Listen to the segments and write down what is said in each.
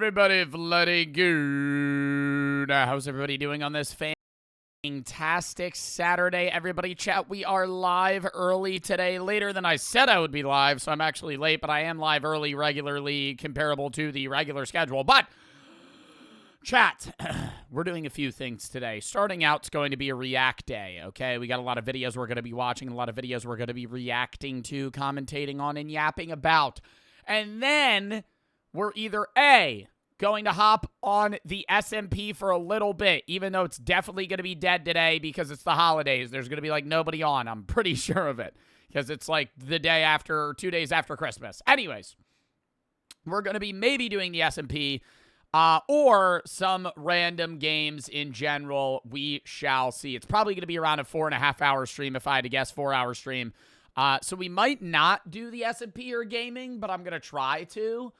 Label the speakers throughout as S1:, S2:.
S1: everybody? Bloody good. How's everybody doing on this fantastic Saturday? Everybody, chat, we are live early today, later than I said I would be live, so I'm actually late, but I am live early regularly, comparable to the regular schedule. But, chat, we're doing a few things today. Starting out, it's going to be a react day, okay? We got a lot of videos we're going to be watching, a lot of videos we're going to be reacting to, commentating on, and yapping about. And then we're either A, going to hop on the SMP for a little bit, even though it's definitely going to be dead today because it's the holidays. There's going to be, like, nobody on. I'm pretty sure of it because it's, like, the day after, or 2 days after Christmas. Anyways, we're going to be maybe doing the SMP or some random games in general. We shall see. It's probably going to be around a 4.5-hour stream if I had to guess, 4-hour stream. So we might not do the SMP or gaming, but I'm going to try to.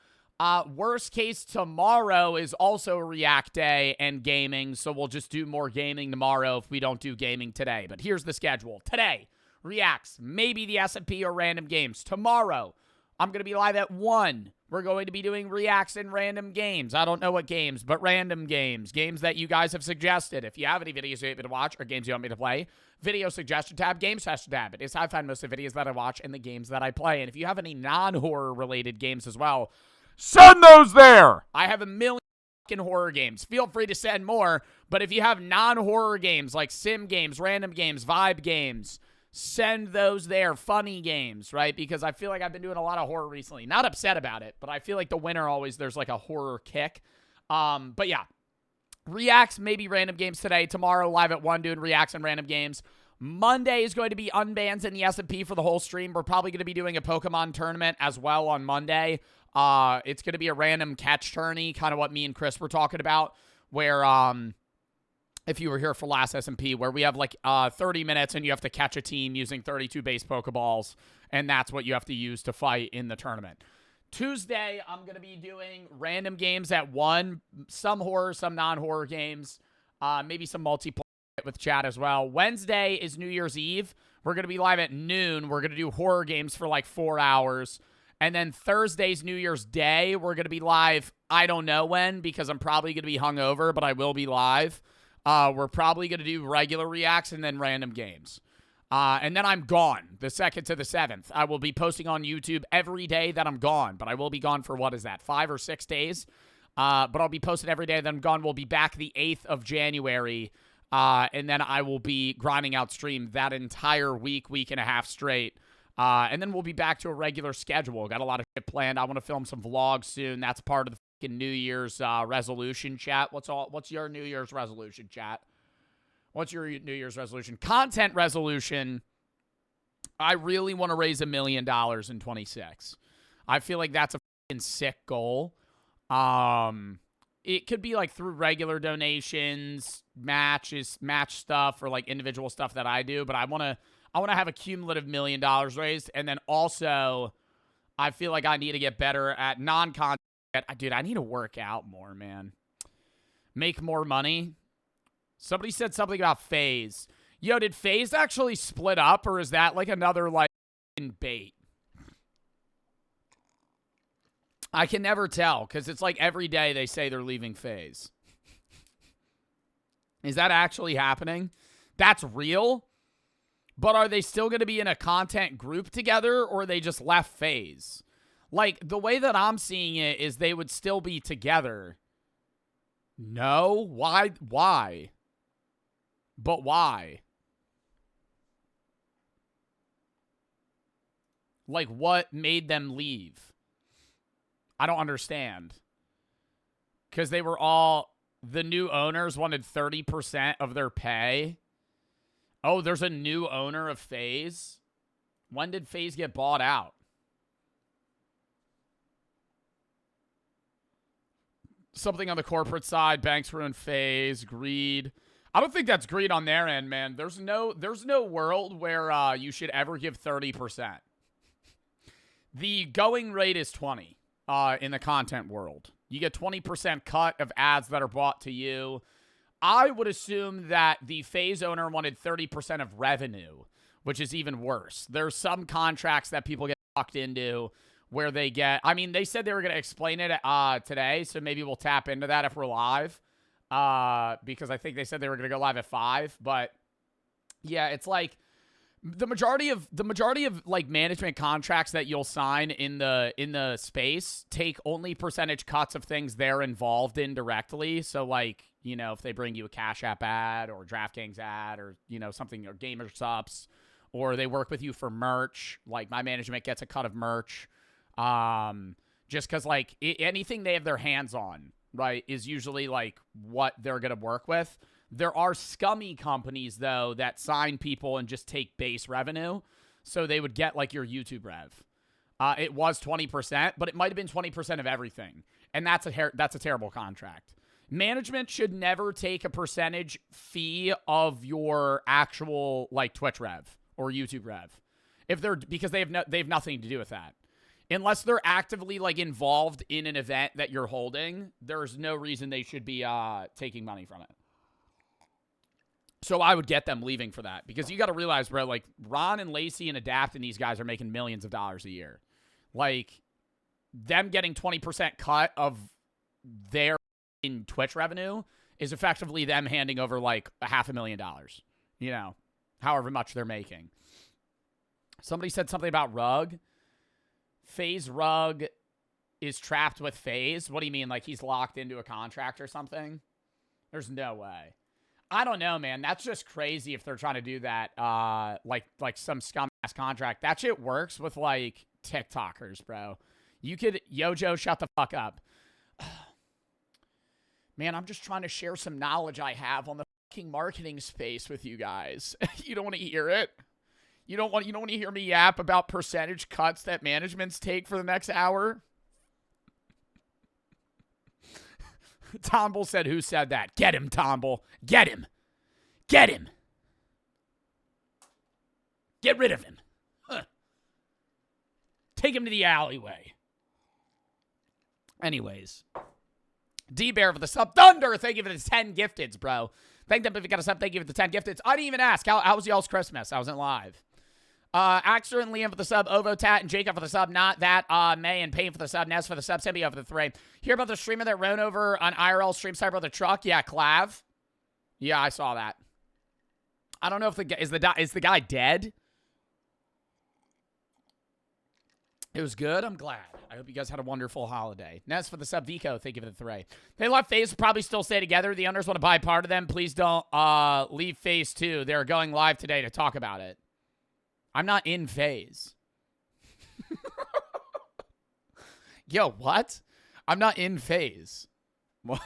S1: Worst case, tomorrow is also a react day and gaming, so we'll just do more gaming tomorrow if we don't do gaming today. But here's the schedule. Today, reacts, maybe the SMP or random games. Tomorrow, I'm going to be live at 1. We're going to be doing reacts and random games. I don't know what games, but random games. Games that you guys have suggested. If you have any videos you want me to watch or games you want me to play, video suggestion tab, game suggestion tab. It is how I find most of the videos that I watch and the games that I play. And if you have any non-horror related games as well, send those there. I have a million fucking horror games. Feel free to send more. But if you have non-horror games like sim games, random games, vibe games, send those there. Funny games, right? Because I feel like I've been doing a lot of horror recently. Not upset about it, but I feel like the winter always there's like a horror kick. But yeah, reacts, maybe random games today. Tomorrow, live at 1 doing reacts and random games. Monday is going to be unbans in the SMP for the whole stream. We're probably going to be doing a Pokemon tournament as well on Monday. It's going to be a random catch tourney, kind of what me and Chris were talking about, where, if you were here for last SMP, where we have like 30 minutes and you have to catch a team using 32 base Pokeballs, and that's what you have to use to fight in the tournament. Tuesday, I'm going to be doing random games at 1, some horror, some non-horror games, maybe some multiplayer with chat as well. Wednesday is New Year's Eve. We're going to be live at noon. We're going to do horror games for like 4 hours. And then Thursday's New Year's Day, we're going to be live, I don't know when, because I'm probably going to be hungover, but I will be live. We're probably going to do regular reacts and then random games. And then I'm gone, the 2nd to the 7th. I will be posting on YouTube every day that I'm gone, but I will be gone for, what is that, 5 or 6 days? But I'll be posting every day that I'm gone. We'll be back the 8th of January, and then I will be grinding out stream that entire week and a half straight. And then we'll be back to a regular schedule. Got a lot of shit planned. I want to film some vlogs soon. That's part of the fucking New Year's resolution, chat. What's your New Year's resolution, chat? What's your New Year's resolution? Content resolution. I really want to raise $1 million in 26. I feel like that's a fucking sick goal. It could be like through regular donations, match stuff, or like individual stuff that I do, but I want to have a cumulative $1 million raised. And then also, I feel like I need to get better at non-content. Dude, I need to work out more, man. Make more money. Somebody said something about FaZe. Yo, did FaZe actually split up, or is that like another like bait? I can never tell, because it's like every day they say they're leaving FaZe. Is that actually happening? That's real? But are they still going to be in a content group together, or they just left FaZe? Like, the way that I'm seeing it is they would still be together. No? Why? Why? But why? Like, what made them leave? I don't understand. Because they were all... The new owners wanted 30% of their pay. Oh, there's a new owner of FaZe? When did FaZe get bought out? Something on the corporate side. Banks ruined FaZe. Greed. I don't think that's greed on their end, man. There's no world where you should ever give 30%. The going rate is 20 in the content world. You get 20% cut of ads that are bought to you. I would assume that the FaZe owner wanted 30% of revenue, which is even worse. There's some contracts that people get locked into where they get, I mean, they said they were going to explain it today, so maybe we'll tap into that if we're live, because I think they said they were going to go live at 5, but yeah, it's like the majority of like management contracts that you'll sign in the space take only percentage cuts of things they're involved in directly. So like, you know, if they bring you a Cash App ad or DraftKings ad or, you know, something, or Gamer Subs, or they work with you for merch, like my management gets a cut of merch. Just because like anything they have their hands on, right, is usually like what they're going to work with. There are scummy companies, though, that sign people and just take base revenue. So they would get, like, your YouTube rev. It was 20%, but it might have been 20% of everything. And that's a terrible contract. Management should never take a percentage fee of your actual, like, Twitch rev or YouTube rev. Because they have nothing to do with that. Unless they're actively, like, involved in an event that you're holding, there's no reason they should be taking money from it. So I would get them leaving for that. Because you got to realize, bro, like, Ron and Lacey and Adapt and these guys are making millions of dollars a year. Like, them getting 20% cut of their in Twitch revenue is effectively them handing over, like, $500,000. You know, however much they're making. Somebody said something about Rug. FaZe Rug is trapped with FaZe. What do you mean? Like, he's locked into a contract or something? There's no way. I don't know, man. That's just crazy if they're trying to do that, like some scum-ass contract. That shit works with, like, TikTokers, bro. You could, Yojo, shut the fuck up. Man, I'm just trying to share some knowledge I have on the fucking marketing space with you guys. You don't want to hear it? You don't want to hear me yap about percentage cuts that managements take for the next hour? Tomble said, who said that? Get him, Tomble. Get him. Get him. Get rid of him. Huh. Take him to the alleyway. Anyways. D-Bear for the sub. Thunder, thank you for the 10 gifteds, bro. Thank them if you got a sub. Thank you for the 10 gifteds. I didn't even ask. How was y'all's Christmas? I wasn't live. Axter and Liam for the sub, Ovo, Tat, and Jacob for the sub, not that, May and Payne for the sub, Ness for the sub, Symbio for the 3. Hear about the streamer that ran over on IRL stream side of the truck? Yeah, Clav. Yeah, I saw that. I don't know if is the guy dead? It was good. I'm glad. I hope you guys had a wonderful holiday. Ness for the sub, Vico, thank you for the 3. They left FaZe, probably still stay together. The owners want to buy part of them. Please don't leave FaZe 2. They're going live today to talk about it. I'm not in FaZe. Yo, what? I'm not in FaZe. What?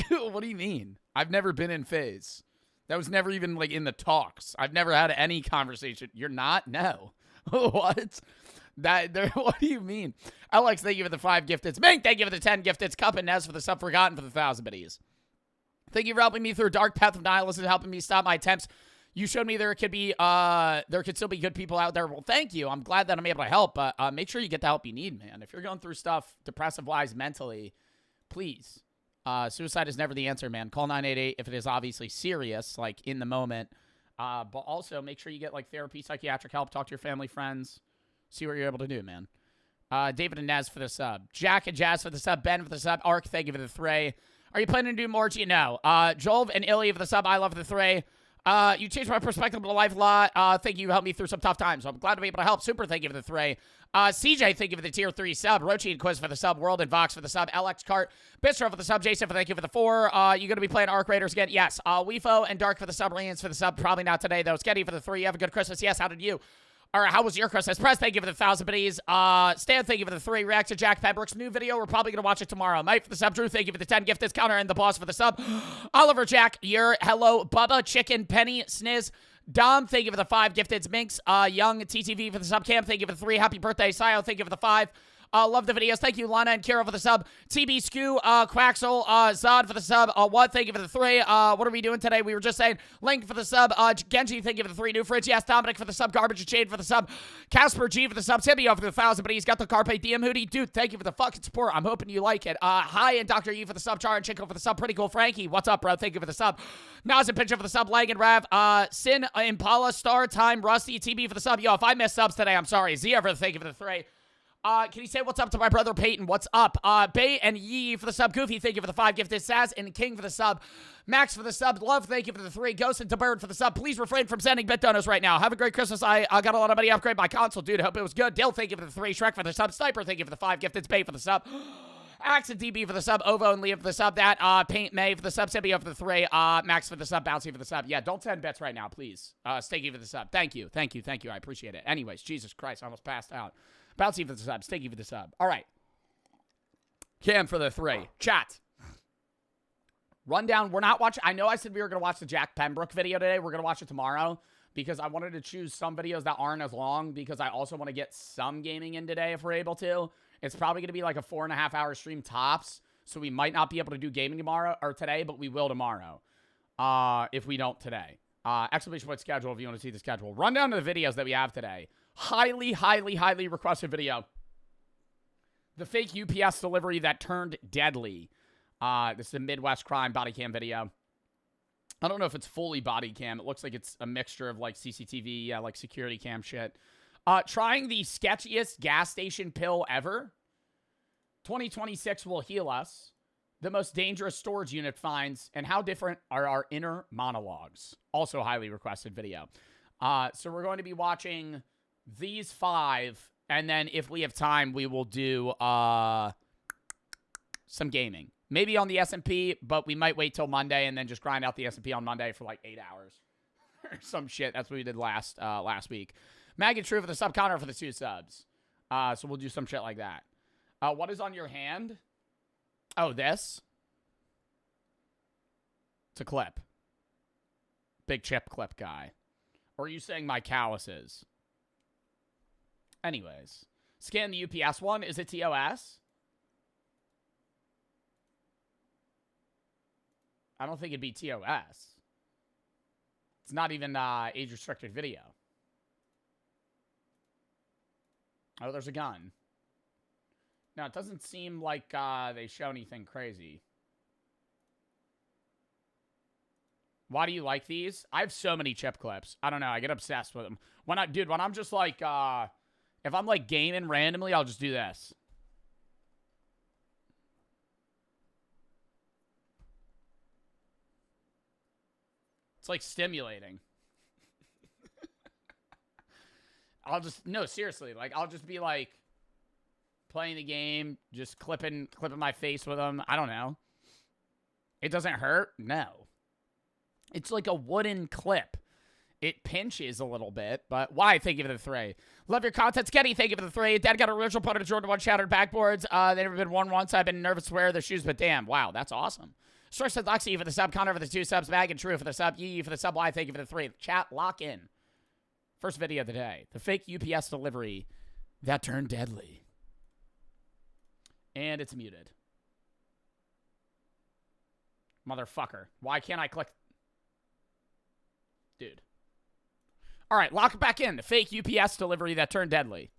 S1: What do you mean? I've never been in FaZe. That was never even, like, in the talks. I've never had any conversation. You're not? No. What? What do you mean? Alex, thank you for the 5 gifteds. Ming, thank you for the 10 gifteds. Cup and Nez for the sub. Forgotten for the 1,000 biddies. Thank you for helping me through a dark path of nihilism and helping me stop my attempts. You showed me there could still be good people out there. Well, thank you. I'm glad that I'm able to help, but make sure you get the help you need, man. If you're going through stuff depressive-wise mentally, please. Suicide is never the answer, man. Call 988 if it is obviously serious, like in the moment. But also make sure you get like therapy, psychiatric help, talk to your family, friends, see what you're able to do, man. David and Nez for the sub. Jack and Jazz for the sub. Ben for the sub. Ark, thank you for the 3. Are you planning to do more? No. Jolv and Illy for the sub. I love the 3. You changed my perspective of life a lot. Thank you. Helped me through some tough times. So I'm glad to be able to help. Super. Thank you for the 3. CJ, thank you for the tier 3 sub. Rochi and Quiz for the sub. World and Vox for the sub. LX Cart. Bistro for the sub. Jason, thank you for the 4. You going to be playing Arc Raiders again? Yes. Weefo and Dark for the sub. Lians for the sub. Probably not today, though. Sketty for the 3. You have a good Christmas. Yes. How did you? All right, how was your Christmas? Press, thank you for the 1,000 biddies. Stan, thank you for the 3. React to Jack Pembroke's new video. We're probably going to watch it tomorrow. Mike for the sub. Drew, thank you for the 10 gifteds. Counter and the boss for the sub. Oliver, Jack, your hello. Bubba, Chicken, Penny, Sniz. Dom, thank you for the 5 gifteds. Minx, Young, TTV for the sub. Cam, thank you for the 3. Happy birthday. Sio, thank you for the 5. Love the videos. Thank you, Lana and Kira for the sub. TB Skew, Quaxel, Zod for the sub. What? Thank you for the 3. What are we doing today? We were just saying Link for the sub. Genji, thank you for the 3. New Fridge. Yes, Dominic for the sub. Garbage and Shade for the sub. Casper G for the sub. Tibio for the 1,000, but he's got the Carpe Diem hoodie. Dude, thank you for the fucking support. I'm hoping you like it. Hi, and Dr. E for the sub. Char and Chico for the sub. Pretty cool. Frankie, what's up, bro? Thank you for the sub. Nas and Pincher for the sub. Lag and Rav. Sin, Impala, Star Time, Rusty, TB for the sub. Yo, if I missed subs today, I'm sorry. Zia for the thank you for the 3. Can you say what's up to my brother Peyton? What's up? Bay and Yee for the sub. Goofy, thank you for the 5 gifted. Saz and King for the sub. Max for the sub. Love, thank you for the 3. Ghost and Bird for the sub. Please refrain from sending bit donos right now. Have a great Christmas. I got a lot of money to upgrade my console, dude. Hope it was good. Dill, thank you for the 3. Shrek for the sub. Sniper, thank you for the 5 gifted. Bay for the sub. Axe and DB for the sub. Ovo and Leah for the sub. That, Paint May for the sub. Symbio for the 3. Max for the sub. Bouncy for the sub. Yeah, don't send bets right now, please. Stinky for the sub. Thank you. Thank you. Thank you. I appreciate it. Anyways, Jesus Christ, I almost passed out. Bouncy for the sub. Stinky for the sub. All right. Cam for the 3. Chat. Rundown. We're not watching. I know I said we were going to watch the Jack Pembroke video today. We're going to watch it tomorrow because I wanted to choose some videos that aren't as long because I also want to get some gaming in today if we're able to. It's probably going to be like a 4.5 hour stream tops. So we might not be able to do gaming tomorrow or today, but we will tomorrow. If we don't today. Exclamation point schedule if you want to see the schedule. Run down to the videos that we have today. Highly, highly, highly requested video. The fake UPS delivery that turned deadly. This is a Midwest crime body cam video. I don't know if it's fully body cam. It looks like it's a mixture of like CCTV, yeah, like security cam shit. Trying the sketchiest gas station pill ever. 2026 will heal us. The most dangerous storage unit finds. And how different are our inner monologues. Also highly requested video. So we're going to be watching these 5. And then if we have time, we will do some gaming. Maybe on the S&P, but we might wait till Monday and then just grind out the S&P on Monday for like 8 hours. Or some shit. That's what we did last week. Maggot True for the sub. Connor for the 2 subs. So we'll do some shit like that. What is on your hand? Oh, this? It's a clip. Big chip clip guy. Or are you saying my calluses? Anyways. Scan the UPS one. Is it TOS? I don't think it'd be TOS. It's not even age-restricted video. Oh, there's a gun. No, it doesn't seem like they show anything crazy. Why do you like these? I have so many chip clips. I don't know. I get obsessed with them. When I'm just like, if I'm like gaming randomly, I'll just do this. It's like stimulating. No, seriously. Like, I'll just be like playing the game, just clipping my face with them. I don't know. It doesn't hurt? No. It's like a wooden clip. It pinches a little bit, but why? Thank you for the 3. Love your content. Sketty, thank you for the 3. Dad got a original opponent of Jordan 1 shattered backboards. They never been won once. I've been nervous to wear their shoes, but damn. Wow, that's awesome. Source said Loxy for the sub. Connor for the 2 subs. Mag and True for the sub. Yee for the sub. Why? Thank you for the 3. Chat, lock in. First video of the day. The fake UPS delivery that turned deadly. And it's muted. Motherfucker. Why can't I click? Dude. All right, lock it back in. The fake UPS delivery that turned deadly.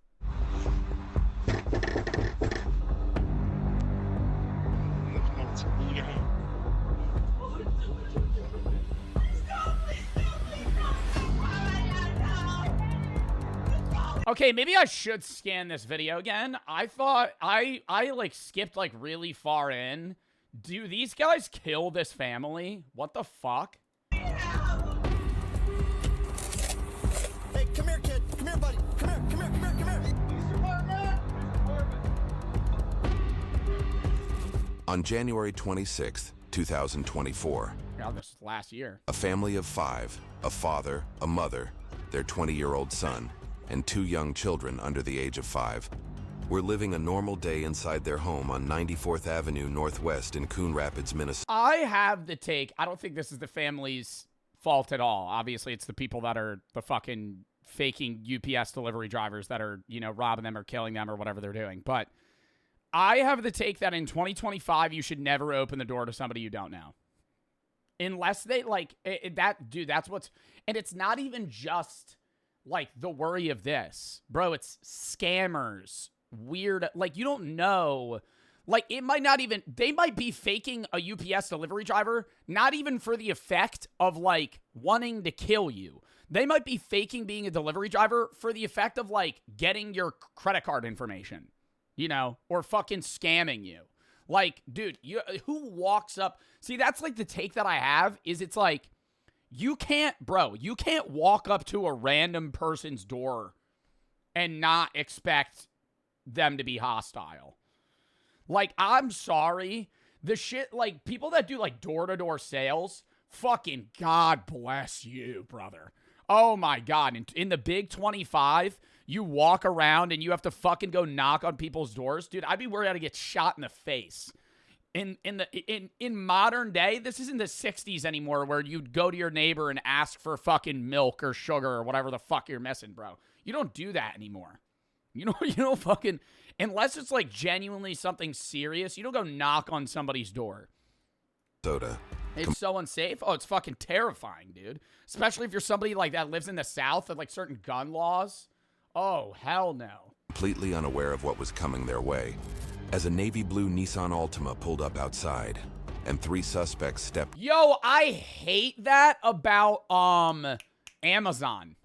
S1: Okay, maybe I should scan this video again. I thought I like skipped like really far in. Do these guys kill this family? What the fuck?
S2: Hey, come here, kid. Come here, buddy. Come here, come here, come here, come here.
S3: On January 26th, 2024.
S1: Yeah, this was last year.
S3: A family of 5, a father, a mother, their 20-year-old son, and 2 young children under the age of 5 were living a normal day inside their home on 94th Avenue Northwest in Coon Rapids, Minnesota.
S1: I have the take. I don't think this is the family's fault at all. Obviously, it's the people that are the fucking faking UPS delivery drivers that are, you know, robbing them or killing them or whatever they're doing. But I have the take that in 2025, you should never open the door to somebody you don't know. Unless they, like, dude, that's what's... And it's not even just... like, the worry of this. Bro, it's scammers. Weird. Like, you don't know. Like, it might not even... They might be faking a UPS delivery driver, not even for the effect of, like, wanting to kill you. They might be faking being a delivery driver for the effect of, like, getting your credit card information. you know, or fucking scamming you. Like, dude, who walks up? See, that's like the take that I have is it's like, you can't walk up to a random person's door and not expect them to be hostile. Like, I'm sorry. The shit, like, people that do, like, door-to-door sales, fucking God bless you, brother. Oh, my God. In the Big 25, you walk around and you have to fucking go knock on people's doors. Dude, I'd be worried I'd get shot in the face. In modern day, this isn't the 60s anymore where you'd go to your neighbor and ask for fucking milk or sugar or whatever the fuck you're missing, bro. You don't do that anymore. You don't fucking, unless it's like genuinely something serious, you don't go knock on somebody's door.
S3: Soda.
S1: It's so unsafe. Oh, it's fucking terrifying, dude. Especially if you're somebody like that lives in the South with like certain gun laws. Oh, hell no.
S3: Completely unaware of what was coming their way, as a navy blue Nissan Altima pulled up outside, and 3 suspects stepped.
S1: Yo, I hate that about Amazon.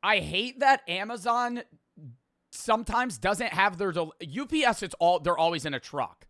S1: I hate that Amazon sometimes doesn't have their UPS. They're always in a truck.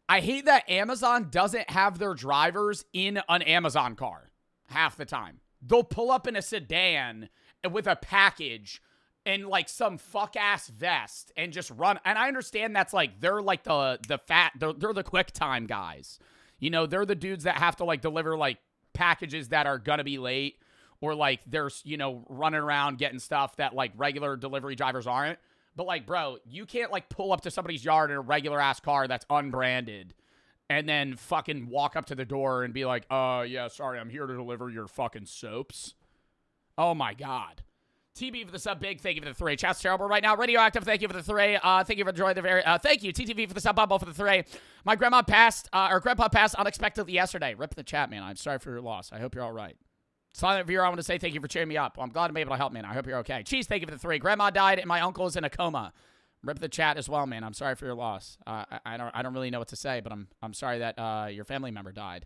S1: I hate that Amazon doesn't have their drivers in an Amazon car half the time. They'll pull up in a sedan with a package and like some fuck ass vest and just run. And I understand that's like they're like they're the quick time guys. You know, they're the dudes that have to like deliver like packages that are gonna be late, or like there's, you know, running around getting stuff that like regular delivery drivers aren't. But like, bro, you can't like pull up to somebody's yard in a regular ass car that's unbranded and then fucking walk up to the door and be like, yeah, sorry, I'm here to deliver your fucking soaps. Oh my God. TB for the sub big. Thank you for the 3. Chat's terrible right now. Radioactive. Thank you for the 3. Thank you for enjoying the very. Thank you, TTV, for the sub bubble for the 3. My grandpa passed unexpectedly yesterday. Rip the chat, man. I'm sorry for your loss. I hope you're all right. Silent viewer, I want to say thank you for cheering me up. Well, I'm glad I'm able to help, man. I hope you're okay. Cheese, thank you for the 3. Grandma died and my uncle is in a coma. Rip the chat as well, man. I'm sorry for your loss. I don't really know what to say, but I'm sorry that your family member died.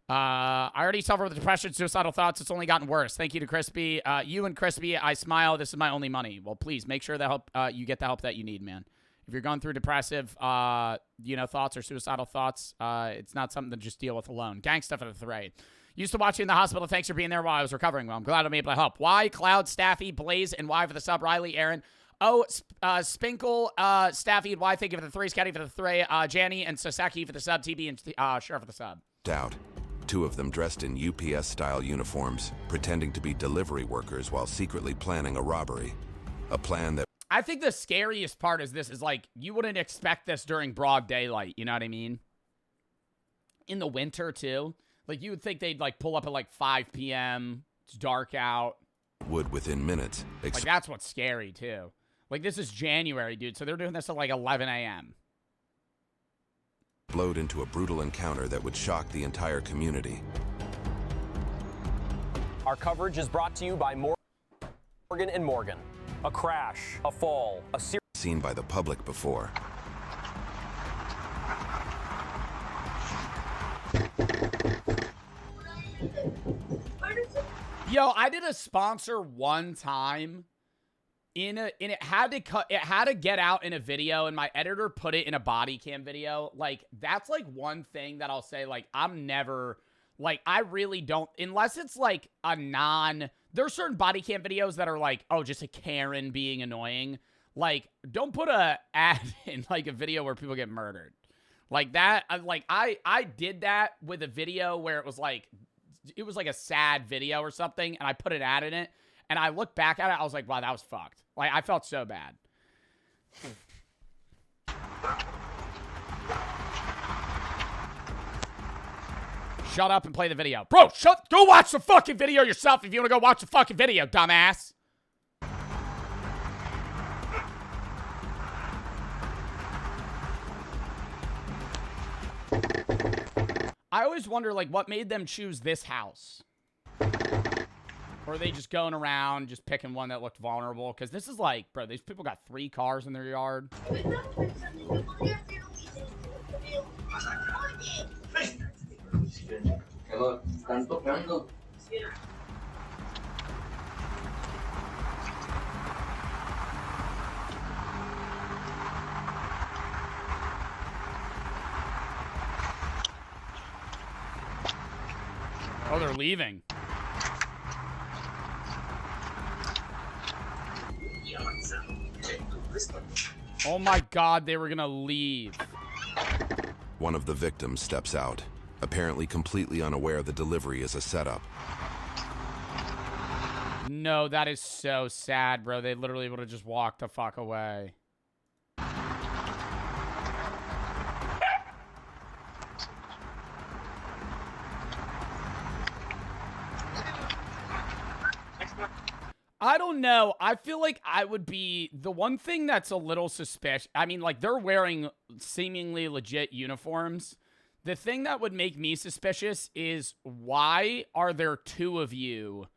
S1: I already suffer with depression, suicidal thoughts. It's only gotten worse. Thank you to Crispy. You and Crispy, I smile. This is my only money. Well, please make sure that you get the help that you need, man. If you're going through depressive, thoughts or suicidal thoughts, it's not something to just deal with alone. Gangsta for the 3. Used to watch you in the hospital. Thanks for being there while I was recovering. Well, I'm glad I'm able to help. Why? Cloud, Staffy, Blaze, and Y for the sub. Riley, Aaron. Oh, Spinkle, Staffy, and Y. Thank you for the 3. Scotty for the 3. Janny and Sasaki for the sub. TB and Sheriff for the sub.
S3: Out. 2 of them dressed in UPS-style uniforms, pretending to be delivery workers while secretly planning a robbery. A plan that...
S1: I think the scariest part is like, you wouldn't expect this during broad daylight. You know what I mean? In the winter, too. Like, you would think they'd, like, pull up at, like, 5 p.m. It's dark out.
S3: Would within minutes.
S1: Like, that's what's scary, too. Like, this is January, dude, so they're doing this at, like, 11 a.m.
S3: Explode into a brutal encounter that would shock the entire community.
S4: Our coverage is brought to you by Morgan & Morgan. A crash, a fall, a serious...
S3: Seen by the public before.
S1: Yo, I did a sponsor one time and it had to get out in a video, and my editor put it in a body cam video. Like, that's like one thing that I'll say, like, I'm never, like, I really don't, unless it's like there's certain body cam videos that are like, oh, just a Karen being annoying. Like, don't put a ad in like a video where people get murdered. Like that, I did that with a video where it was like a sad video or something, and I put an ad in it, and I looked back at it, I was like, wow, that was fucked. Like, I felt so bad. Shut up and play the video. Bro, go watch the fucking video yourself if you want to go watch the fucking video, dumbass. I always wonder, like, what made them choose this house? Or are they just going around, just picking one that looked vulnerable? Because this is like, bro, these people got 3 cars in their yard. Oh, they're leaving. Oh my God, they were gonna leave.
S3: One of the victims steps out, apparently completely unaware the delivery is a setup.
S1: No, that is so sad, bro. They literally would have just walked the fuck away. I don't know. I feel like I would be the one thing that's a little suspicious. I mean, like, they're wearing seemingly legit uniforms. The thing that would make me suspicious is why are there two of you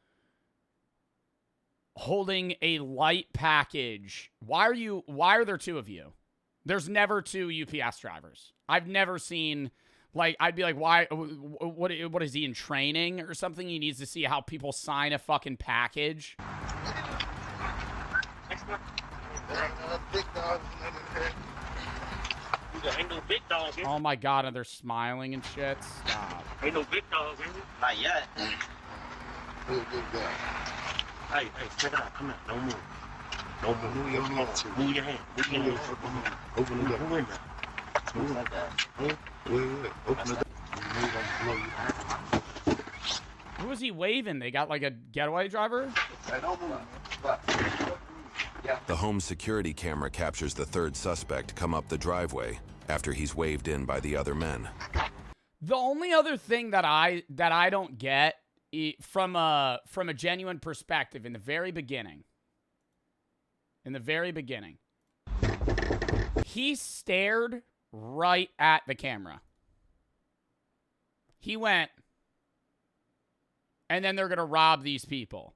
S1: holding a light package? Why are there two of you? There's never two UPS drivers. I've never seen, like, I'd be like, why, what is he in training or something? He needs to see how people sign a fucking package.
S5: Ain't no big dogs here.
S1: Oh my God, and they're smiling and shit. Stop.
S5: Ain't no big dogs here. Not yet. Hey, check it out. Come here. Don't move. Don't move. Move your hand. Move your hand. Move your hand. Open the door. Move like that. Open the door.
S1: Who is he waving? They got like a getaway driver?
S3: The home security camera captures the third suspect come up the driveway after he's waved in by the other men.
S1: The only other thing that I don't get from a genuine perspective in the very beginning, he stared right at the camera. He went, and then they're gonna rob these people.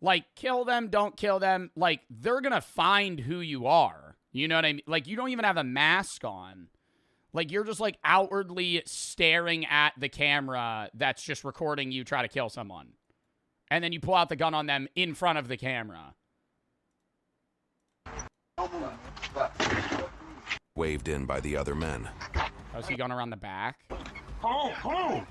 S1: Like, kill them, don't kill them. Like, they're gonna find who you are. You know what I mean? Like, you don't even have a mask on. Like, you're just, like, outwardly staring at the camera that's just recording you try to kill someone. And then you pull out the gun on them in front of the camera.
S3: Waved in by the other men.
S1: Oh, is he going around the back?
S5: Come on.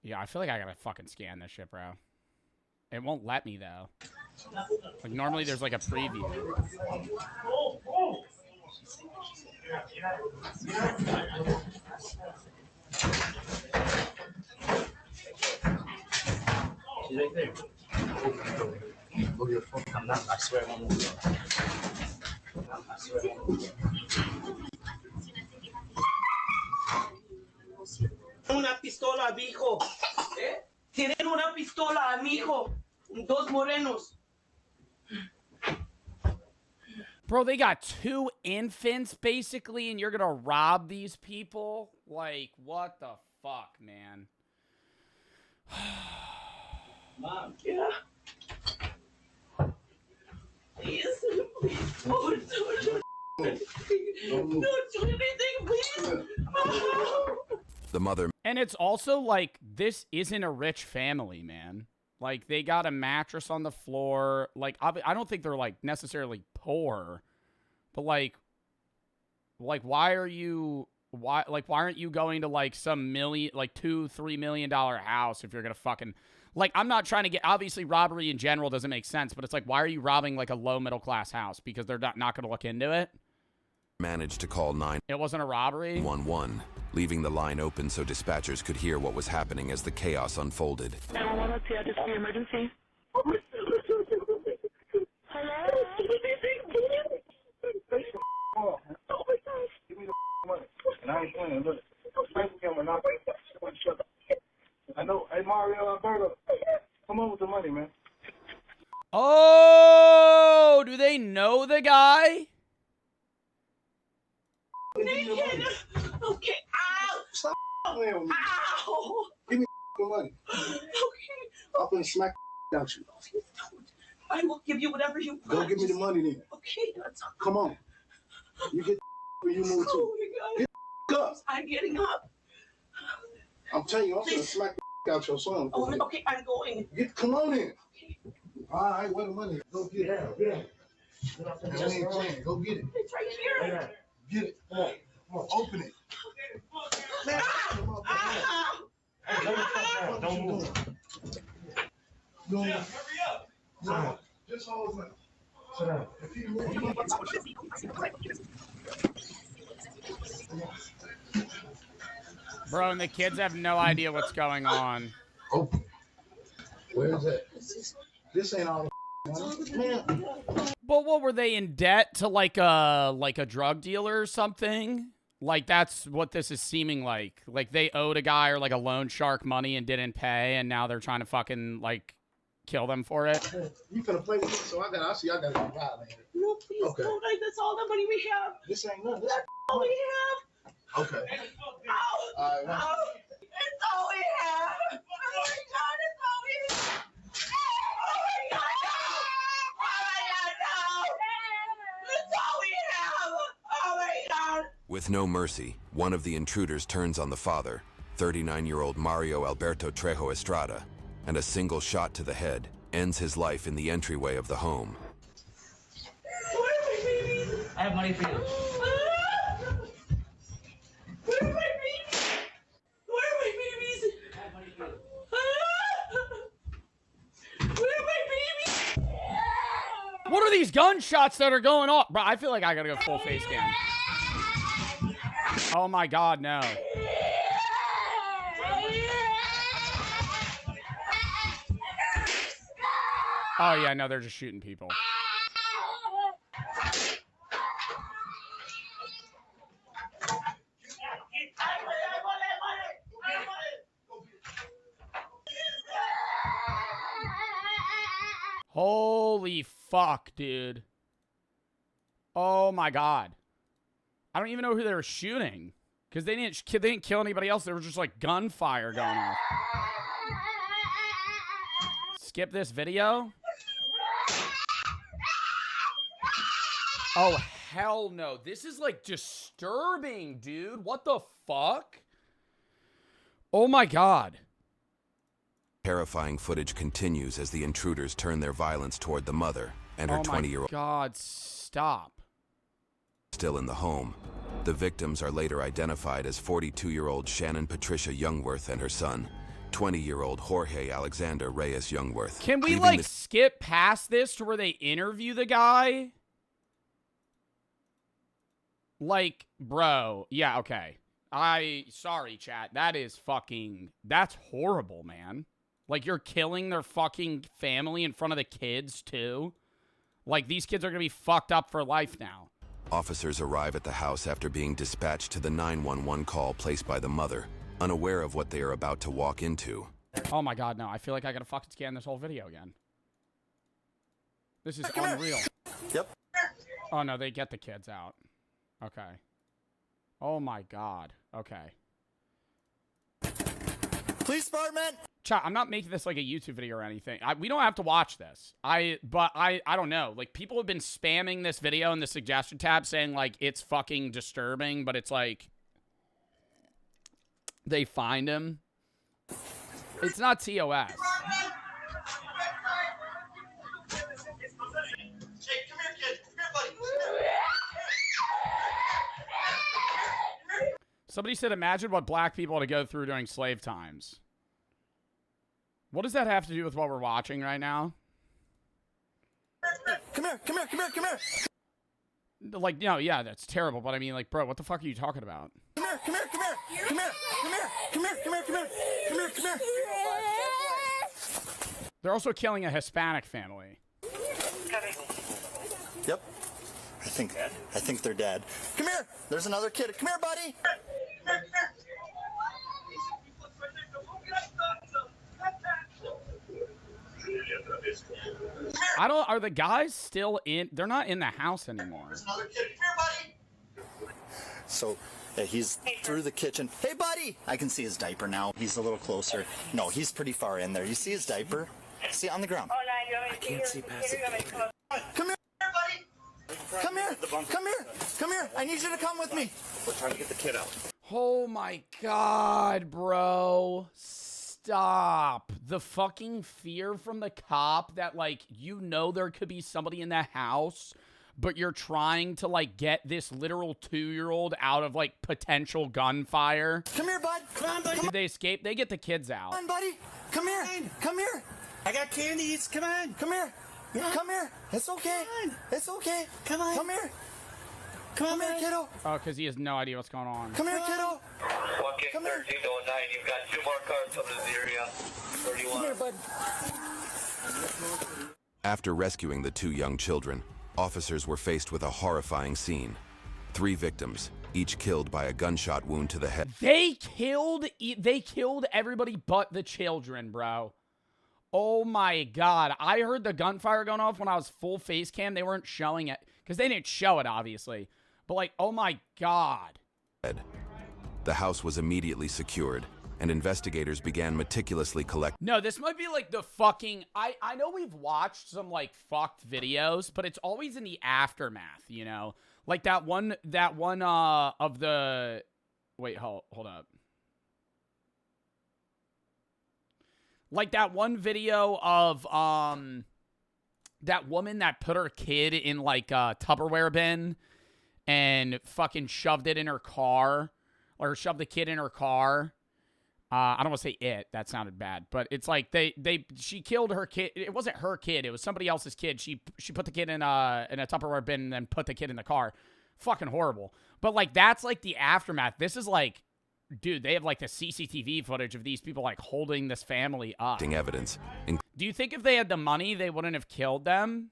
S1: Yeah, I feel like I gotta fucking scan this shit, bro. It won't let me, though. Like, normally there's, like, a preview.
S5: She's right there. Look your phone. I'm not. I swear I'm not. I swear.
S6: Una pistola, mijo. Tienen una pistola, mijo. Dos morenos.
S1: Bro, they got two infants, basically, and you're gonna rob these people? Like, what the fuck, man?
S6: Mom, yeah. Please, please. Don't do anything, please.
S3: The mother
S1: And it's also like, this isn't a rich family, man. Like, they got a mattress on the floor. Like, I don't think they're, like, necessarily poor. But, like, why aren't you going to, like, some $2-3 million house if you're gonna fucking... Like, I'm not trying to get... Obviously, robbery in general doesn't make sense, but it's like, why are you robbing, like, a low-middle-class house? Because they're not gonna look into it?
S3: managed to call 911,
S1: It wasn't a robbery?
S3: leaving the line open so dispatchers could hear what was happening as the chaos unfolded.
S7: 911, yeah, this is the emergency. Hello?
S8: Oh my gosh. Give me the money. And I ain't playing. Look. I know. Hey, Mario Alberto. Come on with the money, man.
S1: Oh, do they know the guy?
S6: Naked. Okay. Ow.
S8: Stop playing with me.
S6: Ow.
S8: Give me the money.
S6: Okay.
S8: I'm gonna smack out you.
S6: Please don't. I will give you whatever you want.
S8: Go give me the money then.
S6: Okay, that's all.
S8: Come on. You get when you move
S6: Oh
S8: too.
S6: my God.
S8: Get up.
S6: I'm getting up.
S8: I'm telling you, I'm gonna smack out your son.
S6: Oh, okay, I'm going.
S8: Come on in. All right, where the money? Go get it. Yeah. You ain't playing. Go get it.
S6: It's right here.
S8: Get it. Come on, open it. Don't move. Hurry up. Just hold it. Sit down. If you move,
S1: Bro, and the kids have no idea what's going on.
S8: open. Where is that? This ain't all the man.
S1: But what, were they in debt to like a drug dealer or something? Like, that's what this is seeming like. Like, they owed a guy or like a loan shark money and didn't pay, and now they're trying to fucking like kill them for it.
S8: You finna play with me, so I gotta get violated.
S6: No, please
S8: Okay.
S6: don't. That's all the money we have.
S8: This ain't nothing.
S6: That's all we have.
S8: Okay.
S6: Oh,
S8: All right.
S6: oh, it's all we have. Oh my God, it's all we have. Oh my God, no. Oh my God, no. It's all we have. Oh my God.
S3: With no mercy, one of the intruders turns on the father, 39-year-old Mario Alberto Trejo Estrada, and a single shot to the head ends his life in the entryway of the home.
S6: Where are my babies?
S9: I have money for you.
S6: Where are my babies? Where are my babies?
S9: I have money for you.
S6: Where are my babies?
S1: What are these gunshots that are going off? Bro, I feel like I gotta go full face cam. Oh my God, no. Oh yeah, no, they're just shooting people. Holy fuck, dude. Oh my God. I don't even know who they were shooting. Because they didn't kill anybody else. There was just like gunfire going off. Skip this video. Oh, hell no. This is like disturbing, dude. What the fuck? Oh my God.
S3: Terrifying footage continues as the intruders turn their violence toward the mother and her 20-year-old.
S1: God, stop.
S3: Still in the home. The victims are later identified as 42-year-old Shannon Patricia Youngworth and her son, 20-year-old Jorge Alexander Reyes Youngworth.
S1: Can we
S3: leaving
S1: like
S3: the-
S1: skip past this to where they interview the guy? Like, bro, yeah, okay. Sorry, chat. That's horrible, man. Like, you're killing their fucking family in front of the kids, too. Like, these kids are gonna be fucked up for life now.
S3: Officers arrive at the house after being dispatched to the 911 call placed by the mother, unaware of what they are about to walk into.
S1: Oh my God, no. I feel like I gotta fucking scan this whole video again. This is unreal.
S2: Yep.
S1: Oh no, they get the kids out. Okay. Oh my God. Okay.
S2: Police department.
S1: Chat, I'm not making this like a YouTube video or anything. We don't have to watch this. But I don't know. Like, people have been spamming this video in the suggestion tab saying, like, it's fucking disturbing, but it's like, they find him. It's not TOS.
S2: Hey, come here, kid. Come here, buddy.
S1: Somebody said, imagine what black people had to go through during slave times. What does that have to do with what we're watching right now?
S2: Come here, come here, come here, come here.
S1: Like, no, yeah, that's terrible. But I mean, like, bro, what the fuck are you talking about?
S2: Come here, come here, come here. Come here, come here, come here, come here, come here. Come here, come here.
S1: They're also killing a Hispanic family.
S2: Yep. I think they're dead. Come here. There's another kid. Come here, buddy.
S1: Are the guys still in? They're not in the house anymore.
S2: There's another kid. Come here, buddy. So he's through the kitchen. Hey, buddy. I can see his diaper now. He's a little closer. No, he's pretty far in there. You see his diaper? See, on the ground. I can't see past it. Come here, buddy. Come here. Come here. Come here. I need you to come with me. We're trying to get the kid out.
S1: Oh my God, bro. Stop. The fucking fear from the cop that, like, you know there could be somebody in the house, but you're trying to, like, get this literal 2-year-old out of, like, potential gunfire.
S2: Come here, bud. Come on, buddy.
S1: Did they escape? They get the kids out.
S2: Come on, buddy. Come here. Come here.
S5: I got candies. Come on.
S2: Come here. Come here. It's okay. It's okay.
S5: Come on.
S2: Come here. Come here, kiddo.
S1: Oh, because he has no idea what's going on.
S2: Come here, kiddo.
S9: Walking 1309, you've got 2 more cars coming to the area. 31.
S2: Come here, bud.
S3: After rescuing the 2 young children, officers were faced with a horrifying scene. 3 victims, each killed by a gunshot wound to the head.
S1: They killed everybody but the children, bro. Oh my god. I heard the gunfire going off when I was full face cam. They weren't showing it because they didn't show it, obviously. But, like, oh my god.
S3: The house was immediately secured, and investigators began meticulously collecting.
S1: No, this might be like the fucking... I know we've watched some, like, fucked videos, but it's always in the aftermath, you know? Like that one of the... Wait, hold up. Like that one video of, that woman that put her kid in, like, a Tupperware bin and fucking shoved it in her car, or shoved the kid in her car. I don't want to say it. That sounded bad. But it's like she killed her kid. It wasn't her kid. It was somebody else's kid. She put the kid in a Tupperware bin and then put the kid in the car. Fucking horrible. But, like, that's, like, the aftermath. This is, like, dude, they have, like, the CCTV footage of these people, like, holding this family up.
S3: Evidence.
S1: Do you think if they had the money, they wouldn't have killed them?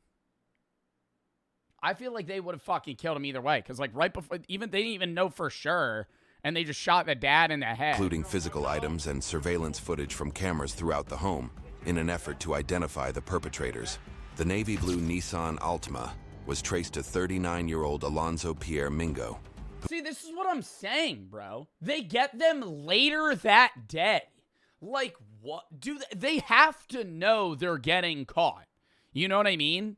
S1: I feel like they would have fucking killed him either way. Because, like, right before, they didn't even know for sure. And they just shot the dad in the head.
S3: Including physical items and surveillance footage from cameras throughout the home in an effort to identify the perpetrators. The navy blue Nissan Altima was traced to 39-year-old Alonzo Pierre Mingo.
S1: See, this is what I'm saying, bro. They get them later that day. Like, what? They have to know they're getting caught. You know what I mean?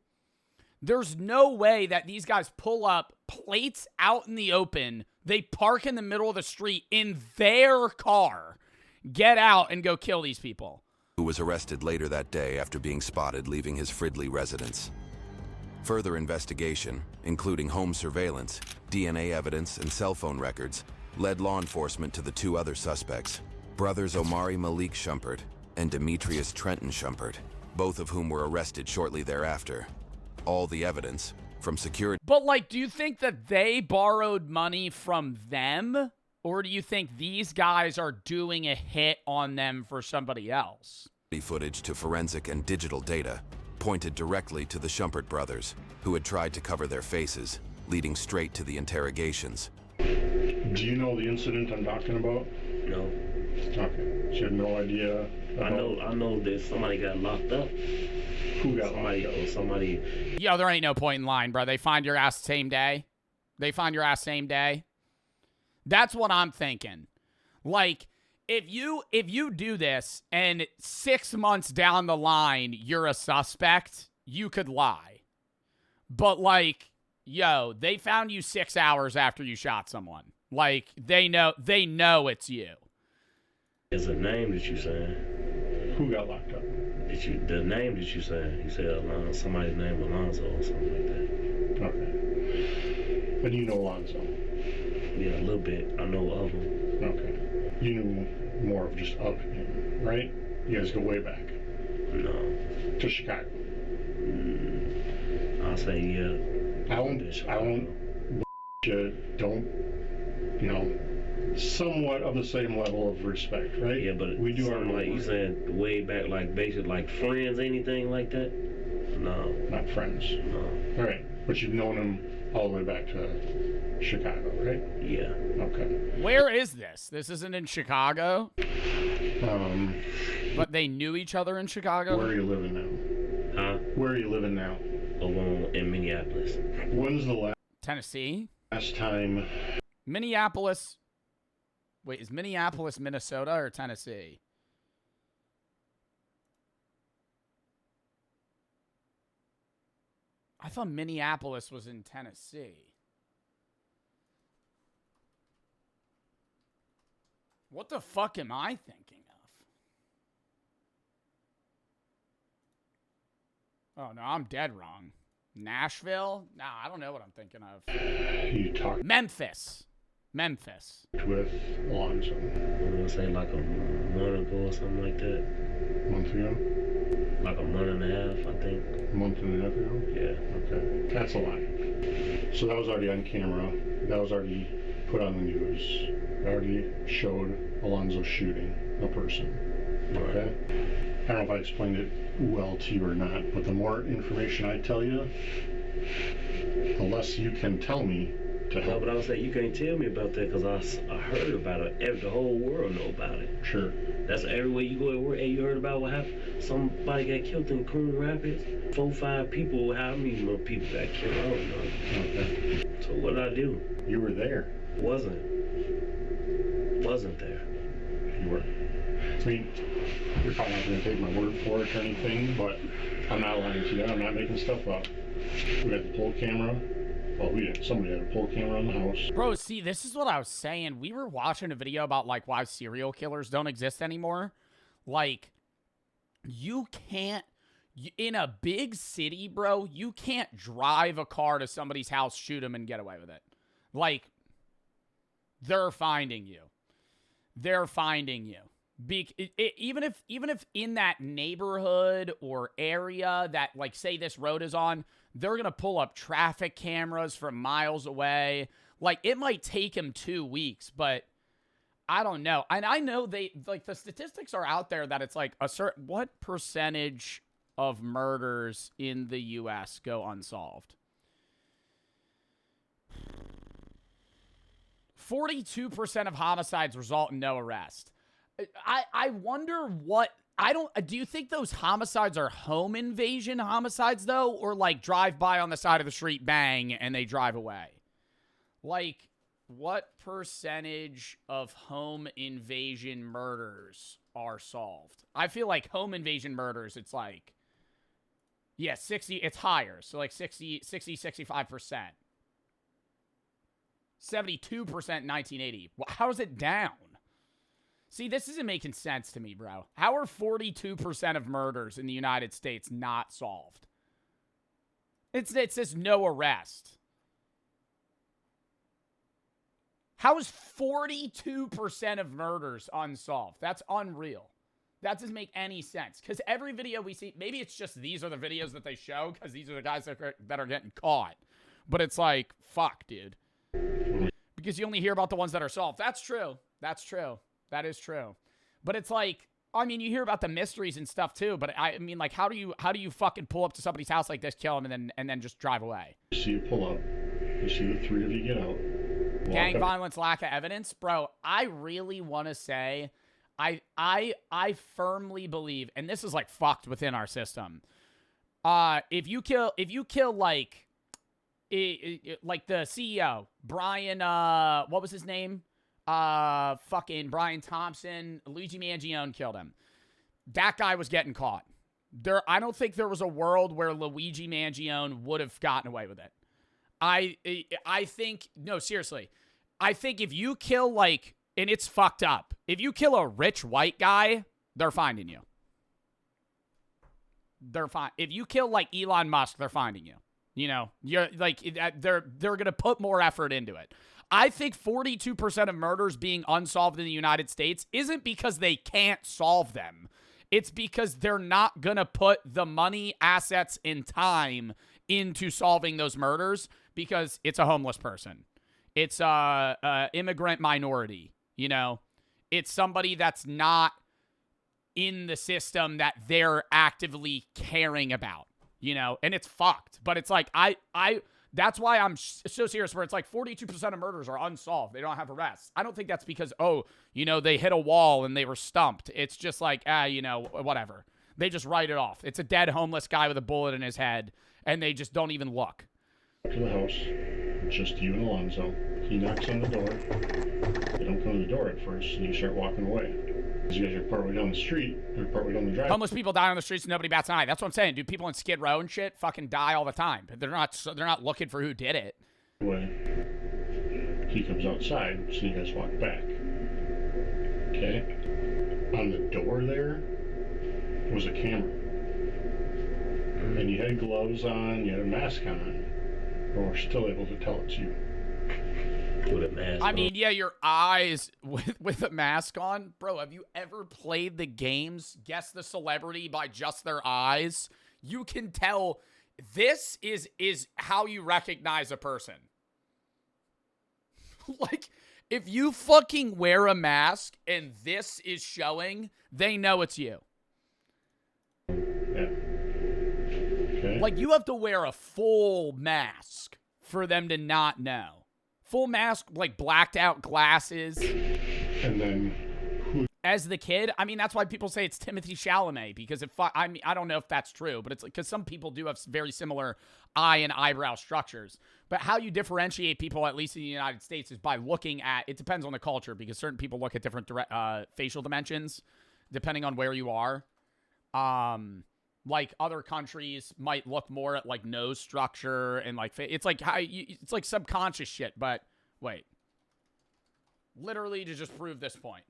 S1: There's no way that these guys pull up, plates out in the open, they park in the middle of the street in their car, get out, and go kill these people.
S3: Who was arrested later that day after being spotted leaving his Fridley residence. Further investigation, including home surveillance, DNA evidence, and cell phone records, led law enforcement to the 2 other suspects, brothers Omari Malik Shumpert and Demetrius Trenton Shumpert, both of whom were arrested shortly thereafter. All the evidence, from security...
S1: But, like, do you think that they borrowed money from them? Or do you think these guys are doing a hit on them for somebody else?
S3: Footage to forensic and digital data pointed directly to the Shumpert brothers, who had tried to cover their faces, leading straight to the interrogations.
S8: Do you know the incident I'm talking about?
S5: No.
S8: Okay. So you have no idea about...
S5: I know that somebody got locked up.
S8: Who got locked up?
S5: Somebody.
S1: Yo, there ain't no point in line, bro. They find your ass the same day. They find your ass same day. That's what I'm thinking. Like, if you do this and 6 months down the line you're a suspect, you could lie. But, like, yo, they found you 6 hours after you shot someone. Like, they know it's you.
S5: There's a name that you saying.
S8: Who got locked up?
S5: The name that you saying. You said somebody's name Alonzo or something like that.
S8: Okay. And you know Alonzo?
S5: Yeah, a little bit. I know of him.
S8: Okay. You knew more of just of him, right? You guys go way back.
S5: No.
S8: To Chicago.
S5: I'll say yeah.
S8: Don't, you know, somewhat of the same level of respect, right?
S5: Yeah, but
S8: we do our
S5: like you said way back, like basically like friends, anything like that? No.
S8: Not friends.
S5: No.
S8: All right, but you've known him all the way back to Chicago, right?
S5: Yeah.
S8: Okay.
S1: Where is this? This isn't in Chicago? But they knew each other in Chicago?
S8: Where are you living now?
S5: Huh?
S8: Where are you living now?
S5: Over in Minneapolis.
S8: When's the
S1: Tennessee?
S8: last time?
S1: Minneapolis. Wait, is Minneapolis Minnesota or Tennessee? I thought Minneapolis was in Tennessee. What the fuck am I thinking of? Oh, no, I'm dead wrong. Nashville? Nah, I don't know what I'm thinking of.
S8: You talked
S1: Memphis.
S8: with Alonzo
S5: I'm gonna say like a month ago or something like that.
S8: a month ago?
S5: Like a month and a half, I think.
S8: A month and a half ago?
S5: Yeah.
S8: Okay. That's a lie. So that was already on camera. That was already put on the news. It already showed Alonzo shooting a person. Okay? I don't know if I explained it well to you or not, but the more information I tell you, the less you can tell me to
S5: No,
S8: help.
S5: but I was saying you can't tell me about that because I heard about it. The whole world know about it.
S8: Sure.
S5: That's everywhere you go. Everywhere. Hey, you heard about what happened? Somebody got killed in Coon Rapids. 4, 5 people. How many more people got killed? I don't know.
S8: Okay.
S5: So what did I do?
S8: You were there.
S5: Wasn't there.
S8: You were. I mean, you're probably not going to take my word for it or anything, but I'm not lying to you. I'm not making stuff up. We had the pull camera. Well, we didn't. Somebody had a pull camera in the house.
S1: Bro, see, this is what I was saying. We were watching a video about, like, why serial killers don't exist anymore. Like, you can't... In a big city, bro, you can't drive a car to somebody's house, shoot them, and get away with it. Like, they're finding you. They're finding you. Even if in that neighborhood or area that, like, say this road is on, they're going to pull up traffic cameras from miles away. Like, it might take him 2 weeks, but I don't know. And I know they, like, the statistics are out there that it's like what percentage of murders in the U.S. go unsolved? 42% of homicides result in no arrest. I wonder what... do you think those homicides are home invasion homicides, though? Or, like, drive by on the side of the street, bang, and they drive away? Like, what percentage of home invasion murders are solved? I feel like home invasion murders, it's like... Yeah, 60... It's higher. So, like, 65%. 72% in 1980. How is it down? See, this isn't making sense to me, bro. How are 42% of murders in the United States not solved? It says no arrest. How is 42% of murders unsolved? That's unreal. That doesn't make any sense. Because every video we see, maybe it's just these are the videos that they show because these are the guys that are getting caught. But it's like, fuck, dude. Because you only hear about the ones that are solved. That's true. That's true. That is true. But it's like, I mean, you hear about the mysteries and stuff too, but I mean, like, how do you fucking pull up to somebody's house like this, kill them, and then just drive away?
S8: You see you pull up. You see the 3 of you get out.
S1: Gang violence, lack of evidence? Bro, I really want to say, I firmly believe, and this is like fucked within our system. If you kill like the CEO, Brian, what was his name? Fucking Brian Thompson, Luigi Mangione killed him. That guy was getting caught. I don't think there was a world where Luigi Mangione would have gotten away with it. I think, no, seriously. I think if you kill, like, and it's fucked up. If you kill a rich white guy, they're finding you. They're fine. If you kill, like, Elon Musk, they're finding you. You know, you're like, they're going to put more effort into it. I think 42% of murders being unsolved in the United States isn't because they can't solve them. It's because they're not going to put the money, assets, and time into solving those murders because it's a homeless person. It's a immigrant minority, you know. It's somebody that's not in the system that they're actively caring about, you know. And it's fucked. But it's like, that's why I'm so serious where it's like 42% of murders are unsolved. They don't have arrests. I don't think that's because, oh, you know, they hit a wall and they were stumped. It's just like, you know, whatever. They just write it off. It's a dead homeless guy with a bullet in his head, and they just don't even look.
S8: To the house. It's just you and Alonzo. He knocks on the door. They don't come to the door at first, and you start walking away. Because you guys are partway down the street, or partway down the driveway.
S1: Homeless people die on the streets and nobody bats an eye. That's what I'm saying, dude. People in Skid Row and shit fucking die all the time. They're not looking for who did it.
S8: He comes outside, so you guys walk back. Okay? On the door there was a camera. And you had gloves on, you had a mask on, but we're still able to tell it's you.
S5: With a mask
S1: I
S5: on.
S1: mean, yeah, your eyes with a mask on. Bro, have you ever played the games Guess the Celebrity by just their eyes? You can tell this is how you recognize a person. Like, if you fucking wear a mask and this is showing, they know it's you.
S8: Yeah. Okay.
S1: Like, you have to wear a full mask for them to not know. Full mask, like blacked out glasses.
S8: And then who?
S1: As the kid, I mean, that's why people say it's Timothy Chalamet, because I mean, I don't know if that's true, but it's like, because some people do have very similar eye and eyebrow structures. But how you differentiate people, at least in the United States, is by looking at, it depends on the culture, because certain people look at different facial dimensions, depending on where you are. Like other countries might look more at like nose structure and like it's like it's like subconscious shit. But wait, literally to just prove this point.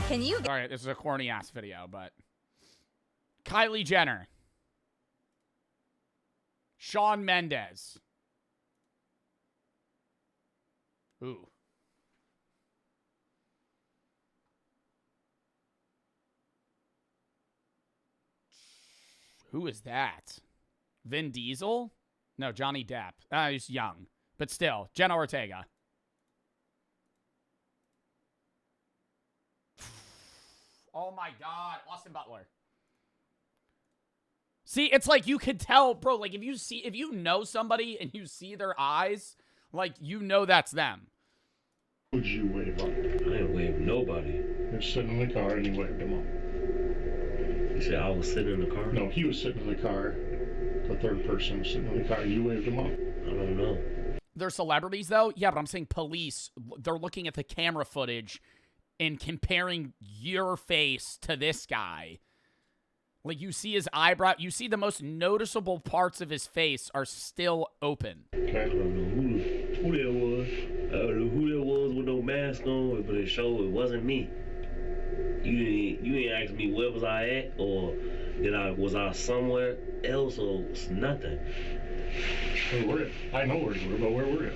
S10: Can you?
S1: All right, this is a corny ass video, but Kylie Jenner, Shawn Mendes. Ooh. Who is that? Vin Diesel? No, Johnny Depp. He's young. But still, Jenna Ortega. Oh my God, Austin Butler. See, it's like you could tell, bro, like if you know somebody and you see their eyes, like you know that's them.
S8: Would you wave up?
S5: I ain't waved nobody.
S8: You're sitting in the car and you waved him up.
S5: You said I was sitting in the car?
S8: No, he was sitting in the car. The third person was sitting in the car. You waved him up.
S5: I don't know.
S1: They're celebrities, though? Yeah, but I'm saying police, they're looking at the camera footage and comparing your face to this guy. Like, you see his eyebrow. You see the most noticeable parts of his face are still open.
S8: Okay.
S5: I don't know who that was. I don't know who that was with no mask on, but it showed it wasn't me. You didn't ask me where was I at, or was I somewhere else, or nothing.
S8: Where were you? I know where you were, but where were you?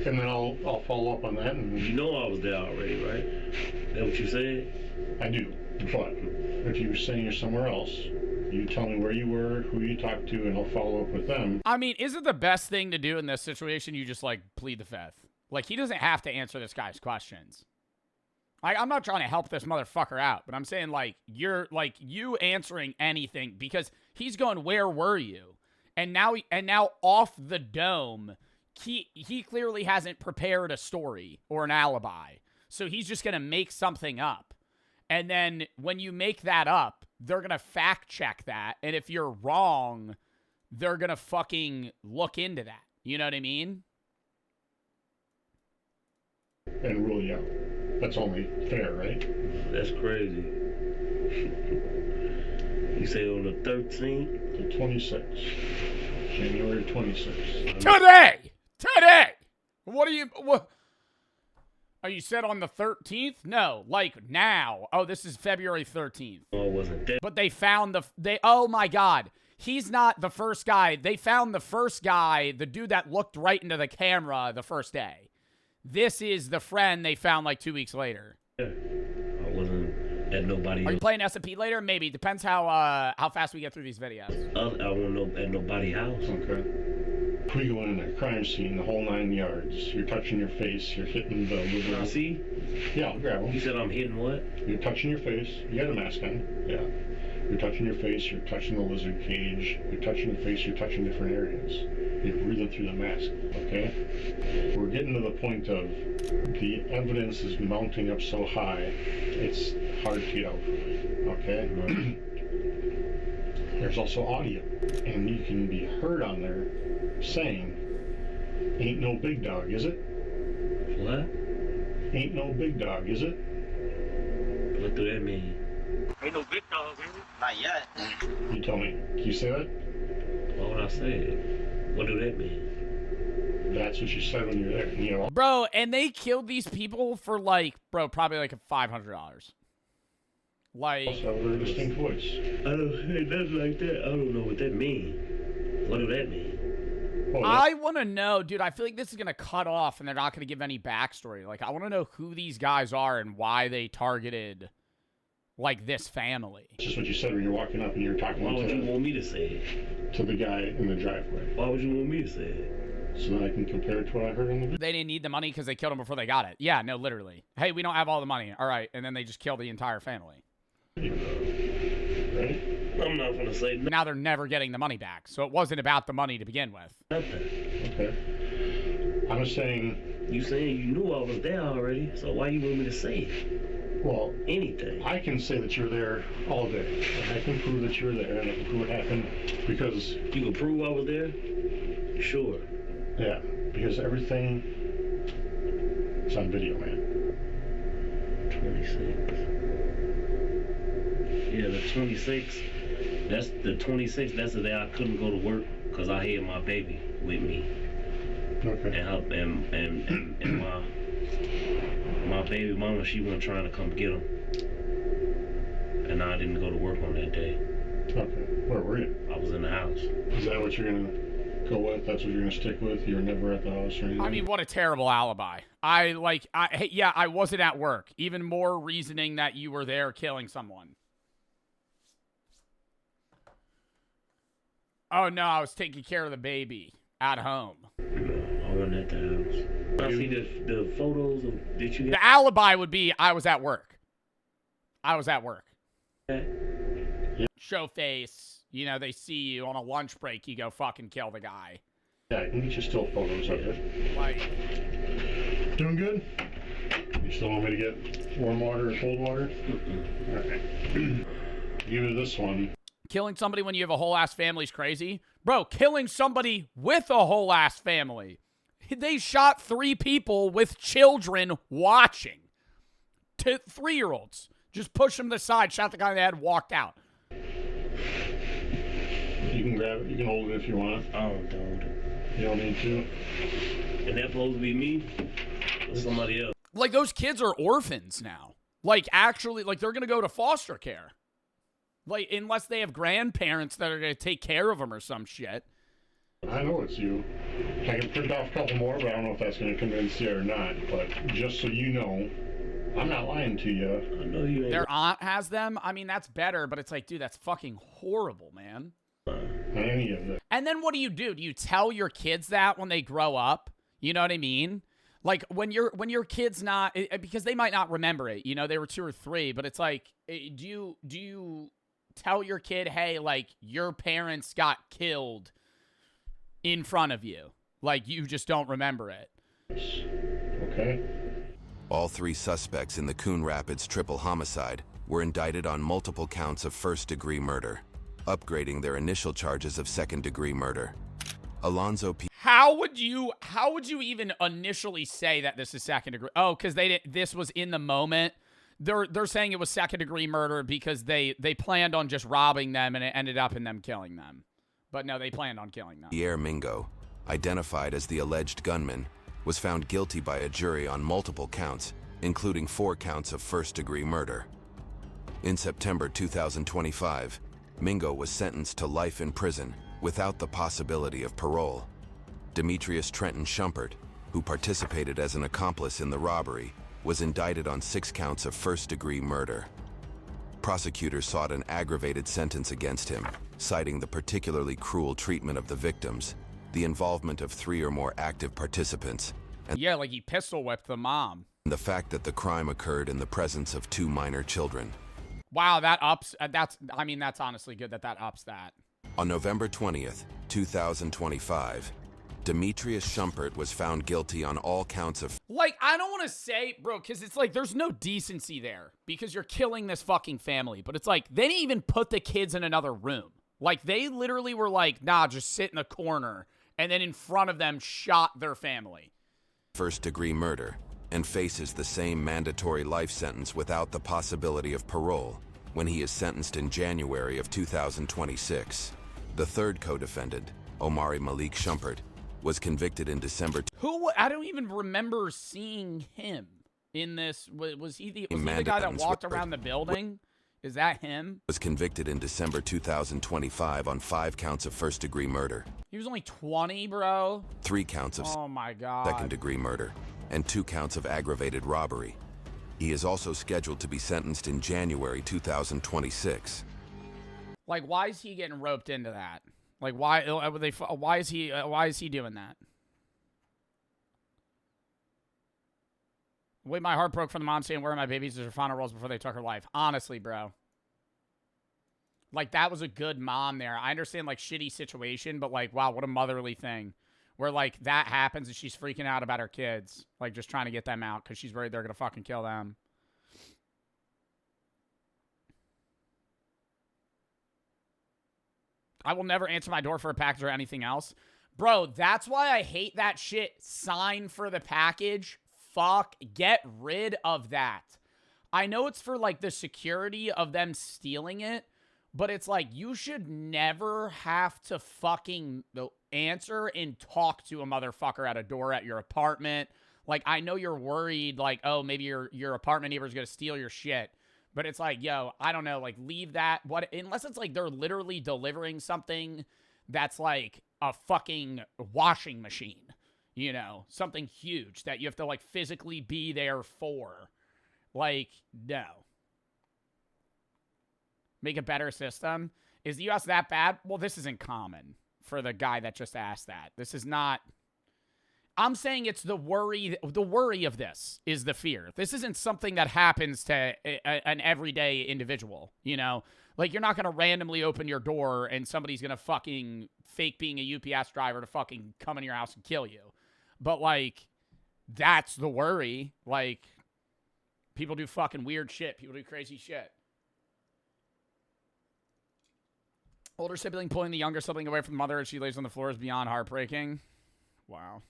S8: And then I'll follow up on that. And
S5: you know I was there already, right? That what you said?
S8: I do. But if you were saying you're somewhere else, you tell me where you were, who you talked to, and I'll follow up with them.
S1: I mean, isn't the best thing to do in this situation you just, like, plead the fifth? Like, he doesn't have to answer this guy's questions. I'm not trying to help this motherfucker out, but I'm saying, like, you're, like, you answering anything, because he's going, where were you? And now off the dome, he clearly hasn't prepared a story or an alibi. So he's just going to make something up. And then when you make that up, they're going to fact check that. And if you're wrong, they're going to fucking look into that. You know what I mean?
S8: And rule you out. That's only fair, right?
S5: That's crazy. You say on the 13th?
S8: The 26th. January 26th.
S1: Today! What? Oh, you said on the 13th? No, like now. Oh, this is February 13th.
S5: Oh, it wasn't that.
S1: But they found oh my God. He's not the first guy. They found the first guy, the dude that looked right into the camera the first day. This is the friend they found like 2 weeks later.
S5: Yeah. I wasn't at nobody.
S1: Are you playing SMP later? Maybe. Depends how fast we get through these videos.
S5: I wasn't at nobody's house.
S8: Okay. We go in a crime scene, the whole 9 yards. You're touching your face. You're hitting the liver.
S5: I see.
S8: Yeah, I'll grab them.
S5: You said I'm hitting what?
S8: You're touching your face. You got a mask on. Yeah. You're touching your face. You're touching the lizard cage. You're touching your face. You're touching different areas. You're breathing through the mask. Okay. We're getting to the point of the evidence is mounting up so high, it's hard to get out from it. Okay.
S5: Right.
S8: There's also audio, and you can be heard on there saying, "Ain't no big dog, is it?"
S5: What?
S8: Ain't no big dog, is it?
S5: What do that mean?
S9: Ain't no big dog, is it? Not yet.
S8: You tell me. Can you say that?
S5: Why would I say it? What do that mean?
S8: That's what you said when you were there. You know.
S1: Bro, and they killed these people for like, bro, probably like $500. Like,
S8: Also have a very distinct voice.
S5: I don't say nothing like that. I don't know what that means. What do that mean?
S8: Well,
S1: I want to know, dude, I feel like this is going to cut off and they're not going to give any backstory. Like, I want to know who these guys are and why they targeted, like, this family.
S8: it's just what you said when you're walking up and you're talking
S5: Why would you
S8: to,
S5: want me to say it?
S8: to the guy in the driveway.
S5: Why would you want me to say it?
S8: So that I can compare it to what I heard in the video.
S1: They didn't need the money because they killed him before they got it. Yeah, no, literally. Hey, we don't have all the money. All right. And then they just kill the entire family.
S8: Right?
S5: I'm not gonna say
S1: Now they're never getting the money back. So it wasn't about the money to begin with.
S5: nothing.
S8: Okay. I'm just saying,
S5: You saying you knew I was there already, so why you want me to say it?
S8: well,
S5: Anything.
S8: I can say that you're there all day. And I can prove that you were there, and I can prove what happened because,
S5: You can prove I was there? Sure.
S8: yeah, because everything is on video, man.
S5: 26. Yeah, the 26. That's the 26th. That's the day I couldn't go to work because I had my baby with me.
S8: Okay.
S5: And her, and my baby mama, she wasn't trying to come get him. And I didn't go to work on that day.
S8: Okay. Where were you?
S5: I was in the house.
S8: Is that what you're gonna go with? That's what you're gonna stick with? You were never at the house or anything?
S1: I mean, what a terrible alibi. I wasn't at work. Even more reasoning that you were there killing someone. Oh, no, I was taking care of the baby at home.
S5: I wasn't at the house. I see the photos of, did you get
S1: The alibi would be I was at work. I was at work.
S5: that?
S1: Show face. You know, they see you on a lunch break. You go fucking kill the guy.
S8: Yeah, I can get you still photos of it.
S1: Like,
S8: Doing good? You still want me to get warm water or cold water? Alright. Give me this one.
S1: killing somebody when you have a whole ass family's crazy. Bro, killing somebody with a whole ass family. They shot 3 people with children watching. 3-year-olds. Just pushed them to the side, shot the guy in the head, walked out.
S8: You can grab it. You can hold it if you want.
S5: I don't hold it.
S8: You don't need to.
S5: And that supposed to be me or somebody else?
S1: Like, those kids are orphans now. Like, actually, like, they're going to go to foster care. Like, unless they have grandparents that are going to take care of them or some shit.
S8: I know it's you. I can print off a couple more, but I don't know if that's going to convince you or not. But just so you know, I'm not lying to you.
S5: I know you ain't.
S1: Their aunt has them. I mean, that's better, but it's like, dude, that's fucking horrible, man.
S8: Any of it.
S1: And then what do? Do you tell your kids that when they grow up? You know what I mean? Like, when your kid's not, because they might not remember it. You know, they were 2 or 3, but it's like, do you tell your kid, hey, like, your parents got killed in front of you? Like, you just don't remember it.
S8: Okay.
S3: All 3 suspects in the Coon Rapids triple homicide were indicted on multiple counts of first-degree murder, upgrading their initial charges of second-degree murder. Alonzo P.
S1: How would you even initially say that this is second degree? Oh, because this was in the moment. They're saying it was second degree murder because they planned on just robbing them and it ended up in them killing them. But no, they planned on killing them.
S3: Pierre Mingo, identified as the alleged gunman, was found guilty by a jury on multiple counts, including 4 counts of first-degree murder. In September 2025, Mingo was sentenced to life in prison without the possibility of parole. Demetrius Trenton Shumpert, who participated as an accomplice in the robbery, was indicted on 6 counts of first-degree murder. Prosecutors sought an aggravated sentence against him, citing the particularly cruel treatment of the victims, the involvement of 3 or more active participants, and
S1: Yeah, like he pistol whipped the mom.
S3: the fact that the crime occurred in the presence of 2 minor children.
S1: Wow, that ups. That's honestly good that ups that.
S3: On November 20th, 2025, Demetrius Shumpert was found guilty on all counts of
S1: Like, I don't want to say, bro, because it's like there's no decency there because you're killing this fucking family. But it's like they didn't even put the kids in another room. Like, they literally were like, nah, just sit in the corner. And then in front of them shot their family.
S3: first-degree murder and faces the same mandatory life sentence without the possibility of parole when he is sentenced in January of 2026. The third co-defendant, Omari Malik Shumpert, was convicted in December.
S1: I don't even remember seeing him in this. Was he the guy that
S3: Mandatory
S1: walked
S3: swear.
S1: around the building? Is that him?
S3: Was convicted in December 2025 on 5 counts of first-degree murder.
S1: He was only 20, bro.
S3: 3 counts of
S1: Oh my God.
S3: second-degree murder, and 2 counts of aggravated robbery. He is also scheduled to be sentenced in January 2026.
S1: Like, why is he getting roped into that? Like, why is he doing that? Wait, my heart broke from the mom saying, "Where are my babies?" There's her final rolls before they took her life. Honestly, bro. Like, that was a good mom there. I understand, like, shitty situation, but, like, wow, what a motherly thing. Where, like, that happens and she's freaking out about her kids. Like, just trying to get them out because she's worried they're going to fucking kill them. I will never answer my door for a package or anything else. Bro, that's why I hate that shit. Sign for the package. Fuck. Get rid of that. I know it's for, like, the security of them stealing it, but it's like, you should never have to fucking answer and talk to a motherfucker at a door at your apartment. Like, I know you're worried, like, oh, maybe your apartment neighbor's gonna steal your shit. But it's like, yo, I don't know, like, leave that. Unless it's like they're literally delivering something that's like a fucking washing machine, you know, something huge that you have to, like, physically be there for. Like, no. Make a better system. Is the U.S. that bad? Well, this isn't common for the guy that just asked that. This is not. I'm saying it's the worry. The worry of this is the fear. This isn't something that happens to an everyday individual, you know? Like, you're not going to randomly open your door and somebody's going to fucking fake being a UPS driver to fucking come in your house and kill you. But, like, that's the worry. Like, people do fucking weird shit. People do crazy shit. Older sibling pulling the younger sibling away from the mother as she lays on the floor is beyond heartbreaking. Wow.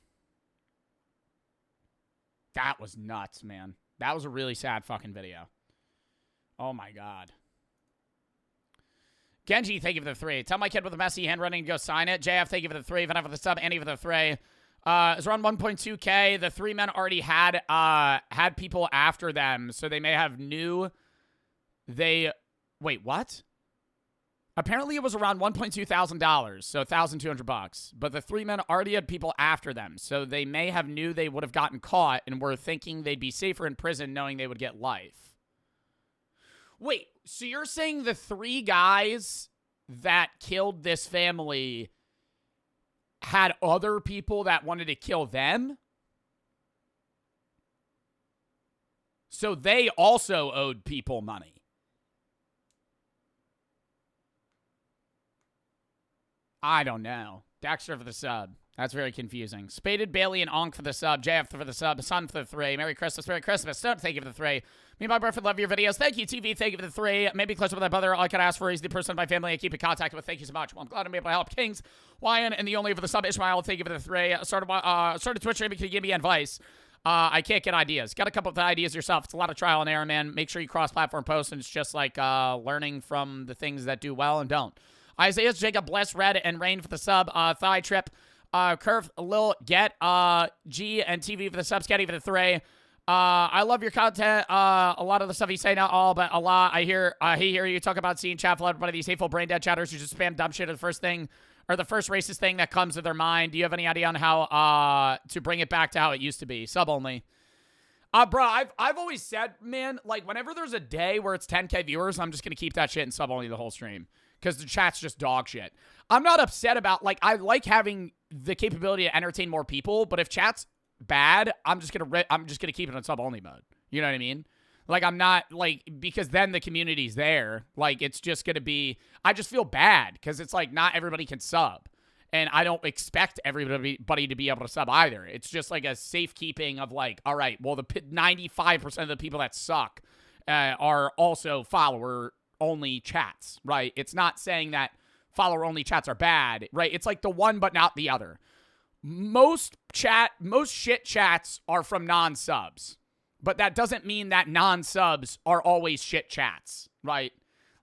S1: That was nuts, man. That was a really sad fucking video. Oh, my God. Genji, thank you for the 3. Tell my kid with a messy handwriting to go sign it. JF, thank you for the 3. Vanessa for the sub. Andy for the 3. It's around 1.2K. The 3 men already had people after them, so they may have knew they... Wait, what? Apparently, it was around $1,200, so $1,200. But the 3 men already had people after them, so they may have knew they would have gotten caught and were thinking they'd be safer in prison knowing they would get life. Wait, so you're saying the 3 guys that killed this family had other people that wanted to kill them? So they also owed people money. I don't know. Dexter for the sub. That's very confusing. Spaded, Bailey, and Onk for the sub. JF for the sub. Sun for the 3. Merry Christmas. Merry Christmas. Stone, thank you for the 3. Me and my boyfriend love your videos. Thank you, TV. Thank you for the 3. Maybe closer with my brother. All I could ask for is the person in my family I keep in contact with. Thank you so much. Well, I'm glad I'm able to help. Kings, Wyan, and the only for the sub, Ishmael. Thank you for the 3. Started Twitch streaming. Can you give me advice? I can't get ideas. Got a couple of ideas yourself. It's a lot of trial and error, man. Make sure you cross-platform post, and it's just like learning from the things that do well and don't. Isaiah, Jacob, Bless, Red, and Rain for the sub. Thigh Trip, Curve, Lil, Get, G, and TV for the sub. Sketty for the 3. I love your content. A lot of the stuff you say, not all, but a lot. I hear you talk about seeing chat flooded by these hateful brain dead chatters who just spam dumb shit at the first thing, or the first racist thing that comes to their mind. Do you have any idea on how to bring it back to how it used to be? Sub only. Bro, I've always said, man, like, whenever there's a day where it's 10K viewers, I'm just gonna keep that shit in sub only the whole stream. Because the chat's just dog shit. I'm not upset about, like, I like having the capability to entertain more people, but if chat's bad, I'm just gonna keep it on sub-only mode. You know what I mean? Like, I'm not, like, because then the community's there. Like, it's just gonna be, I just feel bad, because it's like, not everybody can sub. And I don't expect everybody to be able to sub either. It's just like a safekeeping of, like, all right, well, the 95% of the people that suck are also follower-only chats, right? It's not saying that follower-only chats are bad, right? It's like the one but not the other. Most shit chats are from non-subs, but that doesn't mean that non-subs are always shit chats, right?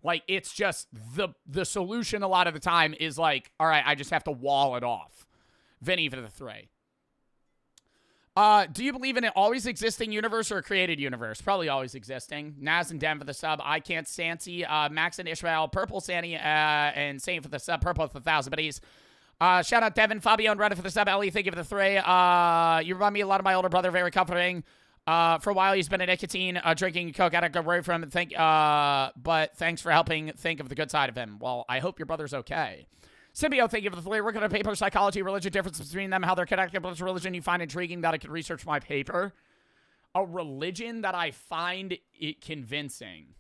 S1: Like, it's just the solution a lot of the time is like, all right, I just have to wall it off. Vinny for the 3. Do you believe in an always existing universe or a created universe? Probably always existing. Naz and Dem for the sub. I can't Santi. Max and Ishmael. Purple Sandy and Saint for the sub. Purple with 1,000 buddies. Shout out Devin. Fabio and Reddit for the sub. Ellie, thank you for the 3. You remind me a lot of my older brother. Very comforting. For a while, he's been a nicotine drinking coke addict away from it. But thanks for helping think of the good side of him. Well, I hope your brother's okay. Symbio, thank you for the 3. Working on a paper, psychology, religion, difference between them, how they're connected. What's religion you find intriguing that I could research my paper? A religion that I find it convincing.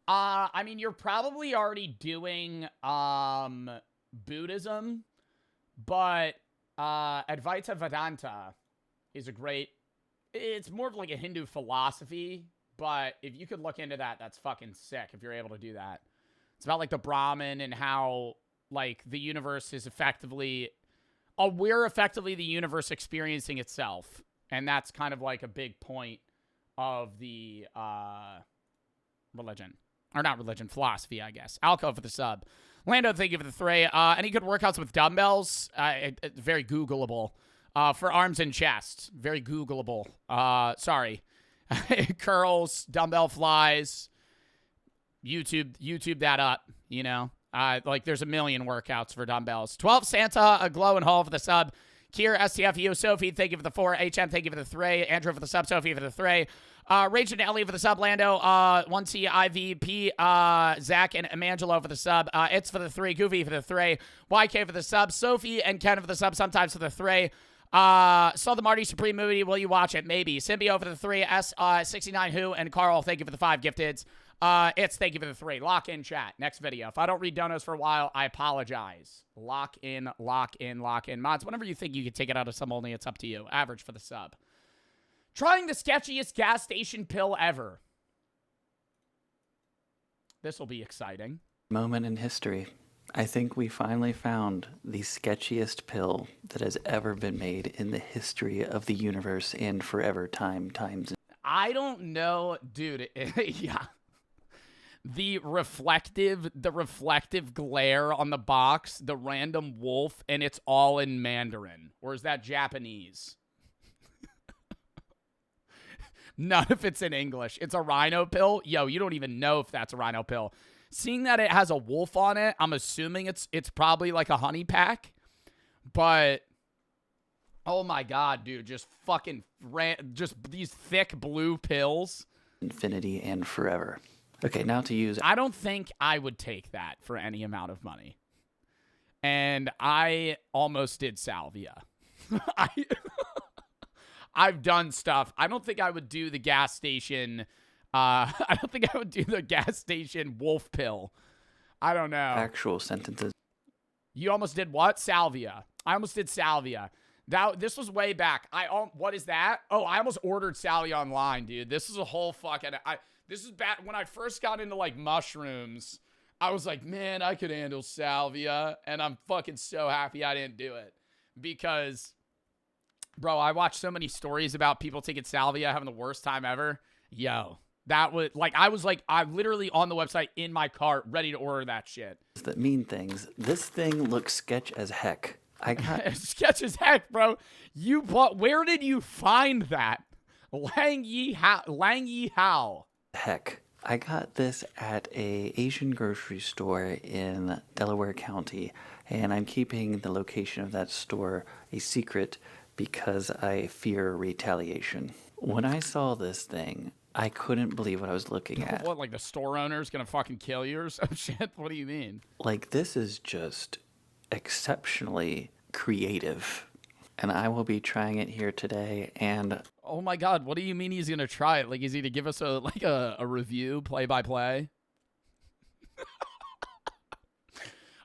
S1: I mean, you're probably already doing Buddhism, but Advaita Vedanta is a great... It's more of like a Hindu philosophy, but if you could look into that, that's fucking sick if you're able to do that. It's about, like, the Brahman and how, like, the universe is effectively... we're effectively the universe experiencing itself. And that's kind of, like, a big point of the religion. Or not religion, philosophy, I guess. Alco for the sub. Lando, thank you for the 3. Any good workouts with dumbbells? Very Googleable. For arms and chest. Very Googleable. Sorry. Curls, dumbbell flies... YouTube that up, you know. Like, there's a million workouts for dumbbells. 12 Santa, a Glow and Hall for the sub. Kier, STFU, Sophie, thank you for the 4. HM, thank you for the 3. Andrew for the sub, Sophie for the 3. Rage and Ellie for the sub. Lando, 1C, IVP, Zach and Emangelo for the sub. It's for the 3. Goofy for the 3. YK for the sub. Sophie and Ken for the sub, sometimes for the 3. Saw the Marty Supreme movie. Will you watch it? Maybe. Symbio for the 3. S69 Who and Carl, thank you for the 5 gifteds. It's thank you for the 3. Lock in chat. Next video. If I don't read donos for a while, I apologize. Lock in, lock in, lock in. Mods, whenever you think you can take it out of some only, it's up to you. Average for the sub. Trying the sketchiest gas station pill ever. This will be exciting.
S10: Moment in history. I think we finally found the sketchiest pill that has ever been made in the history of the universe and forever times.
S1: I don't know, dude. Yeah. The reflective glare on the box, the random wolf, and it's all in Mandarin. Or is that Japanese? None of it's in English. It's a rhino pill. Yo, you don't even know if that's a rhino pill. Seeing that it has a wolf on it, I'm assuming it's probably like a honey pack. But, oh my god, dude. Just fucking, just these thick blue pills.
S10: Infinity and forever. Okay, now to use...
S1: I don't think I would take that for any amount of money. And I almost did salvia. I've done stuff. I don't think I would do the gas station... I don't think I would do the gas station wolf pill. I don't know.
S10: Actual sentences.
S1: You almost did what? Salvia. I almost did salvia. This was way back. What is that? Oh, I almost ordered salvia online, dude. This is a whole fucking... This is back when I first got into, like, mushrooms. I was like, man, I could handle salvia. And I'm fucking so happy I didn't do it. Because, bro, I watched so many stories about people taking salvia, having the worst time ever. Yo, that was, like, I'm literally on the website in my cart, ready to order that shit.
S10: That mean things. This thing looks sketch as heck. I got...
S1: Sketch as heck, bro. Where did you find that? Lang Yi Hao.
S10: Heck, I got this at a Asian grocery store in Delaware County, and I'm keeping the location of that store a secret because I fear retaliation. When I saw this thing, I couldn't believe what I was looking at.
S1: What, like the store owner's gonna fucking kill you or some shit? What do you mean?
S10: Like, this is just exceptionally creative. And I will be trying it here today, and...
S1: Oh my god, what do you mean he's gonna try it? Like, is he to give us a review, play-by-play?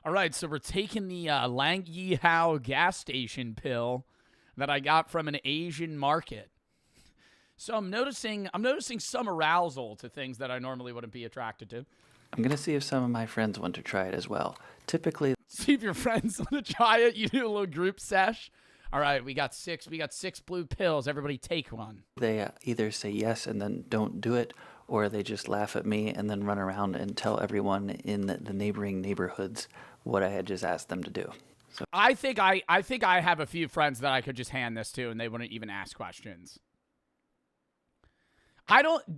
S1: Alright, so we're taking the Lang Yi Hao gas station pill that I got from an Asian market. So I'm noticing some arousal to things that I normally wouldn't be attracted to.
S10: I'm gonna see if some of my friends want to try it as well. Typically...
S1: See if your friends want to try it? You do a little group sesh? All right, we got six blue pills. Everybody take one.
S10: They either say yes and then don't do it, or they just laugh at me and then run around and tell everyone in the neighboring neighborhoods what I had just asked them to do. So
S1: I think I have a few friends that I could just hand this to and they wouldn't even ask questions.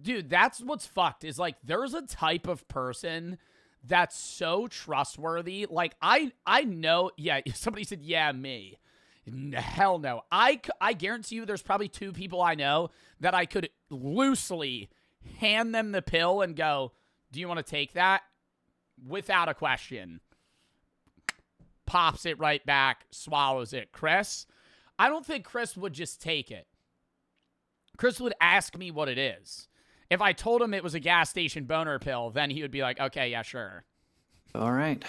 S1: Dude, that's what's fucked is like there's a type of person that's so trustworthy. Like I know, yeah, somebody said, yeah, me. Hell no. I guarantee you there's probably 2 people I know that I could loosely hand them the pill and go, do you want to take that? Without a question. Pops it right back, swallows it. Chris? I don't think Chris would just take it. Chris would ask me what it is. If I told him it was a gas station boner pill, then he would be like, okay, yeah, sure.
S10: all right.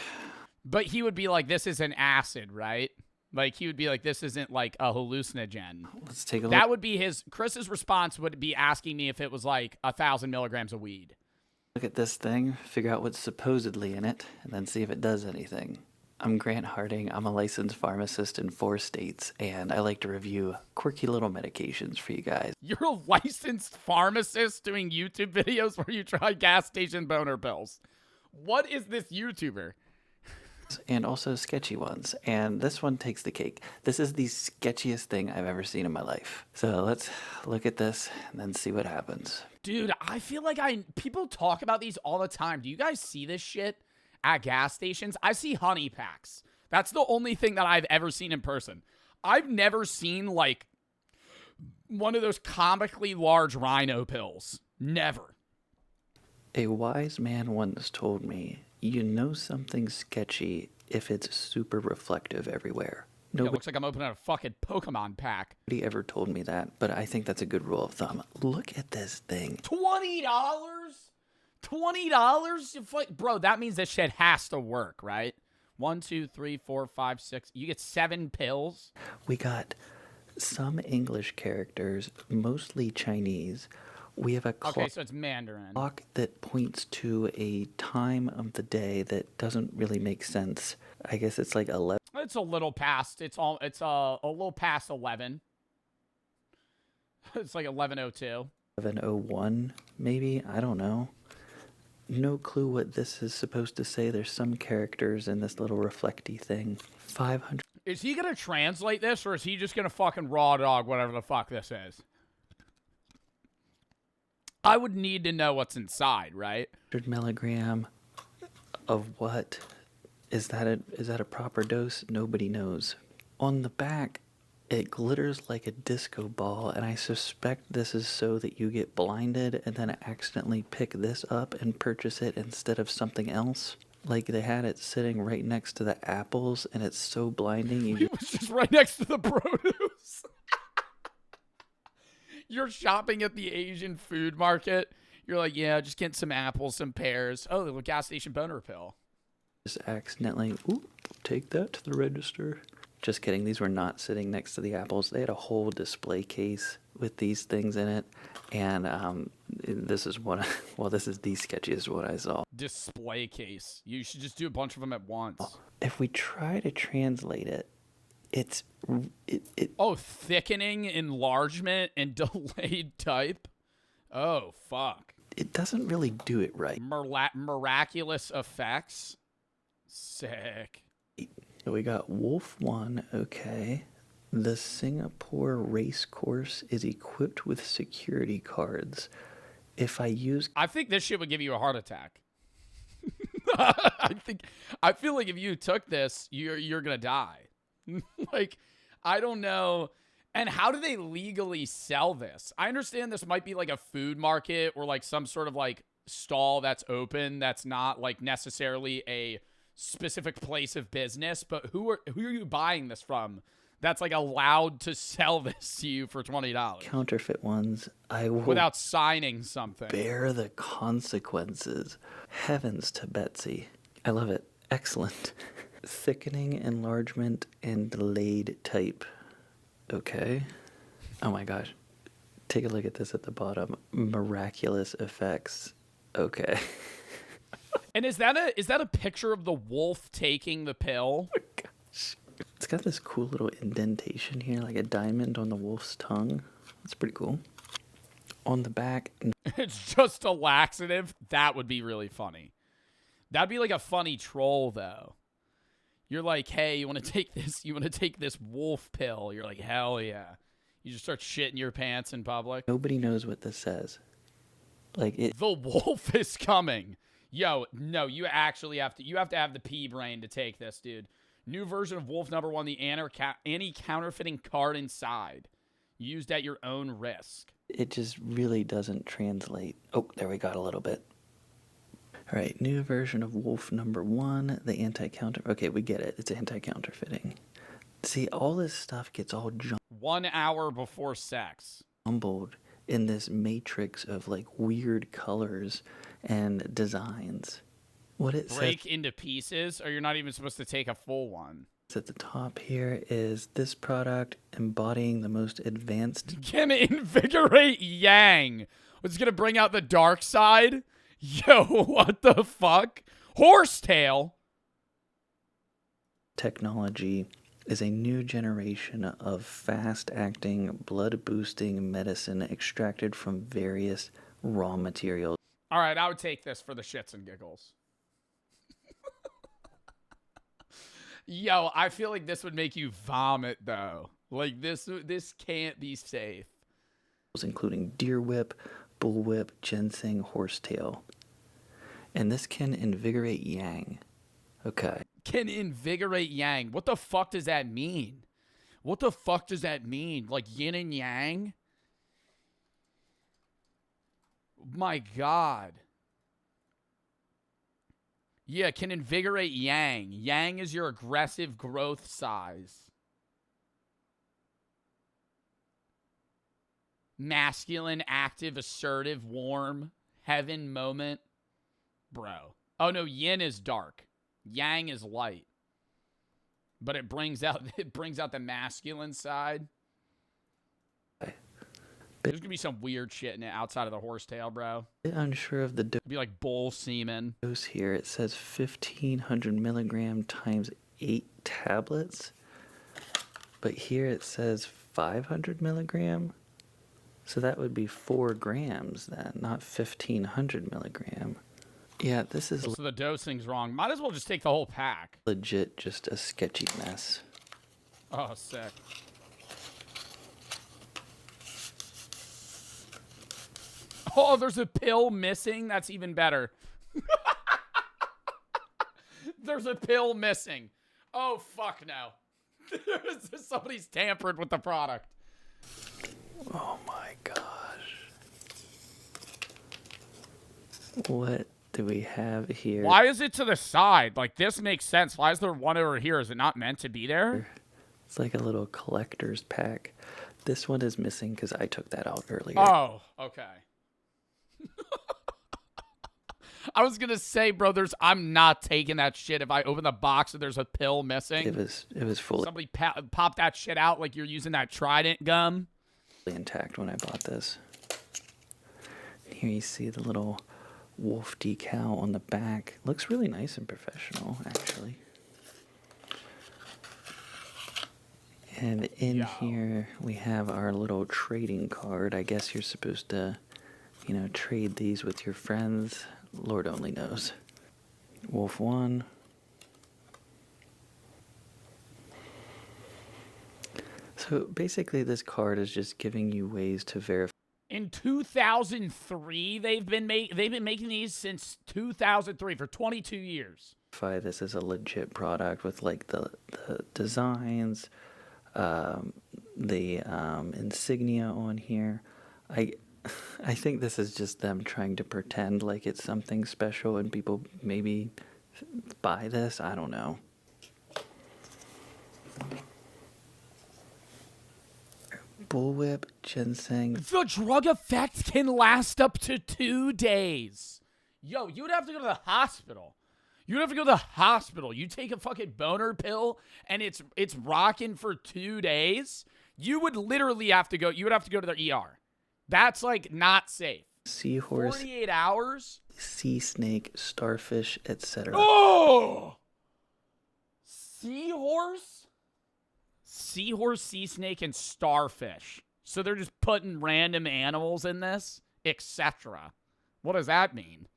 S1: But he would be like, this is an acid, right? Like, he would be like, this isn't like a hallucinogen.
S10: Let's take a look.
S1: That would be Chris's response would be asking me if it was like 1,000 milligrams of weed.
S10: Look at this thing, figure out what's supposedly in it, and then see if it does anything. I'm Grant Harding. I'm a licensed pharmacist in 4 states, and I like to review quirky little medications for you guys.
S1: You're a licensed pharmacist doing YouTube videos where you try gas station boner pills. What is this YouTuber?
S10: And also sketchy ones, and this one takes the cake. This is the sketchiest thing I've ever seen in my life. So let's look at this and then see what happens.
S1: Dude, I feel like people talk about these all the time. Do you guys see this shit at gas stations? I see honey packs. That's the only thing that I've ever seen in person. I've never seen like one of those comically large rhino pills. Never.
S10: A wise man once told me, you know something's sketchy if it's super reflective everywhere.
S1: Yeah, it looks like I'm opening a fucking Pokemon pack.
S10: Nobody ever told me that, but I think that's a good rule of thumb. Look at this thing.
S1: $20? $20? Bro, that means this shit has to work, right? 1, 2, 3, 4, 5, 6. You get 7 pills?
S10: We got some English characters, mostly Chinese. We have a
S1: okay, so it's Mandarin.
S10: Clock that points to a time of the day that doesn't really make sense. I guess it's like 11.
S1: It's a little past. It's a little past 11. It's like 11:02.
S10: 11:01, maybe? I don't know. No clue what this is supposed to say. There's some characters in this little reflecty thing. 500.
S1: Is he gonna translate this, or is he just gonna fucking raw dog whatever the fuck this is? I would need to know what's inside, right?
S10: 100 milligram of what? Is that a proper dose? Nobody knows. On the back, it glitters like a disco ball, and I suspect this is so that you get blinded and then accidentally pick this up and purchase it instead of something else. Like they had it sitting right next to the apples, and it's so blinding.
S1: It was just right next to the produce. You're shopping at the Asian food market. You're like, yeah, just getting some apples, some pears. Oh, a little gas station boner pill.
S10: Just accidentally, take that to the register. Just kidding. These were not sitting next to the apples. They had a whole display case with these things in it. And this is what, this is the sketchiest one I saw.
S1: Display case. You should just do a bunch of them at once.
S10: If we try to translate it, it's
S1: thickening, enlargement, and delayed type. Oh, fuck.
S10: It doesn't really do it right.
S1: Miraculous effects. Sick.
S10: So we got Wolf 1, okay. The Singapore race course is equipped with security cards. If I think
S1: this shit would give you a heart attack. I feel like if you took this, you're gonna die. Like, I don't know. And how do they legally sell this? I understand this might be like a food market or like some sort of like stall that's open that's not like necessarily a specific place of business, but who are you buying this from that's like allowed to sell this to you for $20?
S10: Counterfeit ones, I will
S1: without signing something.
S10: Bear the consequences. Heavens to Betsy. I love it. Excellent. Thickening, enlargement, and delayed type. Okay. Oh my gosh. Take a look at this at the bottom. Miraculous effects. Okay.
S1: And is that a picture of the wolf taking the pill?
S10: Oh my gosh. It's got this cool little indentation here, like a diamond on the wolf's tongue. That's pretty cool. On the back.
S1: It's just a laxative. That would be really funny. That'd be like a funny troll, though. You're like, hey, you want to take this? You want to take this wolf pill? You're like, hell yeah. You just start shitting your pants in public.
S10: Nobody knows what this says. Like it.
S1: The wolf is coming. Yo, no, you actually have to. You have to have the pea brain to take this, dude. New version of Wolf #1, the anti-counterfeiting card inside, used at your own risk.
S10: It just really doesn't translate. Oh, there we got a little bit. All right, new version of Wolf #1, the anti-counter. Okay, we get it. It's anti-counterfeiting. See, all this stuff gets all
S1: 1 hour before sex.
S10: Jumbled in this matrix of like weird colors and designs. What it
S1: break into pieces, or you're not even supposed to take a full one.
S10: At the top here is this product embodying the most advanced.
S1: Can invigorate yang. What's gonna bring out the dark side? Yo, what the fuck? Horsetail.
S10: Technology is a new generation of fast-acting, blood-boosting medicine extracted from various raw materials.
S1: All right, I would take this for the shits and giggles. Yo, I feel like this would make you vomit, though. Like, this can't be safe.
S10: Including deer whip, bull whip, ginseng, horsetail. And this can invigorate yang. Okay.
S1: Can invigorate yang. What the fuck does that mean? What the fuck does that mean? Like yin and yang? My God. Yeah, can invigorate yang. Yang is your aggressive growth size. Masculine, active, assertive, warm, heaven moment. Bro. Oh no, yin is dark. Yang is light. But it brings out the masculine side. There's gonna be some weird shit in it outside of the horsetail, bro.
S10: Unsure of the dose.
S1: It'd be like bull semen.
S10: Dose here, it says 1,500 milligram times 8 tablets. But here it says 500 milligram. So that would be 4 grams then, not 1,500 milligram. Yeah, this is...
S1: So the dosing's wrong. Might as well just take the whole pack.
S10: Legit just a sketchy mess.
S1: Oh, sick. Oh, there's a pill missing? That's even better. There's a pill missing. Oh, fuck no. Somebody's tampered with the product.
S10: Oh my gosh. What do we have here?
S1: Why is it to the side? Like, this makes sense. Why is there one over here? Is it not meant to be there?
S10: It's like a little collector's pack. This one is missing because I took that out earlier.
S1: Oh, okay. I was gonna say, bro, I'm not taking that shit if I open the box and there's a pill missing.
S10: It was fully...
S1: Somebody pop that shit out like you're using that Trident gum.
S10: Intact when I bought this. Here you see the little wolf decal on the back. Looks really nice and professional, actually. And in here we have our little trading card. I guess you're supposed to, you know, trade these with your friends. Lord only knows. Wolf 1. So basically this card is just giving you ways to verify.
S1: In 2003, they've been making these since 2003 for 22 years.
S10: This is a legit product with like the designs, the insignia on here. I think this is just them trying to pretend like it's something special and people maybe buy this. I don't know. Bullwhip, ginseng.
S1: The drug effect can last up to 2 days. Yo, you would have to go to the hospital. You would have to go to the hospital. You take a fucking boner pill and it's rocking for 2 days. You would literally have to go. You would have to go to the ER. That's like not safe.
S10: Seahorse.
S1: 48 hours.
S10: Sea snake, starfish, etc.
S1: Oh! Seahorse? Seahorse, sea snake, and starfish. So they're just putting random animals in this, etc. What does that mean?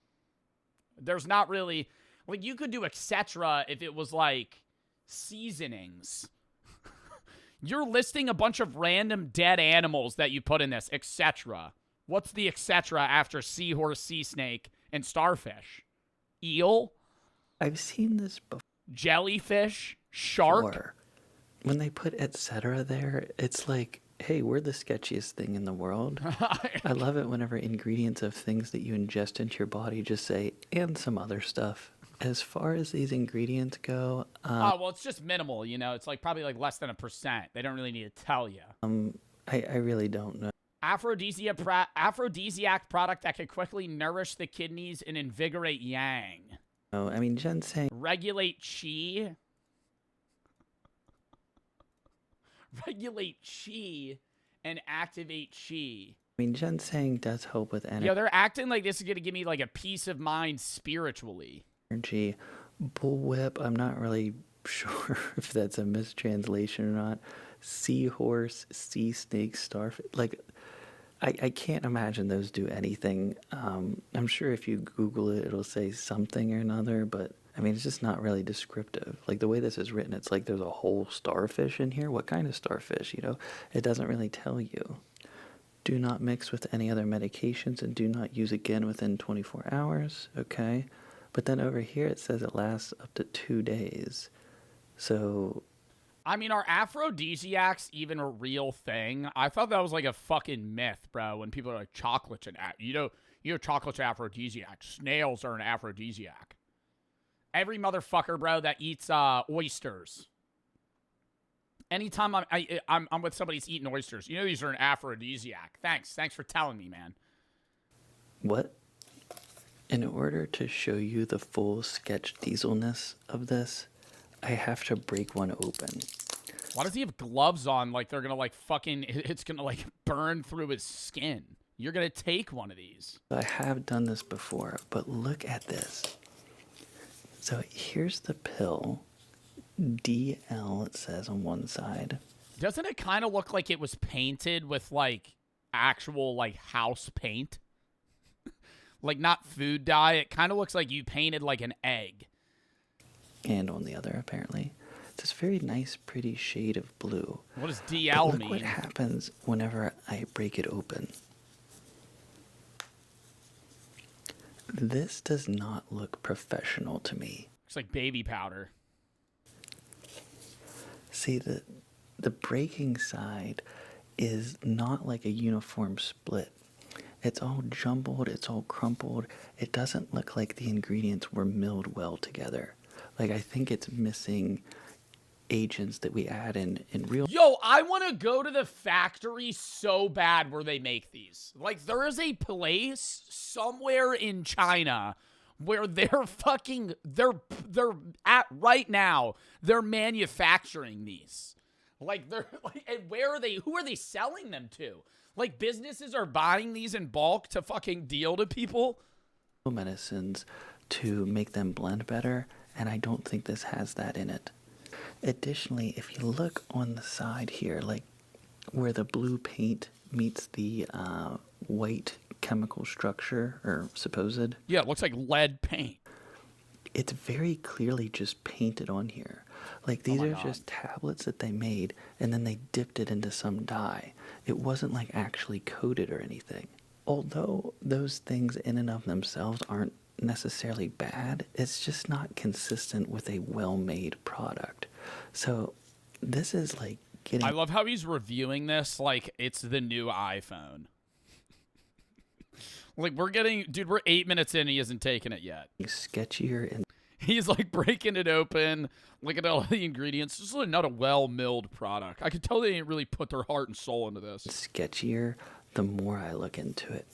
S1: There's not really... Like, you could do etc. if it was like seasonings. You're listing a bunch of random dead animals that you put in this, etc. What's the etc. after seahorse, sea snake, and starfish? Eel?
S10: I've seen this before.
S1: Jellyfish? Shark?
S10: When they put etc. there, it's like, hey, we're the sketchiest thing in the world. I love it whenever ingredients of things that you ingest into your body just say, and some other stuff. As far as these ingredients go,
S1: oh, well, it's just minimal, you know? It's like probably like less than 1%. They don't really need to tell you.
S10: I really don't know.
S1: Aphrodisiac product that can quickly nourish the kidneys and invigorate yang.
S10: Oh, I mean, ginseng.
S1: Regulate chi. Regulate chi and activate chi.
S10: I mean, ginseng does help with energy.
S1: Yo, they're acting like this is going to give me like a peace of mind spiritually.
S10: Bullwhip, I'm not really sure if that's a mistranslation or not. Seahorse, sea snake, starfish. Like, I can't imagine those do anything. I'm sure if you Google it, it'll say something or another, but I mean, it's just not really descriptive. Like the way this is written, it's like there's a whole starfish in here. What kind of starfish, you know? It doesn't really tell you. Do not mix with any other medications and do not use again within 24 hours. Okay. But then over here, it says it lasts up to 2 days. So,
S1: I mean, are aphrodisiacs even a real thing? I thought that was like a fucking myth, bro. When people are like, chocolate's an chocolate's aphrodisiac. Snails are an aphrodisiac. Every motherfucker, bro, that eats oysters. Anytime I'm with somebody who's eating oysters, you know these are an aphrodisiac. Thanks for telling me, man.
S10: What? In order to show you the full sketch dieselness of this, I have to break one open.
S1: Why does he have gloves on like they're gonna like fucking, it's gonna like burn through his skin? You're gonna take one of these.
S10: I have done this before, but look at this. So here's the pill. DL, it says on one side.
S1: Doesn't it kind of look like it was painted with like actual like house paint? Like not food dye. It kind of looks like you painted like an egg.
S10: And on the other, apparently. It's this very nice, pretty shade of blue.
S1: What does DL
S10: but look
S1: mean?
S10: What happens whenever I break it open? This does not look professional to me.
S1: Looks like baby powder.
S10: See, the breaking side is not like a uniform split. It's all jumbled, it's all crumpled. It doesn't look like the ingredients were milled well together. Like, I think it's missing agents that we add in real...
S1: Yo, I want to go to the factory so bad where they make these. Like, there is a place somewhere in China where they're at right now, they're manufacturing these. Like, they're like, and who are they selling them to? Like, businesses are buying these in bulk to fucking deal to people?
S10: Medicines to make them blend better, and I don't think this has that in it. Additionally, if you look on the side here, like where the blue paint meets the white chemical structure, or supposed.
S1: Yeah, it looks like lead paint.
S10: It's very clearly just painted on here. Like, these are just tablets that they made, and then they dipped it into some dye. It wasn't, like, actually coated or anything. Although those things in and of themselves aren't necessarily bad, it's just not consistent with a well-made product. So, this is, like, getting...
S1: I love how he's reviewing this like it's the new iPhone. Like, we're 8 minutes in and he hasn't taken it yet.
S10: Sketchier and...
S1: He's like breaking it open, looking at all the ingredients. This is not a well-milled product. I could tell they didn't really put their heart and soul into this.
S10: Sketchier, the more I look into it.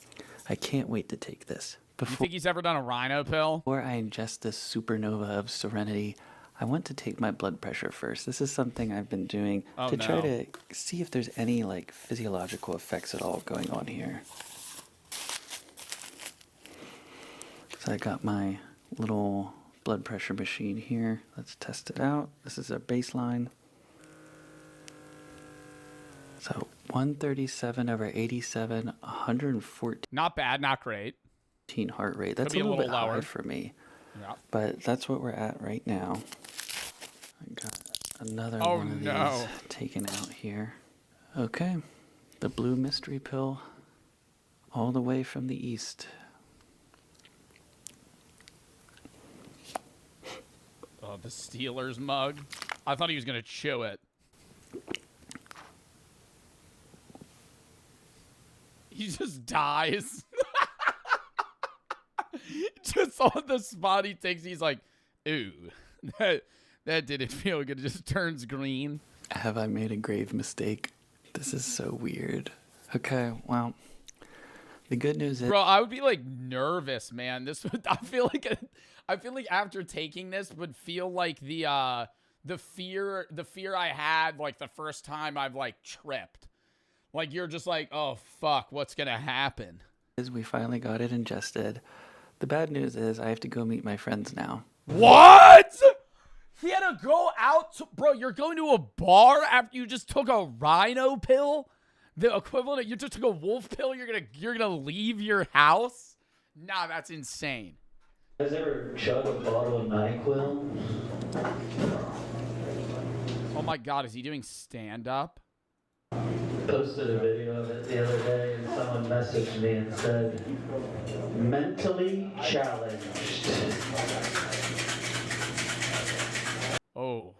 S10: I can't wait to take this.
S1: You think he's ever done a rhino pill?
S10: Before I ingest this supernova of serenity, I want to take my blood pressure first. This is something I've been doing to try to see if there's any like physiological effects at all going on here. So I got my little blood pressure machine here. Let's test it out. This is our baseline. So 137/87, 114.
S1: Not bad, not great.
S10: Heart rate. That's a little bit lower high for me.
S1: Yeah.
S10: But that's what we're at right now. I got another
S1: Oh,
S10: one of
S1: no.
S10: these taken out here. Okay, the blue mystery pill, all the way from the east.
S1: Oh, the Steelers mug. I thought he was gonna chew it. He just dies. Just on the spot he takes, he's like, ooh, that didn't feel good. It just turns green.
S10: Have I made a grave mistake? This is so weird. Okay, well, the good news is...
S1: Bro, I would be like nervous, man. This would, I feel like after taking this would feel like the fear I had like the first time I've like tripped. Like you're just like, oh fuck, what's gonna happen?
S10: We finally got it ingested. The bad news is I have to go meet my friends now.
S1: What? He had to go out to, bro, you're going to a bar after you just took a rhino pill? The equivalent of, you just took a wolf pill, you're gonna leave your house? Nah, that's insane.
S10: You guys ever chug a bottle of NyQuil?
S1: Oh my god, is he doing stand-up?
S10: Posted a video of it the other day and someone messaged me and said, mentally challenged.
S1: Oh.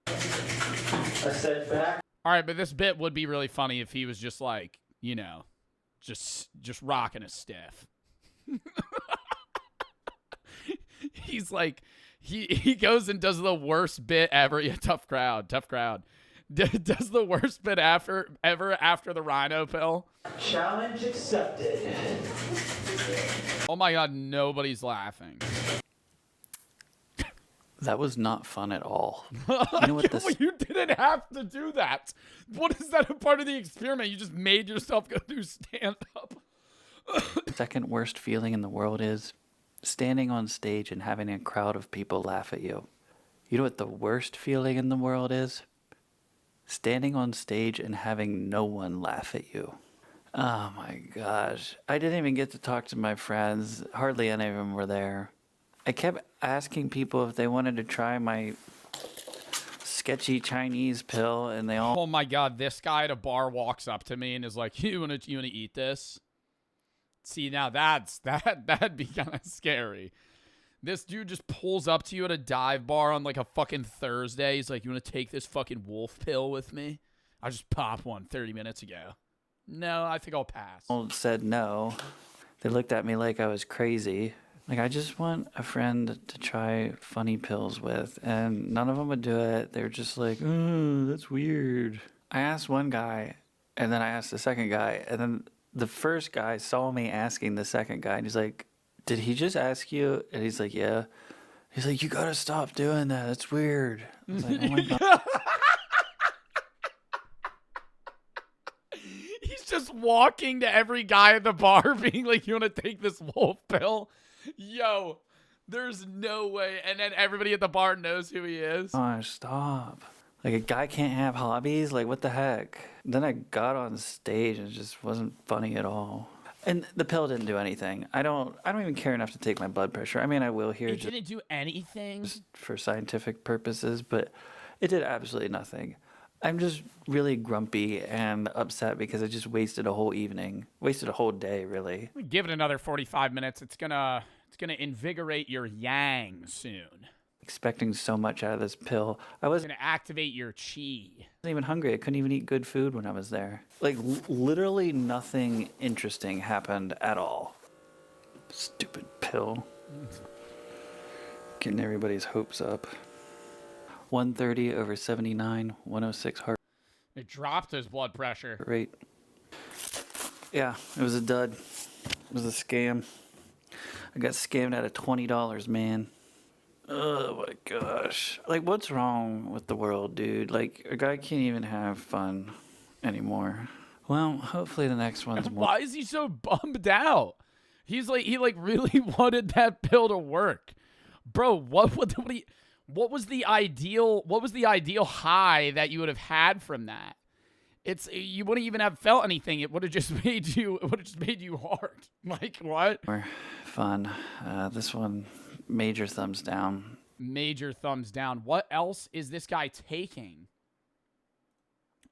S10: I said back.
S1: All right, but this bit would be really funny if he was just like, you know, just rocking a stiff. He's like, he goes and does the worst bit ever. Yeah, tough crowd. Does the worst bit ever after the rhino pill.
S10: Challenge accepted.
S1: Oh my god, nobody's laughing.
S10: That was not fun at all. You know what this...
S1: You didn't have to do that. What is that a part of the experiment? You just made yourself go do stand-up.
S10: second worst feeling in the world is? Standing on stage and having a crowd of people laugh at you. You know what the worst feeling in the world is? Standing on stage and having no one laugh at you. Oh my gosh. I didn't even get to talk to my friends. Hardly any of them were there. I kept asking people if they wanted to try my sketchy Chinese pill, and they all...
S1: Oh my god, this guy at a bar walks up to me and is like, you wanna eat this? See, now that'd be kind of scary. This dude just pulls up to you at a dive bar on like a fucking Thursday. He's like, you want to take this fucking wolf pill with me? I just popped one 30 minutes ago. No, I think I'll pass.
S10: Said no. They looked at me like I was crazy. Like, I just want a friend to try funny pills with. And none of them would do it. They were just like, oh, that's weird. I asked one guy, and then I asked the second guy. And then the first guy saw me asking the second guy, and he's like, did he just ask you? And he's like, yeah. He's like, you gotta stop doing that. That's weird. I was like, oh my god.
S1: He's just walking to every guy at the bar being like, you want to take this wolf pill? Yo, there's no way. And then everybody at the bar knows who he is.
S10: Oh, stop. Like, a guy can't have hobbies? Like, what the heck? Then I got on stage and it just wasn't funny at all. And the pill didn't do anything. I don't even care enough to take my blood pressure. I mean, I will here.
S1: It didn't do anything?
S10: Just for scientific purposes, but it did absolutely nothing. I'm just really grumpy and upset because I just wasted a whole evening. Wasted a whole day, really.
S1: Give it another 45 minutes. It's gonna invigorate your yang soon.
S10: Expecting so much out of this pill. I wasn't
S1: gonna activate your chi.
S10: I wasn't even hungry. I couldn't even eat good food when I was there. Like, literally nothing interesting happened at all. Stupid pill. Getting everybody's hopes up. 130 over 79, 106 heart
S1: It dropped his blood pressure.
S10: rate. Yeah, it was a dud. It was a scam. I got scammed out of $20, man. Oh my gosh. Like, what's wrong with the world, dude? Like, a guy can't even have fun anymore. Well, hopefully the next one's more...
S1: Why is he so bummed out? He's like, he really wanted that pill to work. Bro, what was the ideal high that you would have had from that? You wouldn't even have felt anything. It would have just made you hard. Like, what?
S10: More fun. This one, major thumbs down.
S1: Major thumbs down. What else is this guy taking?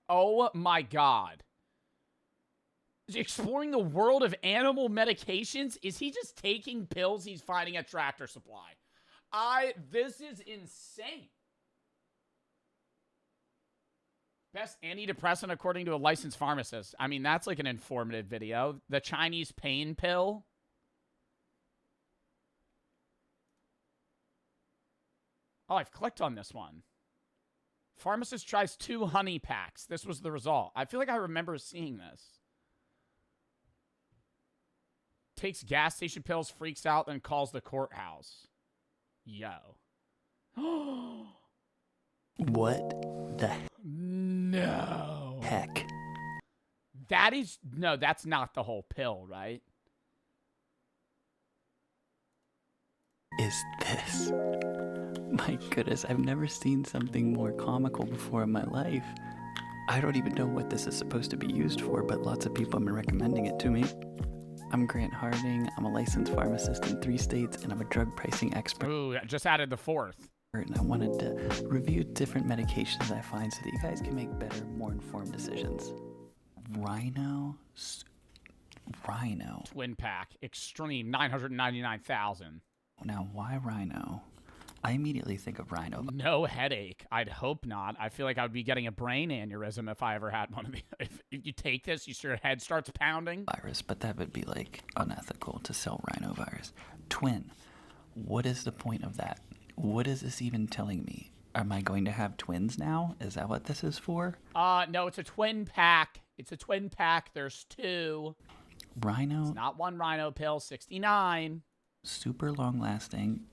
S1: Oh my god. Exploring the world of animal medications? Is he just taking pills he's finding at Tractor Supply? This is insane. Best antidepressant according to a licensed pharmacist. I mean, that's like an informative video. The Chinese pain pill. Oh, I've clicked on this one. Pharmacist tries 2 honey packs. This was the result. I feel like I remember seeing this. Takes gas station pills, freaks out, then calls the courthouse. Yo.
S10: What the
S1: No.
S10: heck?
S1: That is... No, that's not the whole pill, right?
S10: Is this? My goodness, I've never seen something more comical before in my life. I don't even know what this is supposed to be used for, but lots of people have been recommending it to me. I'm Grant Harding. I'm a licensed pharmacist in 3 states, and I'm a drug pricing expert.
S1: Ooh, I just added the 4th.
S10: And I wanted to review different medications I find so that you guys can make better, more informed decisions. Rhino.
S1: Twin pack. Extreme. 999,000.
S10: Now, why Rhino? I immediately think of Rhino.
S1: No headache. I'd hope not. I feel like I would be getting a brain aneurysm if I ever had one of these. If you take this, your head starts pounding.
S10: Virus, but that would be like unethical to sell rhinovirus. Twin. What is the point of that? What is this even telling me? Am I going to have twins now? Is that what this is for?
S1: No, it's a twin pack. It's a twin pack. There's 2.
S10: Rhino.
S1: It's not one rhino pill. 69.
S10: Super long lasting.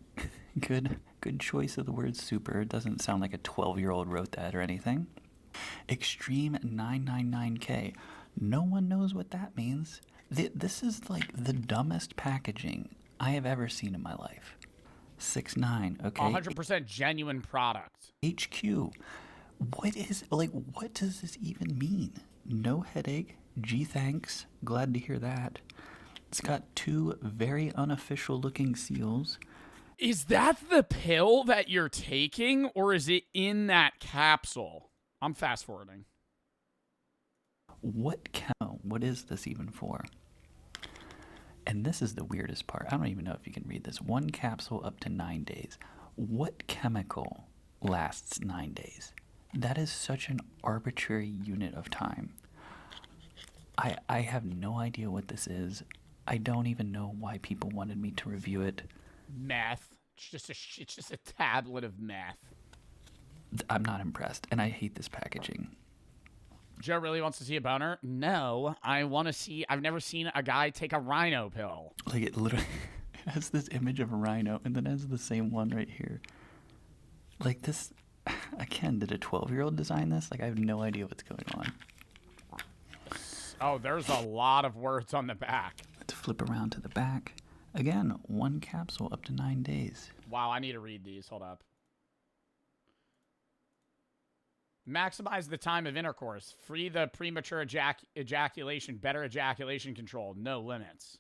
S10: Good choice of the word super. It doesn't sound like a 12-year-old wrote that or anything. Extreme 999K. No one knows what that means. This is like the dumbest packaging I have ever seen in my life. 69, okay.
S1: 100% genuine product.
S10: HQ. What does this even mean? No headache. Gee, thanks. Glad to hear that. It's got 2 very unofficial looking seals.
S1: Is that the pill that you're taking, or is it in that capsule? I'm fast forwarding.
S10: What is this even for? And this is the weirdest part. I don't even know if you can read this. 1 capsule up to 9 days. What chemical lasts 9 days? That is such an arbitrary unit of time. I have no idea what this is. I don't even know why people wanted me to review it.
S1: Meth. It's just a tablet of meth.
S10: I'm not impressed, and I hate this packaging.
S1: Joe really wants to see a boner? No, I want to see... I've never seen a guy take a rhino pill.
S10: Like, it literally has this image of a rhino, and then has the same one right here. Like, this... Again, did a 12-year-old design this? Like, I have no idea what's going on.
S1: Oh, there's a lot of words on the back.
S10: Let's flip around to the back. Again, 1 capsule up to 9 days.
S1: Wow, I need to read these. Hold up. Maximize the time of intercourse. Free the premature ejaculation. Better ejaculation control. No limits.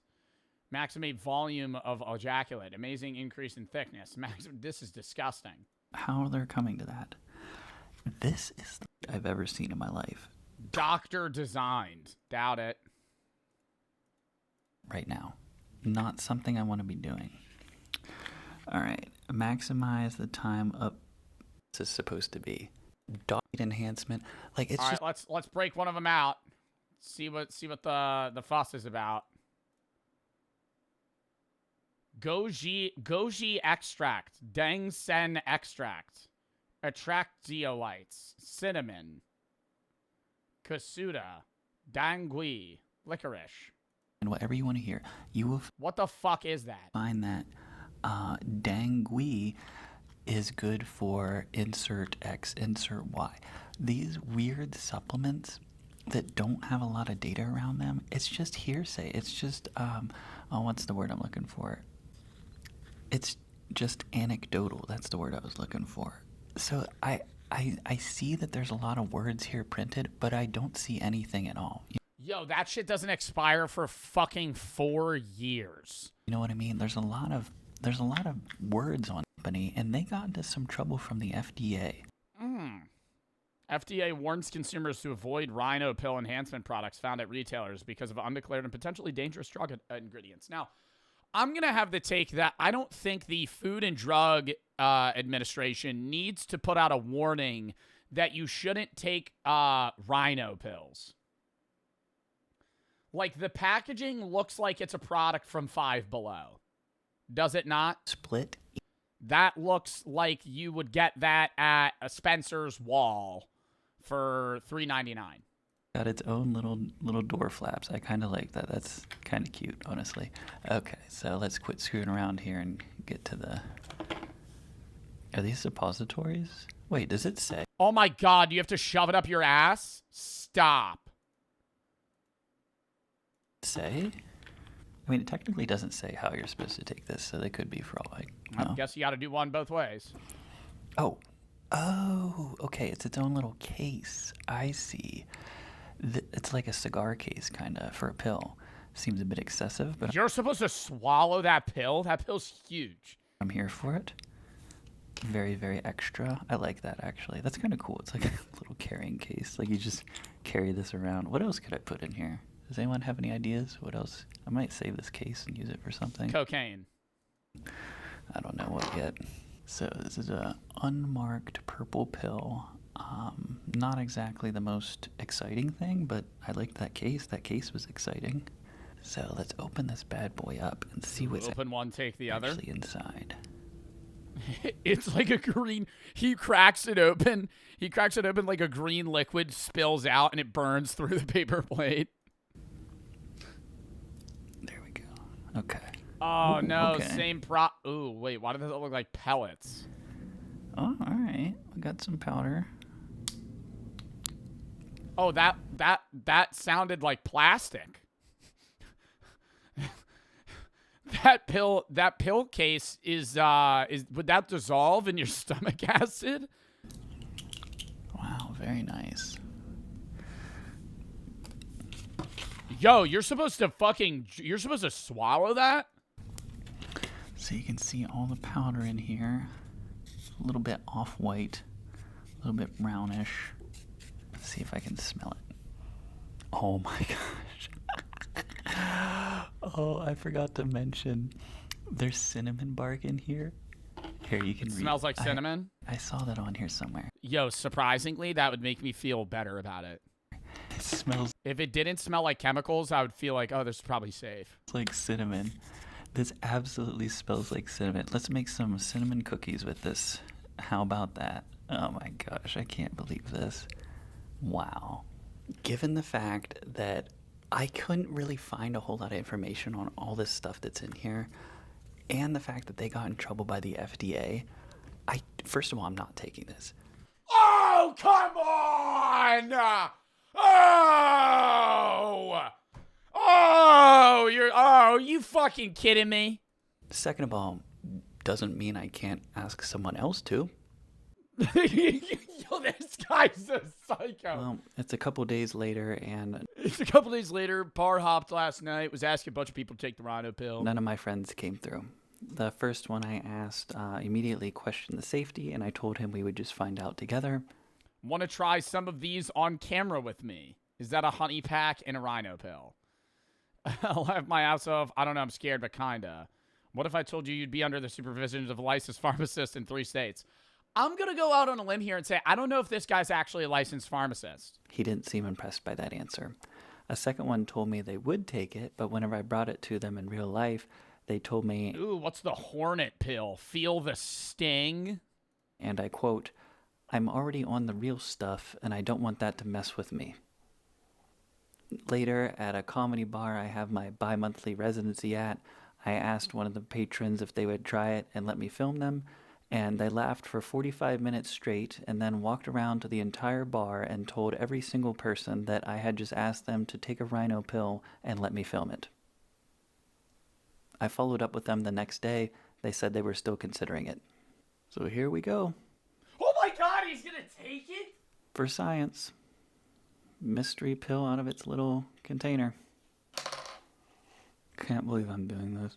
S1: Maximate volume of ejaculate. Amazing increase in thickness. This is disgusting.
S10: How are they coming to that? This is the I've ever seen in my life.
S1: Doctor designed. Doubt it.
S10: Right now. Not something I want to be doing. All right. Maximize the time up. This is supposed to be. Dog enhancement. Like, it's
S1: all
S10: just...
S1: right, let's break one of them out. See what the fuss is about. Goji extract, Deng Sen extract, attract zeolites, cinnamon, Kasuda, Dangui, licorice.
S10: And whatever you want to hear, you will
S1: what the fuck is that?
S10: Find that Dangui is good for insert X, insert Y. These weird supplements that don't have a lot of data around them, it's just hearsay. It's just, what's the word I'm looking for? It's just anecdotal. That's the word I was looking for. So I see that there's a lot of words here printed, but I don't see anything at all.
S1: Yo, that shit doesn't expire for fucking 4 years.
S10: You know what I mean? There's a lot of there's a lot of words on the company, and they got into some trouble from the FDA.
S1: FDA warns consumers to avoid rhino pill enhancement products found at retailers because of undeclared and potentially dangerous drug ingredients. Now, I'm going to have the take that I don't think the Food and Drug Administration needs to put out a warning that you shouldn't take rhino pills. Like, the packaging looks like it's a product from Five Below. Does it not?
S10: Split.
S1: That looks like you would get that at a Spencer's Wall for $3.99.
S10: Got its own little door flaps. I kind of like that. That's kind of cute, honestly. Okay, so let's quit screwing around here and get to the... Are these suppositories? Wait, does it say?
S1: Oh my God, you have to shove it up your ass? Stop.
S10: Say? I mean, it technically doesn't say how you're supposed to take this, so they could be for all I know.
S1: I guess you got to do one both ways.
S10: Oh, okay. It's its own little case. I see. It's like a cigar case, kind of, for a pill. Seems a bit excessive, but
S1: you're supposed to swallow that pill? That pill's huge.
S10: I'm here for it. Very, very extra. I like that, actually. That's kind of cool. It's like a little carrying case. Like, you just carry this around. What else could I put in here? Does anyone have any ideas? What else? I might save this case and use it for something.
S1: Cocaine.
S10: I don't know what yet. So this is a unmarked purple pill. Not exactly the most exciting thing, but I liked that case. That case was exciting. So let's open this bad boy up and see what's
S1: open one, take the other.
S10: Actually inside.
S1: It's like a green. He cracks it open. He cracks it open like a green liquid spills out and it burns through the paper plate.
S10: There we go. Okay.
S1: Oh,
S10: ooh,
S1: no.
S10: okay.
S1: Same Ooh, wait. Why does it look like pellets?
S10: Oh, all right. We got some powder.
S1: Oh, that sounded like plastic. That pill case is would that dissolve in your stomach acid?
S10: Wow, very nice.
S1: Yo, you're supposed to swallow that?
S10: So you can see all the powder in here. A little bit off-white, a little bit brownish. Let's see if I can smell it. Oh my gosh. Oh, I forgot to mention there's cinnamon bark in here. Here, you can read.
S1: Smells like cinnamon?
S10: I saw that on here somewhere.
S1: Yo, surprisingly, that would make me feel better about it.
S10: It smells...
S1: If it didn't smell like chemicals, I would feel like, oh, this is probably safe.
S10: It's like cinnamon. This absolutely smells like cinnamon. Let's make some cinnamon cookies with this. How about that? Oh my gosh, I can't believe this. Wow. Given the fact that I couldn't really find a whole lot of information on all this stuff that's in here, and the fact that they got in trouble by the FDA, first of all, I'm not taking this.
S1: Oh, come on! Oh, you fucking kidding me?
S10: Second of all, doesn't mean I can't ask someone else to.
S1: Yo, this guy's a psycho.
S10: Well, it's a couple days later, and...
S1: Par hopped last night, was asking a bunch of people to take the rhino pill.
S10: None of my friends came through. The first one I asked immediately questioned the safety, and I told him we would just find out together.
S1: Want to try some of these on camera with me? Is that a honey pack and a rhino pill? I'll have my ass off. I don't know, I'm scared, but kinda. What if I told you you'd be under the supervision of a licensed pharmacist in 3 states? I'm going to go out on a limb here and say I don't know if this guy's actually a licensed pharmacist.
S10: He didn't seem impressed by that answer. A second one told me they would take it, but whenever I brought it to them in real life, they told me...
S1: Ooh, what's the hornet pill? Feel the sting?
S10: And I quote, "I'm already on the real stuff, and I don't want that to mess with me." Later, at a comedy bar I have my bi-monthly residency at, I asked one of the patrons if they would try it and let me film them, and they laughed for 45 minutes straight and then walked around to the entire bar and told every single person that I had just asked them to take a rhino pill and let me film it. I followed up with them the next day. They said they were still considering it. So here we go.
S1: Oh my God, he's gonna take it?
S10: For science. Mystery pill out of its little container. Can't believe I'm doing this.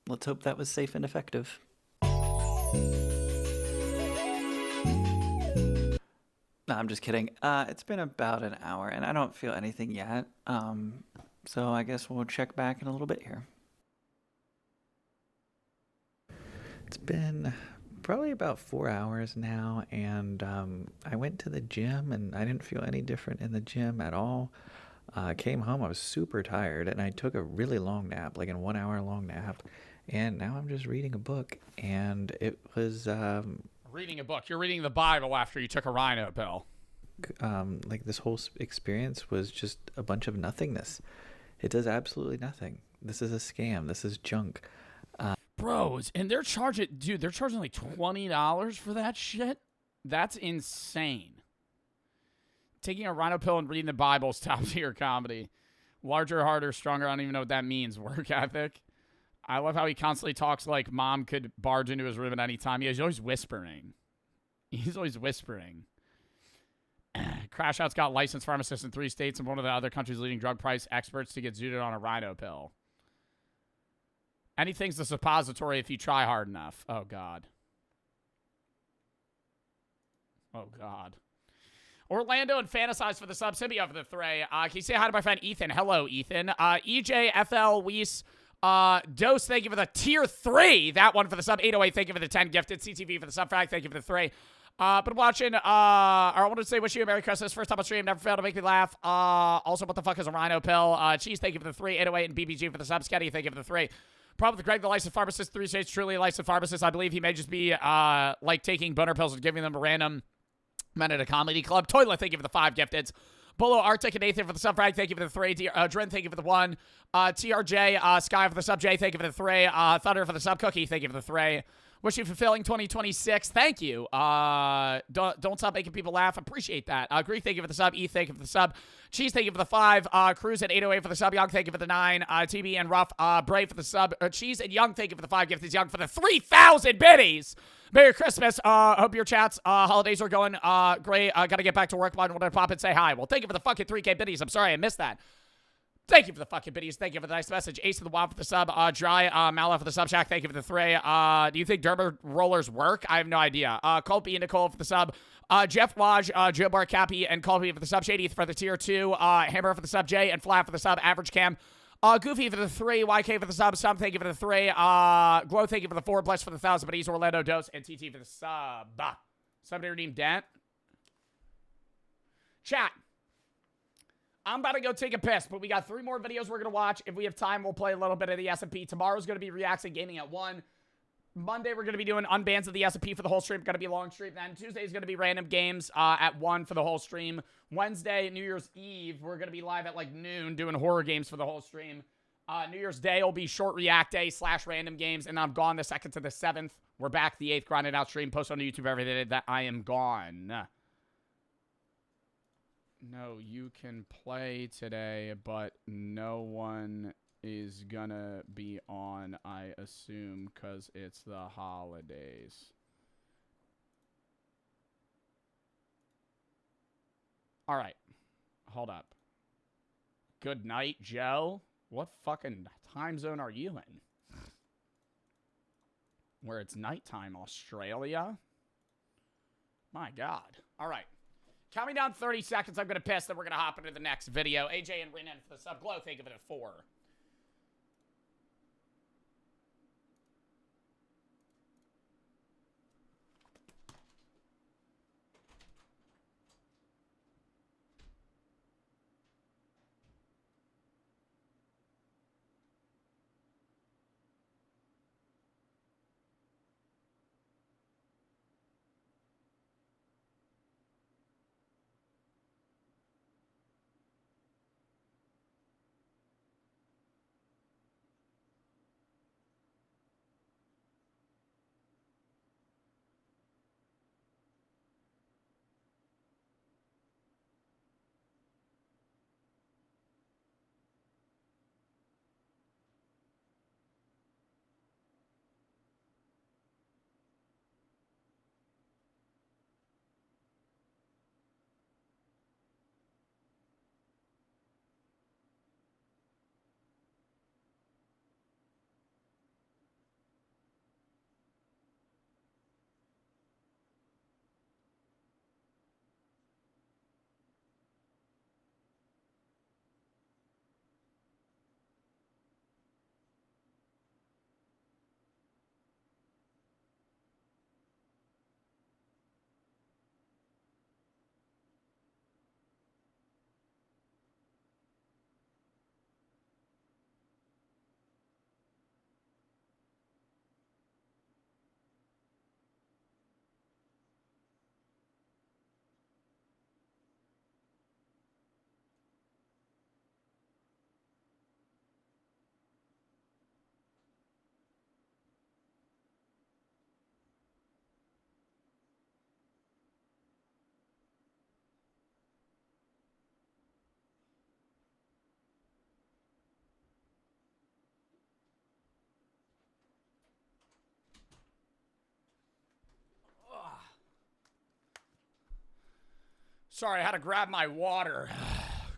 S10: let's hope that was safe and effective. No, I'm just kidding. It's been about an hour, and I don't feel anything yet. So I guess we'll check back in a little bit here. It's been probably about 4 hours now, and I went to the gym, and I didn't feel any different in the gym at all. I came home, I was super tired, and I took a really long nap, like a 1 hour long nap, and now I'm just reading a book, and it was...
S1: Reading a book. You're reading the Bible after you took a rhino pill.
S10: Like this whole experience was just a bunch of nothingness. It does absolutely nothing. This is a scam. This is junk.
S1: Bros, and they're charging like $20 for that shit? That's insane. Taking a rhino pill and reading the Bible is top tier comedy. Larger, harder, stronger. I don't even know what that means. Work ethic. I love how he constantly talks like mom could barge into his room at any time. He's always whispering. Crash Out's got licensed pharmacists in 3 states and one of the other country's leading drug price experts to get zooted on a rhino pill. Anything's a suppository if you try hard enough. Oh, God. Oh, God. Orlando and Fantasize for the sub. Symbiote for the Thray. Can you say hi to my friend Ethan? Hello, Ethan. EJFL Weiss. Dose, thank you for the tier 3. That one for the sub. 808, thank you for the 10 gifted. CTV for the sub frag, thank you for the 3. Been watching, I wanted to say wish you a Merry Christmas. First time on stream, never failed to make me laugh. Also, what the fuck is a rhino pill? Cheese, thank you for the 3. 808 and BBG for the sub. Sketty, thank you for the 3. Problem with Greg, the licensed pharmacist, 3 states, truly a licensed pharmacist. I believe he may just be, like taking boner pills and giving them a random men at a comedy club. Toilet, thank you for the 5 gifteds. Bolo, Arctic, and Nathan for the sub frag, thank you for the 3. Dren, thank you for the 1. TRJ, Sky for the sub. J, thank you for the 3. Thunder for the sub. Cookie, thank you for the 3. Wish you fulfilling 2026. Thank you. Don't stop making people laugh. Appreciate that. Greek, thank you for the sub. E, thank you for the sub. Cheese, thank you for the 5. Cruz at 808 for the sub. Young, thank you for the 9. TB and Rough, Brave for the sub. Cheese and Young, thank you for the 5 gifts. Young for the 3,000 biddies. Merry Christmas. Hope your chats, holidays are going great. Gotta get back to work. Wanted to pop and say hi. Well, thank you for the fucking 3K biddies. I'm sorry I missed that. Thank you for the fucking biddies. Thank you for the nice message. Ace of the Wild for the sub. Dry, Mala for the sub. Shack, thank you for the 3. Do you think derma rollers work? I have no idea. Colby and Nicole for the sub. Jeff Waj, Joe Bar Cappy, and Colby for the sub. Shady for the tier 2. Hammer for the sub. Jay and Flat for the sub. Average Cam. Goofy for the 3. YK for the sub. Sub, thank you for the 3. Glow, thank you for the 4. Bless for the 1,000 biddies. Orlando Dose and TT for the sub. Somebody redeem Dent. Chat. I'm about to go take a piss, but we got 3 more videos we're going to watch. If we have time, we'll play a little bit of the S&P. Tomorrow's going to be Reacts and Gaming at 1. Monday, we're going to be doing unbans of the S&P for the whole stream. Going to be a long stream. Then Tuesday is going to be random games at 1 for the whole stream. Wednesday, New Year's Eve, we're going to be live at like noon doing horror games for the whole stream. New Year's Day will be short React Day / random games, and I'm gone the 2nd to the 7th. We're back the 8th, grinding out stream. Post on YouTube every day that I am gone. No, you can play today, but no one is gonna be on, I assume, because it's the holidays. All right. Hold up. Good night, Joe. What fucking time zone are you in? Where it's nighttime, Australia? My God. All right. Count me down 30 seconds. I'm going to piss, then we're going to hop into the next video. AJ and Renan for the sub. Glow, think of it at 4. Sorry, I had to grab my water.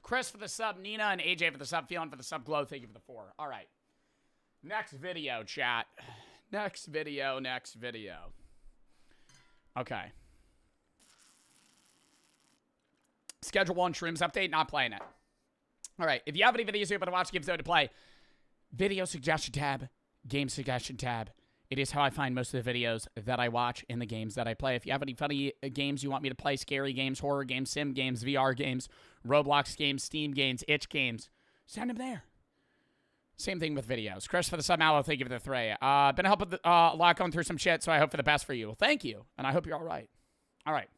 S1: Chris for the sub, Nina and AJ for the sub, Feeling for the sub, Glow, thank you for the 4. All right. Next video, chat. Next video. Okay. Schedule 1 Shrooms update, not playing it. All right, if you have any videos you're able to watch, games to play, video suggestion tab, game suggestion tab. It is how I find most of the videos that I watch and the games that I play. If you have any funny games you want me to play, scary games, horror games, sim games, VR games, Roblox games, Steam games, itch games, send them there. Same thing with videos. Chris for the sub, Mallow, thank you for the 3. Been helping a lot going through some shit, so I hope for the best for you. Well, thank you, and I hope you're all right. All right.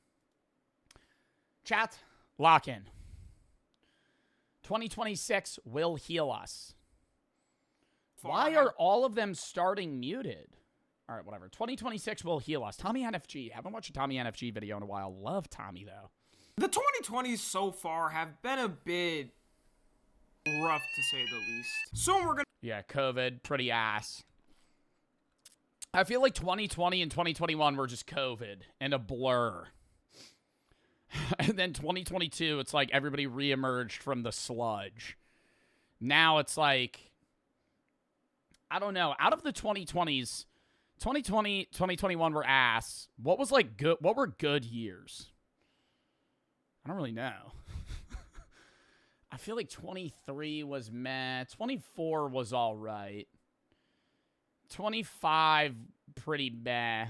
S1: Chat, lock in. 2026 will heal us. Why are all of them starting muted? All right, whatever. 2026 will heal us. Tommy NFG. Haven't watched a Tommy NFG video in a while. Love Tommy, though.
S11: The 2020s so far have been a bit rough, to say the least. Soon we're gonna...
S1: Yeah, COVID, pretty ass. I feel like 2020 and 2021 were just COVID and a blur. And then 2022, it's like everybody reemerged from the sludge. Now it's like... I don't know. Out of the 2020s, 2020, 2021 were ass. What was like good? What were good years? I don't really know. I feel like 23 was meh. 24 was all right. 25 pretty meh.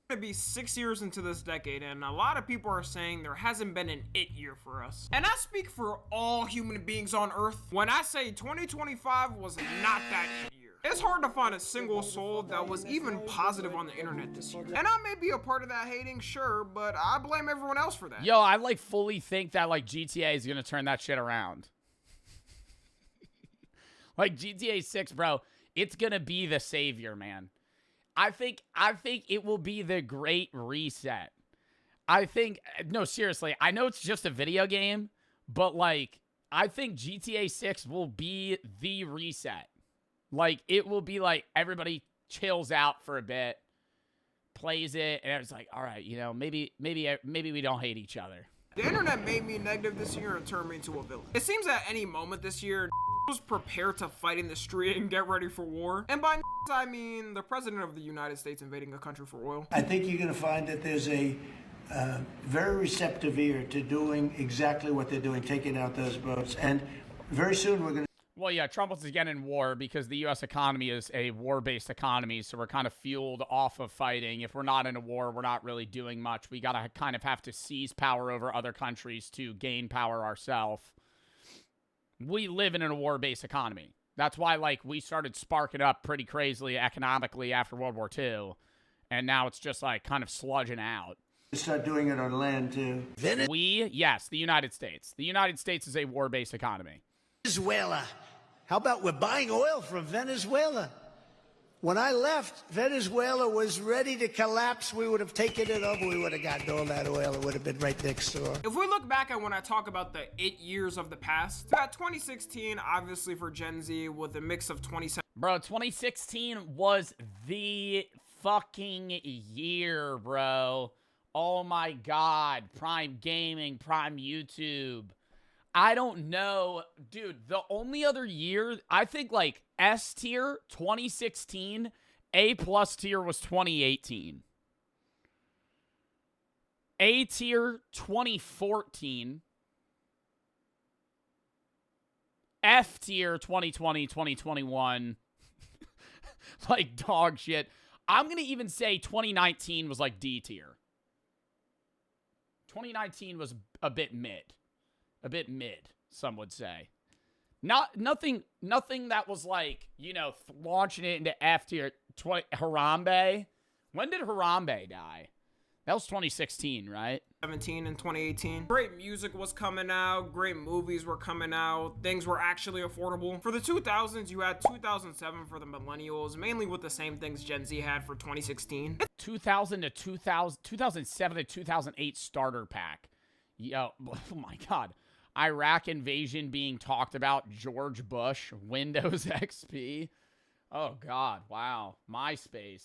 S11: Gonna be 6 years into this decade, and a lot of people are saying there hasn't been an it year for us. And I speak for all human beings on Earth when I say 2025 was not that it year. It's hard to find a single soul that was even positive on the internet this year. And I may be a part of that hating, sure, but I blame everyone else for that.
S1: Yo, I like fully think that like GTA is gonna turn that shit around. Like GTA 6, bro, it's gonna be the savior, man. I think it will be the great reset. No, seriously, I know it's just a video game, but like, I think GTA 6 will be the reset. Like, it will be like everybody chills out for a bit, plays it, and it's like, all right, you know, maybe we don't hate each other.
S11: The internet made me negative this year and turned me into a villain. It seems at any moment this year, was prepared to fight in the street and get ready for war. And by I mean the president of the United States invading a country for oil.
S12: I think you're going to find that there's a very receptive ear to doing exactly what they're doing, taking out those boats. And very soon we're going to...
S1: Well, yeah, Trump wants to get in war because the U.S. economy is a war-based economy, so we're kind of fueled off of fighting. If we're not in a war, we're not really doing much. We got to kind of have to seize power over other countries to gain power ourselves. We live in a war-based economy. That's why, like, we started sparking up pretty crazily economically after World War II, and now it's just, like, kind of sludging out.
S12: Start doing it on land, too.
S1: Yes, the United States. The United States is a war-based economy.
S12: Venezuela. How about we're buying oil from Venezuela? When I left, Venezuela was ready to collapse. We would have taken it over. We would have gotten all that oil. It would have been right next door.
S11: If we look back at when I talk about the 8 years of the past, that 2016, obviously for Gen Z, with a mix of 2017.
S1: Bro, 2016 was the fucking year, bro. Oh my God. Prime Gaming, Prime YouTube. I don't know. Dude, the only other year, I think like S tier, 2016, A+ tier was 2018. A tier, 2014. F tier, 2020, 2021. Like dog shit. I'm going to even say 2019 was like D tier. 2019 was a bit mid. A bit mid, some would say. Nothing that was like, you know, launching it into F tier. Harambe. When did Harambe die? That was 2016, right?
S11: 17 and 2018. Great music was coming out. Great movies were coming out. Things were actually affordable. For the 2000s, you had 2007 for the millennials, mainly with the same things Gen Z had for 2016. 2007 to 2008 starter pack. Yo, oh my God. Iraq invasion being talked about. George Bush. Windows XP. Oh, God. Wow. MySpace.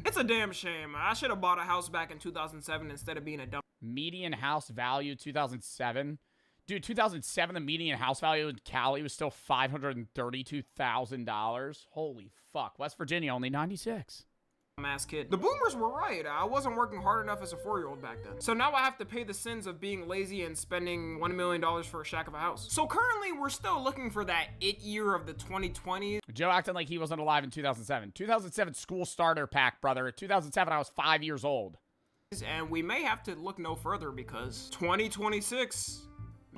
S11: It's a damn shame. I should have bought a house back in 2007 instead of being a dumb.
S1: Median house value 2007. Dude, 2007, the median house value in Cali was still $532,000. Holy fuck. West Virginia, only 96.
S11: Ass kid. The boomers were right. I wasn't working hard enough as a 4-year-old back then. So now I have to pay the sins of being lazy and spending $1 million for a shack of a house. So currently, we're still looking for that it year of the 2020s.
S1: Joe acting like he wasn't alive in 2007. 2007 school starter pack, brother. 2007, I was 5 years old.
S11: And we may have to look no further because 2026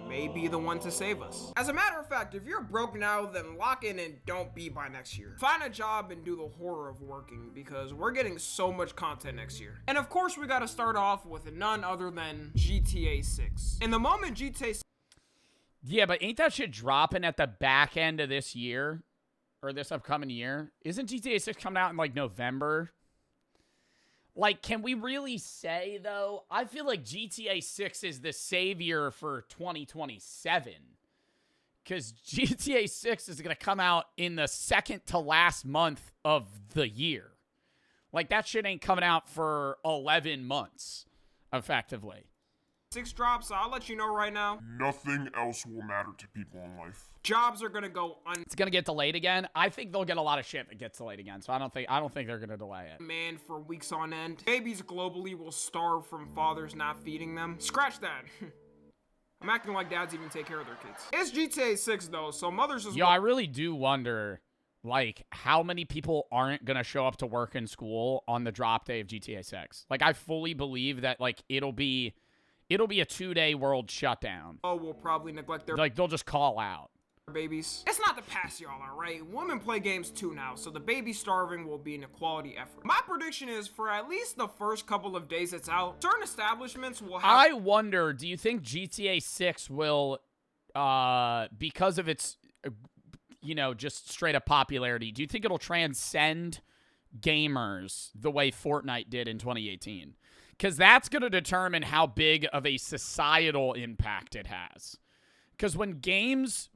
S11: may be the one to save us. As a matter of fact, if you're broke now, then lock in and don't be by next year. Find a job and do the horror of working because we're getting so much content next year. And of course, we gotta start off with none other than GTA 6. In the moment GTA 6...
S1: Yeah, but ain't that shit dropping at the back end of this year? Or this upcoming year? Isn't GTA 6 coming out in, like, November? Like, can we really say, though? I feel like GTA 6 is the savior for 2027. Because GTA 6 is going to come out in the second to last month of the year. Like, that shit ain't coming out for 11 months, effectively.
S11: 6 drops, I'll let you know right now.
S13: Nothing else will matter to people in life.
S11: Jobs are gonna go
S1: It's gonna get delayed again. I think they'll get a lot of shit that gets delayed again. So I don't think they're gonna delay it.
S11: Man, for weeks on end. Babies globally will starve from fathers not feeding them. Scratch that. I'm acting like dads even take care of their kids. It's GTA 6 though, so mothers as
S1: well. Yo, I really do wonder, like, how many people aren't gonna show up to work and school on the drop day of GTA 6. Like, I fully believe that, like, it'll be a 2-day world shutdown.
S11: Oh, we'll probably neglect their...
S1: Like, they'll just call out.
S11: Babies. It's not to pass y'all, alright? Women play games too now, so the baby starving will be an equality effort. My prediction is for at least the first couple of days it's out, certain establishments will have...
S1: I wonder, do you think GTA 6 will, because of its, you know, just straight up popularity, do you think it'll transcend gamers the way Fortnite did in 2018? Because that's going to determine how big of a societal impact it has. Because when games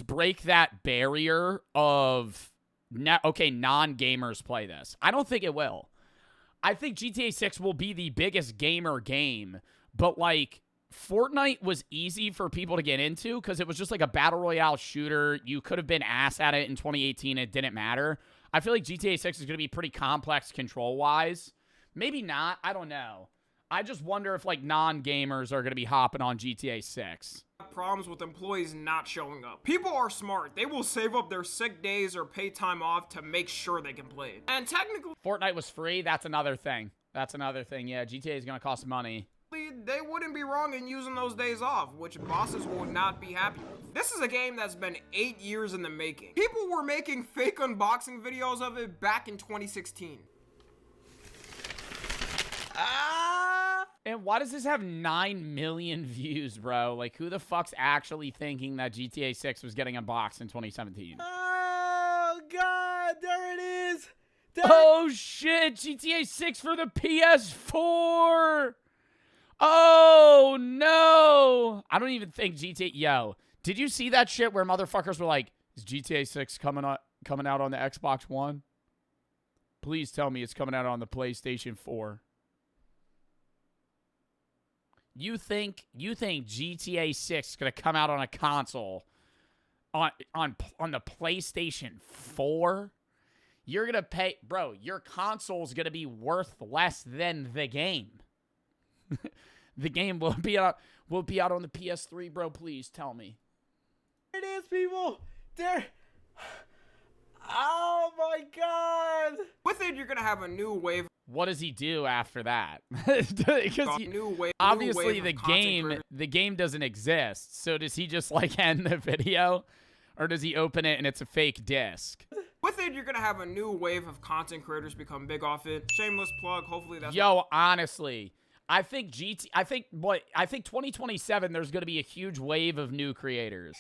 S1: break that barrier of, non-gamers play this, I don't think it will. I think GTA 6 will be the biggest gamer game, but, like, Fortnite was easy for people to get into because it was just like a battle royale shooter. You could have been ass at it in 2018. It didn't matter. I feel like GTA 6 is going to be pretty complex control-wise. Maybe not. I don't know. I just wonder if, like, non-gamers are going to be hopping on GTA 6.
S11: Problems with employees not showing up. People are smart. They will save up their sick days or pay time off to make sure they can play it. And technically...
S1: Fortnite was free. That's another thing. Yeah, GTA is going to cost money.
S11: They wouldn't be wrong in using those days off, which bosses will not be happy with. This is a game that's been 8 years in the making. People were making fake unboxing videos of it back in 2016.
S1: And why does this have 9 million views, bro? Like, who the fuck's actually thinking that GTA 6 was getting unboxed in 2017?
S14: Oh, God, there it is.
S1: Oh, shit, GTA 6 for the PS4. Oh, no. I don't even think GTA... Yo, did you see that shit where motherfuckers were like, is GTA 6 coming out on the Xbox One? Please tell me it's coming out on the PlayStation 4. You think GTA 6 is gonna come out on a console on the PlayStation 4? You're gonna pay, bro. Your console's gonna be worth less than the game. The game will be out on the PS3, bro. Please tell me.
S14: There it is, people. There. Oh my God.
S11: With it, you're gonna have a new wave.
S1: What does he do after that? Because obviously the game doesn't exist. So does he just like end the video, or does he open it and it's a fake disc?
S11: With it, you're gonna have a new wave of content creators become big off it. Shameless plug. Hopefully that's.
S1: Yo, honestly, I think 2027 there's gonna be a huge wave of new creators,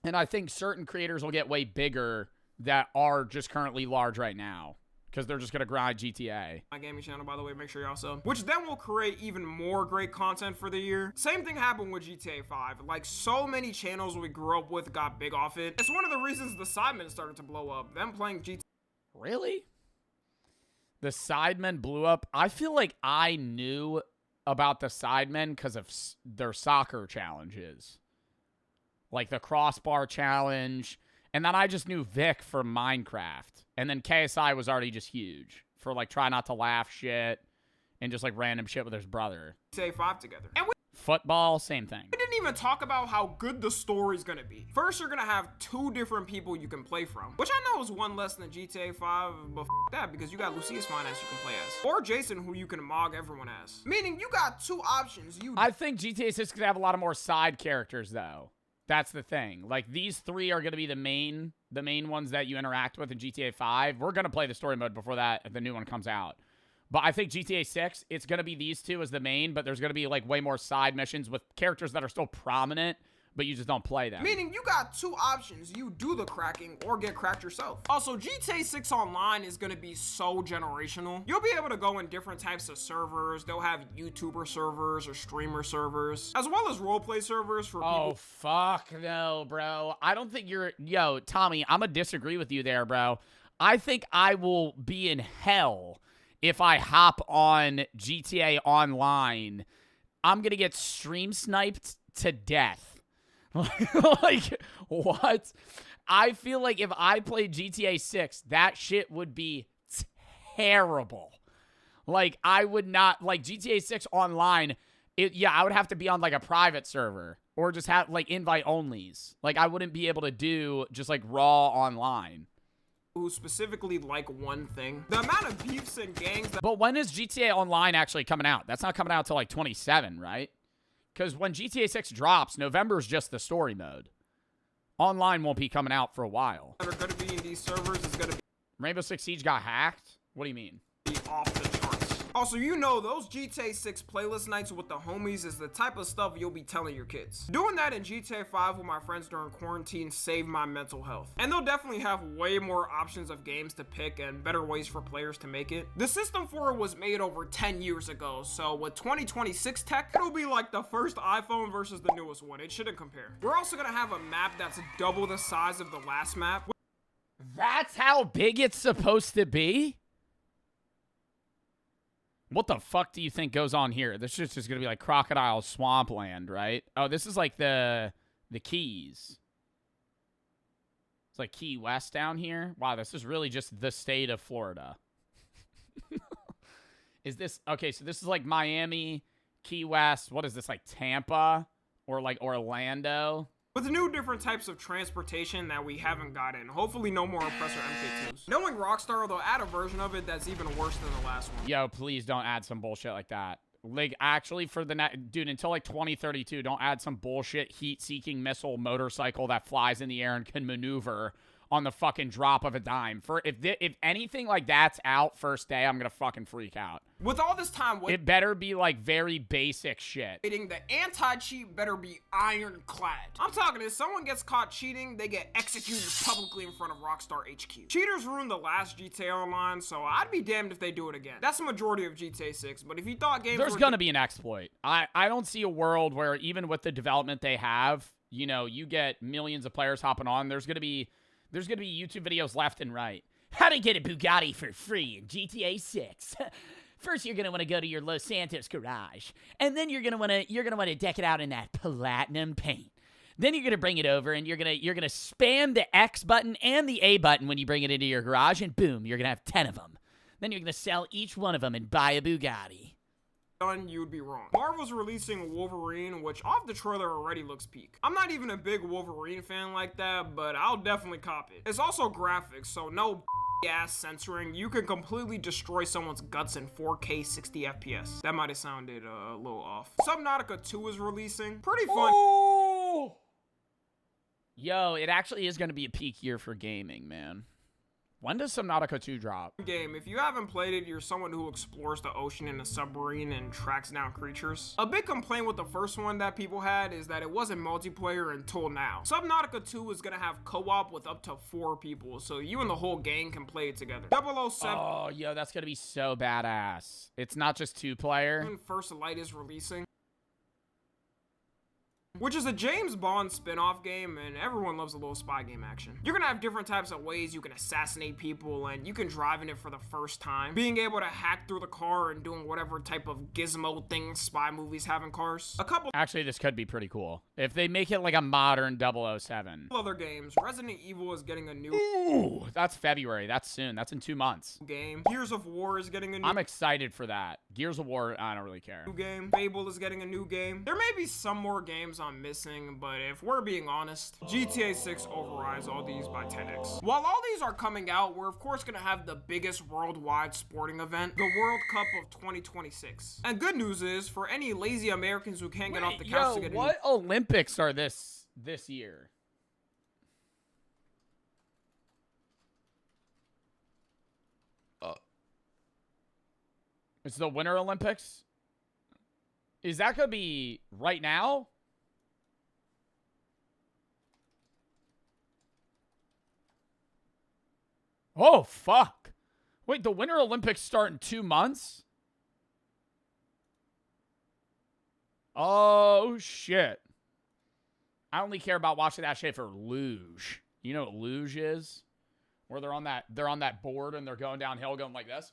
S1: and I think certain creators will get way bigger that are just currently large right now. Because they're just going to grind GTA.
S11: My gaming channel, by the way, make sure y'all sub. Which then will create even more great content for the year. Same thing happened with GTA 5. Like, so many channels we grew up with got big off it. It's one of the reasons the Sidemen started to blow up. Them playing GTA.
S1: Really? The Sidemen blew up. I feel like I knew about the Sidemen because of their soccer challenges. Like the crossbar challenge. And then I just knew Vic from Minecraft. And then KSI was already just huge for like try not to laugh shit and just like random shit with his brother.
S11: GTA 5 together. And we
S1: Football, same thing.
S11: didn't even talk about how good the story's gonna be. First, you're gonna have 2 different people you can play from, which I know is one less than GTA 5, but that because you got Lucius Finance you can play as, or Jason who you can mog everyone as. Meaning you got 2 options.
S1: I think GTA 6 could have a lot of more side characters though. That's the thing. Like these 3 are gonna be the main ones that you interact with in GTA 5. We're gonna play the story mode before the new one comes out. But I think GTA 6, it's going to be these 2 as the main, but there's going to be, like, way more side missions with characters that are still prominent, but you just don't play them.
S11: Meaning you got 2 options. You do the cracking or get cracked yourself. Also, GTA 6 Online is going to be so generational. You'll be able to go in different types of servers. They'll have YouTuber servers or streamer servers, as well as roleplay servers for people.
S1: Oh, fuck no, bro. I don't think you're... Yo, Tommy, I'm going to disagree with you there, bro. I think I will be in hell if I hop on GTA Online. I'm going to get stream sniped to death. Like, what? I feel like if I played GTA 6, that shit would be terrible. Like, I would not... Like, GTA 6 Online, I would have to be on, like, a private server. Or just have, like, invite-onlys. Like, I wouldn't be able to do just, like, raw online.
S11: Who specifically like one thing. The amount of beefs and gangs that—
S1: But when is GTA Online actually coming out? That's not coming out till like 27, right? Because when GTA 6 drops, November is just the story mode. Online won't be coming out for a while.
S11: that are going to be in these servers is going to
S1: Rainbow Six Siege got hacked? What do you mean?
S11: be off the charts. Also, you know those GTA 6 playlist nights with the homies is the type of stuff you'll be telling your kids. Doing that in GTA 5 with my friends during quarantine saved my mental health. And they'll definitely have way more options of games to pick and better ways for players to make it. The system for it was made over 10 years ago, so with 2026 tech, it'll be like the first iPhone versus the newest one. It shouldn't compare. We're also gonna have a map that's double the size of the last map.
S1: That's how big it's supposed to be? What the fuck do you think goes on here? This is just gonna be like Crocodile Swampland, right? Oh, this is like the Keys. It's like Key West down here. Wow, this is really just the state of Florida. Is this... Okay, so this is like Miami, Key West. What is this, like Tampa? Or like Orlando?
S11: With new different types of transportation that we haven't gotten. Hopefully no more Oppressor MK2s. Knowing Rockstar, they'll add a version of it that's even worse than the last one.
S1: Yo, please don't add some bullshit like that. Like, actually, for the dude, until like 2032, don't add some bullshit heat-seeking missile motorcycle that flies in the air and can maneuver on the fucking drop of a dime. If anything like that's out first day, I'm gonna fucking freak out.
S11: With all this time waiting,
S1: It better be like very basic shit.
S11: the anti-cheat better be ironclad. I'm talking, if someone gets caught cheating, they get executed publicly in front of Rockstar HQ. Cheaters ruined the last GTA Online, so I'd be damned if they do it again. That's the majority of GTA 6, but if you thought games
S1: There's gonna be an exploit. I don't see a world where even with the development they have, you know, you get millions of players hopping on. There's gonna be YouTube videos left and right. How to get a Bugatti for free in GTA 6. First, you're gonna want to go to your Los Santos garage, and then you're gonna want to deck it out in that platinum paint. Then you're gonna bring it over, and you're gonna spam the X button and the A button when you bring it into your garage, and boom, you're gonna have 10 of them. Then you're gonna sell each one of them and buy a Bugatti.
S11: You would be wrong. Marvel's releasing Wolverine, which off the trailer already looks peak. I'm not even a big Wolverine fan like that, but I'll definitely cop it. It's also graphics, so no ass censoring. You can completely destroy someone's guts in 4K 60 FPS. That might have sounded a little off. Subnautica 2 is releasing. Pretty fun.
S1: Oh! Yo, it actually is gonna be a peak year for gaming, man. When does Subnautica 2 drop?
S11: Game. If you haven't played it, you're someone who explores the ocean in a submarine and tracks down creatures. A big complaint with the first one that people had is that it wasn't multiplayer until now. Subnautica 2 is gonna have co-op with up to 4 people, so you and the whole gang can play it together. 007.
S1: Oh, yo, that's gonna be so badass. It's not just 2-player.
S11: First Light is releasing. which is a James Bond spin-off game, and everyone loves a little spy game action. You're gonna have different types of ways you can assassinate people, and you can drive in it for the first time. Being able to hack through the car and doing whatever type of gizmo thing spy movies have in cars.
S1: Actually, this could be pretty cool. If they make it like a modern 007.
S11: Other games. Resident Evil is getting a new...
S1: Ooh, that's February. That's soon. That's in 2 months.
S11: Game. Gears of War is getting a new...
S1: I'm excited for that. Gears of War, I don't really care.
S11: New game. Fable is getting a new game. There may be some more games I'm missing, but if we're being honest, GTA 6 overrides all these by 10x. While all these are coming out, we're of course gonna have the biggest worldwide sporting event, the World Cup of 2026. And good news is, for any lazy Americans who can't get off the couch to get
S1: what Olympics are this year? It's the Winter Olympics? Is that gonna be right now? Oh, fuck. Wait, the Winter Olympics start in 2 months? Oh, shit. I only care about watching that shit for luge. You know what luge is? Where they're on that board and they're going downhill going like this.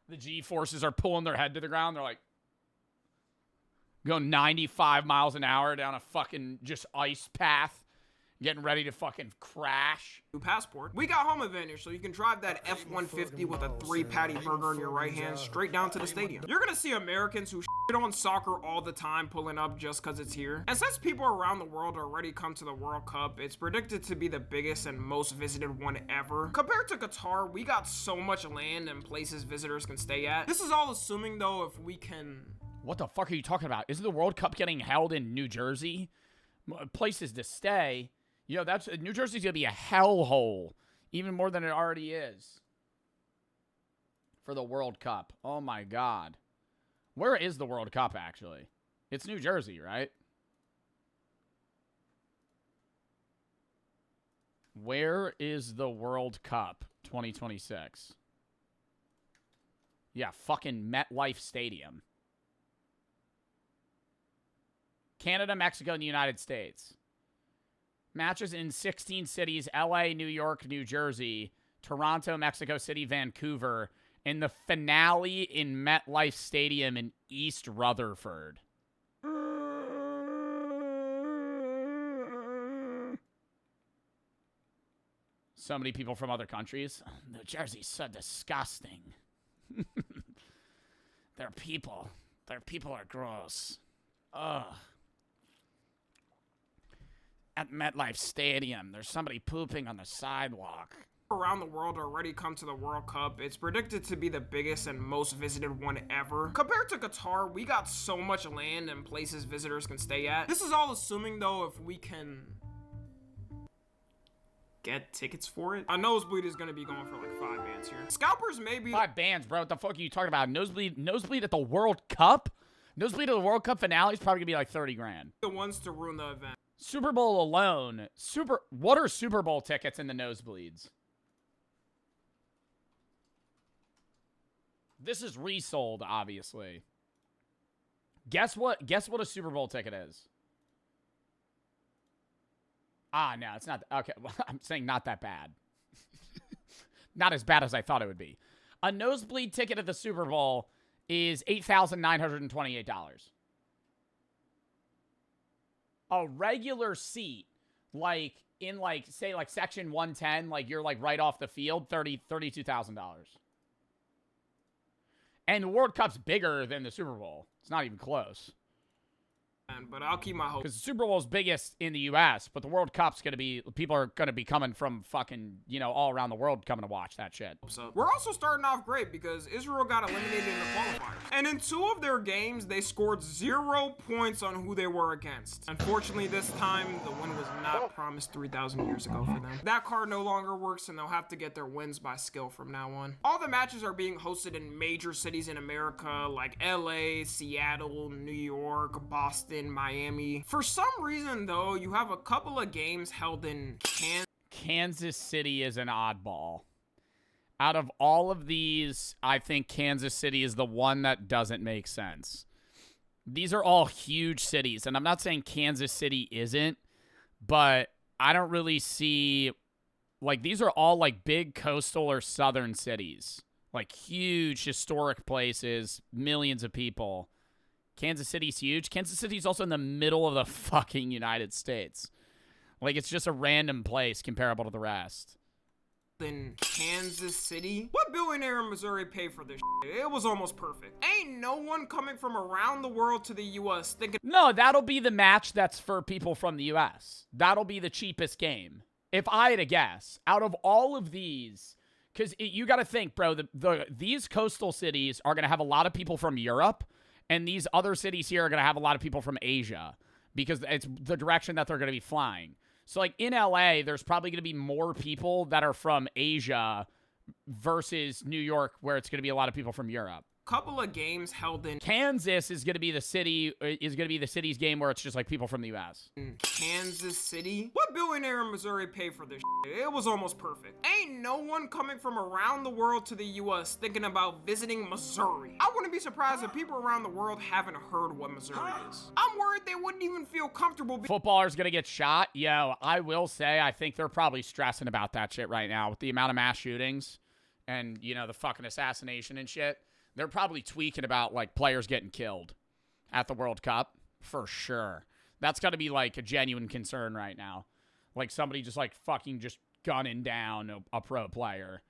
S1: The G-forces are pulling their head to the ground. They're like going 95 miles an hour down a fucking just ice path. Getting ready to fucking crash.
S11: New passport. We got home advantage, so you can drive that F-150 with a 3-patty burger in your right hand straight down to the stadium. You're gonna see Americans who shit on soccer all the time pulling up just cause it's here. And since people around the world already come to the World Cup, it's predicted to be the biggest and most visited one ever. Compared to Qatar, we got so much land and places visitors can stay at. This is all assuming though if we can...
S1: What the fuck are you talking about? Isn't the World Cup getting held in New Jersey? Places to stay. You know, New Jersey's gonna be a hellhole, even more than it already is. For the World Cup. Oh my god. Where is the World Cup, actually? It's New Jersey, right? Where is the World Cup 2026? Yeah, fucking MetLife Stadium. Canada, Mexico, and the United States. Matches in 16 cities: LA, New York, New Jersey, Toronto, Mexico City, Vancouver, and the finale in MetLife Stadium in East Rutherford. So many people from other countries. New Jersey's so disgusting. Their people are gross. Ugh. At MetLife Stadium, there's somebody pooping on the sidewalk.
S11: Around the world already come to the World Cup. It's predicted to be the biggest and most visited one ever. Compared to Qatar, we got so much land and places visitors can stay at. This is all assuming though if we can get tickets for it. A nosebleed is gonna be going for like 5 bands here. Scalpers may be
S1: 5 bands, bro. What the fuck are you talking about? Nosebleed at the World Cup? Nosebleed at the World Cup finale is probably gonna be like 30 grand.
S11: The ones to ruin the event.
S1: Super Bowl alone. What are Super Bowl tickets in the nosebleeds? This is resold, obviously. Guess what a Super Bowl ticket is? Ah, no, it's not. Okay, well, I'm saying not that bad. Not as bad as I thought it would be. A nosebleed ticket at the Super Bowl is $8,928. A regular seat, like in like say like section 110, like you're like right off the field, $32,000. And the World Cup's bigger than the Super Bowl. It's not even close.
S11: But I'll keep my hope.
S1: Because the Super Bowl's biggest in the U.S., but the World Cup's going to be, people are going to be coming from fucking, you know, all around the world coming to watch that shit.
S11: We're also starting off great because Israel got eliminated in the qualifiers. And in 2 of their games, they scored 0 points on who they were against. Unfortunately, this time, the win was not promised 3,000 years ago for them. That card no longer works, and they'll have to get their wins by skill from now on. All the matches are being hosted in major cities in America, like LA, Seattle, New York, Boston, Miami. For some reason, though, you have a couple of games held in
S1: Kansas City is an oddball. Out of all of these, I think Kansas City is the one that doesn't make sense. These are all huge cities, and I'm not saying Kansas City isn't, but I don't really see, like, these are all, like, big coastal or southern cities. Like, huge historic places, millions of people. Kansas City's huge. Kansas City's also in the middle of the fucking United States. Like, it's just a random place comparable to the rest.
S11: In Kansas City? What billionaire in Missouri paid for this shit? It was almost perfect. Ain't no one coming from around the world to the U.S. thinking...
S1: No, that'll be the match that's for people from the U.S. That'll be the cheapest game. If I had to guess, out of all of these... Because you got to think, bro, these coastal cities are going to have a lot of people from Europe, and these other cities here are going to have a lot of people from Asia, because it's the direction that they're going to be flying. So, like, in LA, there's probably going to be more people that are from Asia versus New York, where it's going to be a lot of people from Europe.
S11: Couple of games held in
S1: Kansas is going to be the city's game where it's just like people from the U.S.
S11: Kansas City? What billionaire in Missouri paid for this shit? It was almost perfect. Ain't no one coming from around the world to the U.S. thinking about visiting Missouri. I wouldn't be surprised if people around the world haven't heard what Missouri is. I'm worried they wouldn't even feel comfortable.
S1: Footballers going to get shot? Yo, I will say I think they're probably stressing about that shit right now with the amount of mass shootings and, you know, the fucking assassination and shit. They're probably tweaking about, like, players getting killed at the World Cup, for sure. That's got to be, like, a genuine concern right now. Like, somebody just, like, fucking just gunning down a pro player,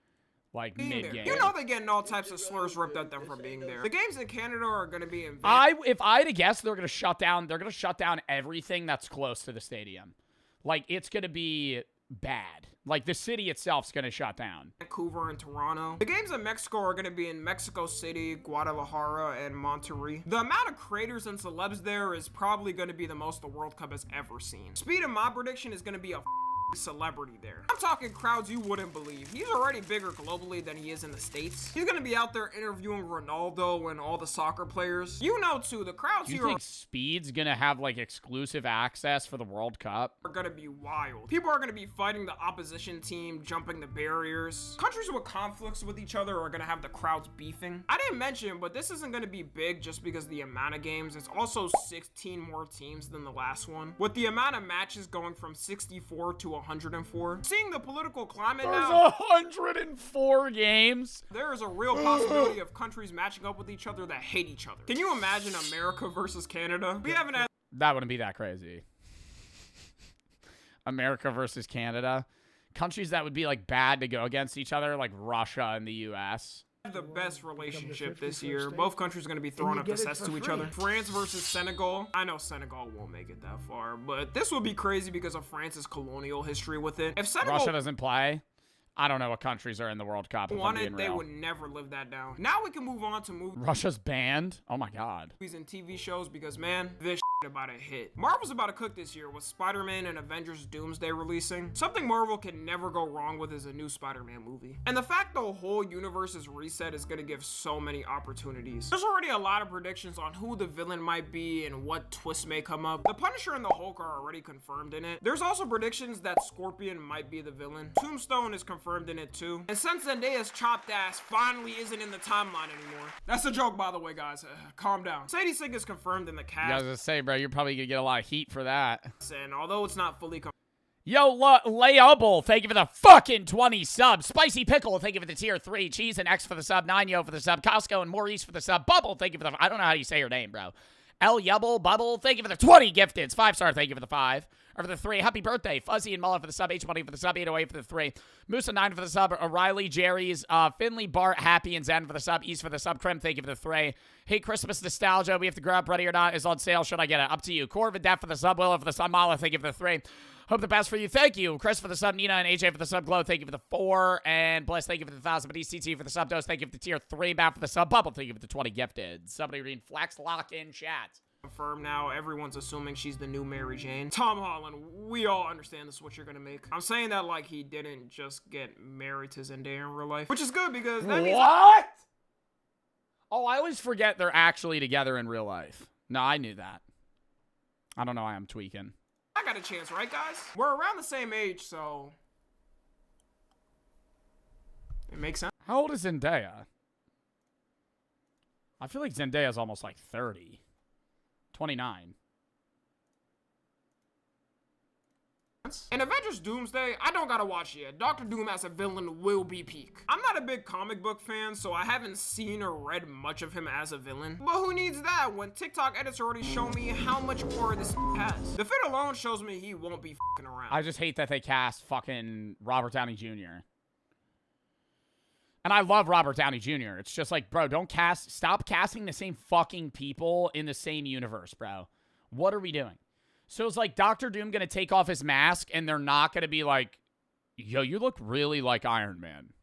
S1: like, mid-game.
S11: You know they're getting all types of slurs ripped at them for being there. The games in Canada are going to be in...
S1: If I had to guess, they're going to shut down everything that's close to the stadium. Like, it's going to be bad. Like, the city itself's going to shut down.
S11: Vancouver and Toronto. The games in Mexico are going to be in Mexico City, Guadalajara, and Monterrey. The amount of creators and celebs there is probably going to be the most the World Cup has ever seen. Speed of my prediction is going to be a celebrity there. I'm talking crowds you wouldn't believe. He's already bigger globally than he is in the States. He's gonna be out there interviewing Ronaldo and all the soccer players. You know, too, the crowds
S1: here.
S11: You
S1: think Speed's gonna have, like, exclusive access for the World Cup?
S11: Are gonna be wild. People are gonna be fighting the opposition team, jumping the barriers. Countries with conflicts with each other are gonna have the crowds beefing. I didn't mention, but this isn't gonna be big just because of the amount of games. It's also 16 more teams than the last one, with the amount of matches going from 64 to 104. Seeing the political climate
S1: There's
S11: now,
S1: 104 games.
S11: There is a real possibility of countries matching up with each other that hate each other. Can you imagine America versus Canada? We haven't had...
S1: That wouldn't be that crazy. America versus Canada. Countries that would be, like, bad to go against each other, like Russia and the U.S.
S11: The best relationship this year. Both countries are going to be throwing up the sets to each other. France versus Senegal. I know Senegal won't make it that far, but this would be crazy because of France's colonial history with it. If Senegal...
S1: Russia doesn't play, I don't know what countries are in the World Cup.
S11: They would never live that down. Now we can move on to movies.
S1: Russia's banned? Oh my god.
S11: Movies and TV shows because, man, this about to hit. Marvel's about to cook this year with Spider-Man and Avengers Doomsday releasing. Something Marvel can never go wrong with is a new Spider-Man movie. And the fact the whole universe is reset is going to give so many opportunities. There's already a lot of predictions on who the villain might be and what twists may come up. The Punisher and the Hulk are already confirmed in it. There's also predictions that Scorpion might be the villain. Tombstone is confirmed in it too. And since Zendaya's chopped ass finally isn't in the timeline anymore. That's a joke, by the way, guys. Calm down. Sadie Sink is confirmed in the cast.
S1: Yeah, I was gonna say, bro, you're probably gonna get a lot of heat for that.
S11: And although it's not fully
S1: Yo, Layable, thank you for the fucking 20 subs. Spicy Pickle, thank you for the tier 3. Cheese and X for the sub. 9Yo for the sub. Costco and Maurice for the sub. Bubble, thank you for the... I don't know how you say your name, bro. L Yubble, Bubble, thank you for the 20 gifteds. 5-star, thank you for the 5. Or for the 3. Happy birthday. Fuzzy and Mullen for the sub. H20 for the sub. 808 for the 3. Musa 9 for the sub. O'Reilly, Jerry's, Finley, Bart, Happy, and Zen for the sub. East for the sub. Crim, thank you for the 3. Hey, Christmas Nostalgia. We have to grow up. Ready or not is on sale. Should I get it? Up to you. Corvin Death for the sub. Willow for the sub. Mala, thank you for the 3. Hope the best for you. Thank you. Chris for the sub. Nina and AJ for the sub. Glow, thank you for the 4. And Bless, thank you for the 1,000. But ECT for the sub. Dose, thank you for the tier 3. Bat for the sub. Bubble, thank you for the 20 gifted. Somebody reading Flex Lock in chat.
S11: Confirmed now. Everyone's assuming she's the new Mary Jane. Tom Holland, we all understand this is what you're gonna make. I'm saying that like he didn't just get married to Zendaya in real life, which is good because that means...
S1: What? Oh, I always forget they're actually together in real life. No, I knew that. I don't know why I'm tweaking.
S11: I got a chance, right, guys? We're around the same age, so... it makes sense.
S1: How old is Zendaya? I feel like Zendaya's almost like 30. 29.
S11: In Avengers Doomsday, I don't gotta watch yet. Doctor Doom as a villain will be peak. I'm not a big comic book fan, so I haven't seen or read much of him as a villain. But who needs that when TikTok edits already show me how much war this has? The fit alone shows me he won't be fucking around.
S1: I just hate that they cast fucking Robert Downey Jr. And I love Robert Downey Jr. It's just like, bro, stop casting the same fucking people in the same universe, bro. What are we doing? So it's like Doctor Doom gonna take off his mask and they're not gonna be like, yo, you look really like Iron Man.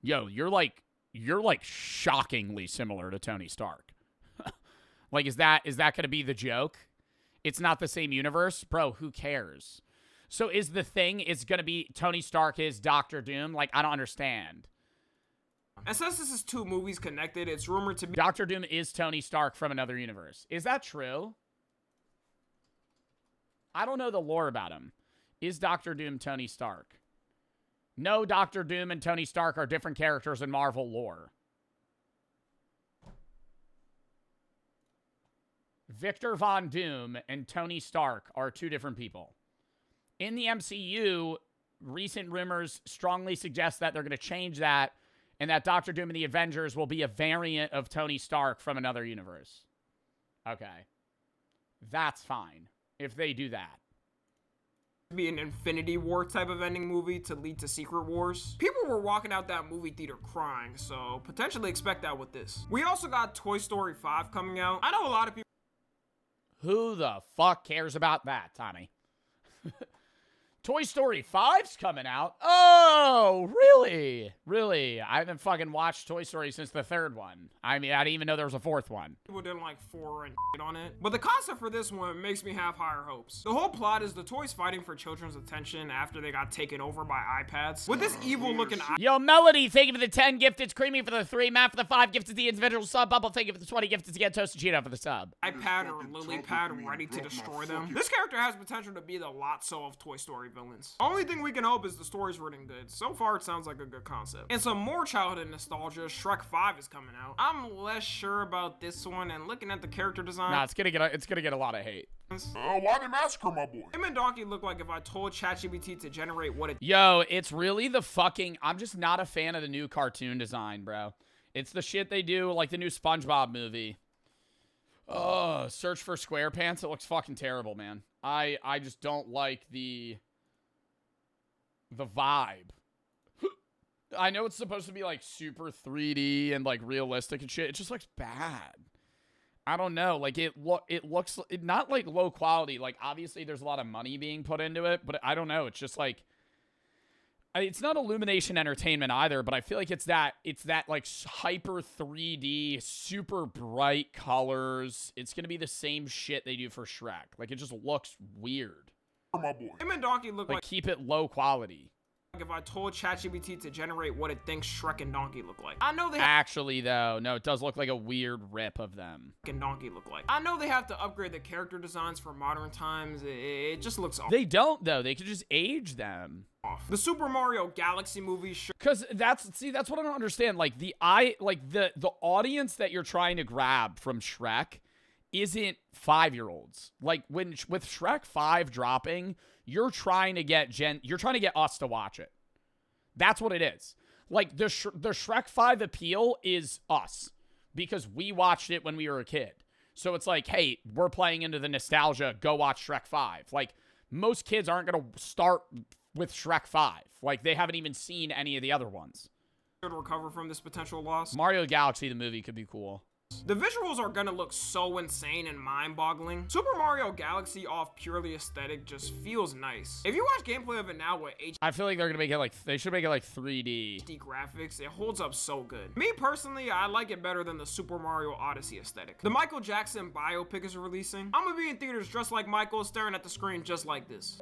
S1: Yo, you're like shockingly similar to Tony Stark. Like, is that gonna be the joke? It's not the same universe? Bro, who cares? So is the thing is gonna be Tony Stark is Doctor Doom? Like, I don't understand.
S11: And since this is two movies connected, it's rumored to be
S1: Doctor Doom is Tony Stark from another universe. Is that true? I don't know the lore about him. Is Doctor Doom Tony Stark? No, Doctor Doom and Tony Stark are different characters in Marvel lore. Victor Von Doom and Tony Stark are two different people. In the MCU, recent rumors strongly suggest that they're going to change that and that Doctor Doom and the Avengers will be a variant of Tony Stark from another universe. Okay. That's fine if they do that.
S11: Be an Infinity War type of ending movie to lead to Secret Wars. People were walking out that movie theater crying, so potentially expect that with this. We also got Toy Story 5 coming out. I know a lot of people.
S1: Who the fuck cares about that, Tommy? Toy Story 5's coming out? Oh, really? Really? I haven't fucking watched Toy Story since the third one. I mean, I didn't even know there was a fourth one.
S11: People didn't like 4 and on it. But the concept for this one makes me have higher hopes. The whole plot is the toys fighting for children's attention after they got taken over by iPads. With this evil looking
S1: Yo, Melody, thank you for the 10 gifted. Creamy for the 3. Matt for the 5 gifted. The individual sub. Bubble, thank you for the 20 gifted to get Toasted Cheeto for the sub.
S11: iPad or lily pad ready to destroy them. This character has potential to be the Lotso of Toy Story villains. Only thing we can hope is the story's written good. So far, it sounds like a good concept. And some more childhood nostalgia, Shrek 5 is coming out. I'm less sure about this one, and looking at the character design.
S1: Nah, it's gonna get a lot of hate.
S13: Why the massacre, my boy?
S11: Him and Donkey look like if I told ChatGPT to generate what it.
S1: Yo, it's really the fucking. I'm just not a fan of the new cartoon design, bro. It's the shit they do, like the new SpongeBob movie. Oh, Search for SquarePants. It looks fucking terrible, man. I just don't like the vibe. I know it's supposed to be like super 3D and like realistic and shit. It just looks bad. I don't know. Like it looks not like low quality. Like obviously there's a lot of money being put into it, but I don't know. It's just like it's not Illumination Entertainment either, but I feel like it's that like hyper 3D, super bright colors. It's going to be the same shit they do for Shrek. Like it just looks weird.
S13: My boy.
S11: Him and Donkey look like
S1: keep it low quality.
S11: If I told ChatGPT to generate what it thinks Shrek and Donkey look like. I know they
S1: actually though, no, it does look like a weird rip of them.
S11: And Donkey look like. I know they have to upgrade the character designs for modern times. It just looks off.
S1: They don't though. They could just age them.
S11: The Super Mario Galaxy movie.
S1: Because that's what I don't understand. Like the audience that you're trying to grab from Shrek isn't 5-year-olds. Like with Shrek 5 dropping, you're trying to get us to watch it. That's what it is. Like the Shrek 5 appeal is us because we watched it when we were a kid. So it's like, hey, we're playing into the nostalgia. Go watch Shrek 5. Like most kids aren't going to start with Shrek 5. Like they haven't even seen any of the other ones.
S11: To recover from this potential loss.
S1: Mario Galaxy, the movie, could be cool.
S11: The visuals are gonna look so insane and mind-boggling. Super Mario Galaxy off purely aesthetic just feels nice. If you watch gameplay of it now with
S1: I feel like they're gonna make it like, they should make it like 3D.
S11: HD graphics, it holds up so good. Me personally, I like it better than the Super Mario Odyssey aesthetic. The Michael Jackson biopic is releasing. I'm gonna be in theaters dressed like Michael, staring at the screen just like this.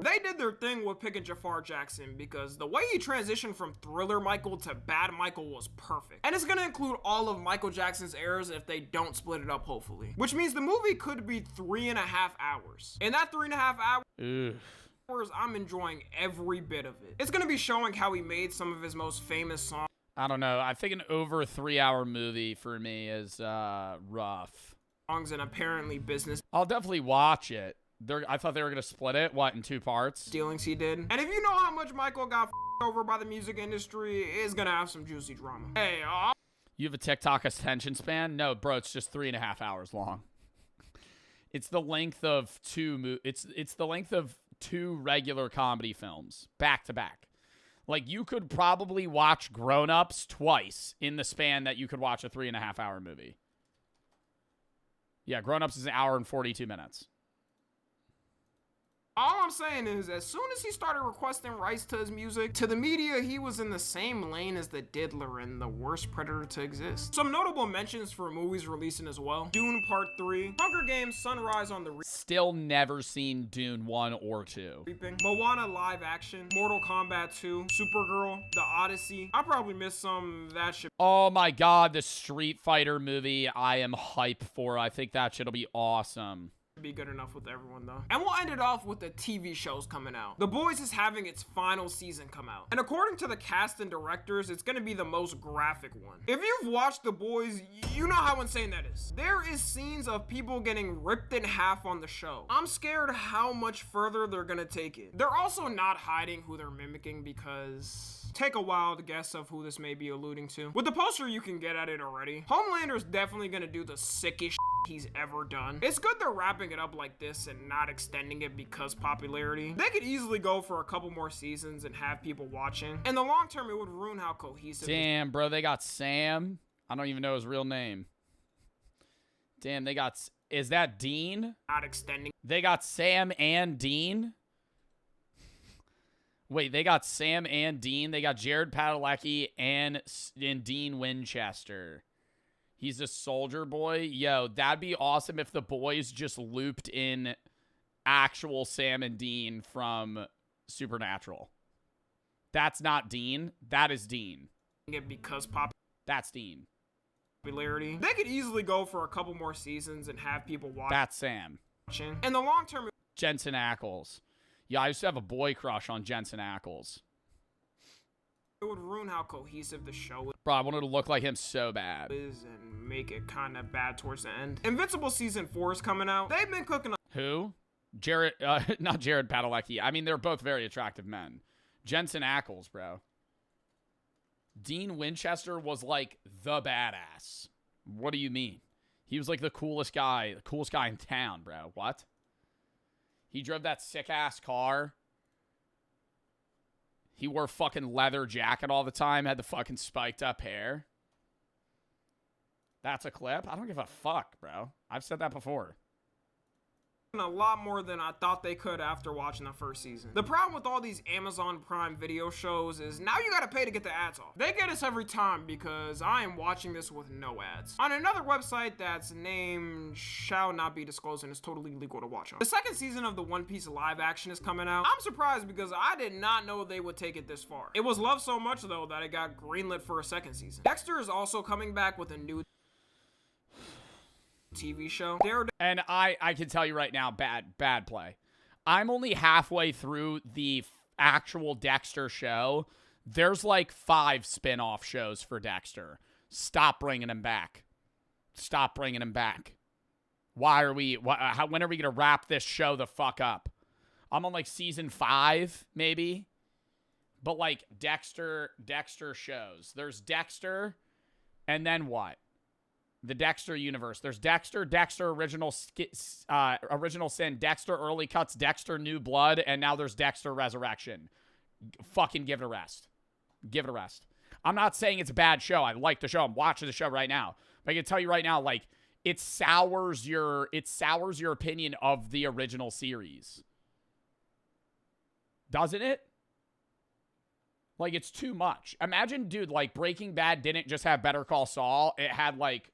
S11: They did their thing with picking Jafar Jackson because the way he transitioned from Thriller Michael to Bad Michael was perfect. And it's gonna include all of Michael Jackson's eras if they don't split it up, hopefully. Which means the movie could be 3.5 hours. In that 3.5 hours, I'm enjoying every bit of it. It's gonna be showing how he made some of his most famous songs.
S1: I don't know. I think an over 3-hour movie for me is rough.
S11: And apparently business.
S1: I'll definitely watch it. I thought they were gonna split it. What, in 2 parts?
S11: Dealings he did. And if you know how much Michael got over by the music industry, it's gonna have some juicy drama. Hey,
S1: you have a TikTok attention span? No, bro. It's just 3.5 hours long. It's the length of it's the length of 2 regular comedy films back to back. Like, you could probably watch Grown Ups twice in the span that you could watch a 3.5 hour movie. Yeah, Grown Ups is 1 hour and 42 minutes.
S11: all I'm saying is, as soon as he started requesting rights to his music, to the media, he was in the same lane as the Diddler and the worst predator to exist. Some notable mentions for movies releasing as well: Dune Part 3, Hunger Games Sunrise on the
S1: Still never seen Dune 1 or 2.
S11: Moana live action, Mortal Kombat 2, Supergirl, The Odyssey. I probably missed some. That shit.
S1: Oh my god, the Street Fighter movie I am hype for. I think that shit'll be awesome.
S11: Be good enough with everyone though. And we'll end it off with the TV shows coming out. The Boys is having its final season come out, and according to the cast and directors, it's gonna be the most graphic one. If you've watched The Boys, you know how insane that is. There is scenes of people getting ripped in half on the show. I'm scared how much further they're gonna take it. They're also not hiding who they're mimicking, because take a wild guess of who this may be alluding to. With the poster, you can get at it already. Homelander's definitely gonna do the sickest he's ever done. It's good they're wrapping it up like this and not extending it because popularity. They could easily go for a couple more seasons and have people watching. In the long term, it would ruin how cohesive.
S1: Damn, bro, they got Sam. I don't even know his real name. Damn, they got... Is that Dean?
S11: Not extending.
S1: They got Sam and Dean? Wait, they got Sam and Dean. They got Jared Padalecki and Dean Winchester. He's a soldier boy. Yo, that'd be awesome if the Boys just looped in actual Sam and Dean from Supernatural. That's not Dean. That is Dean.
S11: Because
S1: That's Dean.
S11: Popularity. They could easily go for a couple more seasons and have people watch.
S1: That's Sam.
S11: In the long term,
S1: Jensen Ackles. Yeah, I used to have a boy crush on Jensen Ackles.
S11: it would ruin how cohesive the show
S1: Bro, I wanted to look like him so bad.
S11: is and make it kind of bad towards the end. Invincible Season 4 is coming out. They've been cooking up.
S1: Who? Jared, not Jared Padalecki. I mean, they're both very attractive men. Jensen Ackles, bro. Dean Winchester was like the badass. What do you mean? He was like the coolest guy in town, bro. What? He drove that sick-ass car. He wore a fucking leather jacket all the time, had the fucking spiked up hair. That's a clip? I don't give a fuck, bro. I've said that before.
S11: A lot more than I thought they could after watching the first season. The problem with all these Amazon Prime Video shows is now you gotta pay to get the ads off. They get us every time because I am watching this with no ads. On another website that's name shall not be disclosed and is totally legal to watch on. The second season of the One Piece live action is coming out. I'm surprised because I did not know they would take it this far. It was loved so much though that it got greenlit for a second season. Dexter is also coming back with a new TV show.
S1: And I can tell you right now, bad play. I'm only halfway through the actual Dexter show. There's like 5 spin-off shows for Dexter. Stop bringing him back. Stop bringing him back. Why are we, when are we going to wrap this show the fuck up? I'm on like season 5, maybe. But like Dexter shows. There's Dexter, and then what? The Dexter universe. There's Dexter Original Sin, Dexter Early Cuts, Dexter New Blood, and now there's Dexter Resurrection. Fucking give it a rest. Give it a rest. I'm not saying it's a bad show. I like the show. I'm watching the show right now. But I can tell you right now, like, it sours your opinion of the original series. Doesn't it? Like, it's too much. Imagine, dude, like, Breaking Bad didn't just have Better Call Saul. It had, like,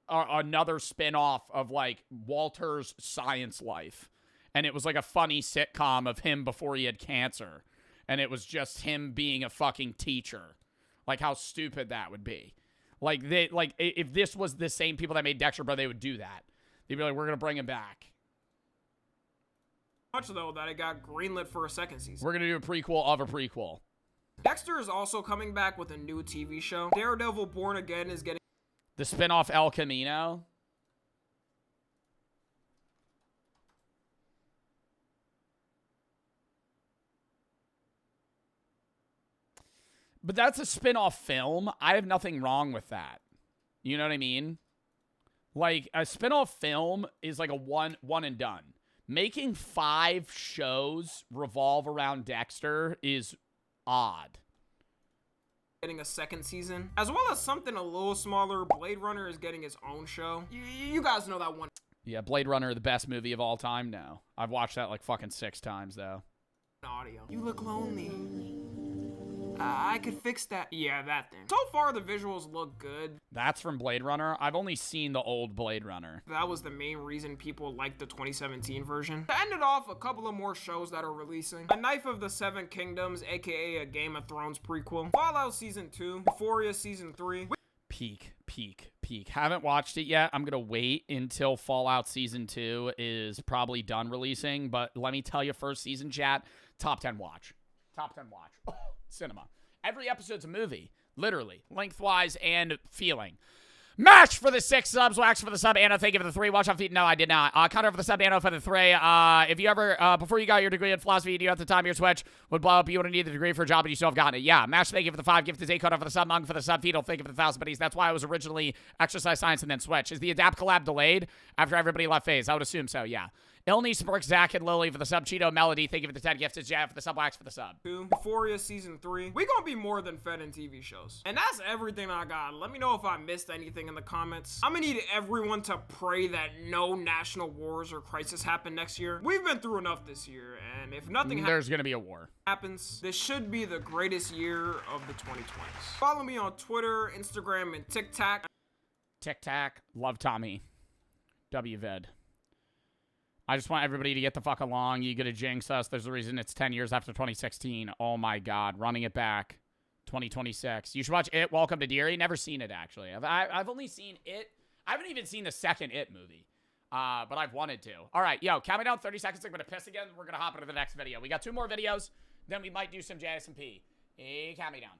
S1: another spin-off of, like, Walter's science life. And it was like a funny sitcom of him before he had cancer. And it was just him being a fucking teacher. Like, how stupid that would be. Like, if this was the same people that made Dexter, bro, they would do that. They'd be like, we're going to bring him back.
S11: Much, though, that it got greenlit for a second season.
S1: We're going to do a prequel of a prequel.
S11: Dexter is also coming back with a new TV show. Daredevil Born Again is getting...
S1: The spinoff El Camino. But that's a spin-off film. I have nothing wrong with that. You know what I mean? Like, a spin-off film is like a one and done. Making 5 shows revolve around Dexter is odd.
S11: Getting a second season. As well as something a little smaller, Blade Runner is getting its own show. You guys know that one.
S1: Yeah, Blade Runner, the best movie of all time now. I've watched that like fucking 6 times, though.
S11: Audio. You look lonely. I could fix that. Yeah, that thing. So far, the visuals look good.
S1: That's from Blade Runner? I've only seen the old Blade Runner.
S11: That was the main reason people liked the 2017 version. To end it off, a couple of more shows that are releasing. A Knife of the Seven Kingdoms, aka a Game of Thrones prequel. Fallout Season 2. Euphoria Season 3.
S1: Peak. Haven't watched it yet. I'm going to wait until Fallout Season 2 is probably done releasing. But let me tell you, first season chat, top 10 watch. Top 10 watch. Oh, cinema. Every episode's a movie. Literally. Lengthwise and feeling. Mash for the 6 subs. Wax for the sub. Anna, thank you for the 3. Watch on feet. No, I did not. Counter for the sub. Anna for the 3. If you ever, before you got your degree in philosophy, do you at the time your Switch would blow up, you would need the degree for a job, but you still have gotten it. Yeah. Mash, thank you for the 5. Gift is A. Counter for the sub. Mung for the sub. Fetal, thank you for the 1,000 buddies. That's why I was originally exercise science and then Switch. Is the Adapt collab delayed after everybody left FaZe? I would assume so, yeah. Ilney, Smirk, Zach, and Lily for the sub. Cheeto, Melody, thank you for the 10 gifts. It's Jab for the sub. Wax for the sub.
S11: 2. Euphoria Season 3. We gonna be more than fed in TV shows. And that's everything I got. Let me know if I missed anything in the comments. I'm gonna need everyone to pray that no national wars or crisis happen next year. We've been through enough this year, and if nothing
S1: there's gonna be a war.
S11: Happens, this should be the greatest year of the 2020s. Follow me on Twitter, Instagram, and TikTok.
S1: TikTok, love Tommy. WVed. I just want everybody to get the fuck along. You get to jinx us. There's a reason it's 10 years after 2016. Oh my God. Running it back. 2026. You should watch It, Welcome to Deary. Never seen it, actually. I've only seen It. I haven't even seen the second It movie. But I've wanted to. All right, yo, count me down 30 seconds. I'm going to piss again. We're going to hop into the next video. We got 2 more videos. Then we might do some JSMP. Hey, count me down.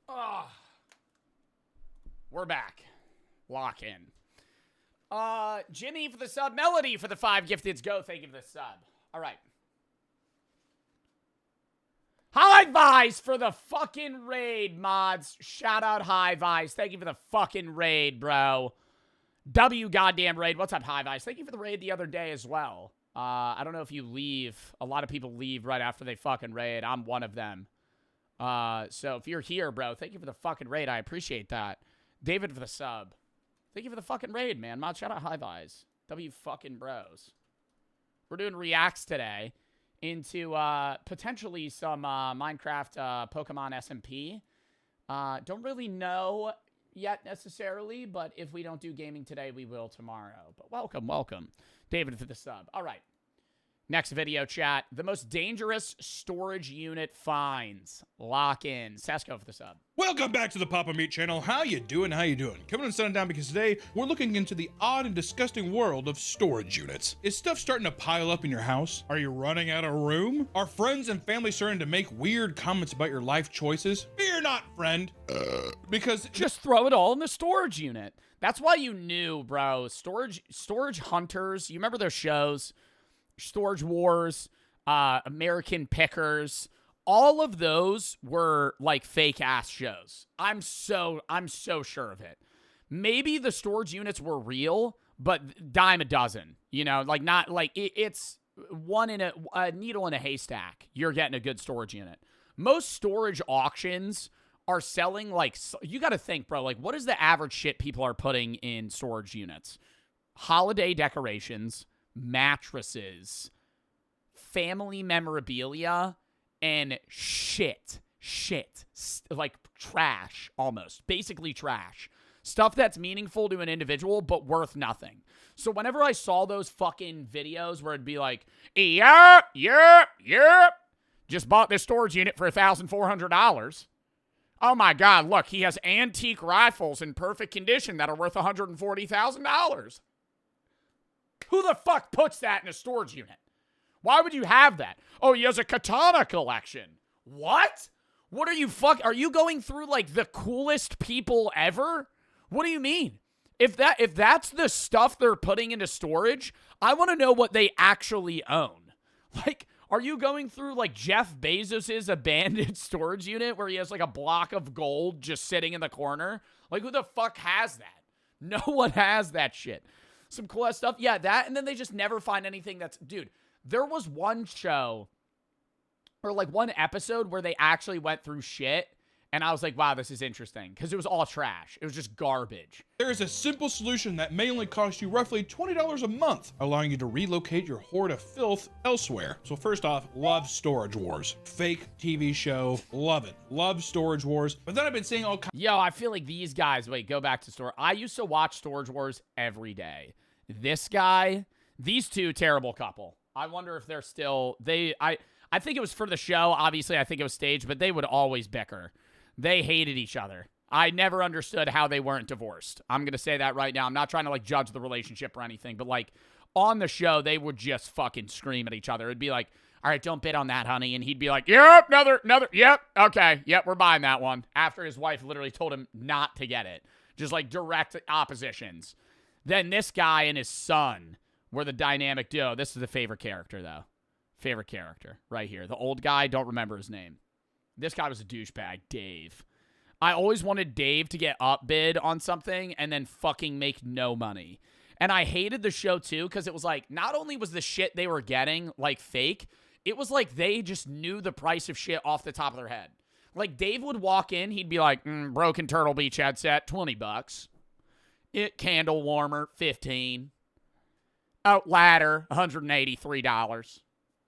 S1: Oh. We're back. Lock in. Jimmy for the sub. Melody for the 5 gifteds. Go. Thank you for the sub. All right. High Vice for the fucking raid, mods. Shout out High Vice. Thank you for the fucking raid, bro. W goddamn raid. What's up, High Vice? Thank you for the raid the other day as well. I don't know if you leave. A lot of people leave right after they fucking raid. I'm one of them. So if you're here, bro, thank you for the fucking raid. I appreciate that. David for the sub. Thank you for the fucking raid, man. Mod, shout out High Vice. W fucking bros. We're doing reacts today into, potentially some, Minecraft, Pokemon SMP. Don't really know yet necessarily, but if we don't do gaming today, we will tomorrow. But welcome. David for the sub. All right. Next video, chat. The most dangerous storage unit finds. Lock in. Sesko for the sub.
S15: Welcome back to the Papa Meat channel. How you doing? Coming and sitting down because today we're looking into the odd and disgusting world of storage units. Is stuff starting to pile up in your house? Are you running out of room? Are friends and family starting to make weird comments about your life choices? Fear not, friend. Because
S1: just throw it all in the storage unit. That's why you knew, bro. Storage Hunters. You remember those shows? Storage Wars, American Pickers. All of those were like fake ass shows. I'm so sure of it. Maybe the storage units were real, but dime a dozen. You know, like not like it's one in a needle in a haystack. You're getting a good storage unit. Most storage auctions are selling like, you got to think, bro, like what is the average shit people are putting in storage units? Holiday decorations, mattresses, family memorabilia, and shit, like trash almost, basically trash. Stuff that's meaningful to an individual, but worth nothing. So whenever I saw those fucking videos where it'd be like, yep, just bought this storage unit for $1,400. Oh my God, look, he has antique rifles in perfect condition that are worth $140,000. Who the fuck puts that in a storage unit? Why would you have that? Oh, he has a katana collection. What? What are you are you going through like the coolest people ever? What do you mean? If that's the stuff they're putting into storage, I want to know what they actually own. Like, are you going through like Jeff Bezos's abandoned storage unit where he has like a block of gold just sitting in the corner? Like, who the fuck has that? No one has that shit. Some cool ass stuff. Yeah, that, and then they just never find anything that's, dude, there was one show or like one episode where they actually went through shit. And I was like, wow, this is interesting. Because it was all trash. It was just garbage.
S15: There is a simple solution that may only cost you roughly $20 a month, allowing you to relocate your hoard of filth elsewhere. So first off, love Storage Wars. Fake TV show, love it. Love Storage Wars. But then I've been seeing all kinds.
S1: Yo, I feel like these guys, wait, go back to store. I used to watch Storage Wars every day. This guy, these two, terrible couple. I wonder if they're still, I think it was for the show. Obviously, I think it was staged, but they would always bicker. They hated each other. I never understood how they weren't divorced. I'm going to say that right now. I'm not trying to like judge the relationship or anything, but like on the show, they would just fucking scream at each other. It'd be like, all right, don't bid on that, honey. And he'd be like, yep, another, yep, okay, yep, we're buying that one. After his wife literally told him not to get it. Just like direct oppositions. Then this guy and his son were the dynamic duo. This is the favorite character, though. Favorite character right here. The old guy, don't remember his name. This guy was a douchebag, Dave. I always wanted Dave to get upbid on something and then fucking make no money. And I hated the show, too, because it was like, not only was the shit they were getting, like, fake, it was like they just knew the price of shit off the top of their head. Like, Dave would walk in, he'd be like, broken Turtle Beach headset, $20. Candle warmer, $15. Oh, ladder, $183.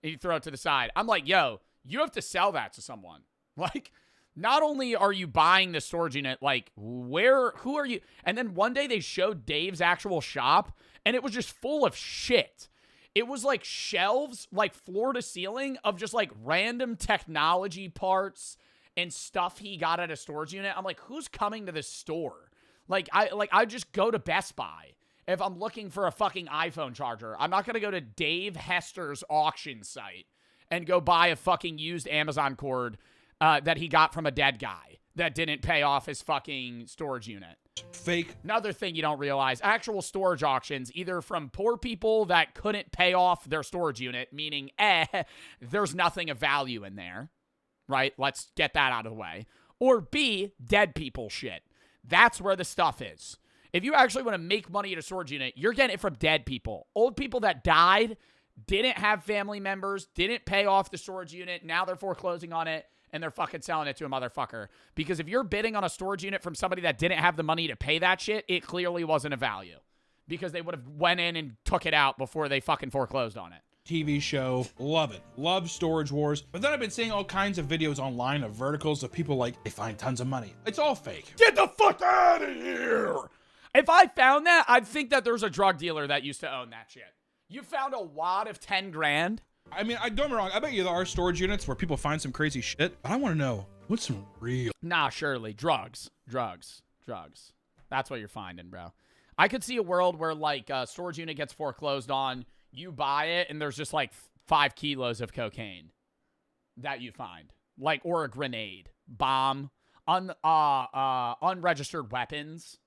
S1: And you throw it to the side. I'm like, yo, you have to sell that to someone. Like, not only are you buying the storage unit, like, who are you? And then one day they showed Dave's actual shop, and it was just full of shit. It was like shelves, like floor to ceiling, of just like random technology parts and stuff he got at a storage unit. I'm like, who's coming to this store? I just go to Best Buy if I'm looking for a fucking iPhone charger. I'm not going to go to Dave Hester's auction site and go buy a fucking used Amazon cord that he got from a dead guy that didn't pay off his fucking storage unit.
S15: Fake.
S1: Another thing you don't realize, actual storage auctions, either from poor people that couldn't pay off their storage unit, meaning, there's nothing of value in there, right? Let's get that out of the way. Or B, dead people shit. That's where the stuff is. If you actually want to make money at a storage unit, you're getting it from dead people. Old people that died, didn't have family members, didn't pay off the storage unit, now they're foreclosing on it, and they're fucking selling it to a motherfucker. Because if you're bidding on a storage unit from somebody that didn't have the money to pay that shit, it clearly wasn't of value. Because they would have went in and took it out before they fucking foreclosed on it.
S15: TV show, love it. Love Storage Wars. But then I've been seeing all kinds of videos online of verticals of people like, they find tons of money. It's all fake.
S1: Get the fuck out of here! If I found that, I'd think that there's a drug dealer that used to own that shit. You found a wad of 10 grand?
S15: I mean, don't get me wrong. I bet you there are storage units where people find some crazy shit. But I want to know, what's some real?
S1: Nah, surely. Drugs. That's what you're finding, bro. I could see a world where, like, a storage unit gets foreclosed on, you buy it, and there's just, like, 5 kilos of cocaine that you find. Like, or a grenade. Bomb. unregistered weapons.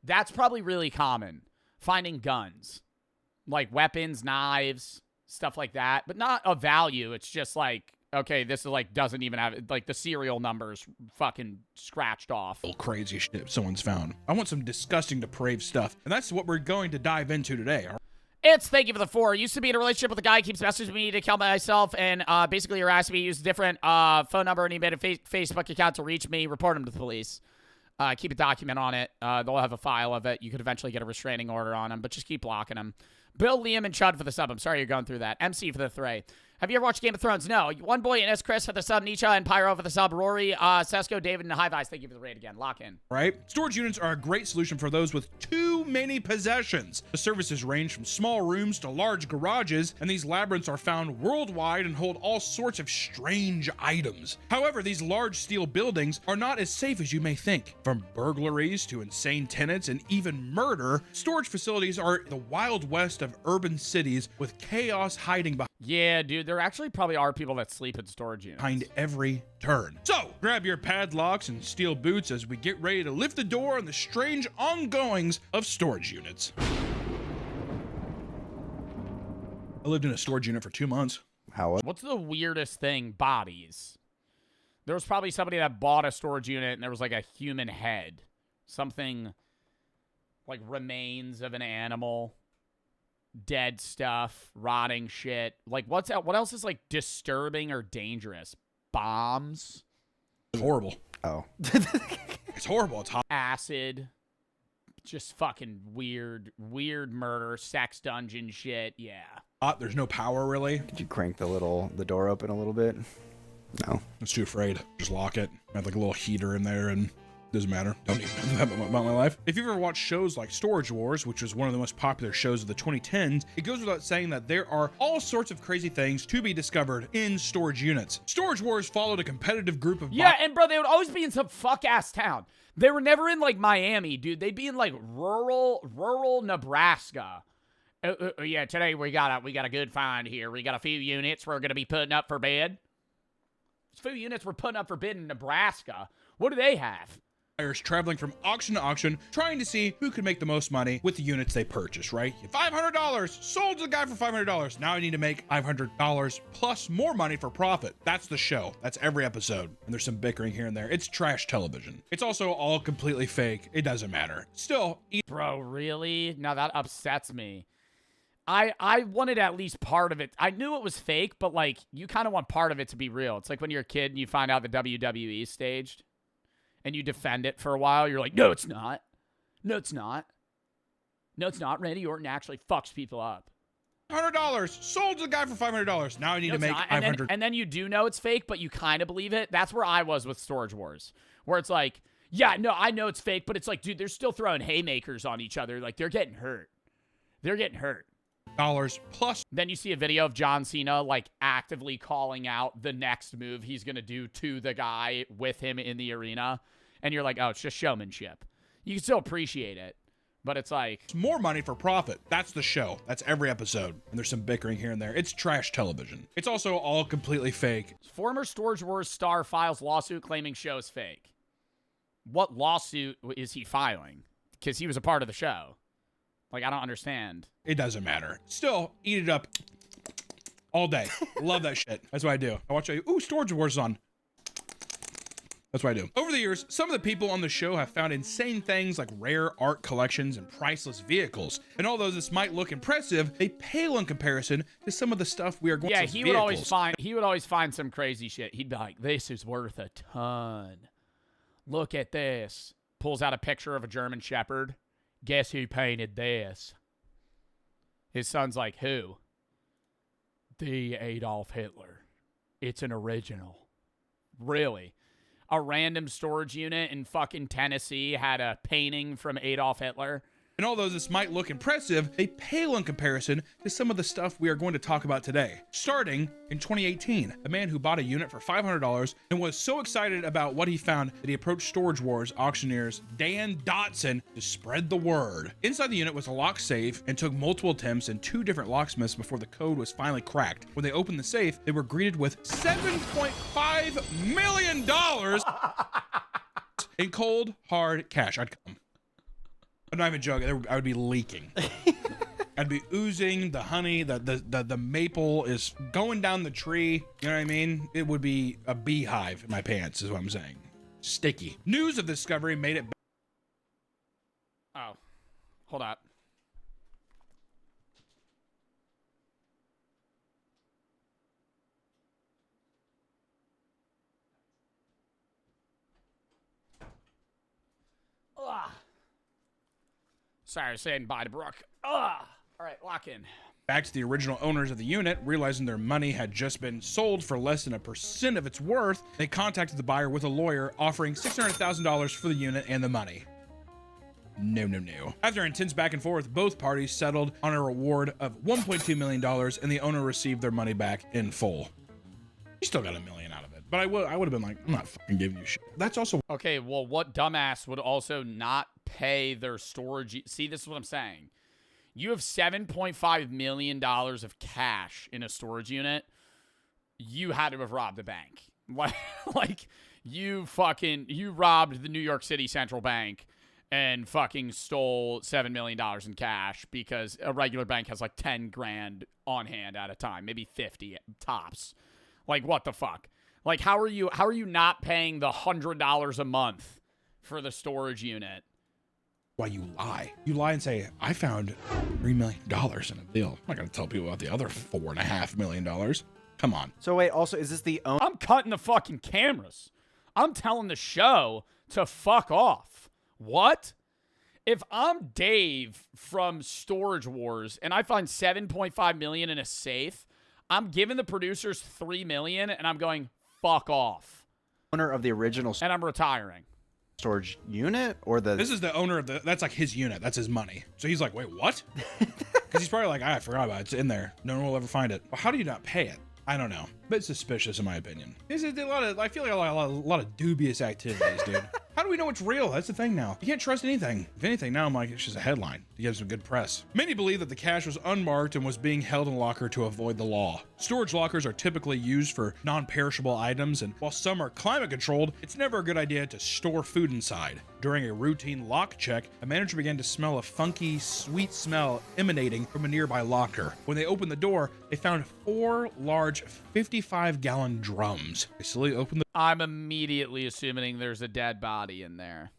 S1: That's probably really common. Finding guns, like weapons, knives, stuff like that, but not of value. It's just like, okay, this is like doesn't even have like the serial numbers fucking scratched off.
S15: Crazy shit someone's found. I want some disgusting, depraved stuff, and that's what we're going to dive into today.
S1: It's Thank You for the 4. I used to be in a relationship with a guy who keeps messaging me to kill myself, and basically you're asking me to use a different phone number, and he made a Facebook account to reach me. Report him to the police. Keep a document on it. They'll have a file of it. You could eventually get a restraining order on him, but just keep blocking him. Bill, Liam, and Chud for the sub. I'm sorry you're going through that. MC for the 3. Have you ever watched Game of Thrones? No. One Boy and S. Chris for the sub. Nietzsche and Pyro for the sub. Rory, Sesko, David, and High Vice. Thank you for the raid again. Lock in.
S15: Right? Storage units are a great solution for those with too many possessions. The services range from small rooms to large garages, and these labyrinths are found worldwide and hold all sorts of strange items. However, these large steel buildings are not as safe as you may think. From burglaries to insane tenants and even murder, storage facilities are the Wild West of urban cities with chaos hiding
S1: Yeah, dude, there actually probably are people that sleep in storage units.
S15: behind every turn. So, grab your padlocks and steel boots as we get ready to lift the door on the strange ongoings of storage units. I lived in a storage unit for 2 months.
S1: What's the weirdest thing? Bodies. There was probably somebody that bought a storage unit and there was like a human head. Something like remains of an animal. Dead stuff, rotting shit. Like, what's that? What else is like disturbing or dangerous? Bombs.
S15: It's horrible.
S16: Oh.
S15: It's horrible. It's hot.
S1: Acid. Just fucking weird murder, sex dungeon shit. Yeah.
S15: There's no power really.
S16: Did you crank the door open a little bit? No.
S15: I was too afraid. Just lock it. I had like a little heater in there and doesn't matter. Don't need to know about my life. If you've ever watched shows like Storage Wars, which was one of the most popular shows of the 2010s, it goes without saying that there are all sorts of crazy things to be discovered in storage units. Storage Wars followed a competitive group of...
S1: Yeah, and bro, they would always be in some fuck-ass town. They were never in, like, Miami, dude. They'd be in, like, rural Nebraska. Yeah, today we got a good find here. We got a few units we're going to be putting up for bid. A few units we're putting up for bid in Nebraska. What do they have?
S15: Traveling from auction to auction, trying to see who could make the most money with the units they purchase, right? $500, sold to the guy for $500. Now I need to make $500 plus more money for profit. That's the show. That's every episode. And there's some bickering here and there. It's trash television. It's also all completely fake. It doesn't matter. Still,
S1: bro, really? Now that upsets me. I wanted at least part of it. I knew it was fake, but like you kind of want part of it to be real. It's like when you're a kid and you find out the WWE is staged. And you defend it for a while, you're like, no, it's not. No, it's not. No, it's not. Randy Orton actually fucks people up.
S15: $100 sold to the guy for $500. Now I need to make $500.
S1: And then you do know it's fake, but you kind of believe it. That's where I was with Storage Wars, where it's like, yeah, no, I know it's fake, but it's like, dude, they're still throwing haymakers on each other. Like they're getting hurt. They're getting hurt.
S15: Dollars plus.
S1: Then you see a video of John Cena like actively calling out the next move he's gonna do to the guy with him in the arena, and you're like, oh, it's just showmanship. You can still appreciate it, but it's like
S15: more money for profit. That's the show. That's every episode. And there's some bickering here and there. It's trash television. It's also all completely fake.
S1: Former Storage Wars star files lawsuit claiming show's fake. What lawsuit is he filing? Because he was a part of the show. Like, I don't understand.
S15: It doesn't matter. Still, eat it up all day. Love that shit. That's what I do. I watch, Storage Wars is on. That's what I do. Over the years, some of the people on the show have found insane things like rare art collections and priceless vehicles. And although this might look impressive, they pale in comparison to some of the stuff we are going to see.
S1: Yeah, he would always find some crazy shit. He'd be like, this is worth a ton. Look at this. Pulls out a picture of a German Shepherd. Guess who painted this? His son's like, who? The Adolf Hitler. It's an original. Really? A random storage unit in fucking Tennessee had a painting from Adolf Hitler?
S15: And although this might look impressive, they pale in comparison to some of the stuff we are going to talk about today. Starting in 2018, a man who bought a unit for $500 and was so excited about what he found that he approached Storage Wars auctioneers Dan Dotson to spread the word. Inside the unit was a lock safe and took multiple attempts and 2 different locksmiths before the code was finally cracked. When they opened the safe, they were greeted with $7.5 million In cold, hard cash, I'd come. I'm not even joking. I would be leaking. I'd be oozing the honey. The maple is going down the tree. You know what I mean? It would be a beehive in my pants, is what I'm saying. Sticky. News of the discovery made it.
S1: Oh, hold up. Ugh. Sorry, saying bye to Brooke. Ugh. All right, lock in.
S15: Back to the original owners of the unit, realizing their money had just been sold for less than 1% of its worth, they contacted the buyer with a lawyer offering $600,000 for the unit and the money. No. After intense back and forth, both parties settled on a reward of $1.2 million, and the owner received their money back in full. He still got $1 million out of it, but I would have been like, I'm not fucking giving you shit. That's also
S1: okay. Well, what dumbass would also not pay their storage? See, this is what I'm saying. You have $7.5 million of cash in a storage unit. You had to have robbed a bank. Like you robbed the New York City Central Bank and fucking stole $7 million in cash, because a regular bank has like 10 grand on hand at a time, maybe 50 tops. Like, what the fuck? Like, how are you not paying the $100 a month for the storage unit?
S15: why you lie. You lie and say, I found $3 million in a deal. I'm not going to tell people about the other $4.5 million. Come on.
S16: So wait, also, is this the own?
S1: I'm cutting the fucking cameras. I'm telling the show to fuck off. What? If I'm Dave from Storage Wars and I find $7.5 million in a safe, I'm giving the producers $3 million and I'm going, fuck off.
S16: Owner of the original
S1: and I'm retiring.
S16: Storage unit, or the...
S15: This is the owner of the... That's like his unit. That's his money. So he's like, wait, what? Because he's probably like, I forgot about it. It's in there. No one will ever find it. Well, how do you not pay it? I don't know. But it's suspicious in my opinion. This is a lot of... I feel like a lot of dubious activities, dude. How do we know it's real? That's the thing now. You can't trust anything. If anything, now I'm like, it's just a headline to get some good press. Many believe that the cash was unmarked and was being held in a locker to avoid the law. Storage lockers are typically used for non-perishable items, and while some are climate controlled, it's never a good idea to store food inside. During a routine lock check, a manager began to smell a funky, sweet smell emanating from a nearby locker. When they opened the door, they found 4 large 55-gallon drums. They slowly opened the...
S1: I'm immediately assuming there's a dead body in there.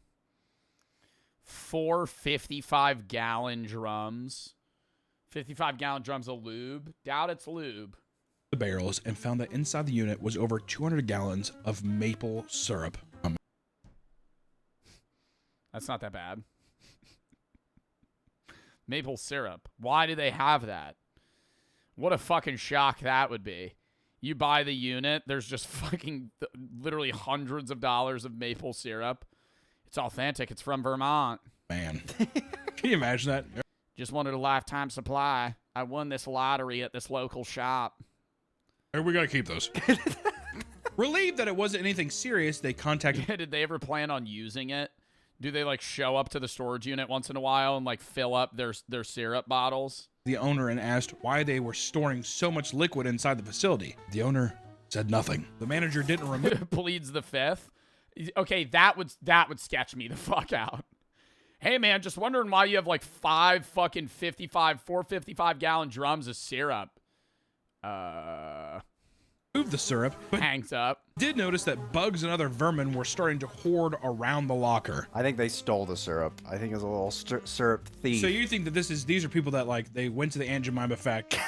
S1: 4 55-gallon drums. 55-gallon drums of lube. Doubt it's lube.
S15: The barrels and found that inside the unit was over 200 gallons of maple syrup.
S1: That's not that bad. Maple syrup. Why do they have that? What a fucking shock that would be. You buy the unit, there's just fucking literally hundreds of dollars of maple syrup. It's authentic. It's from Vermont.
S15: Man. Can you imagine that?
S1: Just wanted a lifetime supply. I won this lottery at this local shop.
S15: We gotta keep those. Relieved that it wasn't anything serious, they contacted...
S1: Did they ever plan on using it? Do they like show up to the storage unit once in a while and like fill up their syrup bottles?
S15: The owner and asked why they were storing so much liquid inside the facility. The owner said nothing. The manager didn't remember.
S1: Pleads the fifth. Okay, that would sketch me the fuck out. Hey man, just wondering why you have like 4 55-gallon drums of syrup.
S15: Moved the syrup, but
S1: hangs up.
S15: Did notice that bugs and other vermin were starting to hoard around the locker.
S16: I think they stole the syrup. I think it was a little syrup thief.
S15: So you think that these are people that like they went to the Aunt Jemima factory?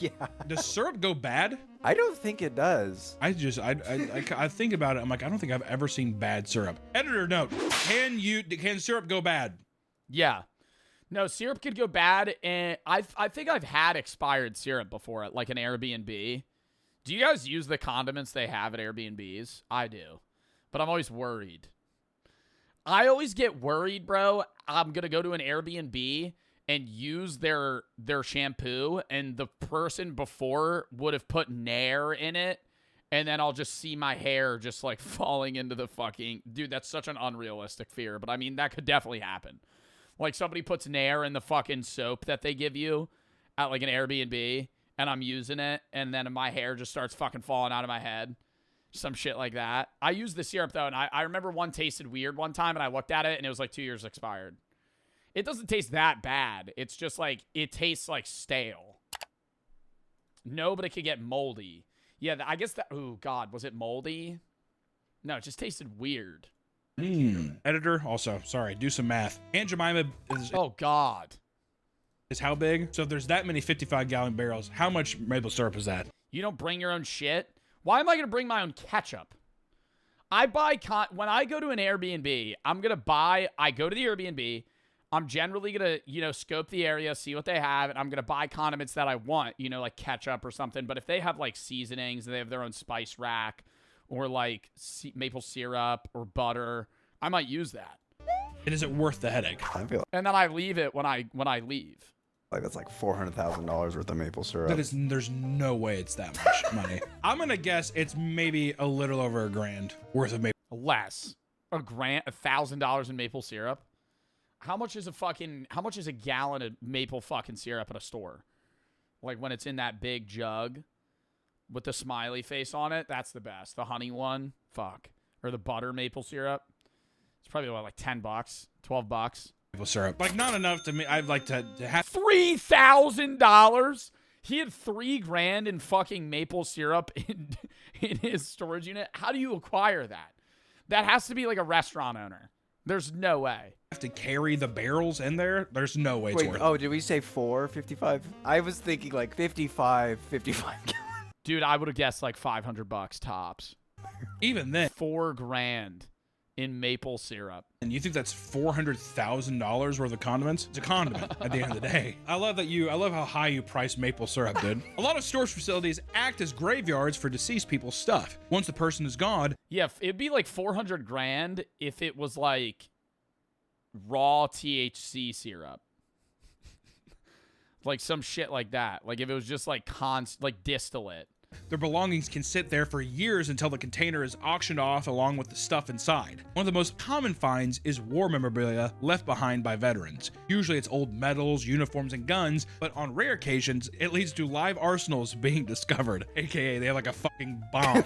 S16: Yeah.
S15: Does syrup go bad?
S16: I don't think it does.
S15: I think about it. I'm like, I don't think I've ever seen bad syrup. Editor note: Can syrup go bad?
S1: Yeah. No, syrup could go bad, and I think I've had expired syrup before at like an Airbnb. Do you guys use the condiments they have at Airbnbs? I do. But I'm always worried. I always get worried, bro. I'm going to go to an Airbnb and use their shampoo, and the person before would have put Nair in it, and then I'll just see my hair just like falling into the fucking... Dude, that's such an unrealistic fear, but I mean, that could definitely happen. Like somebody puts Nair in the fucking soap that they give you at like an Airbnb, and I'm using it, and then my hair just starts fucking falling out of my head. Some shit like that. I used the syrup, though, and I remember one tasted weird one time, and I looked at it, and it was like 2 years expired. It doesn't taste that bad. It's just like, it tastes like stale. No, but it could get moldy. Yeah, I guess that, oh, God, was it moldy? No, it just tasted weird.
S15: Editor, also, sorry, do some math. Aunt Jemima is...
S1: Oh, God.
S15: Is how big? So if there's that many 55-gallon barrels, how much maple syrup is that?
S1: You don't bring your own shit? Why am I going to bring my own ketchup? I buy, when I go to an Airbnb, I'm going to buy, I go to the Airbnb, I'm generally going to, you know, scope the area, see what they have, and I'm going to buy condiments that I want, you know, like ketchup or something. But if they have, like, seasonings, and they have their own spice rack, or, like, maple syrup, or butter, I might use that.
S15: And is it worth the headache?
S16: I feel
S1: And then I leave it when I leave.
S16: like that's like $400,000 worth of maple syrup.
S15: That is, there's no way it's that much money. I'm gonna guess it's maybe a little over $1,000 worth of maple.
S1: Less. $1,000 in maple syrup. How much is a gallon of maple fucking syrup at a store? Like when it's in that big jug with the smiley face on it, that's the best. The honey one, fuck. Or the butter maple syrup. It's probably what, like $10, $12.
S15: Maple syrup. Like not enough to me. I'd like to have
S1: $3,000. He had $3,000 in fucking maple syrup in his storage unit. How do you acquire that? That has to be like a restaurant owner. There's no way.
S15: Have to carry the barrels in there. There's no way it's
S16: Wait,
S15: worth
S16: oh,
S15: it.
S16: did we say 55? I was thinking like 55
S1: Dude, I would have guessed like $500 tops.
S15: Even then,
S1: $4,000 in maple syrup.
S15: And you think that's $400,000 worth of condiments? It's a condiment at the end of the day. I love how high you price maple syrup, dude. A lot of storage facilities act as graveyards for deceased people's stuff. Once the person is gone.
S1: Yeah, it'd be like $400,000 if it was like raw THC syrup. Like some shit like that. Like if it was just like distillate.
S15: Their belongings can sit there for years until the container is auctioned off along with the stuff inside. One of the most common finds is war memorabilia left behind by veterans. Usually it's old medals, uniforms, and guns, but on rare occasions, it leads to live arsenals being discovered, aka they have like a fucking bomb.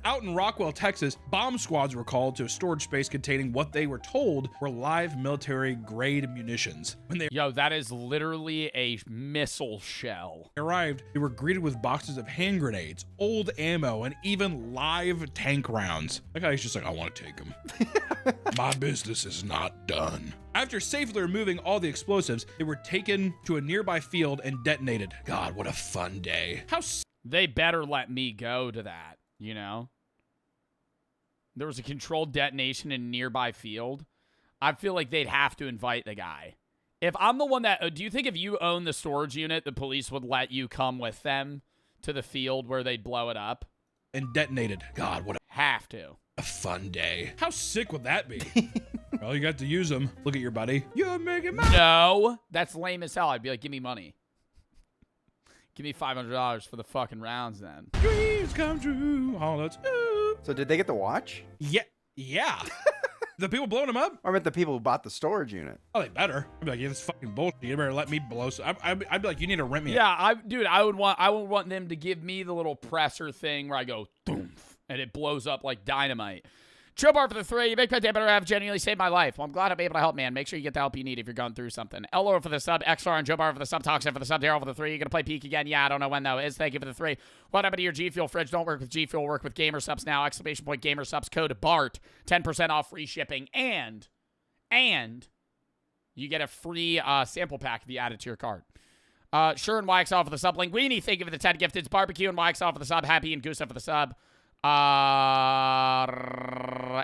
S15: Out in Rockwell, Texas, bomb squads were called to a storage space containing what they were told were live military-grade munitions. When they
S1: that is literally a missile shell.
S15: arrived, they were greeted with boxes of hand grenades, old ammo, and even live tank rounds. That guy's just like, I want to take them. My business is not done. After safely removing all the explosives, they were taken to a nearby field and detonated. God, what a fun day.
S1: They better let me go to that, you know? There was a controlled detonation in a nearby field. I feel like they'd have to invite the guy. If I'm the one that... Do you think if you own the storage unit, the police would let you come with them to the field where they'd blow it up?
S15: And detonated. God, what
S1: Have to.
S15: a fun day. How sick would that be? Well, you got to use them. Look at your buddy. You're making money.
S1: No. That's lame as hell. I'd be like, give me money. Give me $500 for the fucking rounds then.
S15: Dreams come true. Oh, that's...
S16: So did they get the watch?
S15: Yeah. The people blowing them up?
S16: Or I meant the people who bought the storage unit.
S15: Oh, they better. I'd be like, yeah, this is fucking bullshit. You better let me blow. I'd be like, you need to rent me.
S1: Yeah, I would want them to give me the little presser thing where I go, doomph, and it blows up like dynamite. Joe Bar for the 3. Big Pet better have genuinely saved my life. Well, I'm glad I'm able to help, man. Make sure you get the help you need if you're going through something. LO for the sub, XR and Joe Bar for the sub, Toxic for the sub, Daryl for the 3. You're going to play Peak again? Yeah, I don't know when, though. Thank you for the 3. What happened to your G Fuel fridge? Don't work with G Fuel. Work with Gamer Subs now. Exclamation point Gamer Subs. Code BART. 10% off free shipping. And you get a free sample pack if you add it to your card. Sure and YXL for the sub. Linguini, thank you for the 10 gifted. Barbecue and YXL for the sub. Happy and Gustav for the sub.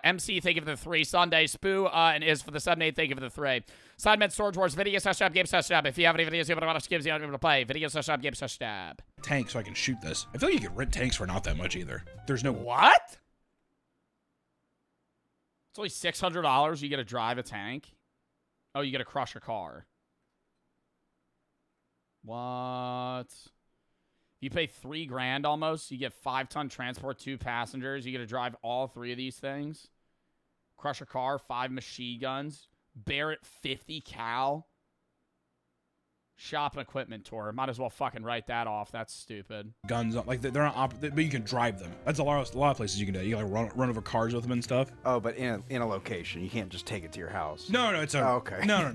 S1: MC, thank you for the 3. Sunday, Spoo, and Is for the sub. Nate, thank you for the 3. Sidemen, Storage Wars, Video Tab, Game Tab. If you have any videos you want to skip, you don't able to play. Video Tab, Game Tab.
S15: Tank so I can shoot this. I feel like you can rent tanks for not that much either. There's no...
S1: What? It's only $600 you get to drive a tank? Oh, you get to crush a car. What? You pay $3,000 almost. You get 5-ton transport, 2 passengers. You get to drive all 3 of these things. Crush a car, 5 machine guns. Barrett 50 cal. Shop and equipment tour. Might as well fucking write that off. That's stupid.
S15: Guns, like they're not, but you can drive them. That's a lot of places you can do. You can like run over cars with them and stuff.
S16: Oh, but in a location, you can't just take it to your house.
S15: No, it's a.
S16: Oh, okay.
S15: No.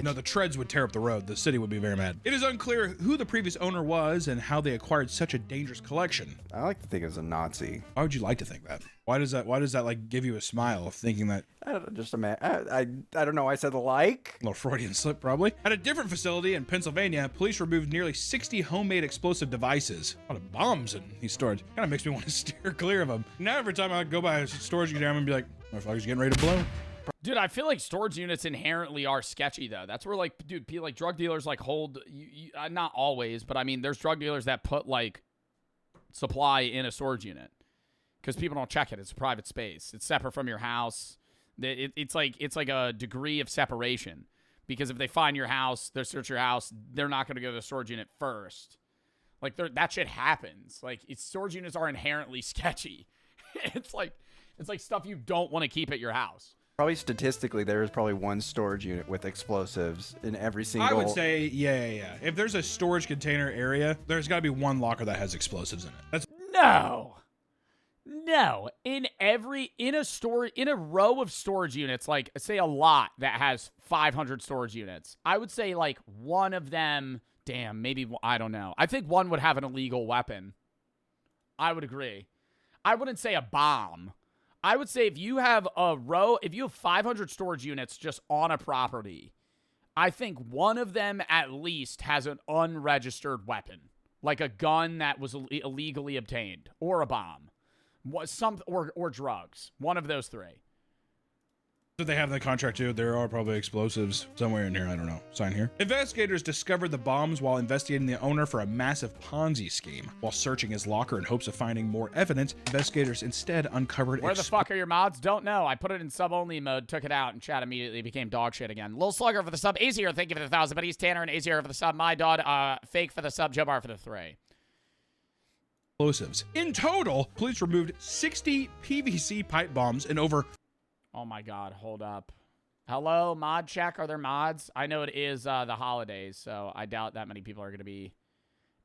S15: No, the treads would tear up the road. The city would be very mad. It is unclear who the previous owner was and how they acquired such a dangerous collection.
S16: I like to think it was a Nazi.
S15: Why would you like to think that? Why does that like give you a smile of thinking that?
S16: I don't know, just I don't know. I said like.
S15: A little Freudian slip, probably. At a different facility in Pennsylvania, police removed nearly 60 homemade explosive devices. A lot of bombs in these storage. Kind of makes me want to steer clear of them. Now every time I go by a storage unit, I'm gonna be like, motherfucker's getting ready to blow.
S1: Dude, I feel like storage units inherently are sketchy, though. That's where, like, dude, like drug dealers like hold. Not always, but I mean, there's drug dealers that put like supply in a storage unit because people don't check it. It's a private space. It's separate from your house. It's like a degree of separation because if they find your house, they search your house, they're not going to go to the storage unit first. Like that shit happens. Like storage units are inherently sketchy. It's like stuff you don't want to keep at your house.
S16: Probably statistically, there is probably one storage unit with explosives in every single.
S15: I would say, yeah. If there's a storage container area, there's got to be one locker that has explosives in it. That's
S1: no. In a row of storage units, like say a lot that has 500 storage units, I would say like one of them. Damn, maybe I don't know. I think one would have an illegal weapon. I would agree. I wouldn't say a bomb. I would say if you have 500 storage units just on a property, I think one of them at least has an unregistered weapon, like a gun that was illegally obtained, or a bomb, or drugs. One of those three.
S15: So they have the contract too. There are probably explosives somewhere in here. I don't know. Sign here. Investigators discovered the bombs while investigating the owner for a massive Ponzi scheme. While searching his locker in hopes of finding more evidence, investigators instead uncovered.
S1: Where the fuck are your mods? Don't know. I put it in sub-only mode, took it out, and chat immediately became dog shit again. Lil Slugger for the sub. Azier, thank you for the 1,000. But he's Tanner and Azier for the sub. My dog, Fake for the sub. Jobar for the 3.
S15: Explosives. In total, police removed 60 PVC pipe bombs and over.
S1: Oh my God, hold up. Hello, mod check. Are there mods? I know it is the holidays, so I doubt that many people are going to be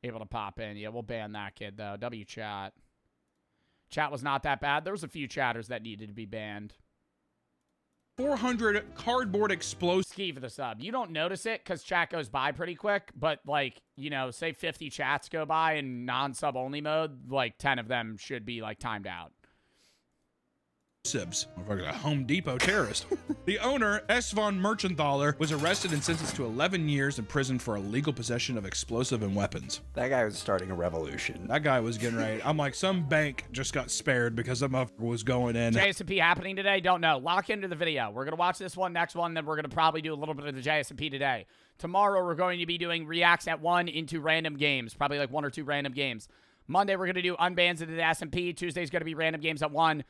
S1: able to pop in. Yeah, we'll ban that kid, though. W chat. Chat was not that bad. There was a few chatters that needed to be banned.
S15: 400 cardboard explosives.
S1: Ski for the sub. You don't notice it because chat goes by pretty quick, but like, you know, say 50 chats go by in non-sub only mode, like 10 of them should be like timed out.
S15: Motherfucker, a Home Depot terrorist. The owner, S. von Merchenthaler, was arrested and sentenced to 11 years in prison for illegal possession of explosive and weapons.
S16: That guy was starting a revolution.
S15: That guy was getting ready. I'm like, some bank just got spared because that motherfucker was going in.
S1: JSP happening today? Don't know. Lock into the video. We're going to watch this one, next one, then we're going to probably do a little bit of the JSP today. Tomorrow, we're going to be doing reacts at 1 into random games, probably like 1 or 2 random games. Monday, we're going to do unbans into the SMP. Tuesday's going to be random games at 1.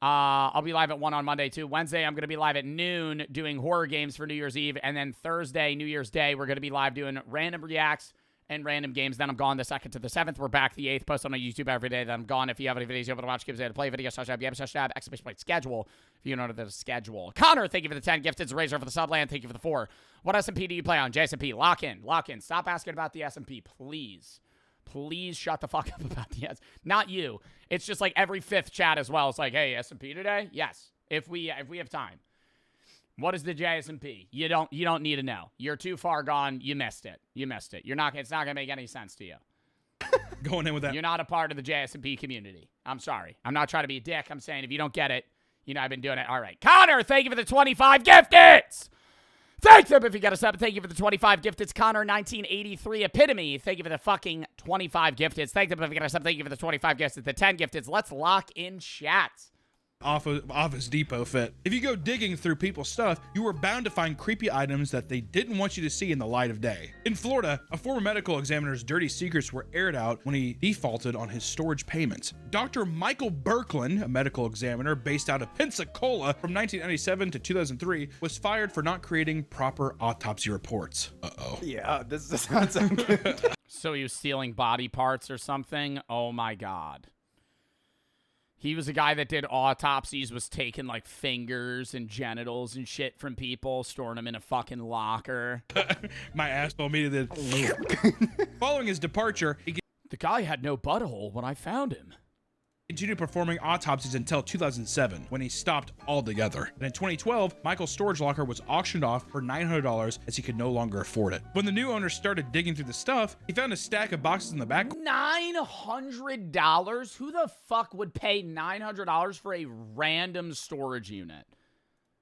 S1: I'll be live at 1 on Monday, too. Wednesday, I'm going to be live at noon doing horror games for New Year's Eve. And then Thursday, New Year's Day, we're going to be live doing random reacts and random games. Then I'm gone the 2nd to the 7th. We're back the 8th. Post on YouTube every day. Then I'm gone. If you have any videos you want to watch, give us a play video, exclamation point schedule. If you know the schedule. Connor, thank you for the 10 gifted. Razor for the subland. Thank you for the 4. What SMP do you play on? JSMP. Lock in. Stop asking about the SMP, please. Please shut the fuck up about the S. Not you. It's just like every 5th chat as well. It's like, hey, SMP today? Yes. If we have time. What is the JSMP? You don't need to know. You're too far gone. You missed it. It's not gonna make any sense to you.
S15: Going in with that.
S1: You're not a part of the JSMP community. I'm sorry. I'm not trying to be a dick. I'm saying if you don't get it, you know I've been doing it. All right. Connor, thank you for the 25 gifteds. Thanks, if you got a sub. Thank you for the 25 gifteds. Connor, 1983 Epitome. Thank you for the fucking 25 gifteds. Thanks, if you got a sub. Thank you for the 25 gifteds. The 10 gifteds. Let's lock in chat.
S15: Office Depot fit. If you go digging through people's stuff, you are bound to find creepy items that they didn't want you to see in the light of day. In Florida, a former medical examiner's dirty secrets were aired out when he defaulted on his storage payments. Dr. Michael Birkland, a medical examiner based out of Pensacola from 1997 to 2003, was fired for not creating proper autopsy reports. Uh-oh.
S16: Yeah, this does not sound good.
S1: So he was stealing body parts or something? Oh my God. He was a guy that did autopsies, was taking like fingers and genitals and shit from people, storing them in a fucking locker.
S15: My asshole immediately did. Following his departure,
S1: the guy had no butthole when I found him.
S15: Continued performing autopsies until 2007, when he stopped altogether. And in 2012, Michael's storage locker was auctioned off for $900 as he could no longer afford it. When the new owner started digging through the stuff, he found a stack of boxes in the back.
S1: $900? Who the fuck would pay $900 for a random storage unit?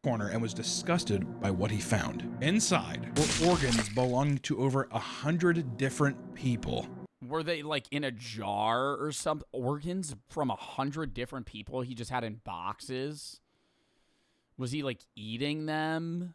S15: Corner and was disgusted by what he found. Inside were organs belonging to over 100 different people.
S1: Were they like in a jar or some organs from 100 different people he just had in boxes? Was he like eating them?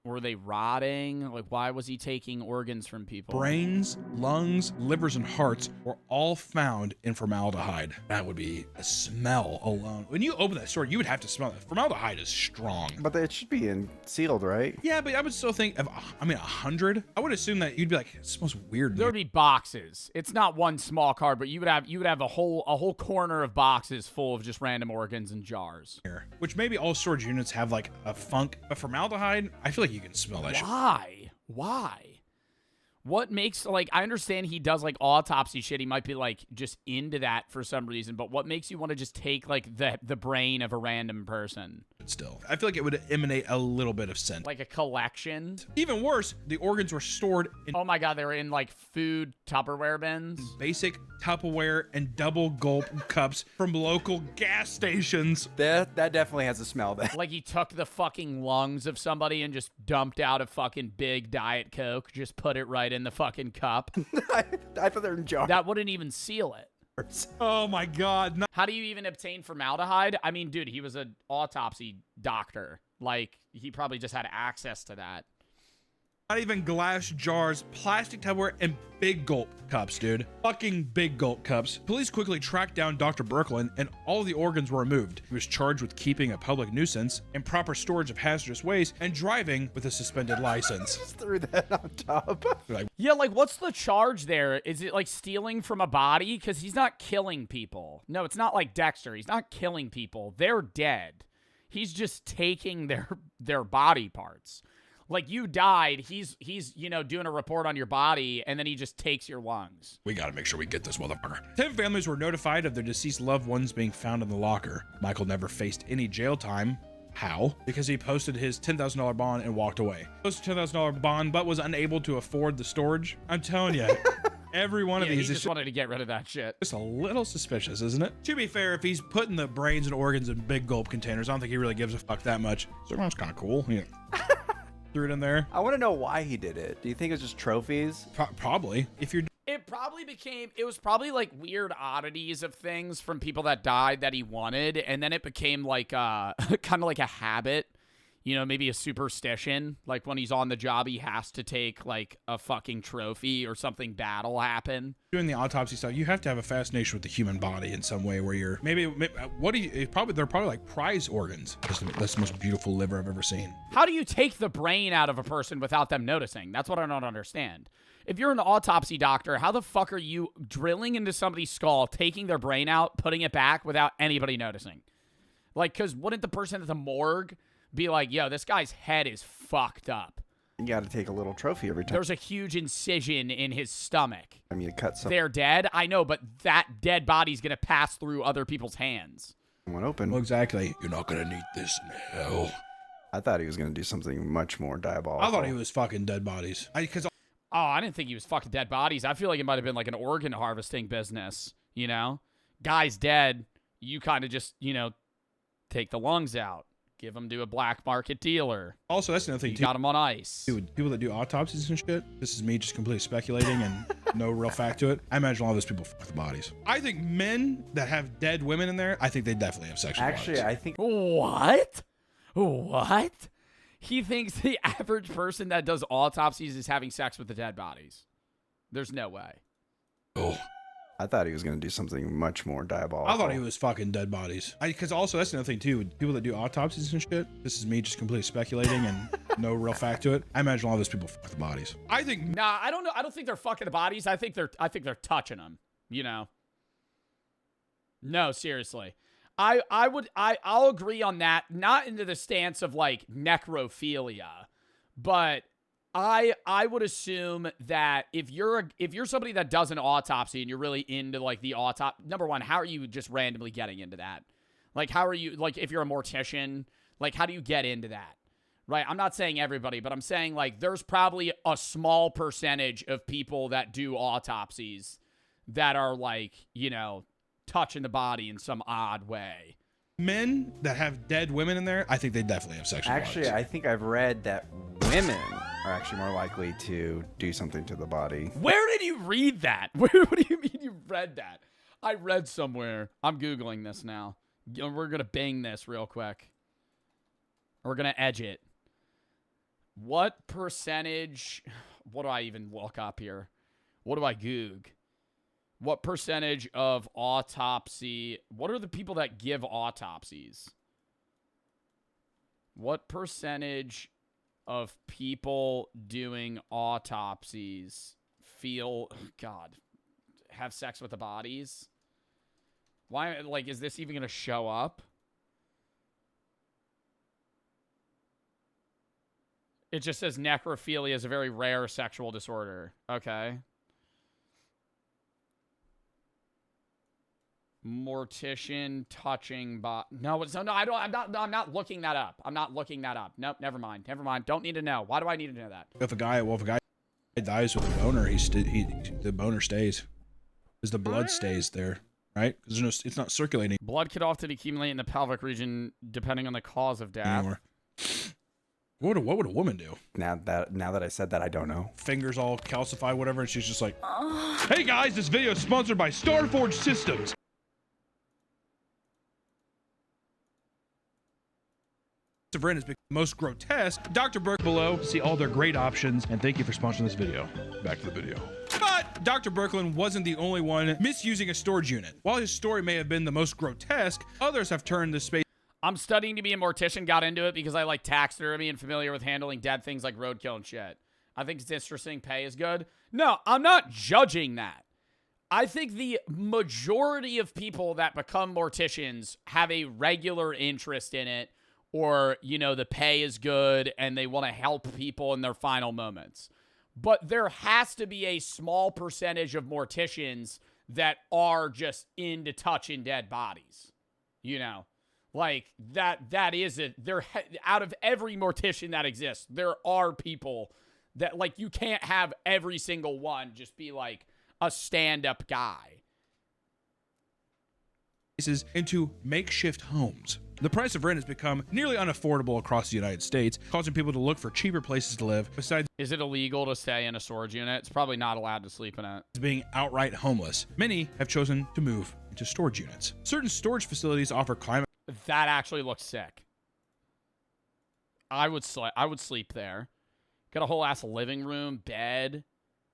S1: Were they rotting? Like, why was he taking organs from people?
S15: Brains, lungs, livers, and hearts were all found in formaldehyde. That would be a smell alone. When you open that store, you would have to smell it. Formaldehyde is strong.
S16: But it should be sealed, right?
S15: Yeah, but I would still think of, 100. I would assume that you'd be like, it smells weird.
S1: There would be boxes. It's not one small card, but you would have a whole corner of boxes full of just random organs and jars.
S15: Which maybe all storage units have like a funk, but formaldehyde, I feel like you can smell that shit.
S1: Why? What makes, like, I understand he does like autopsy shit. He might be like just into that for some reason, but what makes you want to just take like the brain of a random person?
S15: Still, I feel like it would emanate a little bit of scent.
S1: Like a collection?
S15: Even worse, the organs were stored in...
S1: Oh my God, they were in like food Tupperware bins?
S15: Basic Tupperware and double gulp cups from local gas stations.
S16: That definitely has a smell there.
S1: Like he took the fucking lungs of somebody and just dumped out a fucking big Diet Coke, just put it right in the fucking cup.
S16: I thought they were in jars.
S1: That wouldn't even seal it.
S15: Oh my God. No.
S1: How do you even obtain formaldehyde? I mean, dude, he was an autopsy doctor. Like, he probably just had access to that.
S15: Not even glass jars, plastic Tupperware, and big gulp cups, dude. Fucking big gulp cups. Police quickly tracked down Dr. Brooklyn, and all of the organs were removed. He was charged with keeping a public nuisance, improper storage of hazardous waste, and driving with a suspended license.
S16: Just threw that on top.
S1: Yeah, like, what's the charge there? Is it like stealing from a body? Because he's not killing people. No, it's not like Dexter. He's not killing people. They're dead. He's just taking their body parts. Like, you died, he's doing a report on your body, and then he just takes your lungs.
S15: We gotta make sure we get this motherfucker. 10 families were notified of their deceased loved ones being found in the locker. Michael never faced any jail time. How? Because he posted his $10,000 bond and walked away. Posted $10,000 bond, but was unable to afford the storage. I'm telling you, every one of these
S1: he just wanted to get rid of that shit.
S15: Just a little suspicious, isn't it? To be fair, if he's putting the brains and organs in big gulp containers, I don't think he really gives a fuck that much. So that's kind of cool. Yeah. Threw it in there.
S16: I want to know why he did it. Do you think it's just trophies?
S15: Probably. If you're...
S1: It was probably like weird oddities of things from people that died that he wanted, and then it became like kind of like a habit, maybe a superstition. Like when he's on the job, he has to take like a fucking trophy or something bad will happen.
S15: Doing the autopsy stuff, you have to have a fascination with the human body in some way where you're they're probably like prize organs. That's the most beautiful liver I've ever seen.
S1: How do you take the brain out of a person without them noticing? That's what I don't understand. If you're an autopsy doctor, how the fuck are you drilling into somebody's skull, taking their brain out, putting it back without anybody noticing? Like, because wouldn't the person at the morgue be like, yo, this guy's head is fucked up?
S16: You got to take a little trophy every time.
S1: There's a huge incision in his stomach.
S16: I mean, you cut something.
S1: They're dead? I know, but that dead body's going to pass through other people's hands.
S16: One open.
S15: Well, exactly. You're not going to need this in hell.
S16: I thought he was going to do something much more diabolical.
S15: I thought he was fucking dead bodies.
S1: I didn't think he was fucking dead bodies. I feel like it might have been like an organ harvesting business, Guy's dead. You kind of just, take the lungs out. Give them to a black market dealer.
S15: Also, that's another thing,
S1: too. Got them on ice.
S15: Dude, people that do autopsies and shit, this is me just completely speculating and no real fact to it. I imagine all those people fuck the bodies. I think men that have dead women in there, I think they definitely have sexual bodies.
S16: Actually, I think...
S1: What? He thinks the average person that does autopsies is having sex with the dead bodies. There's no way.
S15: Oh.
S16: I thought he was going to do something much more diabolical.
S15: I thought he was fucking dead bodies. Because also, that's another thing, too. People that do autopsies and shit, this is me just completely speculating and no real fact to it. I imagine all those people fuck the bodies. I think...
S1: Nah, I don't know. I don't think they're fucking the bodies. I think they're touching them, No, seriously. I'll agree on that. Not into the stance of like necrophilia, but I would assume that if you're somebody that does an autopsy and you're really into like the autopsy, number one, how are you just randomly getting into that? Like, how are you, like, if you're a mortician, like, how do you get into that? Right? I'm not saying everybody, but I'm saying like there's probably a small percentage of people that do autopsies that are like, you know, touching the body in some odd way.
S15: Men that have dead women in there, I think they definitely have sexual
S16: Actually,
S15: bodies.
S16: I think I've read that women are actually more likely to do something to the body.
S1: Where did you read that? What do you mean you read that? I read somewhere. I'm Googling this now. We're going to bing this real quick. We're going to edge it. What percentage... What do I even look up here? What do I Goog? What percentage of autopsy... What are the people that give autopsies? What percentage of people doing autopsies feel... God. Have sex with the bodies? Why, like, is this even going to show up? It just says necrophilia is a very rare sexual disorder. Okay. Mortician touching No, I'm not looking that up. I'm not looking that up. Nope, never mind. Never mind. Don't need to know. Why do I need to know that?
S15: If a guy dies with a boner, the boner stays. Because the blood stays there, right? Because it's not circulating
S1: Blood could often accumulate in the pelvic region depending on the cause of death.
S15: anymore. What would a woman do?
S16: Now that I said that, I don't know.
S15: Fingers all calcified, whatever, and she's just like, hey guys, this video is sponsored by Starforge Systems. Vren is the most grotesque. Dr. Burke below to see all their great options, and thank you for sponsoring this video. Back to the video. But Dr. Berkland wasn't the only one misusing a storage unit. While his story may have been the most grotesque, others have turned this space.
S1: I'm studying to be a mortician, got into it because I like taxidermy and familiar with handling dead things like roadkill and shit. I think it's interesting, pay is good. No, I'm not judging that. I think the majority of people that become morticians have a regular interest in it, or, you know, the pay is good and they want to help people in their final moments. But there has to be a small percentage of morticians that are just into touching dead bodies. You know, like that is it. Out of every mortician that exists, there are people that, like, you can't have every single one just be like a stand-up guy.
S15: Into makeshift homes. The price of rent has become nearly unaffordable across the United States, causing people to look for cheaper places to live. Besides,
S1: is it illegal to stay in a storage unit? It's probably not allowed to sleep in it.
S15: Being outright homeless, many have chosen to move into storage units. Certain storage facilities offer climate.
S1: That actually looks sick. I would sleep there. Got a whole ass living room, bed.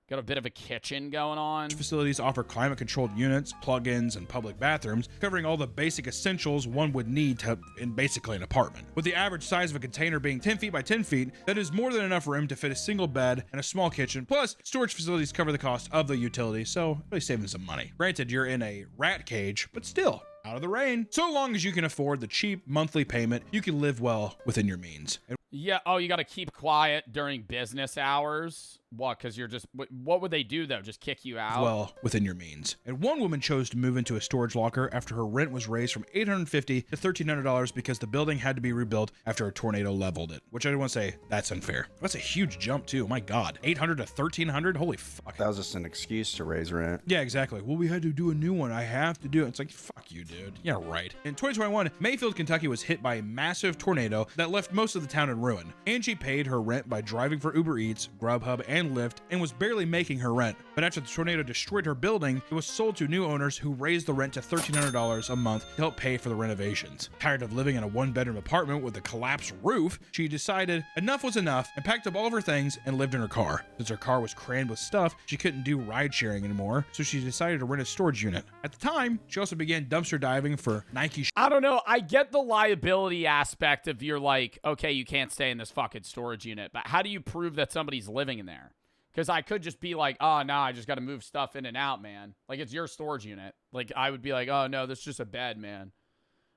S1: Got a bit of a kitchen going on.
S15: Facilities offer climate-controlled units, plug-ins, and public bathrooms, covering all the basic essentials one would need in basically an apartment. With the average size of a container being 10 feet by 10 feet, that is more than enough room to fit a single bed and a small kitchen. Plus, storage facilities cover the cost of the utilities, so really saving some money. Granted, you're in a rat cage, but still, out of the rain. So long as you can afford the cheap monthly payment, you can live well within your means.
S1: Yeah, oh, you got to keep quiet during business hours? What, because you're just... What would they do, though? Just kick you out?
S15: Well, within your means. And one woman chose to move into a storage locker after her rent was raised from $850 to $1,300 because the building had to be rebuilt after a tornado leveled it. Which I want to say, that's unfair. That's a huge jump, too. My God. $800 to $1,300? Holy fuck.
S16: That was just an excuse to raise rent.
S15: Yeah, exactly. Well, we had to do a new one. I have to do it. It's like, fuck you, dude. Yeah, right. In 2021, Mayfield, Kentucky was hit by a massive tornado that left most of the town in ruin. Angie paid her rent by driving for Uber Eats, Grubhub, and Lyft, and was barely making her rent. But after the tornado destroyed her building, it was sold to new owners who raised the rent to $1,300 a month to help pay for the renovations. Tired of living in a one-bedroom apartment with a collapsed roof, she decided enough was enough and packed up all of her things and lived in her car. Since her car was crammed with stuff, she couldn't do ride sharing anymore, so she decided to rent a storage unit. At the time, she also began dumpster diving for Nike.
S1: I don't know. I get the liability aspect of you're like, okay, you can't stay in this fucking storage unit, but how do you prove that somebody's living in there? Because I could just be like, oh, no, I just got to move stuff in and out, man. Like, it's your storage unit. Like, I would be like, oh, no, this is just a bed, man.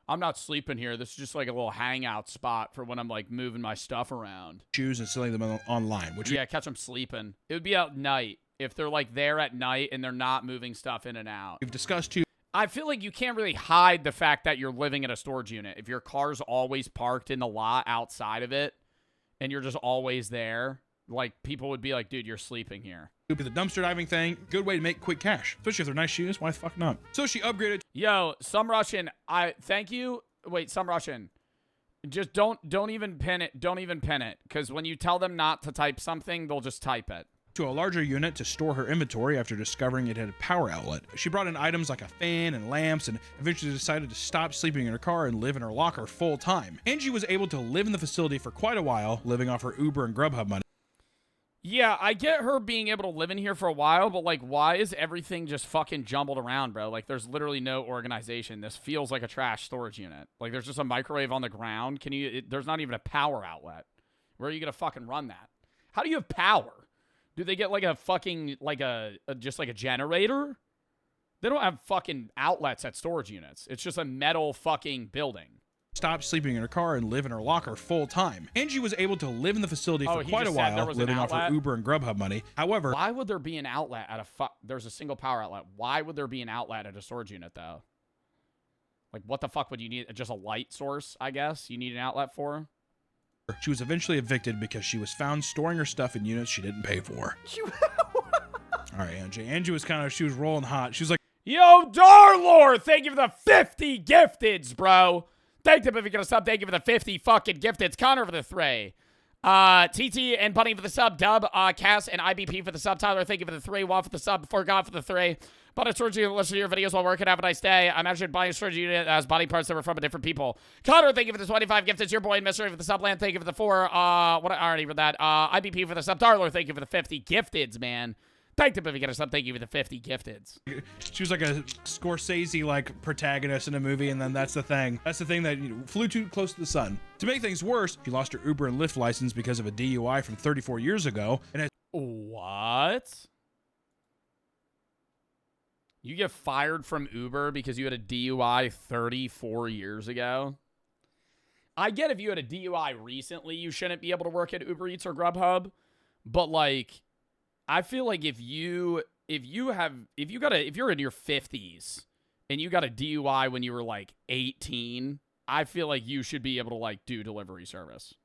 S1: I'm not sleeping here. This is just like a little hangout spot for when I'm like moving my stuff around.
S15: Shoes and selling them online. Which
S1: yeah, catch them sleeping. It would be at night if they're like there at night and they're not moving stuff in and out.
S15: We've discussed too.
S1: I feel like you can't really hide the fact that you're living in a storage unit. If your car's always parked in the lot outside of it and you're just always there, like people would be like, dude, you're sleeping here.
S15: The dumpster diving thing, good way to make quick cash, especially if they're nice shoes. Why the fuck not? So she upgraded.
S1: Yo, some Russian, thank you. Wait, some Russian. Just don't even pin it. Don't even pin it. Because when you tell them not to type something, they'll just type it.
S15: To a larger unit to store her inventory after discovering it had a power outlet. She brought in items like a fan and lamps and eventually decided to stop sleeping in her car and live in her locker full time. Angie was able to live in the facility for quite a while, living off her Uber and Grubhub money.
S1: Yeah, I get her being able to live in here for a while, but, like, why is everything just fucking jumbled around, bro? Like, there's literally no organization. This feels like a trash storage unit. Like, there's just a microwave on the ground. There's not even a power outlet. Where are you gonna fucking run that? How do you have power? Do they get, like, a fucking, like, just like a generator? They don't have fucking outlets at storage units. It's just a metal fucking building.
S15: Stopped sleeping in her car and live in her locker full time. Angie was able to live in the facility for quite a while, living off her Uber and Grubhub money. However,
S1: why would there be an outlet at there's a single power outlet. Why would there be an outlet at a storage unit though? Like what the fuck would you need? Just a light source, I guess, you need an outlet for?
S15: She was eventually evicted because she was found storing her stuff in units she didn't pay for. All right, Angie. Angie was she was rolling hot. She was like,
S1: yo, Darlord, thank you for the 50 gifteds, bro. Thank you if you're gonna sub. Thank you for the 50 fucking gifteds. Connor for the 3. TT and Bunny for the sub. Dub, Cass and IBP for the sub. Tyler, thank you for the 3. Wall for the sub. Before God for the 3. But I storage unit, listen to your videos while working. Have a nice day. I'm actually buying a storage unit that has body parts that were from different people. Connor, thank you for the 25 gifted. Your boy and Mystery for the subland. Thank you for the 4. I already read that. IBP for the sub. Darler, thank you for the 50 gifteds, man. Thank you if you get a sub. Thank you for the 50 gifteds.
S15: She was like a Scorsese like protagonist in a movie, and then that's the thing. That's the thing that flew too close to the sun. To make things worse, she lost her Uber and Lyft license because of a DUI from 34 years ago. And has
S1: what? You get fired from Uber because you had a DUI 34 years ago? I get if you had a DUI recently, you shouldn't be able to work at Uber Eats or Grubhub, but like, I feel like if you're in your 50s and you got a DUI when you were like 18, I feel like you should be able to like do delivery service.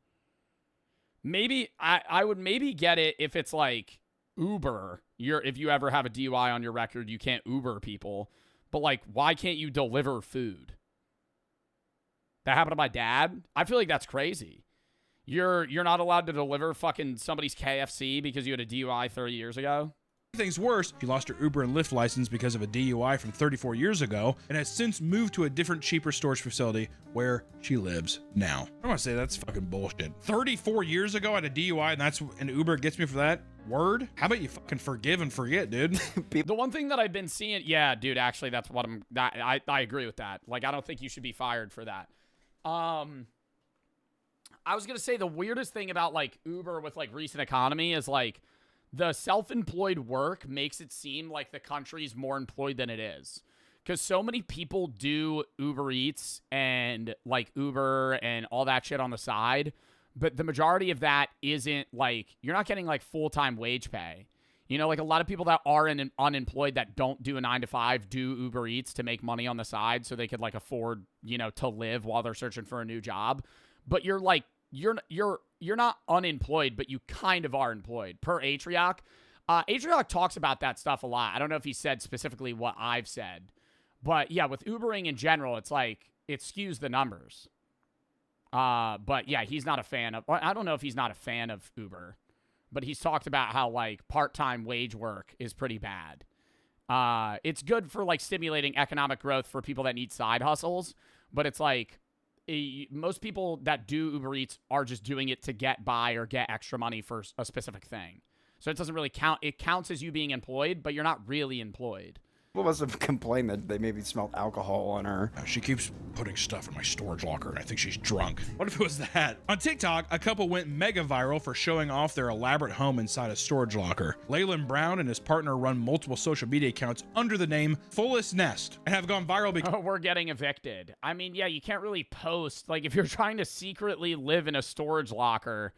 S1: Maybe I would maybe get it if it's like Uber. If you ever have a DUI on your record, you can't Uber people. But like, why can't you deliver food? That happened to my dad. I feel like that's crazy. You're not allowed to deliver fucking somebody's KFC because you had a DUI 30 years ago?
S15: Things worse, she lost her Uber and Lyft license because of a DUI from 34 years ago and has since moved to a different, cheaper storage facility where she lives now. I want to say that's fucking bullshit. 34 years ago I had a DUI and that's an Uber gets me for that? Word? How about you fucking forgive and forget, dude?
S1: The one thing that I've been seeing, yeah, dude, actually that's what I agree with that. Like, I don't think you should be fired for that. I was going to say the weirdest thing about, like, Uber with, like, recent economy is, like, the self-employed work makes it seem like the country's more employed than it is. Because so many people do Uber Eats and, like, Uber and all that shit on the side. But the majority of that isn't, like, you're not getting, like, full-time wage pay. You know, like, a lot of people that are unemployed that don't do a 9-to-5 do Uber Eats to make money on the side so they could, like, afford, you know, to live while they're searching for a new job. But you're, like, you're not unemployed, but you kind of are employed. Per Atrioc. Atrioc talks about that stuff a lot. I don't know if he said specifically what I've said. But, yeah, with Ubering in general, it's like, it skews the numbers. But, yeah, he's not a fan of... I don't know if he's not a fan of Uber. But he's talked about how, like, part-time wage work is pretty bad. It's good for, like, stimulating economic growth for people that need side hustles. But it's like... most people that do Uber Eats are just doing it to get by or get extra money for a specific thing. So it doesn't really count. It counts as you being employed, but you're not really employed.
S16: People must have complained that they maybe smelled alcohol on her.
S15: She keeps putting stuff in my storage locker, and I think she's drunk. What if it was that? On TikTok, a couple went mega viral for showing off their elaborate home inside a storage locker. Leyland Brown and his partner run multiple social media accounts under the name Fullest Nest and have gone viral because
S1: we're getting evicted. I mean, yeah, you can't really post. Like, if you're trying to secretly live in a storage locker,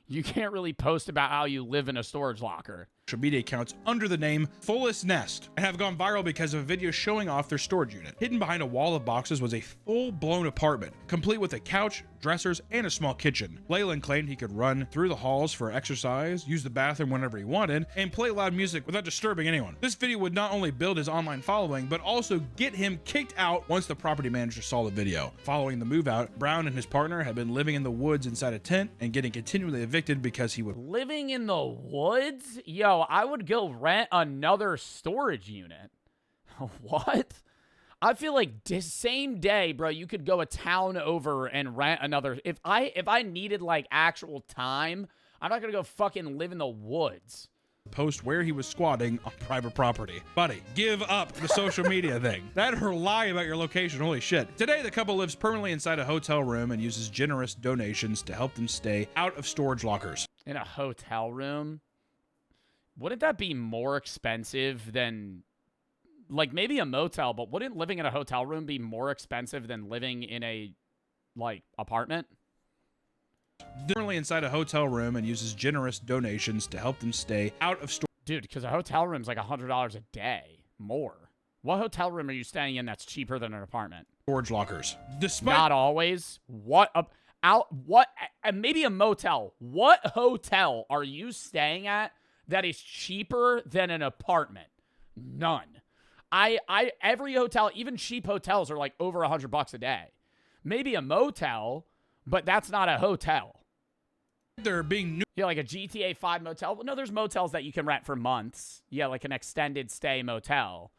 S1: you can't really post about how you live in a storage locker.
S15: social media accounts under the name Fullest Nest and have gone viral because of a video showing off their storage unit. Hidden behind a wall of boxes was a full-blown apartment, complete with a couch, dressers, and a small kitchen. Leyland claimed he could run through the halls for exercise, use the bathroom whenever he wanted, and play loud music without disturbing anyone. This video would not only build his online following, but also get him kicked out once the property manager saw the video. Following the move out, Brown and his partner had been living in the woods inside a tent and getting continually evicted because he would
S1: living in the woods? Yo, I would go rent another storage unit. What? I feel like same day, bro, you could go a town over and rent another. If I needed like actual time, I'm not gonna go fucking live in the woods.
S15: Post where he was squatting on private property. Buddy, give up the social media thing. That or lie about your location. Holy shit. Today, the couple lives permanently inside a hotel room and uses generous donations to help them stay out of storage lockers.
S1: In a hotel room? Wouldn't that be more expensive than, like, maybe a motel, but wouldn't living in a hotel room be more expensive than living in a, like, apartment?
S15: Currently inside a hotel room and uses generous donations to help them stay out of storage.
S1: Dude, because a hotel room's like $100 a day. More. What hotel room are you staying in that's cheaper than an apartment?
S15: Storage lockers.
S1: Not always. Maybe a motel. What hotel are you staying at that is cheaper than an apartment? None. Every hotel, even cheap hotels, are like over $100 a day. Maybe a motel, but that's not a hotel.
S15: They're being new.
S1: Yeah, like a GTA 5 motel. No, there's motels that you can rent for months. Yeah, like an extended stay motel.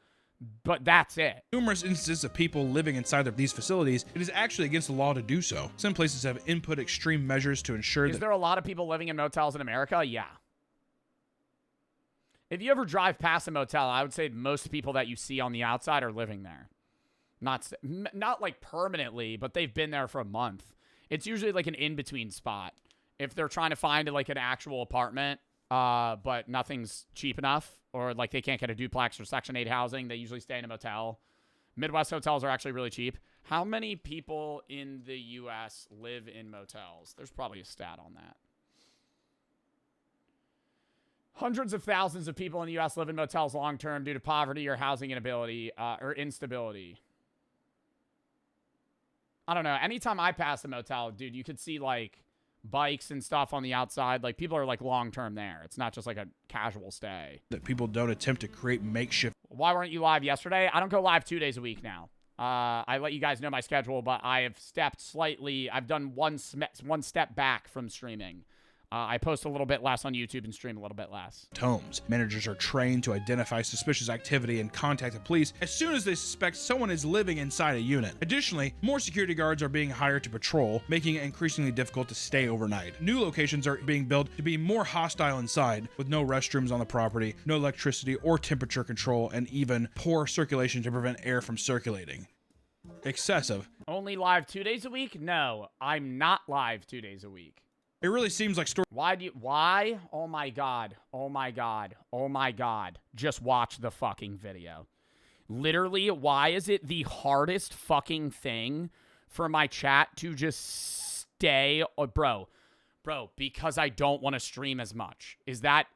S1: But that's it.
S15: Numerous instances of people living inside of these facilities, it is actually against the law to do so. Some places have input extreme measures to ensure
S1: Is there a lot of people living in motels in America? Yeah. If you ever drive past a motel, I would say most people that you see on the outside are living there. Not like permanently, but they've been there for a month. It's usually like an in-between spot. If they're trying to find like an actual apartment, but nothing's cheap enough, or like they can't get a duplex or Section 8 housing, they usually stay in a motel. Midwest hotels are actually really cheap. How many people in the U.S. live in motels? There's probably a stat on that. Hundreds of thousands of people in the U.S. live in motels long-term due to poverty or housing inability or instability. I don't know. Anytime I pass a motel, dude, you could see like bikes and stuff on the outside. Like people are like long-term there. It's not just like a casual stay.
S15: That people don't attempt to create makeshift.
S1: Why weren't you live yesterday? I don't go live 2 days a week now. I let you guys know my schedule, but I have stepped slightly. I've done one step back from streaming. I post a little bit less on YouTube and stream a little bit less.
S15: Homes. Managers are trained to identify suspicious activity and contact the police as soon as they suspect someone is living inside a unit. Additionally, more security guards are being hired to patrol, making it increasingly difficult to stay overnight. New locations are being built to be more hostile inside, with no restrooms on the property, no electricity or temperature control, and even poor circulation to prevent air from circulating. Excessive.
S1: Only live 2 days a week? No, I'm not live 2 days a week.
S15: It really seems like
S1: Why? Oh my God. Oh my God. Oh my God. Just watch the fucking video. Literally, why is it the hardest fucking thing for my chat to just stay? Oh, bro, because I don't want to stream as much. That's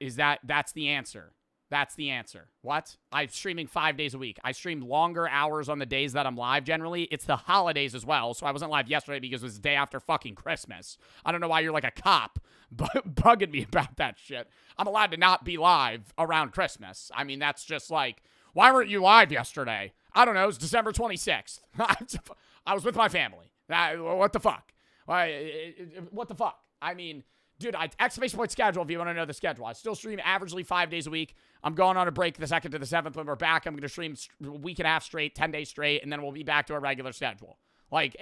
S1: the answer. That's the answer. What? I'm streaming 5 days a week. I stream longer hours on the days that I'm live generally. It's the holidays as well, so I wasn't live yesterday because it was the day after fucking Christmas. I don't know why you're like a cop bugging me about that shit. I'm allowed to not be live around Christmas. I mean, that's just like, why weren't you live yesterday? I don't know. It was December 26th. I was with my family. What the fuck? What the fuck? I mean... Dude, exclamation point schedule if you want to know the schedule. I still stream averagely 5 days a week. I'm going on a break the 2nd to the 7th. When we're back, I'm going to stream a week and a half straight, 10 days straight, and then we'll be back to a regular schedule. Like,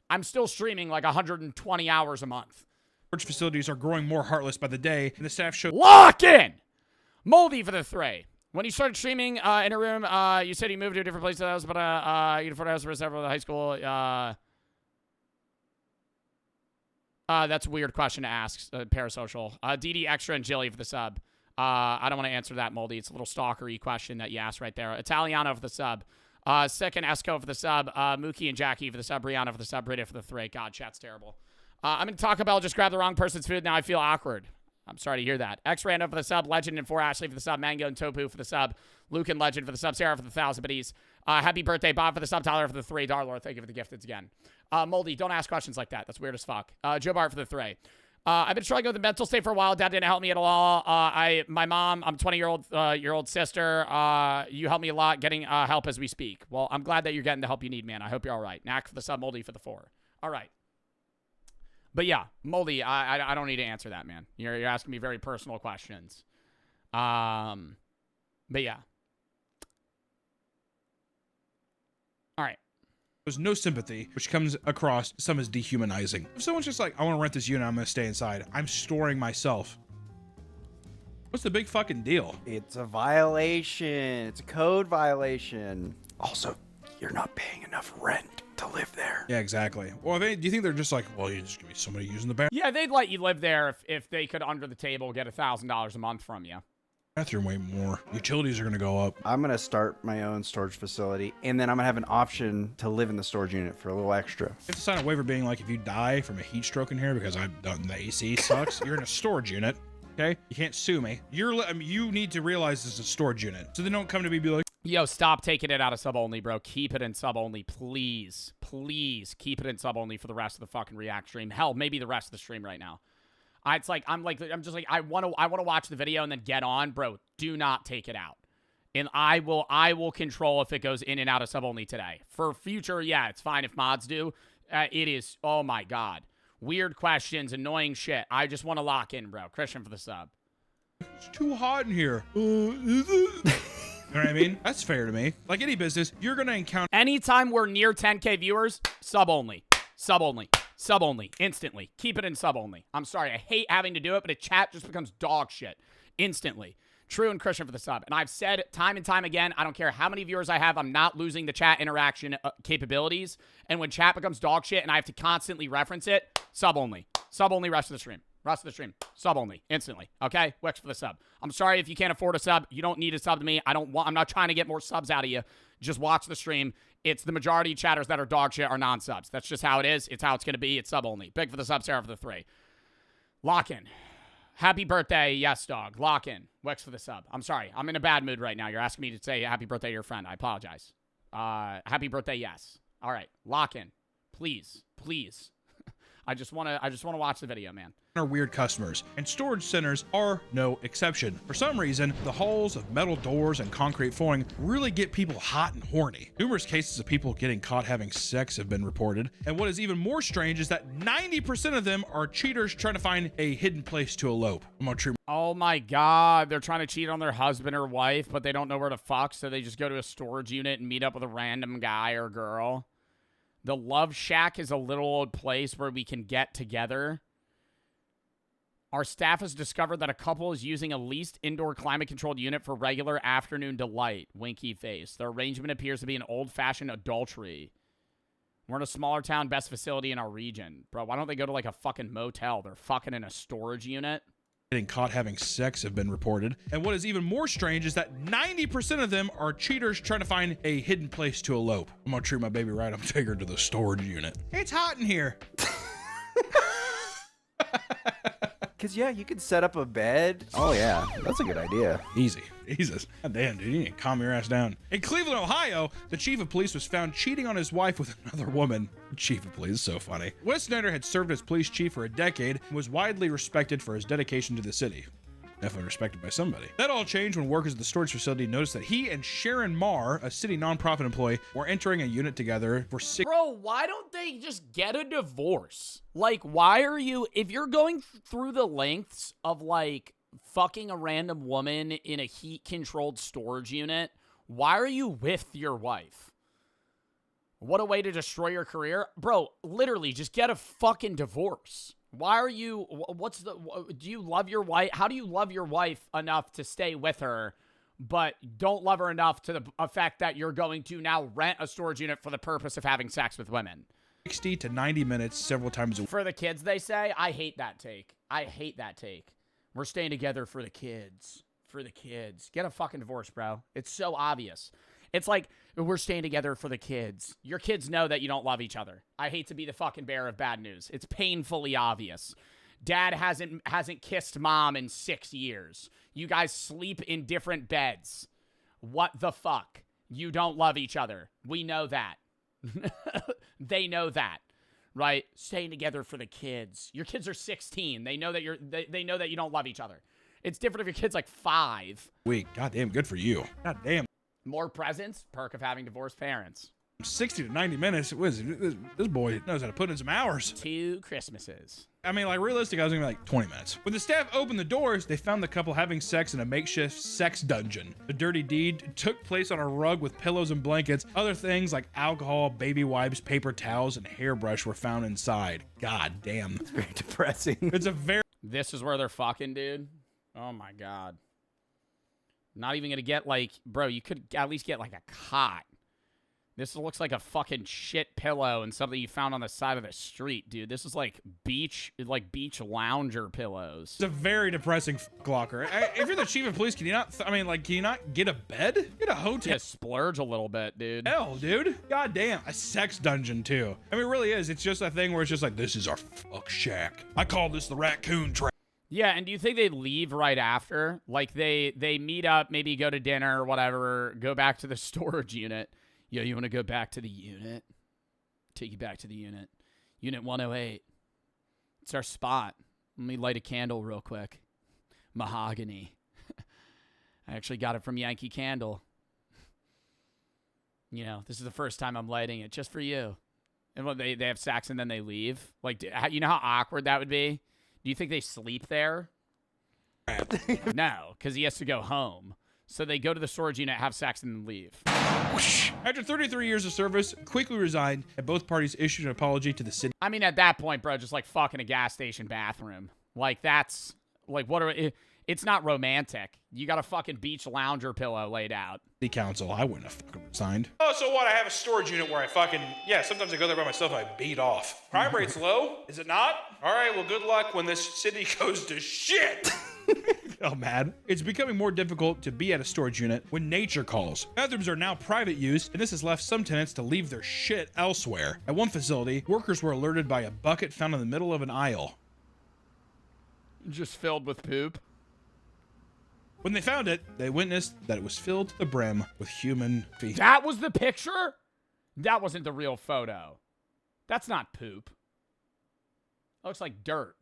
S1: I'm still streaming like 120 hours a month.
S15: Storage facilities are growing more heartless by the day, and the staff show...
S1: Lock in! Moldy for the 3. When you started streaming in a room, you said you moved to a different place than us, but you had a house for several high school. That's a weird question to ask. Parasocial. DD Extra and Jilly for the sub. I don't want to answer that, Moldy. It's a little stalkery question that you asked right there. Italiano for the sub. Second, Esco for the sub. Mookie and Jackie for the sub. Brianna for the sub. Brita for the 3. God, chat's terrible. I'm in Taco Bell. Just grabbed the wrong person's food. Now I feel awkward. I'm sorry to hear that. X-Random for the sub. Legend and 4 Ashley for the sub. Mango and Topu for the sub. Luke and Legend for the sub. Sarah for the 1,000 biddies. Happy birthday, Bob for the sub. Tyler for the 3. Darlord, thank you for the gift again. Moldy, don't ask questions like that. That's weird as fuck. Joe Bart for the 3. I've been struggling with the mental state for a while. Dad didn't help me at all. My mom, I'm 20-year-old sister. You helped me a lot getting help as we speak. Well, I'm glad that you're getting the help you need, man. I hope you're all right. Knack for the sub. Moldy for the 4. All right. But yeah, Moldy, I don't need to answer that, man. You're asking me very personal questions. But yeah. All right.
S15: There's no sympathy, which comes across some as dehumanizing. If someone's just like, I want to rent this unit, I'm going to stay inside. I'm storing myself. What's the big fucking deal?
S16: It's a violation. It's a code violation. Also, you're not paying enough rent to live there.
S15: Yeah, exactly. Well, do you think they're just like, well, you just give me somebody using the bathroom?
S1: Yeah, they'd let you live there if they could, under the table, get $1,000 a month from you.
S15: Bathroom way more. Utilities are going to go up.
S16: I'm going to start my own storage facility, and then I'm going to have an option to live in the storage unit for a little extra.
S15: You have to sign a waiver being like, if you die from a heat stroke in here because I've done the AC sucks, you're in a storage unit. Okay? You can't sue me. You need to realize this is a storage unit. So they don't come to me and be like,
S1: yo, stop taking it out of sub only, bro. Keep it in sub only, please. Please keep it in sub only for the rest of the fucking React stream. Hell, maybe the rest of the stream right now. I'm just like, I want to watch the video and then get on, bro. Do not take it out. And I will control if it goes in and out of sub only today. For future, yeah, it's fine if mods do. It is, oh my God. Weird questions, annoying shit. I just want to lock in, bro. Christian for the sub.
S15: it's too hot in here. Is it? You know what I mean? That's fair to me. Like any business, you're going to encounter...
S1: Anytime we're near 10K viewers, sub only. Sub only. Sub only. Instantly. Keep it in sub only. I'm sorry. I hate having to do it, but a chat just becomes dog shit. Instantly. True and Christian for the sub. And I've said time and time again, I don't care how many viewers I have, I'm not losing the chat interaction capabilities. And when chat becomes dog shit and I have to constantly reference it, sub only. Sub only rest of the stream. Rest of the stream. Sub only. Instantly. Okay? Wix for the sub. I'm sorry if you can't afford a sub. You don't need a sub to me. I'm not trying to get more subs out of you. Just watch the stream. It's the majority of chatters that are dog shit are non-subs. That's just how it is. It's how it's going to be. It's sub only. Big for the sub, Sarah for the 3. Lock in. Happy birthday, yes, dog. Lock in. Wix for the sub. I'm sorry. I'm in a bad mood right now. You're asking me to say happy birthday to your friend. I apologize. Happy birthday, yes. All right. Lock in. Please. Please. I just want to watch the video, man.
S15: Are weird customers, and storage centers are no exception. For some reason, the halls of metal doors and concrete flooring really get people hot and horny. Numerous cases of people getting caught having sex have been reported, and what is even more strange is that 90% of them are cheaters trying to find a hidden place to elope.
S1: Oh my God, they're trying to cheat on their husband or wife, but they don't know where to fuck, so they just go to a storage unit and meet up with a random guy or girl. The Love Shack is a little old place where we can get together. Our staff has discovered that a couple is using a leased indoor climate-controlled unit for regular afternoon delight. Winky face. Their arrangement appears to be an old-fashioned adultery. We're in a smaller town, best facility in our region. Bro, why don't they go to like a fucking motel? They're fucking in a storage unit.
S15: Getting caught having sex have been reported. And what is even more strange is that 90% of them are cheaters trying to find a hidden place to elope. I'm gonna treat my baby right. I'm taking her to the storage unit. It's hot in here.
S16: Because, yeah, you could set up a bed. Oh, yeah. That's a good idea.
S15: Easy. Jesus. God damn, dude. You need to calm your ass down. In Cleveland, Ohio, the chief of police was found cheating on his wife with another woman. Chief of police is so funny. Wes Snyder had served as police chief for a decade and was widely respected for his dedication to the city. Definitely respected by somebody. That all changed when workers at the storage facility noticed that he and Sharon Marr, a city nonprofit employee, were entering a unit together for 6...
S1: Bro, why don't they just get a divorce? Like, why are you... If you're going through the lengths of, like, fucking a random woman in a heat-controlled storage unit, why are you with your wife? What a way to destroy your career. Bro, literally, just get a fucking divorce. Why are you, do you love your wife? How do you love your wife enough to stay with her but don't love her enough to the effect that you're going to now rent a storage unit for the purpose of having sex with women.
S15: 60 to 90 minutes several times a week.
S1: For the kids, they say. I hate that take. I hate that take. We're staying together for the kids. For the kids. Get a fucking divorce, bro. It's so obvious. It's like, we're staying together for the kids. Your kids know that you don't love each other. I hate to be the fucking bearer of bad news. It's painfully obvious. Dad hasn't kissed mom in 6 years. You guys sleep in different beds. What the fuck? You don't love each other. We know that. They know that, right? Staying together for the kids. Your kids are 16. They know that they know that you don't love each other. It's different if your kid's like 5.
S15: Week. Goddamn, good for you. Goddamn.
S1: More presents, perk of having divorced parents.
S15: 60 to 90 minutes. This boy knows how to put in some hours.
S1: 2 Christmases.
S15: I mean, like, realistic, I was gonna be like 20 minutes. When the staff opened the doors, they found the couple having sex in a makeshift sex dungeon. The dirty deed took place on a rug with pillows and blankets. Other things like alcohol, baby wipes, paper towels, and hairbrush were found inside. God damn.
S16: It's very depressing.
S15: It's a very...
S1: This is where they're fucking, dude. Oh, my God. Not even gonna get, like... Bro, you could at least get, like, a cot. This looks like a fucking shit pillow and something you found on the side of the street, dude. This is like beach lounger pillows.
S15: It's a very depressing locker. If you're the chief of police, can you not, can you not get a bed? Get a hotel.
S1: Just splurge a little bit, dude.
S15: Hell, dude. God damn. A sex dungeon, too. I mean, it really is. It's just a thing where it's just like, this is our fuck shack. I call this the raccoon trap.
S1: Yeah, and do you think they leave right after? Like, they meet up, maybe go to dinner or whatever, go back to the storage unit. Yo, you want to go back to the unit? Take you back to the unit. Unit 108. It's our spot. Let me light a candle real quick. Mahogany. I actually got it from Yankee Candle. You know, this is the first time I'm lighting it just for you. And when they have sex and then they leave. Like, you know how awkward that would be? Do you think they sleep there? No, because he has to go home. So they go to the storage unit, have sex, and then leave.
S15: After 33 years of service, quickly resigned, and both parties issued an apology to the city.
S1: I mean, at that point, bro, just like fucking a gas station bathroom. Like, that's, like, it's not romantic. You got a fucking beach lounger pillow laid out.
S15: The council, I wouldn't have fucking resigned. Oh, so what? I have a storage unit where I fucking, sometimes I go there by myself and I beat off. Crime rate's low? Is it not? All right, well, good luck when this city goes to shit. Oh, man. It's becoming more difficult to be at a storage unit when nature calls. Bathrooms are now private use, and this has left some tenants to leave their shit elsewhere. At one facility, workers were alerted by a bucket found in the middle of an aisle.
S1: Just filled with poop.
S15: When they found it, they witnessed that it was filled to the brim with human feces.
S1: That was the picture? That wasn't the real photo. That's not poop. That looks like dirt.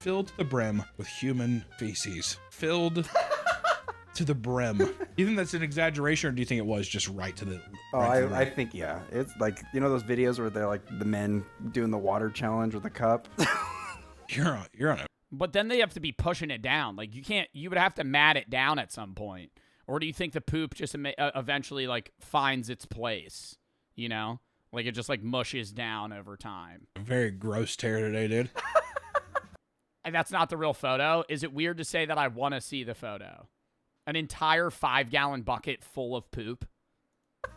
S15: Filled to the brim with human feces. Filled to the brim. Do you think that's an exaggeration, or do you think it was just right to the...
S16: Oh, I think, yeah. It's like, you know those videos where they're like the men doing the water challenge with a cup?
S15: You're on it.
S1: But then they have to be pushing it down. Like, you would have to mat it down at some point. Or do you think the poop just eventually, like, finds its place? You know? Like, it just, like, mushes down over time.
S15: Very gross tear today, dude.
S1: And that's not the real photo? Is it weird to say that I want to see the photo? An entire 5-gallon bucket full of poop?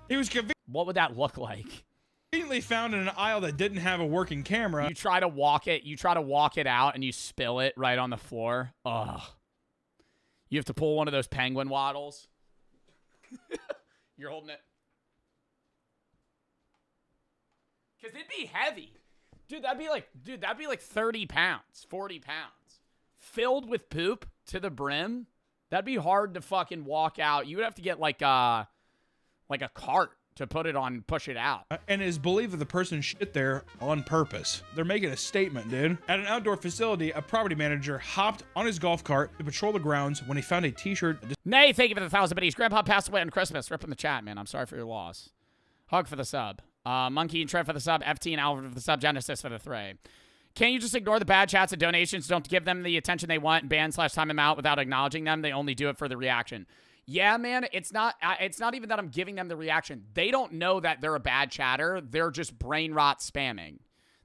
S15: He was convinced.
S1: What would that look like?
S15: Conveniently found in an aisle that didn't have a working camera.
S1: You try to walk it out and you spill it right on the floor. Ugh. You have to pull one of those penguin waddles. You're holding it. Because it'd be heavy. Dude, that'd be like 30 pounds, 40 pounds. Filled with poop to the brim. That'd be hard to fucking walk out. You would have to get like a cart to put it on and push it out.
S15: And it is believed that the person shit there on purpose. They're making a statement, dude. At an outdoor facility, a property manager hopped on his golf cart to patrol the grounds when he found a t-shirt.
S1: Nay, thank you for the 1,000 biddies. Grandpa passed away on Christmas. Rip in the chat, man. I'm sorry for your loss. Hug for the sub. Monkey and Trev for the sub. FT and Alvin for the sub. Genesis for the 3. Can't you just ignore the bad chats and donations? Don't give them the attention they want and ban/time them out without acknowledging them. They only do it for the reaction. Yeah, man, it's not even that I'm giving them the reaction. They don't know that they're a bad chatter. They're just brain rot spamming.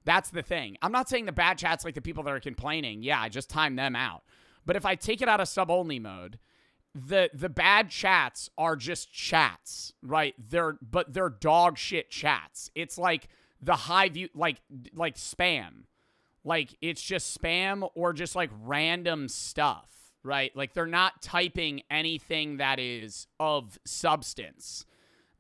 S1: That's the thing. I'm not saying the bad chat's like the people that are complaining. Yeah, I just time them out. But if I take it out of sub-only mode, the bad chats are just chats, right? They're dog shit chats. It's like the high view, like spam. Like, it's just spam or just, like, random stuff, right? Like, they're not typing anything that is of substance.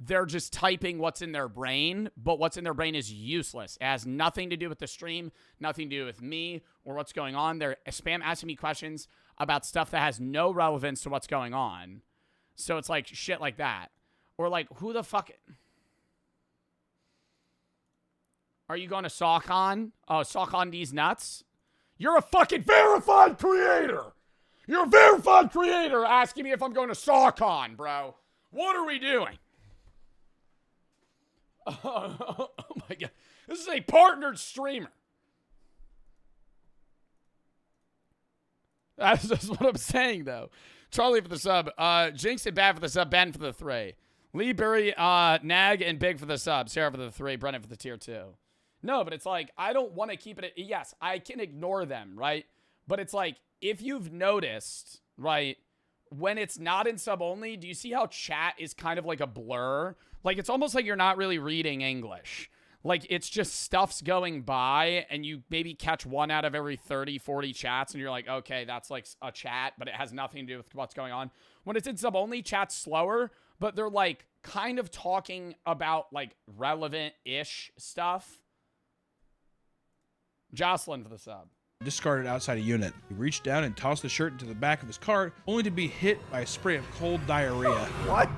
S1: They're just typing what's in their brain, but what's in their brain is useless. It has nothing to do with the stream, nothing to do with me or what's going on. They're spam asking me questions about stuff that has no relevance to what's going on. So it's like shit like that. Or like, who the fuck... Are you going to SawCon? Oh, SawCon these nuts? You're a fucking verified creator! You're a verified creator asking me if I'm going to SawCon, bro. What are we doing? Oh my god. This is a partnered streamer. That's just what I'm saying, though. Charlie for the sub. Jinx and Bad for the sub. Ben for the 3. Lee, Burry, Nag, and Big for the sub. Sarah for the 3. Brennan for the tier 2. No, but it's like, I don't want to keep it. Yes, I can ignore them, right? But it's like, if you've noticed, right, when it's not in sub only, do you see how chat is kind of like a blur? Like, it's almost like you're not really reading English. Like, it's just stuff's going by, and you maybe catch one out of every 30, 40 chats, and you're like, okay, that's like a chat, but it has nothing to do with what's going on. When it's in sub only, chat's slower, but they're like kind of talking about like relevant-ish stuff. Jocelyn for the sub.
S15: Discarded outside a unit. He reached down and tossed the shirt into the back of his cart, only to be hit by a spray of cold diarrhea.
S1: What?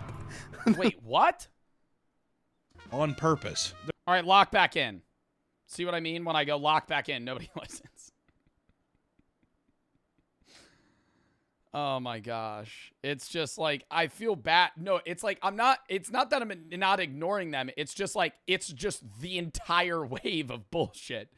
S1: Wait, what?
S15: On purpose.
S1: All right, lock back in. See what I mean? When I go lock back in, nobody listens. Oh my gosh. It's just like, I feel bad. No, it's like, it's not that I'm not ignoring them. It's just like, it's just the entire wave of bullshit.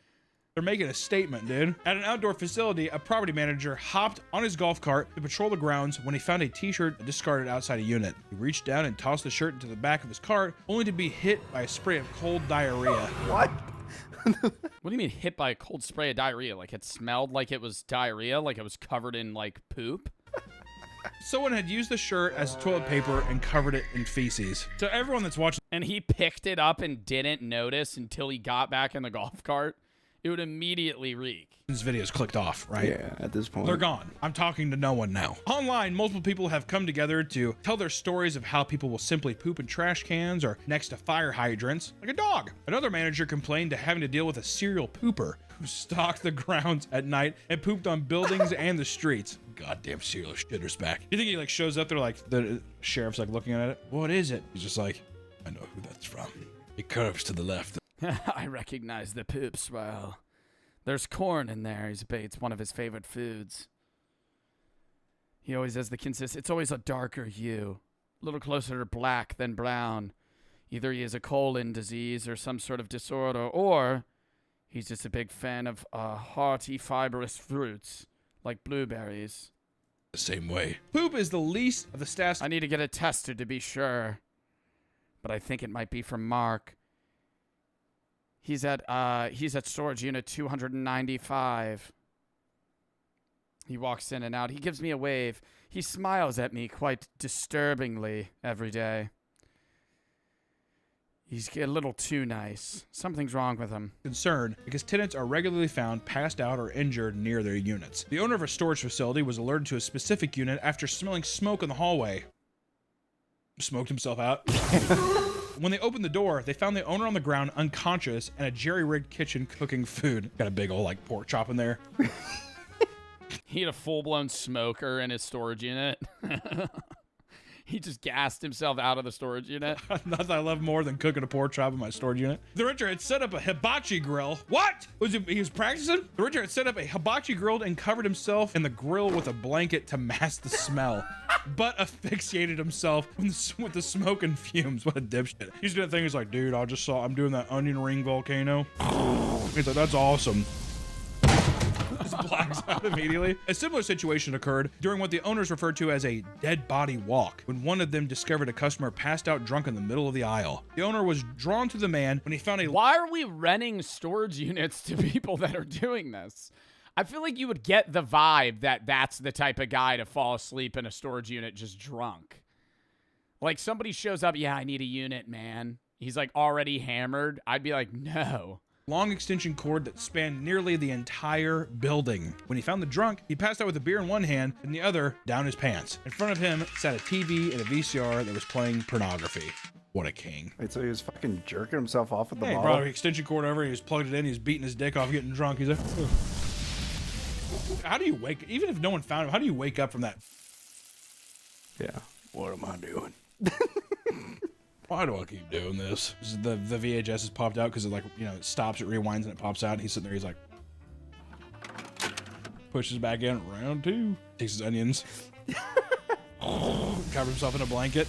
S15: They're making a statement, dude. At an outdoor facility, a property manager hopped on his golf cart to patrol the grounds when he found a t-shirt discarded outside a unit. He reached down and tossed the shirt into the back of his cart, only to be hit by a spray of cold diarrhea.
S1: What? What do you mean hit by a cold spray of diarrhea? Like it smelled like it was diarrhea? Like it was covered in like poop?
S15: Someone had used the shirt as toilet paper and covered it in feces. So everyone that's watching...
S1: And he picked it up and didn't notice until he got back in the golf cart. It would immediately reek.
S15: His videos clicked off, right?
S16: Yeah, at this point.
S15: They're gone. I'm talking to no one now. Online, multiple people have come together to tell their stories of how people will simply poop in trash cans or next to fire hydrants, like a dog. Another manager complained to having to deal with a serial pooper who stalked the grounds at night and pooped on buildings and the streets. Goddamn serial shitter's back. You think he like shows up there like the sheriff's like looking at it? What is it? He's just like, I know who that's from. It curves to the left.
S1: I recognize the poops well. There's corn in there. It's one of his favorite foods. He always has the it's always a darker hue. A little closer to black than brown. Either he has a colon disease or some sort of disorder, or he's just a big fan of hearty, fibrous fruits, like blueberries.
S15: The same way. Poop is the least of the stats.
S1: I need to get it tested to be sure. But I think it might be from Mark. He's at storage unit 295. He walks in and out. He gives me a wave. He smiles at me quite disturbingly every day. He's a little too nice. Something's wrong with him.
S15: Concerned because tenants are regularly found passed out or injured near their units. The owner of a storage facility was alerted to a specific unit after smelling smoke in the hallway. Smoked himself out. When they opened the door, they found the owner on the ground unconscious and a jerry-rigged kitchen cooking food. Got a big old like pork chop in there.
S1: He had a full-blown smoker in his storage unit. He just gassed himself out of the storage unit.
S15: Nothing I love more than cooking a pork chop in my storage unit. The renter had set up a hibachi grill. What? He was practicing? The renter had set up a hibachi grill and covered himself in the grill with a blanket to mask the smell, but asphyxiated himself with the smoke and fumes. What a dipshit. He's doing that thing. He's like, dude, I'm doing that onion ring volcano. He's like, that's awesome. Just blacks out immediately. A similar situation occurred during what the owners referred to as a dead body walk, when one of them discovered a customer passed out drunk in the middle of the aisle. The owner was drawn to the man when he found a...
S1: Why are we renting storage units to people that are doing this? I feel like you would get the vibe that that's the type of guy to fall asleep in a storage unit just drunk. Like somebody shows up, yeah, I need a unit, man. He's like already hammered. I'd be like, no.
S15: Long extension cord that spanned nearly the entire building. When he found the drunk, he passed out with a beer in one hand and the other down his pants. In front of him sat a TV and a VCR that was playing pornography. What a king.
S16: Wait, so he was fucking jerking himself off with the
S15: He
S16: bottle?
S15: brought an extension cord over, he was plugged it in, he was beating his dick off, getting drunk. He's like, ugh. How do you wake, even if no one found him, how do you wake up from that?
S16: Yeah. What am I doing?
S15: Why do I keep doing this? The VHS has popped out because it, like, you know, it stops, it rewinds, and it pops out. And he's sitting there, he's like, pushes back in, round two. Takes his onions. Covers himself in a blanket.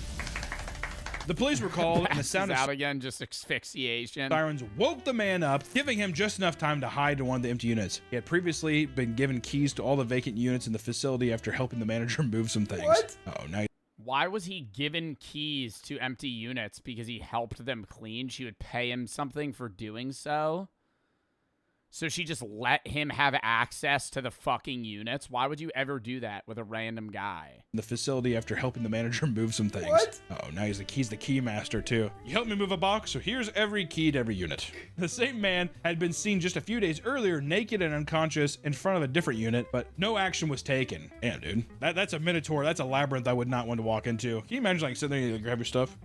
S15: The police were called, and the sound
S1: out again, just asphyxiation.
S15: Sirens woke the man up, giving him just enough time to hide in one of the empty units. He had previously been given keys to all the vacant units in the facility after helping the manager move some things.
S1: What?
S15: Oh, nice.
S1: Why was he given keys to empty units? Because he helped them clean? She would pay him something for doing so? So she just let him have access to the fucking units? Why would you ever do that with a random guy?
S15: In the facility after helping the manager move some things.
S1: What?
S15: Oh, now he's the key master too. You helped me move a box, so here's every key to every unit. The same man had been seen just a few days earlier naked and unconscious in front of a different unit, but no action was taken. Damn, dude. That's a minotaur. That's a labyrinth I would not want to walk into. Can you imagine like sitting there and you grab your stuff?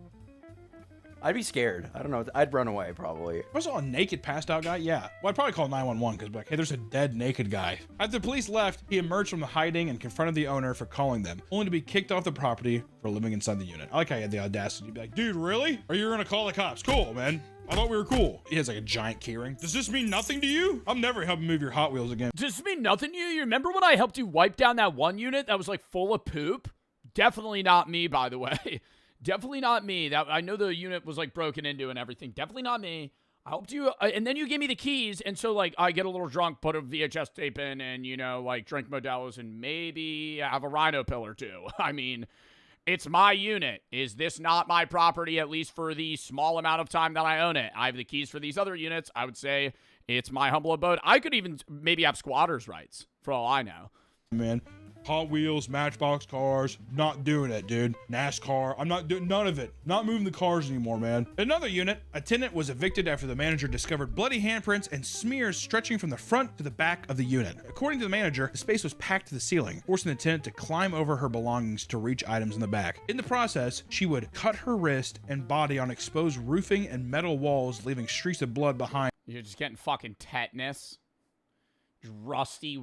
S16: I'd be scared. I don't know. I'd run away probably.
S15: If I saw a naked passed out guy, yeah. Well, I'd probably call 911 because like, hey, there's a dead naked guy. After the police left, he emerged from the hiding and confronted the owner for calling them, only to be kicked off the property for living inside the unit. I like how he had the audacity to be like, dude, really? Or you're gonna call the cops? Cool, man. I thought we were cool. He has like a giant keyring. Does this mean nothing to you? I'm never helping move your Hot Wheels again.
S1: Does this mean nothing to you? You remember when I helped you wipe down that one unit that was like full of poop? Definitely not me, by the way. Definitely not me. That I know the unit was like broken into and everything. Definitely not me. I helped you, and then you gave me the keys, and so like I get a little drunk, put a VHS tape in, and you know like drink Modelo's and maybe have a rhino pill or two. I mean, it's my unit. Is this not my property? At least for the small amount of time that I own it. I have the keys for these other units. I would say it's my humble abode. I could even maybe have squatters' rights for all I know.
S15: Man. Hot Wheels, Matchbox cars, not doing it, dude. NASCAR, I'm not doing none of it. Not moving the cars anymore, man. Another unit, a tenant was evicted after the manager discovered bloody handprints and smears stretching from the front to the back of the unit. According to the manager, the space was packed to the ceiling, forcing the tenant to climb over her belongings to reach items in the back. In the process, she would cut her wrist and body on exposed roofing and metal walls, leaving streaks of blood behind.
S1: You're just getting fucking tetanus. Rusty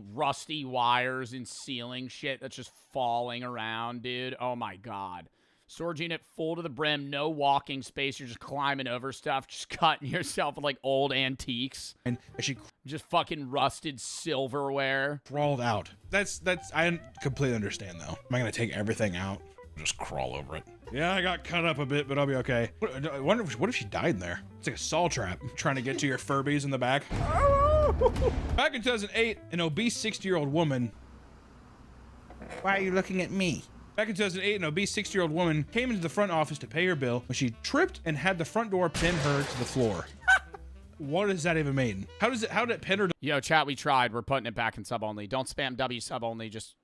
S1: wires and ceiling shit that's just falling around, dude. Oh my god. Storage unit full to the brim, no walking space. You're just climbing over stuff, just cutting yourself with like old antiques.
S15: And she
S1: just fucking rusted silverware.
S15: Crawled out. That's I completely understand though. Am I gonna take everything out? Just crawl over it. Yeah, I got cut up a bit, but I'll be okay. I wonder what if she died in there? It's like a saw trap trying to get to your Furbies in the back. Back in 2008, an obese 60-year-old woman. Why are you looking at me? Back in 2008, an obese 60-year-old woman came into the front office to pay her bill when she tripped and had the front door pin her to the floor. What does that even mean? How did it pin her?
S1: Yo, chat, we tried. We're putting it back in sub only. Don't spam W sub only. Just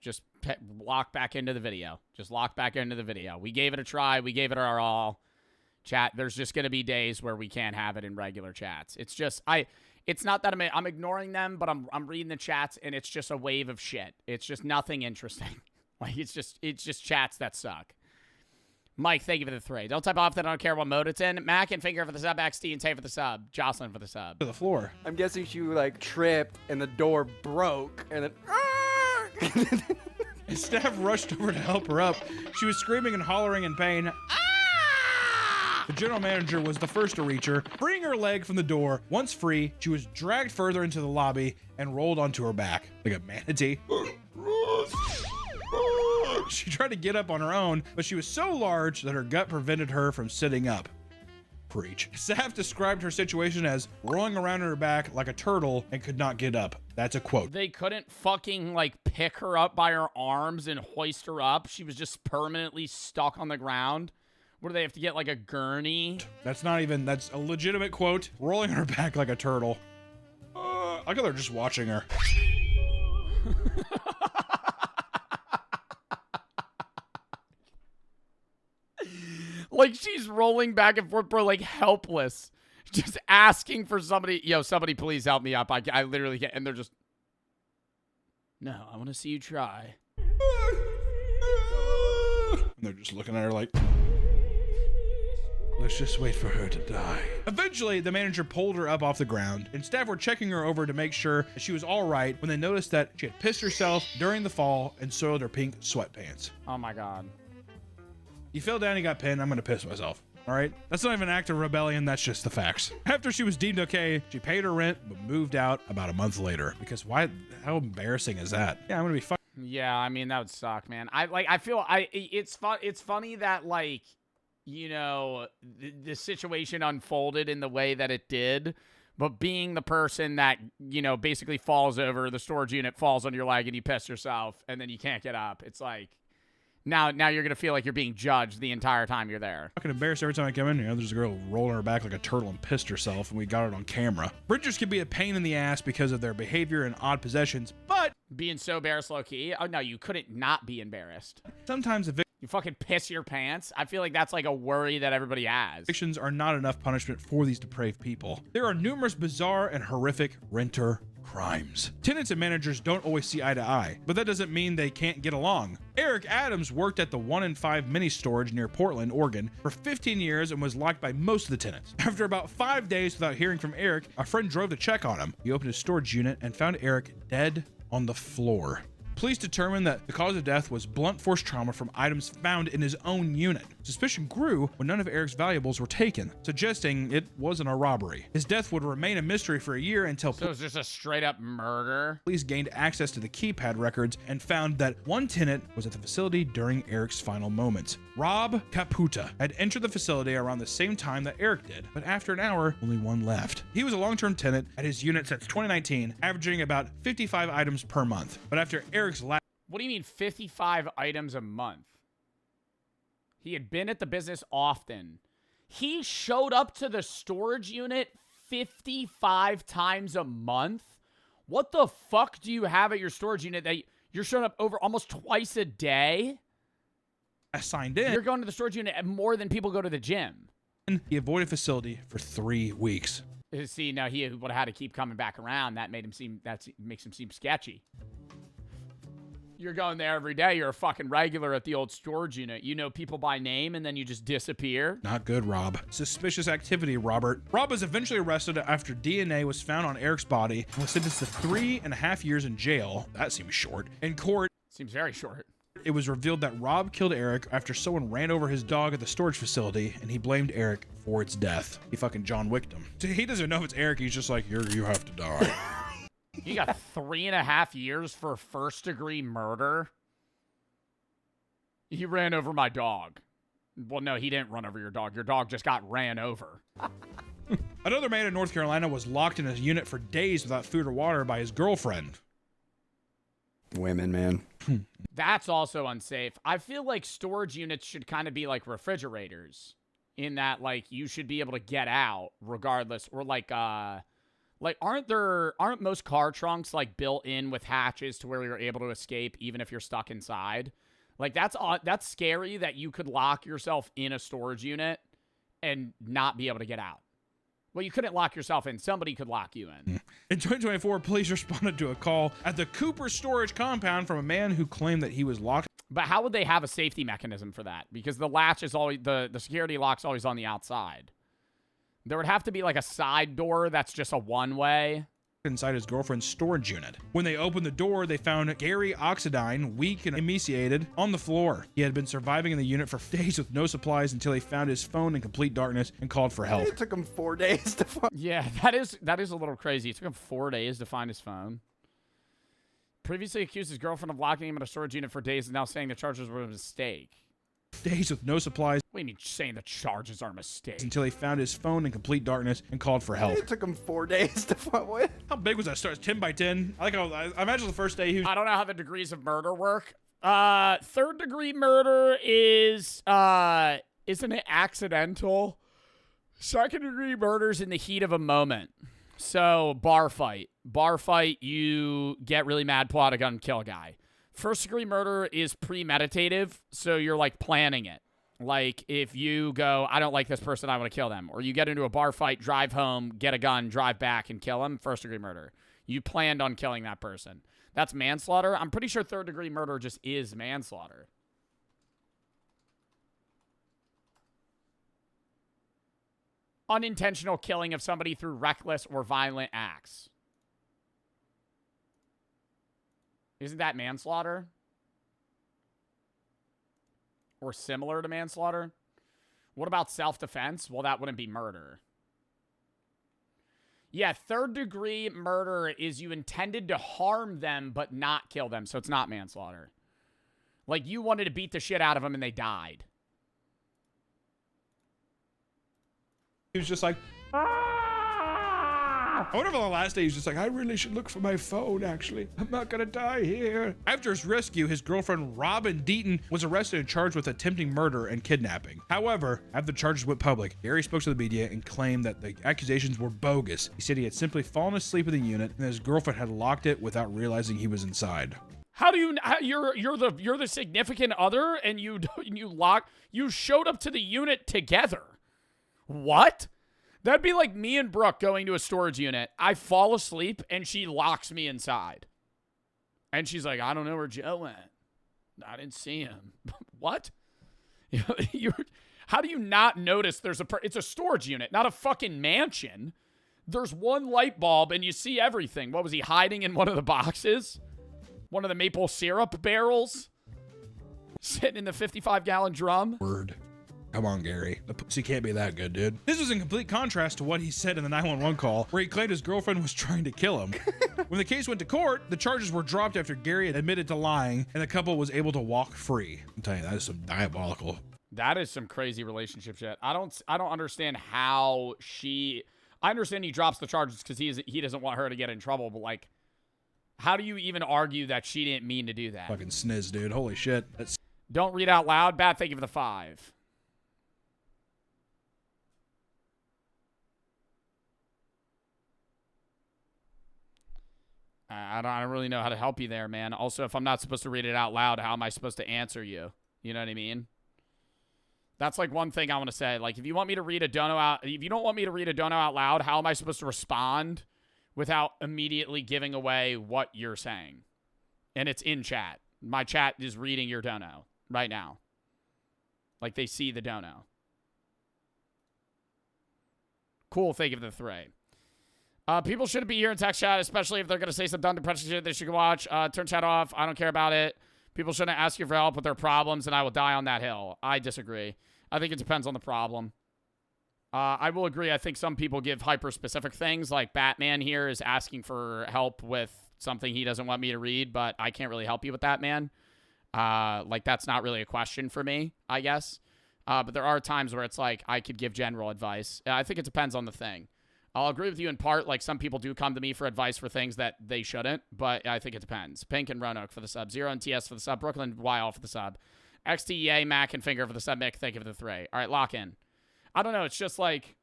S1: lock back into the video. Just lock back into the video. We gave it a try. We gave it our all. Chat, there's just going to be days where we can't have it in regular chats. It's just, it's not that I'm ignoring them, but I'm reading the chats and it's just a wave of shit. It's just nothing interesting. Like, it's just chats that suck. Mike, thank you for the 3. Don't type off that I don't care what mode it's in. Mac and Finger for the sub. XT and Tay for the sub. Jocelyn for the sub.
S15: To the floor.
S16: I'm guessing she like tripped and the door broke and then
S15: Staff rushed over to help her up. She was screaming and hollering in pain. The general manager was the first to reach her, freeing her leg from the door. Once free, she was dragged further into the lobby and rolled onto her back like a manatee. She tried to get up on her own, but she was so large that her gut prevented her from sitting up. Preach. Staff described her situation as rolling around on her back like a turtle and could not get up. That's a quote.
S1: They couldn't fucking like pick her up by her arms and hoist her up. She was just permanently stuck on the ground. What do they have to get, like a gurney?
S15: That's a legitimate quote. Rolling on her back like a turtle. I thought they're just watching her.
S1: Like she's rolling back and forth, bro, like helpless. Just asking for somebody, yo, somebody please help me up. I literally can't. And they're just, no, I want to see you try.
S15: And they're just looking at her like, let's just wait for her to die. Eventually, the manager pulled her up off the ground, and staff were checking her over to make sure that she was all right when they noticed that she had pissed herself during the fall and soiled her pink sweatpants.
S1: Oh my God.
S15: You fell down, you got pinned, I'm gonna piss myself. All right? That's not even an act of rebellion, that's just the facts. After she was deemed okay, she paid her rent, but moved out about a month later. Because why? How embarrassing is that? Yeah, I'm gonna be fucking.
S1: Yeah, I mean, that would suck, man. It's funny that, like, you know, the situation unfolded in the way that it did, but being the person that, you know, basically falls over, the storage unit falls on your leg and you piss yourself and then you can't get up. It's like, now you're going to feel like you're being judged the entire time you're there.
S15: Fucking embarrassed every time I come in here. There's a girl rolling her back like a turtle and pissed herself, and we got it on camera. Renters can be a pain in the ass because of their behavior and odd possessions, but
S1: being so embarrassed low-key? Oh, no, you couldn't not be embarrassed.
S15: Sometimes
S1: you fucking piss your pants? I feel like that's like a worry that everybody has.
S15: evictions are not enough punishment for these depraved people. There are numerous bizarre and horrific renter crimes. Tenants and managers don't always see eye to eye, but that doesn't mean they can't get along. Eric Adams worked at the 1 in 5 mini storage near Portland, Oregon for 15 years and was liked by most of the tenants. After about 5 days without hearing from Eric, a friend drove to check on him. He opened his storage unit and found Eric dead on the floor. Police determined that the cause of death was blunt force trauma from items found in his own unit. Suspicion grew when none of Eric's valuables were taken, suggesting it wasn't a robbery. His death would remain a mystery for a year until
S1: So it's just a straight up murder?
S15: Police gained access to the keypad records and found that one tenant was at the facility during Eric's final moments. Rob Caputa had entered the facility around the same time that Eric did, but after an hour, only one left. He was a long-term tenant at his unit since 2019, averaging about 55 items per month. But after Eric's last...
S1: What do you mean 55 items a month? He had been at the business often. He showed up to the storage unit 55 times a month? What the fuck do you have at your storage unit that you're showing up over almost twice a day?
S15: Signed in.
S1: You're going to the storage unit more than people go to the gym.
S15: He avoided facility for 3 weeks.
S1: See, now he would have had to keep coming back around. That makes him seem sketchy. You're going there every day. You're a fucking regular at the old storage unit. You know people by name, and then you just disappear.
S15: Not good, Rob. Suspicious activity, Robert. Rob was eventually arrested after DNA was found on Eric's body and was sentenced to 3.5 years in jail. That seems short. In court,
S1: seems very short.
S15: It was revealed that Rob killed Eric after someone ran over his dog at the storage facility, and he blamed Eric for its death. He fucking John Wicked him. He doesn't know if it's Eric. He's just like, you have to die.
S1: You got 3.5 years for first-degree murder? He ran over my dog. Well, no, he didn't run over your dog. Your dog just got ran over.
S15: Another man in North Carolina was locked in a unit for days without food or water by his girlfriend.
S16: Women, man.
S1: That's also unsafe. I feel like storage units should kind of be like refrigerators in that, like, you should be able to get out regardless. Or like aren't most car trunks like built in with hatches to where you're able to escape even if you're stuck inside? Like that's scary that you could lock yourself in a storage unit and not be able to get out. Well, you couldn't lock yourself in. Somebody could lock you in.
S15: In 2024, police responded to a call at the Cooper storage compound from a man who claimed that he was locked.
S1: But how would they have a safety mechanism for that? Because the latch is always, the security lock's always on the outside. There would have to be like a side door that's just a one-way.
S15: Inside his girlfriend's storage unit. When they opened the door, they found Gary Oxidine, weak and emaciated, on the floor. He had been surviving in the unit for days with no supplies until he found his phone in complete darkness and called for help.
S16: It took him 4 days to find.
S1: Yeah, that is a little crazy. It took him 4 days to find his phone. Previously accused his girlfriend of locking him in a storage unit for days and now saying the charges were a mistake.
S15: Days with no supplies.
S1: What do you mean saying the charges are a mistake?
S15: Until he found his phone in complete darkness and called for help.
S16: It took him 4 days to find what?
S15: How big was that store? 10 by 10? I imagine the first day he was...
S1: I don't know how the degrees of murder work. Third degree murder is, isn't it accidental? Second degree murder's in the heat of a moment. So, bar fight. Bar fight, you get really mad, pull out a gun, kill a guy. First degree murder is premeditative, so you're like planning it. Like, if you go, I don't like this person, I want to kill them. Or you get into a bar fight, drive home, get a gun, drive back, and kill them. First-degree murder. You planned on killing that person. That's manslaughter. I'm pretty sure third-degree murder just is manslaughter. Unintentional killing of somebody through reckless or violent acts. Isn't that manslaughter? Or similar to manslaughter? What about self-defense? Well, that wouldn't be murder. Yeah, third-degree murder is you intended to harm them but not kill them, so it's not manslaughter. Like, you wanted to beat the shit out of them and they died.
S15: He was just like, I wonder if on the last day he was just like, I really should look for my phone, actually. I'm not gonna die here. After his rescue, his girlfriend, Robin Deaton, was arrested and charged with attempting murder and kidnapping. However, after the charges went public, Gary spoke to the media and claimed that the accusations were bogus. He said he had simply fallen asleep in the unit and his girlfriend had locked it without realizing he was inside.
S1: How do you, you're the significant other and you showed up to the unit together. What? That'd be like me and Brooke going to a storage unit. I fall asleep, and she locks me inside. And she's like, I don't know where Joe went. I didn't see him. What? How do you not notice it's a storage unit, not a fucking mansion. There's one light bulb, and you see everything. What, was he hiding in one of the boxes? One of the maple syrup barrels? Sitting in the 55-gallon drum?
S15: Word. Come on, Gary. The pussy can't be that good, dude. This was in complete contrast to what he said in the 911 call, where he claimed his girlfriend was trying to kill him. When the case went to court, the charges were dropped after Gary admitted to lying, and the couple was able to walk free. I'm telling you, that is some diabolical.
S1: That is some crazy relationship shit. I don't understand how she. I understand he drops the charges because he doesn't want her to get in trouble, but like, how do you even argue that she didn't mean to do that?
S15: Fucking sniz, dude. Holy shit.
S1: Don't read out loud. Bad. Thank you for the 5. I don't really know how to help you there, man. Also, if I'm not supposed to read it out loud, how am I supposed to answer you? You know what I mean? That's like one thing I want to say. Like, if you want me to read a dono out, if you don't want me to read a dono out loud, how am I supposed to respond without immediately giving away what you're saying? And it's in chat. My chat is reading your dono right now. Like, they see the dono. Cool. Thank you for the 3. People shouldn't be here in text chat, especially if they're going to say some dumb depression shit they should watch. Turn chat off. I don't care about it. People shouldn't ask you for help with their problems, and I will die on that hill. I disagree. I think it depends on the problem. I will agree. I think some people give hyper-specific things, like Batman here is asking for help with something he doesn't want me to read, but I can't really help you with that, man. Like, that's not really a question for me, I guess. But there are times where it's like I could give general advice. I think it depends on the thing. I'll agree with you in part. Like, some people do come to me for advice for things that they shouldn't, but I think it depends. Pink and Roanoke for the sub. Zero and TS for the sub. Brooklyn YL for the sub. XTEA, Mac, and Finger for the sub. Mick, thank you for the 3. All right, lock in. I don't know. It's just like,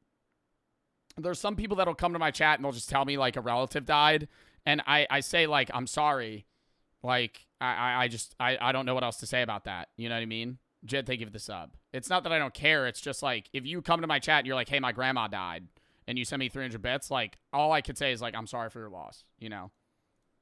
S1: there's some people that'll come to my chat and they'll just tell me, like, a relative died. And I say, like, I'm sorry. Like, I don't know what else to say about that. You know what I mean? Jed, thank you for the sub. It's not that I don't care. It's just, like, if you come to my chat and you're like, hey, my grandma died, and you send me 300 bits, like, all I could say is, like, I'm sorry for your loss, you know?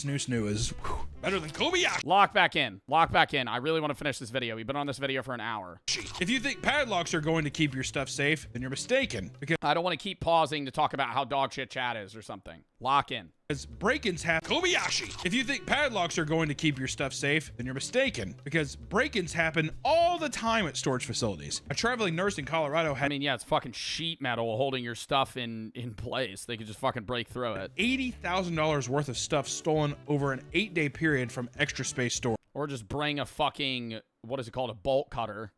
S15: Snoo is better than Kobayashi.
S1: Lock back in. Lock back in. I really want to finish this video. We've been on this video for an hour.
S15: If you think padlocks are going to keep your stuff safe, then you're mistaken. Because
S1: I don't want to keep pausing to talk about how dog shit chat is or something. Lock in.
S15: As break-ins happen, Kobayashi. If you think padlocks are going to keep your stuff safe, then you're mistaken. Because break-ins happen all the time at storage facilities. A traveling nurse in Colorado had—
S1: I mean, yeah, it's fucking sheet metal holding your stuff in place. They could just fucking break through it.
S15: $80,000 worth of stuff stolen over an 8-day period from Extra Space Storage.
S1: Or just bring a fucking, what is it called, a bolt cutter.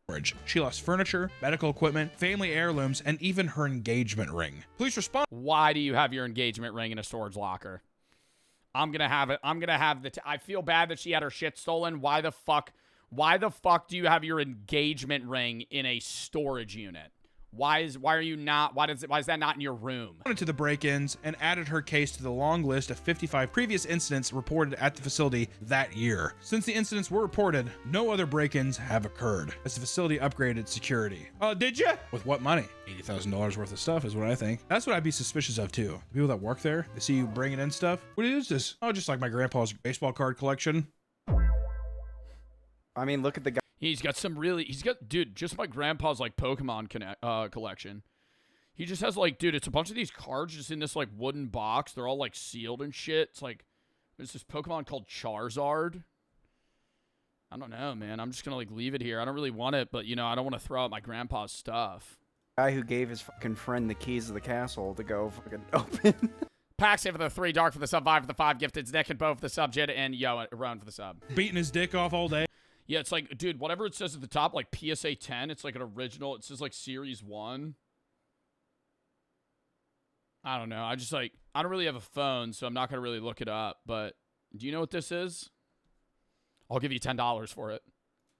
S15: She lost furniture, medical equipment, family heirlooms, and even her engagement ring. Police respond.
S1: Why do you have your engagement ring in a storage locker? I'm gonna have it. I'm gonna have I feel bad that she had her shit stolen. Why the fuck do you have your engagement ring in a storage unit? Why is that not in your room?
S15: Went into the break-ins and added her case to the long list of 55 previous incidents reported at the facility that year. Since the incidents were reported, no other break-ins have occurred as the facility upgraded security. Oh, did you? With what money? $80,000 worth of stuff is what I think. That's what I'd be suspicious of too. The people that work there, they see you bringing in stuff. What is this? Oh, just like my grandpa's baseball card collection.
S16: I mean, look at the guy.
S1: Dude, just my grandpa's like Pokemon collection. He just has like, dude, it's a bunch of these cards just in this like wooden box. They're all like sealed and shit. It's like, there's this Pokemon called Charizard. I don't know, man. I'm just gonna like leave it here. I don't really want it, but you know, I don't want to throw out my grandpa's stuff.
S16: Guy who gave his fucking friend the keys of the castle to go fucking open.
S1: Paxi for the 3, Dark for the sub, 5 for the 5, Gifted, Nick and Bo for the sub, Jid, and Yo, Rowan for the sub.
S15: Beating his dick off all day.
S1: Yeah, it's like, dude, whatever it says at the top, like PSA 10, it's like an original. It says like Series 1. I don't know. I don't really have a phone, so I'm not going to really look it up. But do you know what this is? I'll give you $10 for it.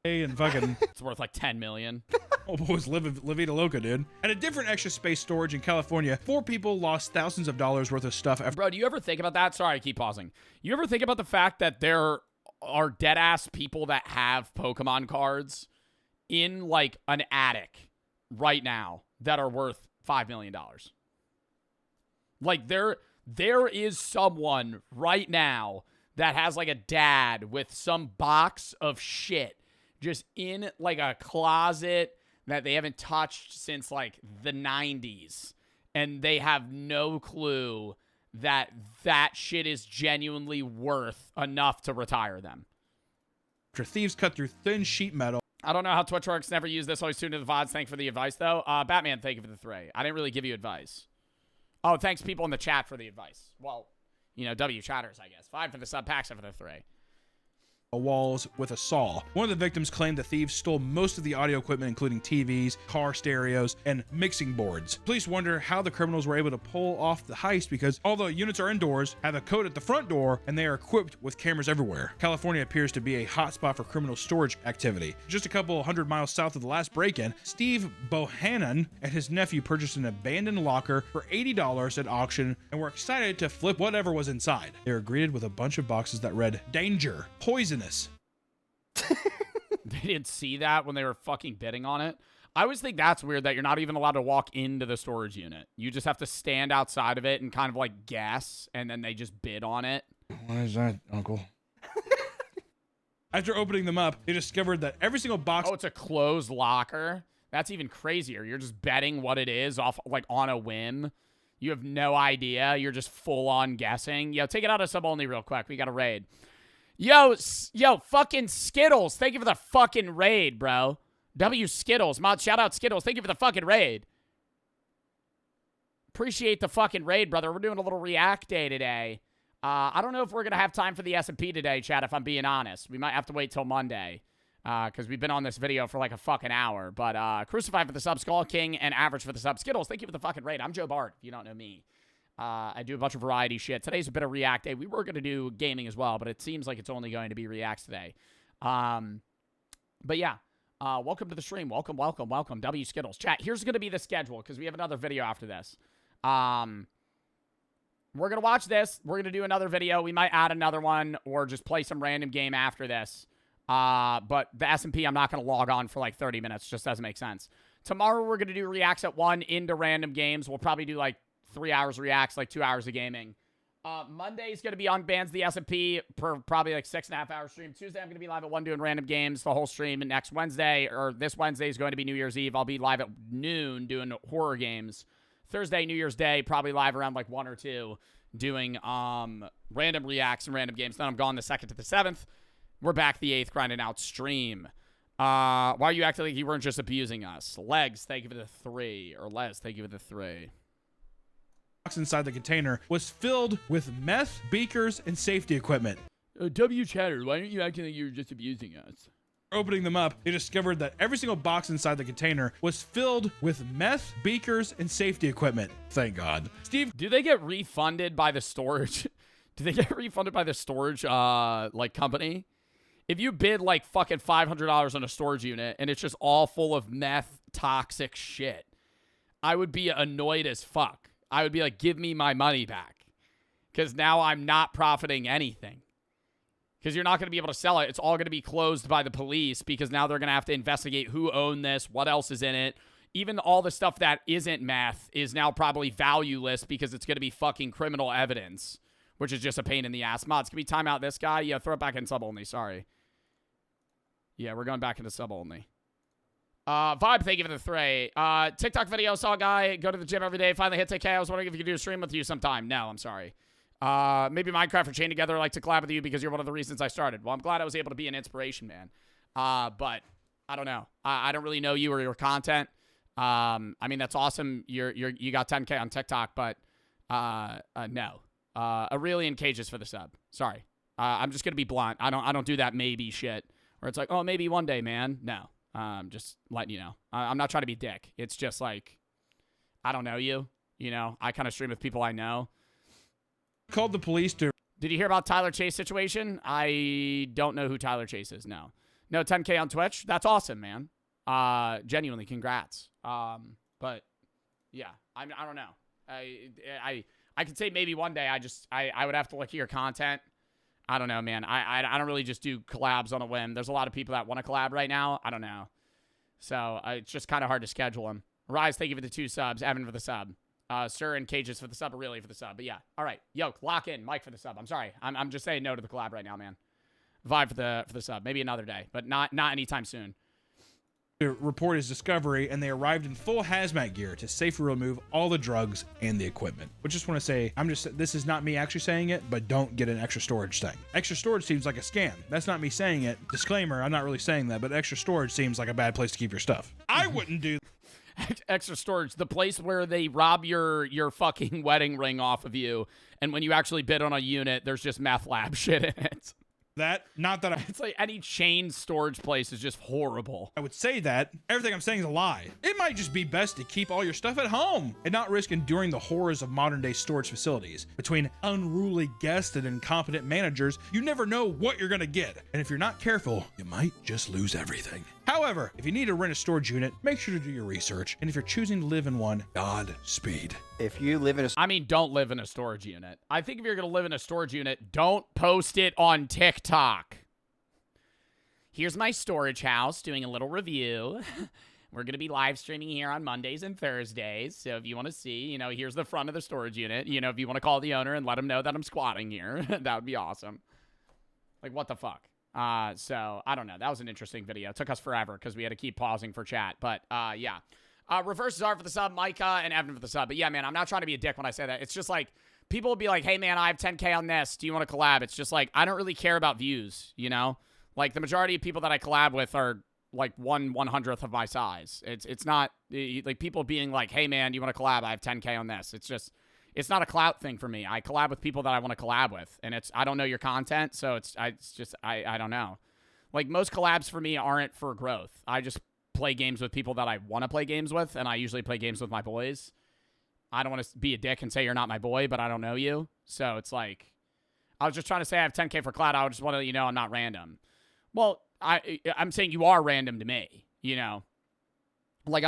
S15: Hey, and fucking.
S1: It's worth like $10 million.
S15: Oh, boys, La Vida Loca, dude. At a different extra space storage in California, 4 people lost thousands of dollars worth of stuff.
S1: Bro, do you ever think about that? Sorry, I keep pausing. You ever think about the fact that there are dead ass people that have Pokemon cards in like an attic right now that are worth $5 million? Like there is someone right now that has like a dad with some box of shit just in like a closet that they haven't touched since like the 90s, and they have no clue that shit is genuinely worth enough to retire them.
S15: After thieves cut through thin sheet metal.
S1: I don't know how Twitch works. Never use this. Always tune to the VODs. Thank you for the advice, though. Batman, thank you for the 3. I didn't really give you advice. Oh, thanks, people in the chat, for the advice. Well, you know, W chatters, I guess. 5 for the sub, Pax for the 3.
S15: Walls with a saw. One of the victims claimed the thieves stole most of the audio equipment, including TVs, car stereos, and mixing boards. Police wonder how the criminals were able to pull off the heist because all the units are indoors, have a code at the front door, and they are equipped with cameras everywhere. California appears to be a hotspot for criminal storage activity. Just a couple 100 miles south of the last break-in, Steve Bohannon and his nephew purchased an abandoned locker for $80 at auction and were excited to flip whatever was inside. They were greeted with a bunch of boxes that read, "Danger, poisonous."
S1: They didn't see that when they were fucking bidding on it. I always think that's weird that you're not even allowed to walk into the storage unit. You just have to stand outside of it and kind of like guess, and then they just bid on it.
S15: What is that, Uncle? After opening them up, they discovered that every single box...
S1: Oh, it's a closed locker? That's even crazier. You're just betting what it is off like on a whim. You have no idea. You're just full on guessing. Yo, take it out of sub only real quick. We got a raid. Yo, fucking Skittles. Thank you for the fucking raid, bro. W Skittles. Mod, shout out Skittles. Thank you for the fucking raid. Appreciate the fucking raid, brother. We're doing a little react day today. I don't know if we're going to have time for the S&P today, chat, if I'm being honest. We might have to wait till Monday because we've been on this video for like a fucking hour. But Crucified for the sub, Skull King, and Average for the sub. Skittles, thank you for the fucking raid. I'm Joe Bart, if you don't know me. I do a bunch of variety shit. Today's a bit of React Day. We were going to do gaming as well, but it seems like it's only going to be Reacts today. But yeah, welcome to the stream. Welcome. W Skittles. Chat, here's going to be the schedule because we have another video after this. We're going to watch this. We're going to do another video. We might add another one or just play some random game after this. But the S&P, I'm not going to log on for like 30 minutes. Just doesn't make sense. Tomorrow, we're going to do Reacts at 1 into random games. We'll probably do like 3 hours reacts, like 2 hours of gaming. Monday is going to be on Bans the S&P per probably like 6.5 hour stream. Tuesday, I'm going to be live at 1 doing random games the whole stream. And next Wednesday, or this Wednesday, is going to be New Year's Eve. I'll be live at noon doing horror games. Thursday, New Year's Day, probably live around like 1 or 2 doing random reacts and random games. Then I'm gone the 2nd to the 7th. We're back the 8th grinding out stream. Why are you acting like you weren't just abusing us? Legs, thank you for the 3. Or Les, thank you for the 3.
S15: Inside the container was filled with meth, beakers, and safety equipment.
S1: W Chatter, why aren't you acting like you were just abusing us?
S15: Opening them up, they discovered that every single box inside the container was filled with meth, beakers, and safety equipment. Thank God. Steve,
S1: do they get refunded by the storage? Do they get refunded by the storage like company? If you bid like fucking $500 on a storage unit and it's just all full of meth, toxic shit, I would be annoyed as fuck. I would be like, give me my money back. Because now I'm not profiting anything. Because you're not going to be able to sell it. It's all going to be closed by the police because now they're going to have to investigate who owned this, what else is in it. Even all the stuff that isn't meth is now probably valueless because it's going to be fucking criminal evidence, which is just a pain in the ass. Mods, can we time out this guy? Yeah, throw it back in sub only. Sorry. Yeah, we're going back into sub only. Vibe, thank you for the three. TikTok video, saw a guy go to the gym every day, finally hit 10K. I was wondering if you could do a stream with you sometime. No, I'm sorry. Maybe Minecraft or Chain Together like to collab with you because you're one of the reasons I started. Well, I'm glad I was able to be an inspiration, man. But I don't know. I don't really know you or your content. I mean, that's awesome. You got 10K on TikTok, but no. Aurelian Cages for the sub. Sorry. I'm just gonna be blunt. I don't do that maybe shit where it's like, oh, maybe one day, man. No. Just letting you know. I'm not trying to be dick. It's just like, I don't know you. You know, I kind of stream with people I know.
S15: Called the police to...
S1: Did you hear about Tyler Chase situation? I don't know who Tyler Chase is, no. No 10K on Twitch? That's awesome, man. Genuinely, congrats. But, yeah, I don't know. I could say maybe one day. I would have to look at your content. I don't know, man. I don't really just do collabs on a whim. There's a lot of people that want to collab right now. I don't know. So, it's just kind of hard to schedule them. Rise, thank you for the 2 subs. Evan for the sub. Sir and Cages for the sub, or really for the sub. But yeah, all right. Yoke, lock in. Mike for the sub. I'm sorry. I'm just saying no to the collab right now, man. Vibe for the sub. Maybe another day, but not anytime soon.
S15: To report his discovery, and they arrived in full hazmat gear to safely remove all the drugs and the equipment. But just want to say, this is not me actually saying it, but don't get an extra storage thing. Extra storage seems like a scam. That's not me saying it. Disclaimer, I'm not really saying that, but extra storage seems like a bad place to keep your stuff. I wouldn't do
S1: extra storage, the place where they rob your fucking wedding ring off of you, and when you actually bid on a unit, there's just meth lab shit in it.
S15: It's
S1: like any chain storage place is just horrible.
S15: I would say that. Everything I'm saying is a lie. It might just be best to keep all your stuff at home and not risk enduring the horrors of modern day storage facilities. Between unruly guests and incompetent managers, you never know what you're gonna get. And if you're not careful, you might just lose everything. However, if you need to rent a storage unit, make sure to do your research. And if you're choosing to live in one, Godspeed.
S16: If you live in a...
S1: I mean, don't live in a storage unit. I think if you're going to live in a storage unit, don't post it on TikTok. Here's my storage house, doing a little review. We're going to be live streaming here on Mondays and Thursdays. So if you want to see, you know, here's the front of the storage unit. You know, if you want to call the owner and let him know that I'm squatting here, that would be awesome. Like, what the fuck? So, I don't know. That was an interesting video. It took us forever because we had to keep pausing for chat. But, yeah. Reverse Czar for the sub, Micah, and Evan for the sub. But, yeah, man, I'm not trying to be a dick when I say that. It's just like, people will be like, hey, man, I have 10K on this. Do you want to collab? It's just like, I don't really care about views, you know? Like, the majority of people that I collab with are, like, 1/100th of my size. It's not, like, people being like, hey, man, do you want to collab? I have 10K on this. It's just... It's not a clout thing for me. I collab with people that I want to collab with, and I don't know your content, so I don't know. Like, most collabs for me aren't for growth. I just play games with people that I want to play games with, and I usually play games with my boys. I don't want to be a dick and say you're not my boy, but I don't know you. So it's like, I was just trying to say I have 10K for clout. I just want to let you know I'm not random. Well, I'm saying you are random to me, you know. Like,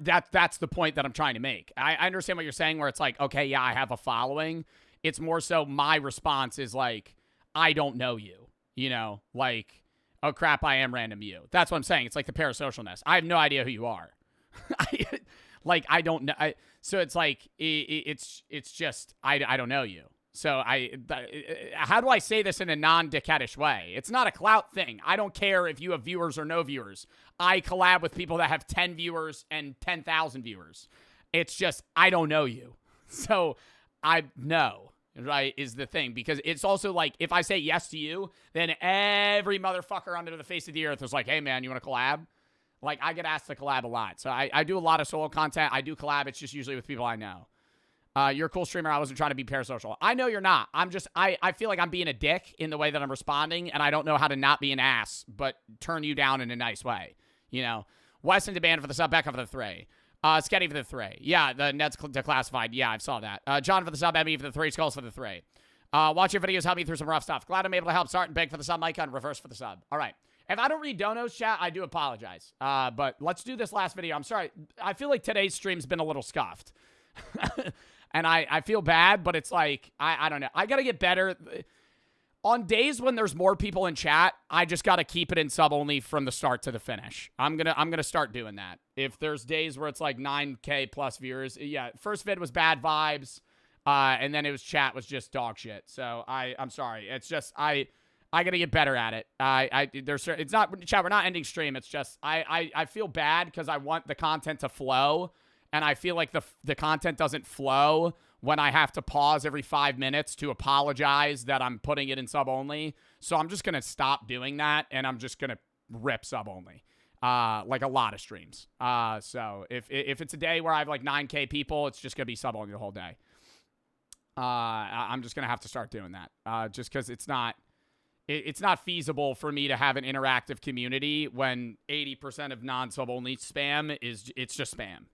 S1: that's the point that I'm trying to make. I understand what you're saying where it's like, okay, yeah, I have a following. It's more so my response is like, I don't know you, you know, like, oh crap, I am random to you. That's what I'm saying. It's like the parasocialness. I have no idea who you are. Like, I don't know. So it's like, it's just, I don't know you. So how do I say this in a non-dickheadish way? It's not a clout thing. I don't care if you have viewers or no viewers. I collab with people that have 10 viewers and 10,000 viewers. It's just, I don't know you. So I know, right, is the thing. Because it's also like, if I say yes to you, then every motherfucker under the face of the earth is like, hey man, you want to collab? Like, I get asked to collab a lot. So I do a lot of solo content. I do collab. It's just usually with people I know. You're a cool streamer. I wasn't trying to be parasocial. I know you're not. I'm just, I feel like I'm being a dick in the way that I'm responding, and I don't know how to not be an ass, but turn you down in a nice way. You know? Weston demand for the sub, Becca for the 3. Sketty for the 3. Yeah, the net's declassified. Yeah, I saw that. John for the sub, Emmy for the 3, Skulls for the 3. Watch your videos, help me through some rough stuff. Glad I'm able to help. Start and beg for the sub, Micah, and reverse for the sub. All right. If I don't read donos, chat, I do apologize. But let's do this last video. I'm sorry. I feel like today's stream's been a little scuffed. And I feel bad, but it's like, I don't know. I got to get better. On days when there's more people in chat, I just got to keep it in sub only from the start to the finish. I'm gonna start doing that. If there's days where it's like 9K plus viewers, yeah, first id was bad vibes, and then it was chat was just dog shit. So I'm sorry. It's just I got to get better at it. It's not chat. We're not ending stream. It's just I feel bad because I want the content to flow, and I feel like the content doesn't flow when I have to pause every 5 minutes to apologize that I'm putting it in sub only. So I'm just going to stop doing that, and I'm just going to rip sub only, like a lot of streams. So if it's a day where I have like 9K people, it's just going to be sub only the whole day. I'm just going to have to start doing that, just because it's not feasible for me to have an interactive community when 80% of non-sub only spam it's just spam.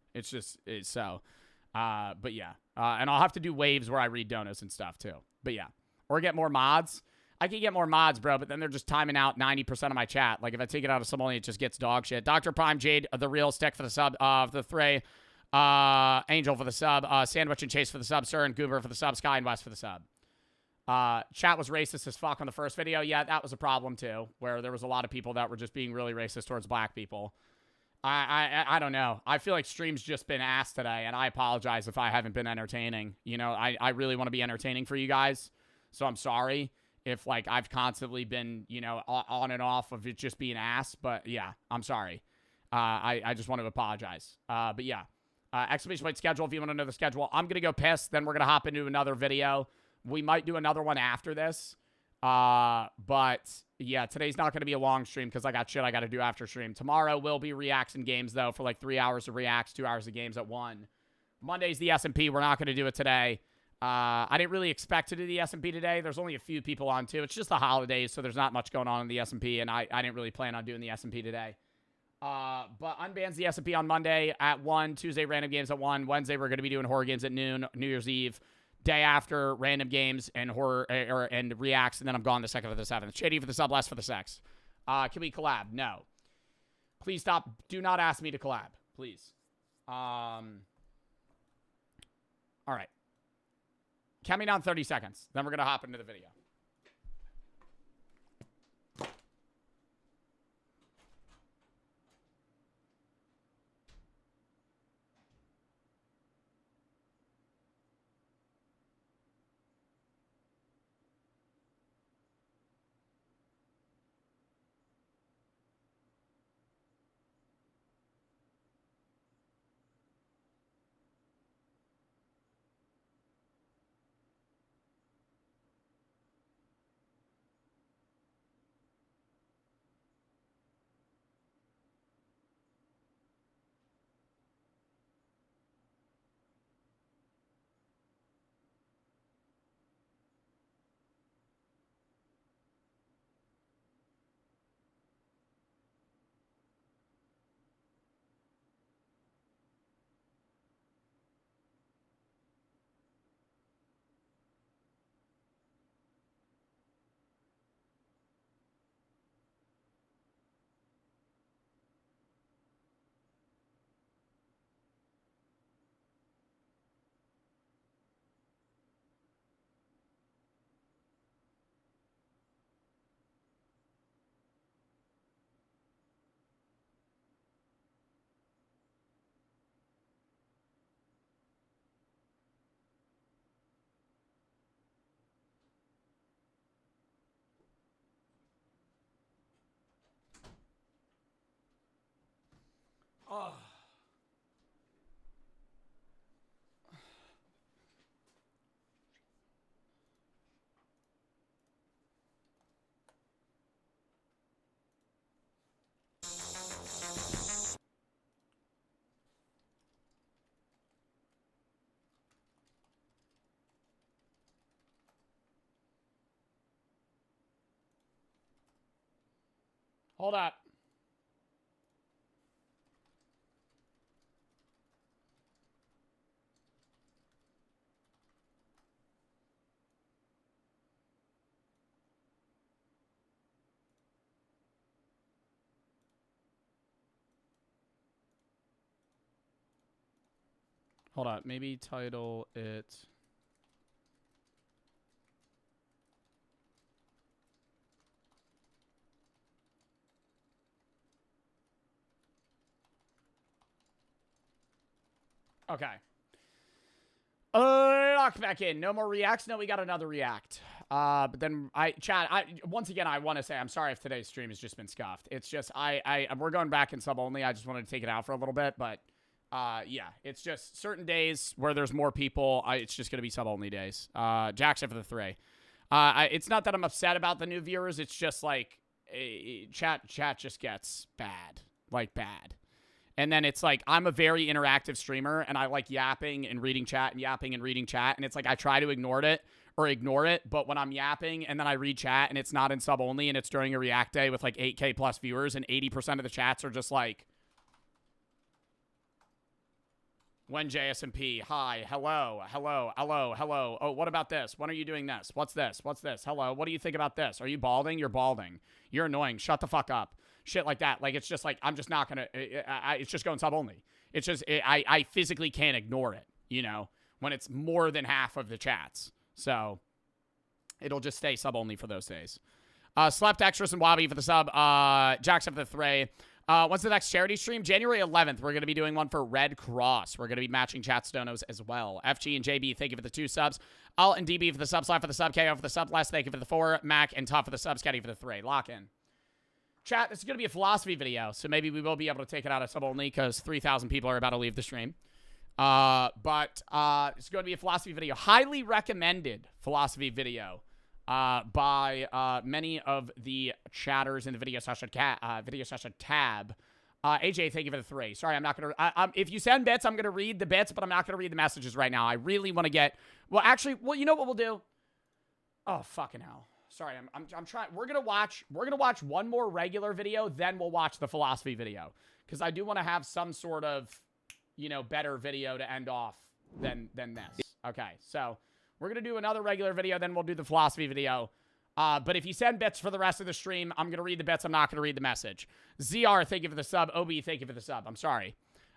S1: But yeah. And I'll have to do waves where I read donos and stuff too. But yeah. Or get more mods. I can get more mods, bro, but then they're just timing out 90% of my chat. Like if I take it out of sub only, it just gets dog shit. Dr. Prime Jade, the real stick for the sub, the Thray, Angel for the sub, Sandwich and Chase for the sub, Sir and Goober for the sub, Sky and West for the sub. Chat was racist as fuck on the first video. Yeah, that was a problem too, where there was a lot of people that were just being really racist towards black people. I don't know. I feel like stream's just been ass today, and I apologize if I haven't been entertaining. You know, I really want to be entertaining for you guys, so I'm sorry if, like, I've constantly been, you know, on and off of it just being ass, but yeah, I'm sorry. I just want to apologize. But yeah, exclamation point schedule if you want to know the schedule. I'm going to go piss, then we're going to hop into another video. We might do another one after this. But yeah, today's not going to be a long stream because I got shit I got to do after stream. Tomorrow will be reacts and games though for like 3 hours of reacts, 2 hours of games at 1. Monday's the SMP. We're not going to do it today. I didn't really expect to do the SMP today. There's only a few people on too. It's just the holidays, so there's not much going on in the SMP, and I didn't really plan on doing the SMP today. But unbans the SMP on Monday at 1. Tuesday, random games at 1. Wednesday, we're going to be doing horror games at noon. New Year's Eve. Day after, random games and horror and reacts, and then I'm gone the 2nd of the 7th. Shady for the sub, last for the sex. Can we collab? No. Please stop. Do not ask me to collab. Please. All right. Count me down 30 seconds. Then we're going to hop into the video. Oh. Hold up. Hold on. Maybe title it. Okay. Lock back in. No more reacts. No, we got another react. But then once again, I want to say I'm sorry if today's stream has just been scuffed. It's just we're going back in sub only. I just wanted to take it out for a little bit, but yeah, it's just certain days where there's more people. It's just gonna be sub only days. Jackson for the 3. It's not that I'm upset about the new viewers. It's just like chat just gets bad, like bad. And then it's like, I'm a very interactive streamer, and I like yapping and reading chat and yapping and reading chat. And it's like, I try to ignore it. But when I'm yapping and then I read chat and it's not in sub only and it's during a react day with like 8K plus viewers and 80% of the chats are just like, when JSMP, hi, hello. Oh, what about this? When are you doing this? What's this? Hello, what do you think about this? Are you balding? You're balding. You're annoying. Shut the fuck up. Shit like that. Like, it's just like, I'm just not gonna, it's just going sub only. It's just, I physically can't ignore it, you know, when it's more than half of the chats. So it'll just stay sub only for those days. Slept Extras and Wabi for the sub. Jackson for the 3. What's the next charity stream? January 11th. We're going to be doing one for Red Cross. We're going to be matching chat stonos as well. FG and JB, thank you for the 2 subs. Alt and DB for the sub. Slap for the sub. KO for the sub. Les, thank you for the 4. Mac and Tough for the subs. Sketty for the 3. Lock in. Chat, this is going to be a philosophy video, so maybe we will be able to take it out of sub only because 3,000 people are about to leave the stream. But it's going to be a philosophy video. Highly recommended philosophy video by many of the chatters in the video session tab. AJ, thank you for the 3. Sorry, I'm not going to... if you send bits, I'm going to read the bits, but I'm not going to read the messages right now. I really want to get... Well, actually, you know what we'll do? Oh, fucking hell. Sorry, I'm trying. We're gonna watch one more regular video, then we'll watch the philosophy video, because I do want to have some sort of, you know, better video to end off than this. Okay, so we're gonna do another regular video, then we'll do the philosophy video. But if you send bits for the rest of the stream, I'm gonna read the bits. I'm not gonna read the message. ZR, thank you for the sub. OB, thank you for the sub. I'm sorry.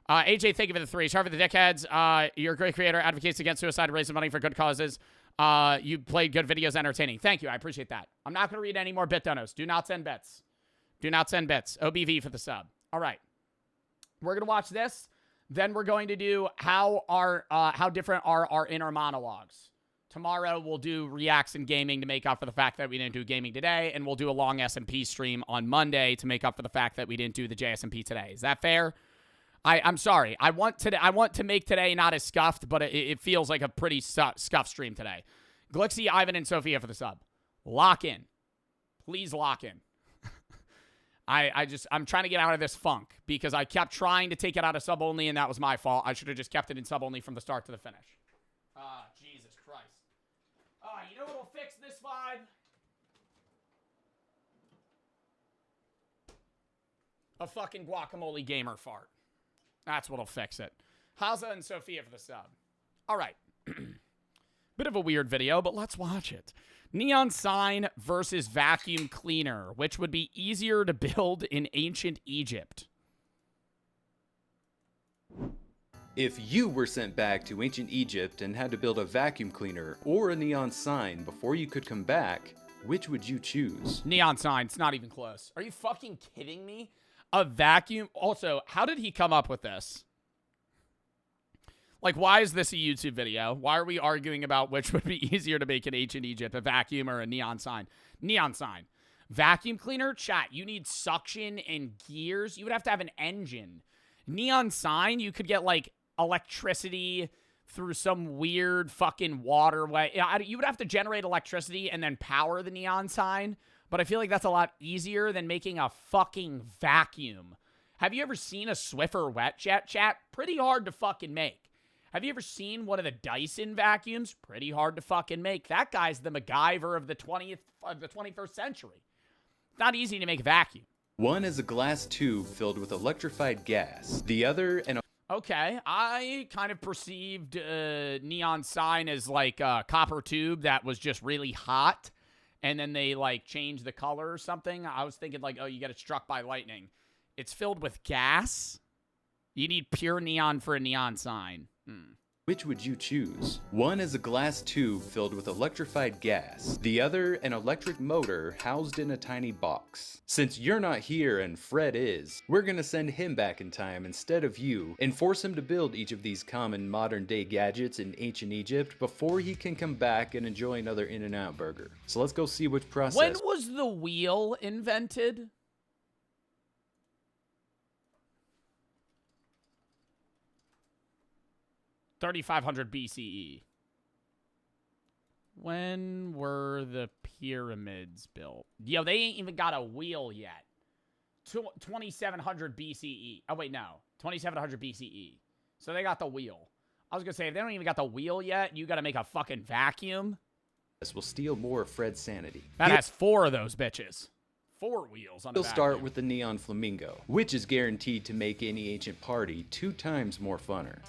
S1: AJ, thank you for the 3. Sorry for the dickheads. You're a great creator. Advocates against suicide, raising money for good causes. You played good videos, entertaining. Thank you. I appreciate that. I'm not going to read any more bit donos. Do not send bits. Do not send bits. OBV for the sub. All right. We're going to watch this. Then we're going to do how different are our inner monologues. Tomorrow we'll do reacts and gaming to make up for the fact that we didn't do gaming today, and we'll do a long SMP stream on Monday to make up for the fact that we didn't do the JSMP today. Is that fair? I'm sorry. I want to make today not as scuffed, but it feels like a pretty scuffed stream today. Glixie, Ivan, and Sophia for the sub. Lock in. Please lock in. I'm trying to get out of this funk because I kept trying to take it out of sub only, and that was my fault. I should have just kept it in sub only from the start to the finish. Jesus Christ. You know what'll fix this vibe? A fucking guacamole gamer fart. That's what'll fix it. Haza and Sophia for the sub. All right. Bit of a weird video, but let's watch it. Neon sign versus vacuum cleaner. Which would be easier to build in ancient Egypt?
S17: If you were sent back to ancient Egypt and had to build a vacuum cleaner or a neon sign before you could come back, which would you choose?
S1: Neon sign. It's not even close. Are you fucking kidding me? A vacuum. Also, how did he come up with this? Like, why is this a YouTube video? Why are we arguing about which would be easier to make in ancient Egypt, a vacuum or a neon sign? Neon sign. Vacuum cleaner? Chat, you need suction and gears. You would have to have an engine. Neon sign, you could get, like, electricity through some weird fucking waterway. You would have to generate electricity and then power the neon sign. But I feel like that's a lot easier than making a fucking vacuum. Have you ever seen a Swiffer wet jet, chat? Pretty hard to fucking make. Have you ever seen one of the Dyson vacuums? Pretty hard to fucking make. That guy's the MacGyver of the 21st century. Not easy to make a vacuum.
S17: One is a glass tube filled with electrified gas. The other an
S1: Okay, I kind of perceived neon sign as like a copper tube that was just really hot. And then they, like, change the color or something. I was thinking, like, oh, you get it struck by lightning. It's filled with gas. You need pure neon for a neon sign.
S17: Which would you choose? One is a glass tube filled with electrified gas, the other an electric motor housed in a tiny box. Since you're not here and Fred is, we're gonna send him back in time instead of you and force him to build each of these common modern day gadgets in ancient Egypt before he can come back and enjoy another In-N-Out burger. So let's go see which process.
S1: When was the wheel invented? (3500 BCE). When were the pyramids built? Yo, they ain't even got a wheel yet. 2700 BCE. Oh, wait, no. 2700 BCE. So they got the wheel. I was going to say, if they don't even got the wheel yet, you got to make a fucking vacuum.
S17: This will steal more of Fred's sanity.
S1: That has 4 of those bitches. 4 wheels on the
S17: We'll start with the Neon Flamingo, which is guaranteed to make any ancient party 2 times more funner.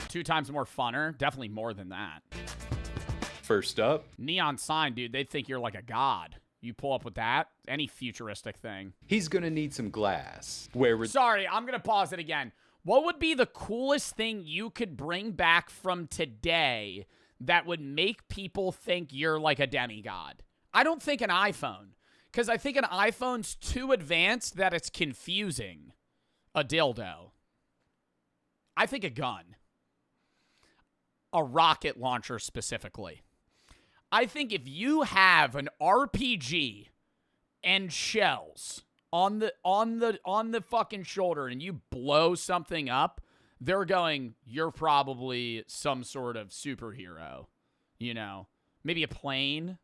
S1: 2 times more funner? Definitely more than that.
S17: First up,
S1: neon sign, dude. They'd think you're like a god. You pull up with that, any futuristic thing.
S17: He's gonna need some glass.
S1: Sorry, I'm gonna pause it again. What would be the coolest thing you could bring back from today that would make people think you're like a demigod? I don't think an iPhone, because I think an iPhone's too advanced that it's confusing. A dildo. I think a gun. A rocket launcher specifically. I think if you have an RPG and shells on the fucking shoulder and you blow something up, they're going, you're probably some sort of superhero. You know, maybe a plane,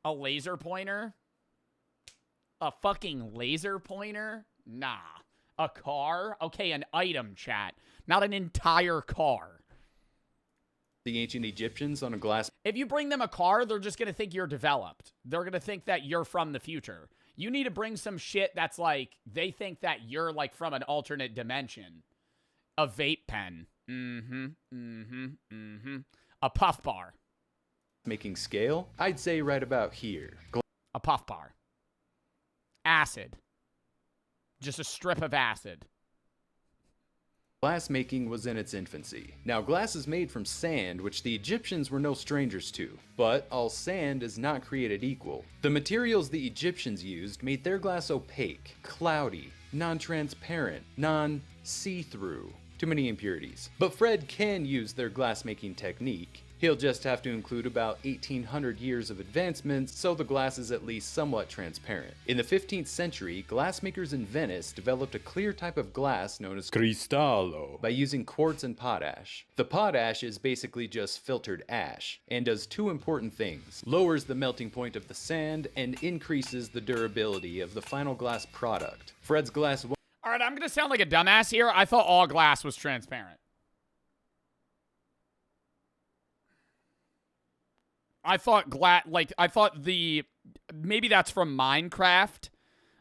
S1: a laser pointer, a fucking laser pointer. Nah, a car. Okay, an item, chat, not an entire car.
S17: The ancient Egyptians on a glass.
S1: If you bring them a car, they're just going to think you're developed. They're going to think that you're from the future. You need to bring some shit that's like, they think that you're like from an alternate dimension. A vape pen. A puff bar.
S17: Making scale? I'd say right about here.
S1: A puff bar. Acid. Just a strip of acid.
S17: Glass making was in its infancy. Now, glass is made from sand, which the Egyptians were no strangers to. But all sand is not created equal. The materials the Egyptians used made their glass opaque, cloudy, non-transparent, non-see-through. Too many impurities. But Fred can use their glass-making technique. He'll just have to include about 1800 years of advancements, so the glass is at least somewhat transparent. In the 15th century, glassmakers in Venice developed a clear type of glass known as cristallo by using quartz and potash. The potash is basically just filtered ash, and does 2 important things. Lowers the melting point of the sand, and increases the durability of the final glass product. Fred's glass...
S1: Alright, I'm gonna sound like a dumbass here. I thought all glass was transparent. I thought maybe that's from Minecraft,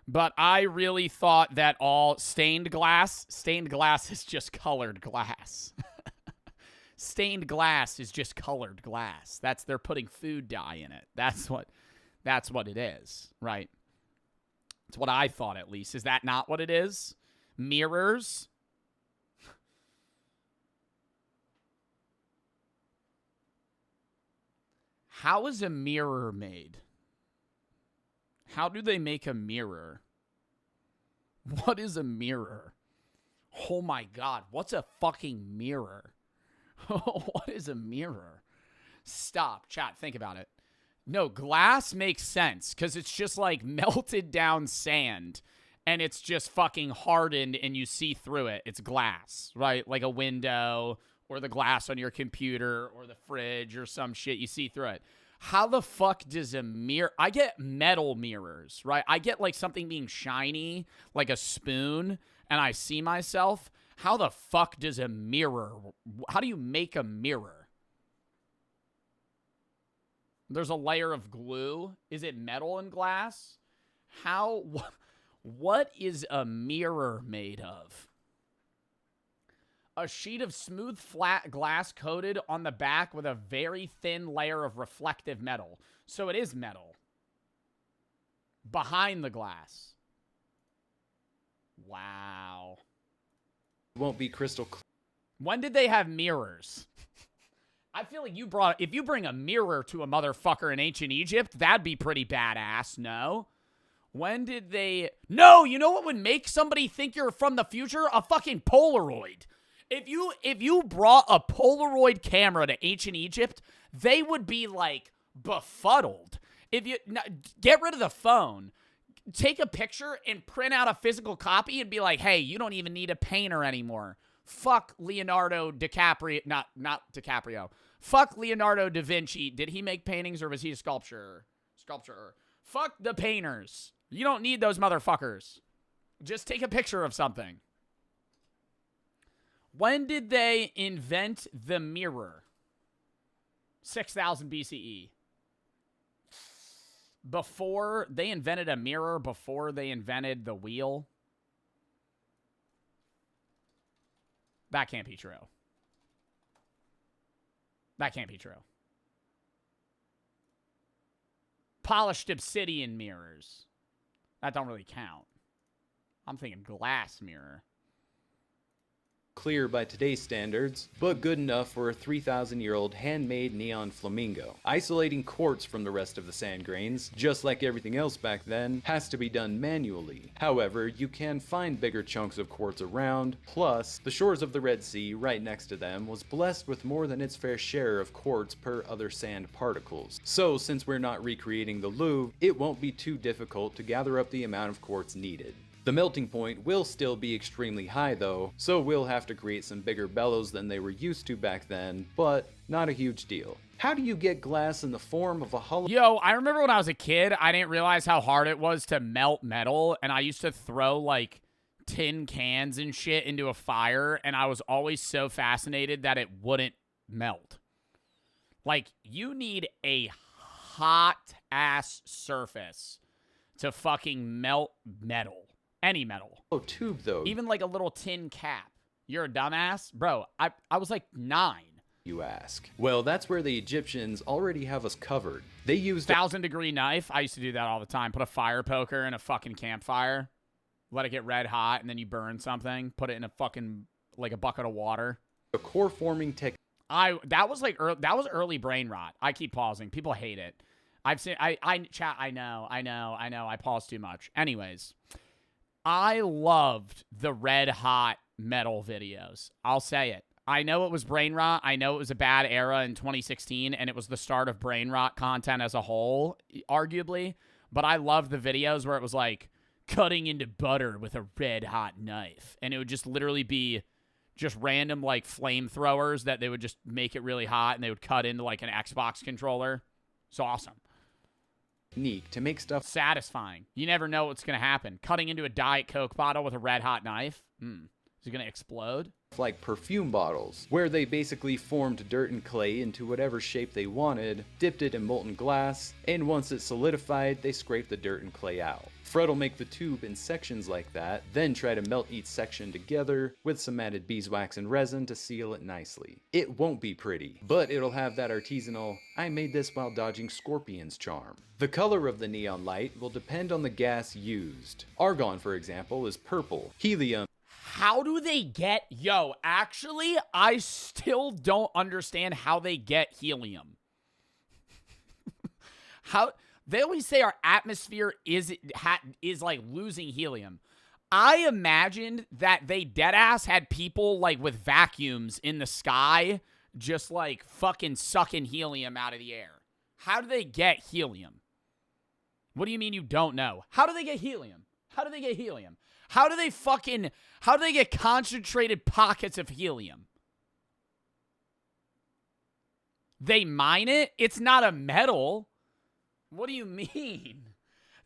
S1: but I really thought that all stained glass is just colored glass. Stained glass is just colored glass. They're putting food dye in it. That's what it is, right? That's what I thought, at least. Is that not what it is? Mirrors? How is a mirror made? How do they make a mirror? What is a mirror? Oh my god, what's a fucking mirror? What is a mirror? Stop, chat, think about it. No, glass makes sense because it's just like melted down sand and it's just fucking hardened and you see through it. It's glass, right? Like a window or the glass on your computer or the fridge or some shit. You see through it. How the fuck does a mirror... I get metal mirrors, right? I get like something being shiny, like a spoon, and I see myself. How the fuck does a mirror... How do you make a mirror? There's a layer of glue. Is it metal and glass? How... What is a mirror made of? A sheet of smooth, flat glass coated on the back with a very thin layer of reflective metal. So it is metal. Behind the glass. Wow.
S17: Won't be crystal clear.
S1: When did they have mirrors? I feel like if you bring a mirror to a motherfucker in ancient Egypt, that'd be pretty badass, no? When did they... No, you know what would make somebody think you're from the future? A fucking Polaroid. If you brought a Polaroid camera to ancient Egypt, they would be, like, befuddled. Get rid of the phone. Take a picture and print out a physical copy and be like, hey, you don't even need a painter anymore. Fuck Leonardo DiCaprio. Not DiCaprio. Fuck Leonardo da Vinci. Did he make paintings or was he a sculptor? Fuck the painters. You don't need those motherfuckers. Just take a picture of something. When did they invent the mirror? 6000 BCE. Before they invented a mirror, before they invented the wheel. That can't be true. That can't be true. Polished obsidian mirrors. That don't really count. I'm thinking glass mirror.
S17: Clear by today's standards, but good enough for a 3,000-year-old handmade neon flamingo. Isolating quartz from the rest of the sand grains, just like everything else back then, has to be done manually. However, you can find bigger chunks of quartz around, plus, the shores of the Red Sea right next to them was blessed with more than its fair share of quartz per other sand particles. So, since we're not recreating the Louvre, it won't be too difficult to gather up the amount of quartz needed. The melting point will still be extremely high though, so we'll have to create some bigger bellows than they were used to back then, but not a huge deal. How do you get glass in the form of a hollow—
S1: Yo, I remember when I was a kid, I didn't realize how hard it was to melt metal, and I used to throw, like, tin cans and shit into a fire, and I was always so fascinated that it wouldn't melt. Like, you need a hot-ass surface to fucking melt metal. Any metal.
S17: Oh, tube though.
S1: Even like a little tin cap. You're a dumbass? Bro, I was like 9.
S17: You ask. Well, that's where the Egyptians already have us covered. They used
S1: 1,000-degree knife. I used to do that all the time. Put a fire poker in a fucking campfire. Let it get red hot, and then you burn something. Put it in a fucking, like a bucket of water.
S17: A core forming technique.
S1: That was early brain rot. I keep pausing. People hate it. I've seen, chat, I know. I pause too much. Anyways. I loved the red hot metal videos. I'll say it. I know it was brain rot. I know it was a bad era in 2016, and it was the start of brain rot content as a whole, arguably. But I loved the videos where it was like cutting into butter with a red hot knife. And it would just literally be just random like flamethrowers that they would just make it really hot, and they would cut into like an Xbox controller. It's awesome.
S17: To make stuff
S1: satisfying. You never know what's going to happen. Cutting into a Diet Coke bottle with a red hot knife. Is it going to explode?
S17: Like perfume bottles, where they basically formed dirt and clay into whatever shape they wanted, dipped it in molten glass, and once it solidified, they scraped the dirt and clay out. Fred will make the tube in sections like that, then try to melt each section together with some added beeswax and resin to seal it nicely. It won't be pretty, but it'll have that artisanal, I made this while dodging scorpions charm. The color of the neon light will depend on the gas used. Argon, for example, is purple. Helium.
S1: How do they get... Yo, actually, I still don't understand how they get helium. How... They always say our atmosphere is like losing helium. I imagined that they deadass had people like with vacuums in the sky just like fucking sucking helium out of the air. How do they get helium? What do you mean you don't know? How do they get helium? How do they get helium? How do they get concentrated pockets of helium? They mine it? It's not a metal. What do you mean?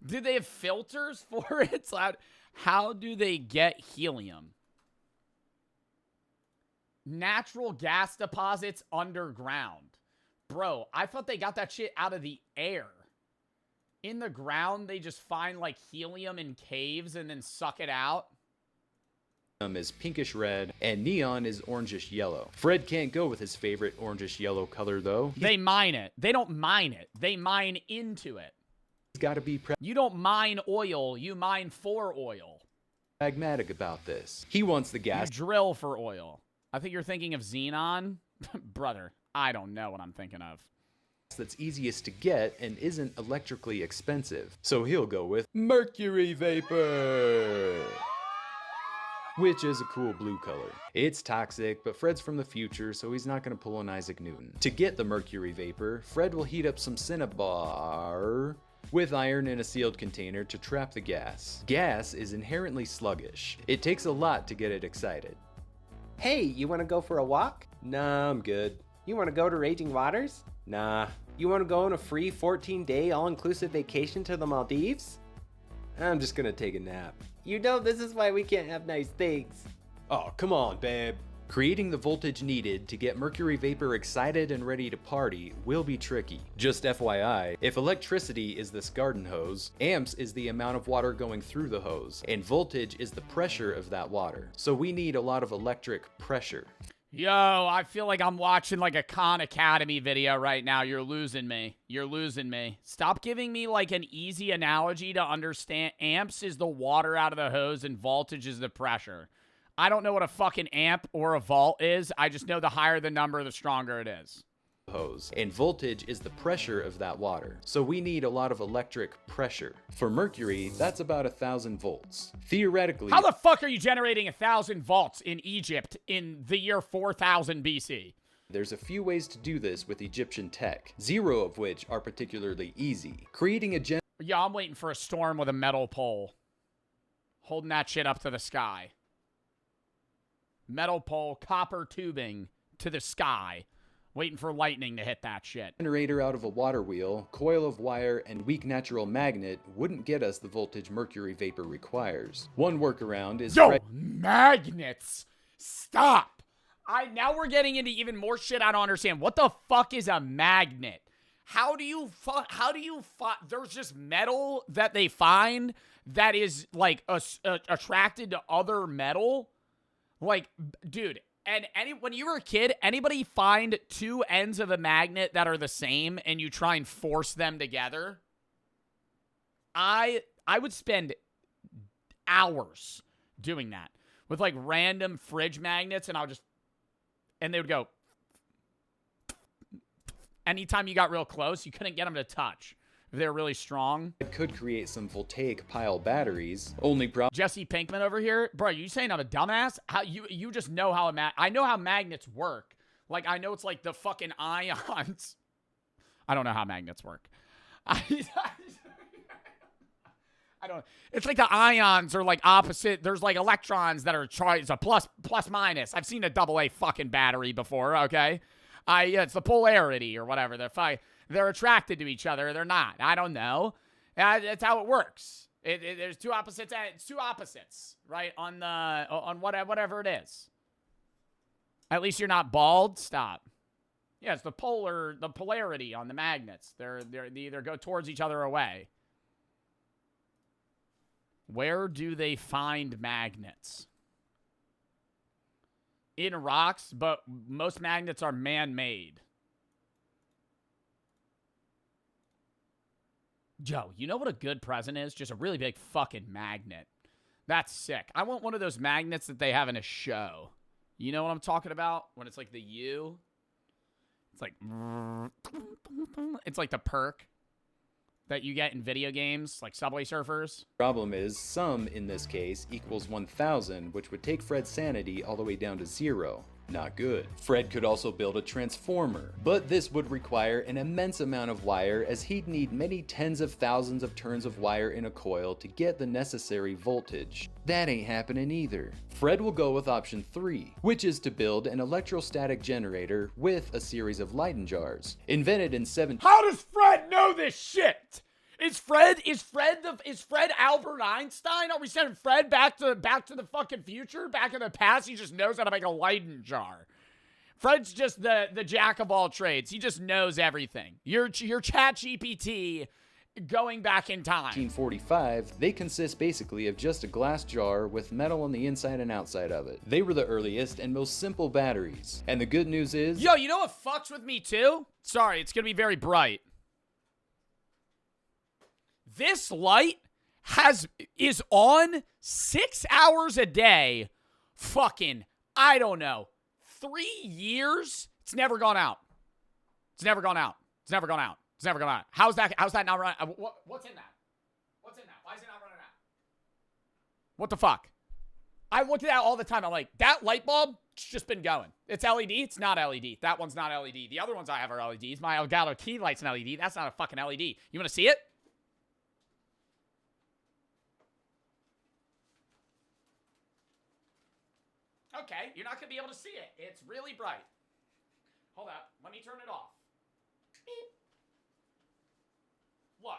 S1: Do they have filters for it? How do they get helium? Natural gas deposits underground. Bro, I thought they got that shit out of the air. In the ground, they just find like helium in caves and then suck it out.
S17: Is pinkish red and neon is orangish yellow. Fred can't go with his favorite orangish yellow color though.
S1: They mine it. They don't mine it. They mine into it.
S17: He's got to be
S1: You don't mine oil. You mine for oil.
S17: Pragmatic about this. He wants the gas.
S1: You drill for oil. I think you're thinking of Xenon. Brother, I don't know what I'm thinking of.
S17: That's easiest to get and isn't electrically expensive. So he'll go with mercury vapor, which is a cool blue color. It's toxic, but Fred's from the future, so he's not gonna pull an Isaac Newton. To get the mercury vapor, Fred will heat up some cinnabar with iron in a sealed container to trap the gas. Gas is inherently sluggish. It takes a lot to get it excited.
S18: Hey, you want to go for a walk?
S17: Nah, I'm good.
S18: You want to go to Raging Waters?
S17: Nah.
S18: You want to go on a free 14-day all-inclusive vacation to the Maldives?
S17: I'm just gonna take a nap.
S18: You know this is why we can't have nice things.
S17: Oh, come on, babe. Creating the voltage needed to get mercury vapor excited and ready to party will be tricky. Just FYI, if electricity is this garden hose, amps is the amount of water going through the hose, and voltage is the pressure of that water. So we need a lot of electric pressure.
S1: Yo, I feel like I'm watching like a Khan Academy video right now. You're losing me. You're losing me. Stop giving me like an easy analogy to understand. Amps is the water out of the hose and voltage is the pressure. I don't know what a fucking amp or a volt is. I just know the higher the number, the stronger it is.
S17: Hose, and voltage is the pressure of that water. So we need a lot of electric pressure. For mercury, that's about 1,000 volts. Theoretically,
S1: how the fuck are you generating 1,000 volts in Egypt in the year 4000 BC?
S17: There's a few ways to do this with Egyptian tech, 0 of which are particularly easy. Creating a
S1: Yeah, I'm waiting for a storm with a metal pole. Holding that shit up to the sky. Metal pole, copper tubing to the sky. Waiting for lightning to hit that shit.
S17: Generator out of a water wheel, coil of wire, and weak natural magnet wouldn't get us the voltage mercury vapor requires. One workaround is...
S1: Yo, magnets! Stop! Now we're getting into even more shit I don't understand. What the fuck is a magnet? How do you there's just metal that they find that is like attracted to other metal? Like, dude, and when you were a kid, anybody find two ends of a magnet that are the same and you try and force them together? I would spend hours doing that with like random fridge magnets, and they would go. Anytime you got real close, you couldn't get them to touch. If they're really strong.
S17: It could create some voltaic pile batteries.
S1: Jesse Pinkman over here. Bro, you saying I'm a dumbass? How you just know how I know how magnets work. Like, I know it's like the fucking ions. I don't know how magnets work. I don't. It's like the ions are like opposite. There's like electrons that are it's a plus minus. I've seen a AA fucking battery before, okay? It's the polarity or whatever. They're attracted to each other. They're not. I don't know. That's how it works. There's two opposites. It's two opposites, right? On whatever it is. At least you're not bald. Stop. Yeah, it's the polarity on the magnets. They either go towards each other or away. Where do they find magnets? In rocks, but most magnets are man-made. Joe, you know what a good present is? Just a really big fucking magnet. That's sick. I want one of those magnets that they have in a show. You know what I'm talking about? When it's like the U. It's like the perk that you get in video games, like Subway Surfers.
S17: Problem is, sum in this case equals 1,000, which would take Fred's sanity all the way down to 0. Not good. Fred could also build a transformer, but this would require an immense amount of wire, as he'd need many tens of thousands of turns of wire in a coil to get the necessary voltage. That ain't happening either. Fred will go with option 3, which is to build an electrostatic generator with a series of Leyden jars. Invented in
S1: How does Fred know this shit? Is Fred Albert Einstein? Are we sending Fred back to the fucking future? Back in the past? He just knows how to make a Leyden jar. Fred's just the jack of all trades. He just knows everything. Your chat GPT going back in time.
S17: 1945, they consist basically of just a glass jar with metal on the inside and outside of it. They were the earliest and most simple batteries. And the good news is...
S1: Yo, you know what fucks with me too? Sorry, it's gonna be very bright. This light is on 6 hours a day, fucking, I don't know, 3 years, it's never gone out. It's never gone out. It's never gone out. It's never gone out. How's that not running? What's in that? What's in that? Why is it not running out? What the fuck? I look at that all the time. I'm like, that light bulb, it's just been going. It's LED. It's not LED. That one's not LED. The other ones I have are LEDs. My Elgato key light's an LED. That's not a fucking LED. You want to see it? Okay, you're not going to be able to see it. It's really bright. Hold up. Let me turn it off. Beep. Look.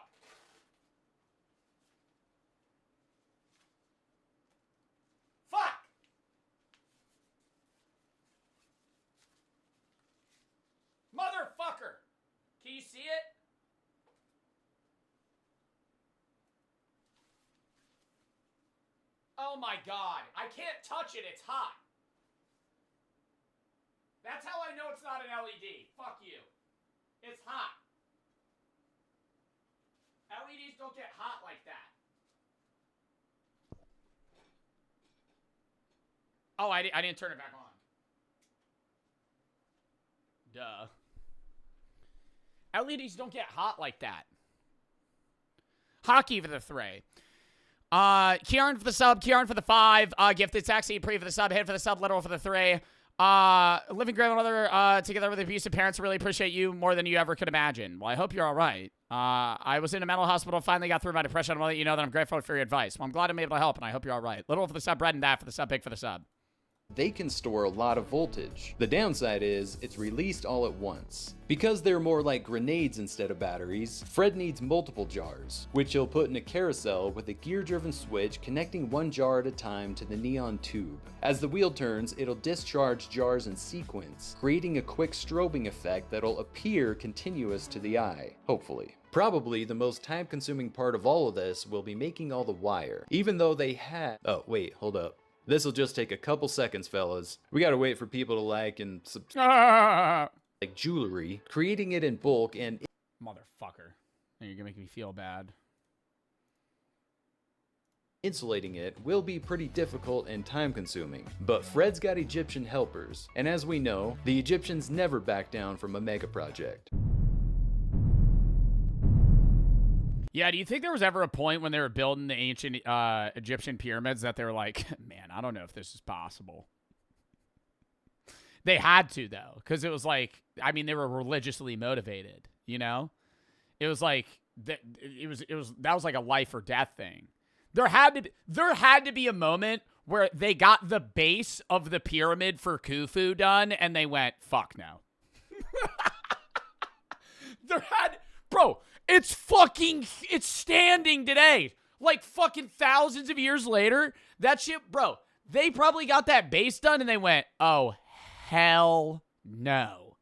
S1: Fuck! Motherfucker! Can you see it? Oh my god. I can't touch it. It's hot. That's how I know it's not an LED. Fuck you. It's hot. LEDs don't get hot like that. Oh, I didn't turn it back on. Duh. LEDs don't get hot like that. Hockey for the 3. Kieran for the sub, Kieran for the 5. Gifted Taxi, Pre for the sub, Hit for the sub, Literal for the 3. Living grandmother, together with abusive parents, really appreciate you more than you ever could imagine. Well, I hope you're all right. I was in a mental hospital, finally got through my depression. I want to let you know that I'm grateful for your advice. Well, I'm glad I'm able to help, and I hope you're all right. Literal for the sub, Bread and that for the sub, Big for the sub.
S17: They can store a lot of voltage. The downside is it's released all at once. Because they're more like grenades instead of batteries, Fred needs multiple jars, which he'll put in a carousel with a gear-driven switch connecting one jar at a time to the neon tube. As the wheel turns, it'll discharge jars in sequence, creating a quick strobing effect that'll appear continuous to the eye, hopefully. Probably the most time-consuming part of all of this will be making all the wire, even though they had— oh wait, hold up. This'll just take a couple seconds, fellas. We gotta wait for people to like and like jewelry, creating it in bulk and—
S1: Motherfucker. You're gonna make me feel bad.
S17: Insulating it will be pretty difficult and time-consuming, but Fred's got Egyptian helpers, and as we know, the Egyptians never back down from a mega project.
S1: Yeah, do you think there was ever a point when they were building the ancient Egyptian pyramids that they were like, man, I don't know if this is possible? They had to, though, because it was like, I mean, they were religiously motivated, you know? It was like, that was like a life or death thing. There had to be a moment where they got the base of the pyramid for Khufu done, and they went, fuck no. Bro, it's standing today. Like fucking thousands of years later, that shit, bro, they probably got that base done and they went, oh, hell no.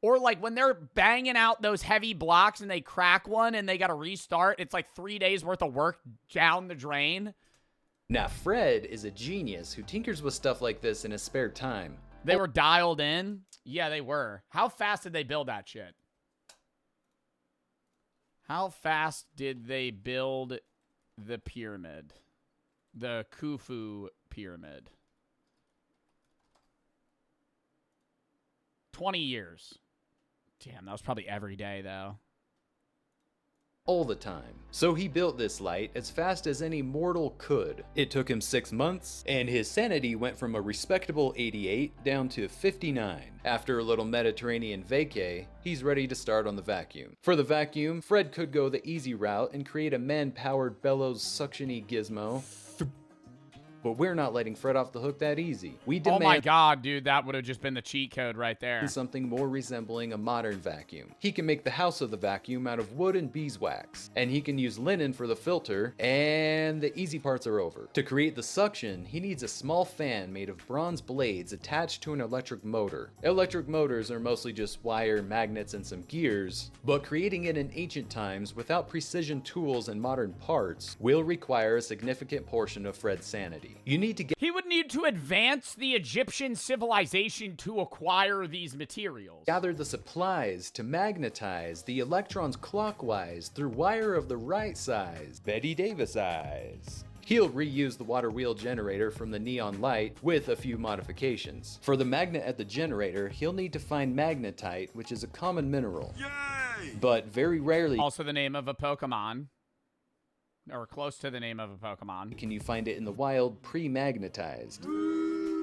S1: Or like when they're banging out those heavy blocks and they crack one and they got to restart, it's like 3 days worth of work down the drain.
S17: Now, Fred is a genius who tinkers with stuff like this in his spare time.
S1: They were dialed in? Yeah, they were. How fast did they build that shit? How fast did they build the pyramid? The Khufu pyramid. 20 years. Damn, that was probably every day, though.
S17: All the time. So he built this light as fast as any mortal could. It took him 6 months, and his sanity went from a respectable 88 down to 59. After a little Mediterranean vacay, he's ready to start on the vacuum. For the vacuum, Fred could go the easy route and create a man-powered bellows suction-y gizmo. But we're not letting Fred off the hook that easy. We demand—
S1: oh my god, dude, that would have just been the cheat code right there.
S17: Something more resembling a modern vacuum. He can make the house of the vacuum out of wood and beeswax, and he can use linen for the filter, and the easy parts are over. To create the suction, he needs a small fan made of bronze blades attached to an electric motor. Electric motors are mostly just wire, magnets, and some gears, but creating it in ancient times without precision tools and modern parts will require a significant portion of Fred's sanity. You need to get—
S1: he would need to advance the Egyptian civilization to acquire these materials.
S17: Gather the supplies to magnetize the electrons clockwise through wire of the right size. Betty Davis eyes. He'll reuse the water wheel generator from the neon light with a few modifications. For the magnet at the generator, he'll need to find magnetite, which is a common mineral. Yay! But very rarely
S1: Also the name of a Pokemon. Or close to the name of a Pokemon.
S17: can you find it in the wild pre-magnetized,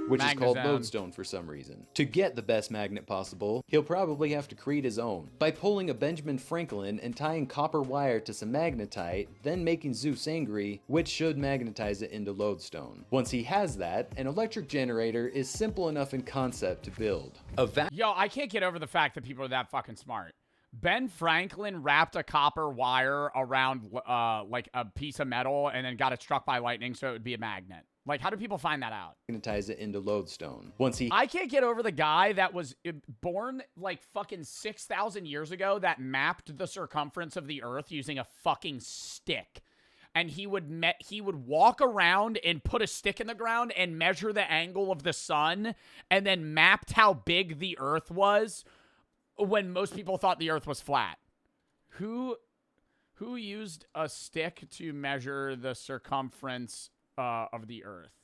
S17: which is called lodestone for some reason. To get the best magnet possible, he'll probably have to create his own by pulling a Benjamin Franklin and tying copper wire to some magnetite, then making Zeus angry, which should magnetize it into lodestone. Once he has that, an electric generator is simple enough in concept to build.
S1: Yo, I can't get over the fact that people are that fucking smart. Ben Franklin wrapped a copper wire around like a piece of metal and then got it struck by lightning so it would be a magnet. Like, how do people find that out?
S17: Magnetize it into lodestone.
S1: I can't get over the guy that was born like fucking 6,000 years ago that mapped the circumference of the earth using a fucking stick. And he would walk around and put a stick in the ground and measure the angle of the sun and then mapped how big the earth was when most people thought the earth was flat. Who used a stick to measure the circumference of the earth?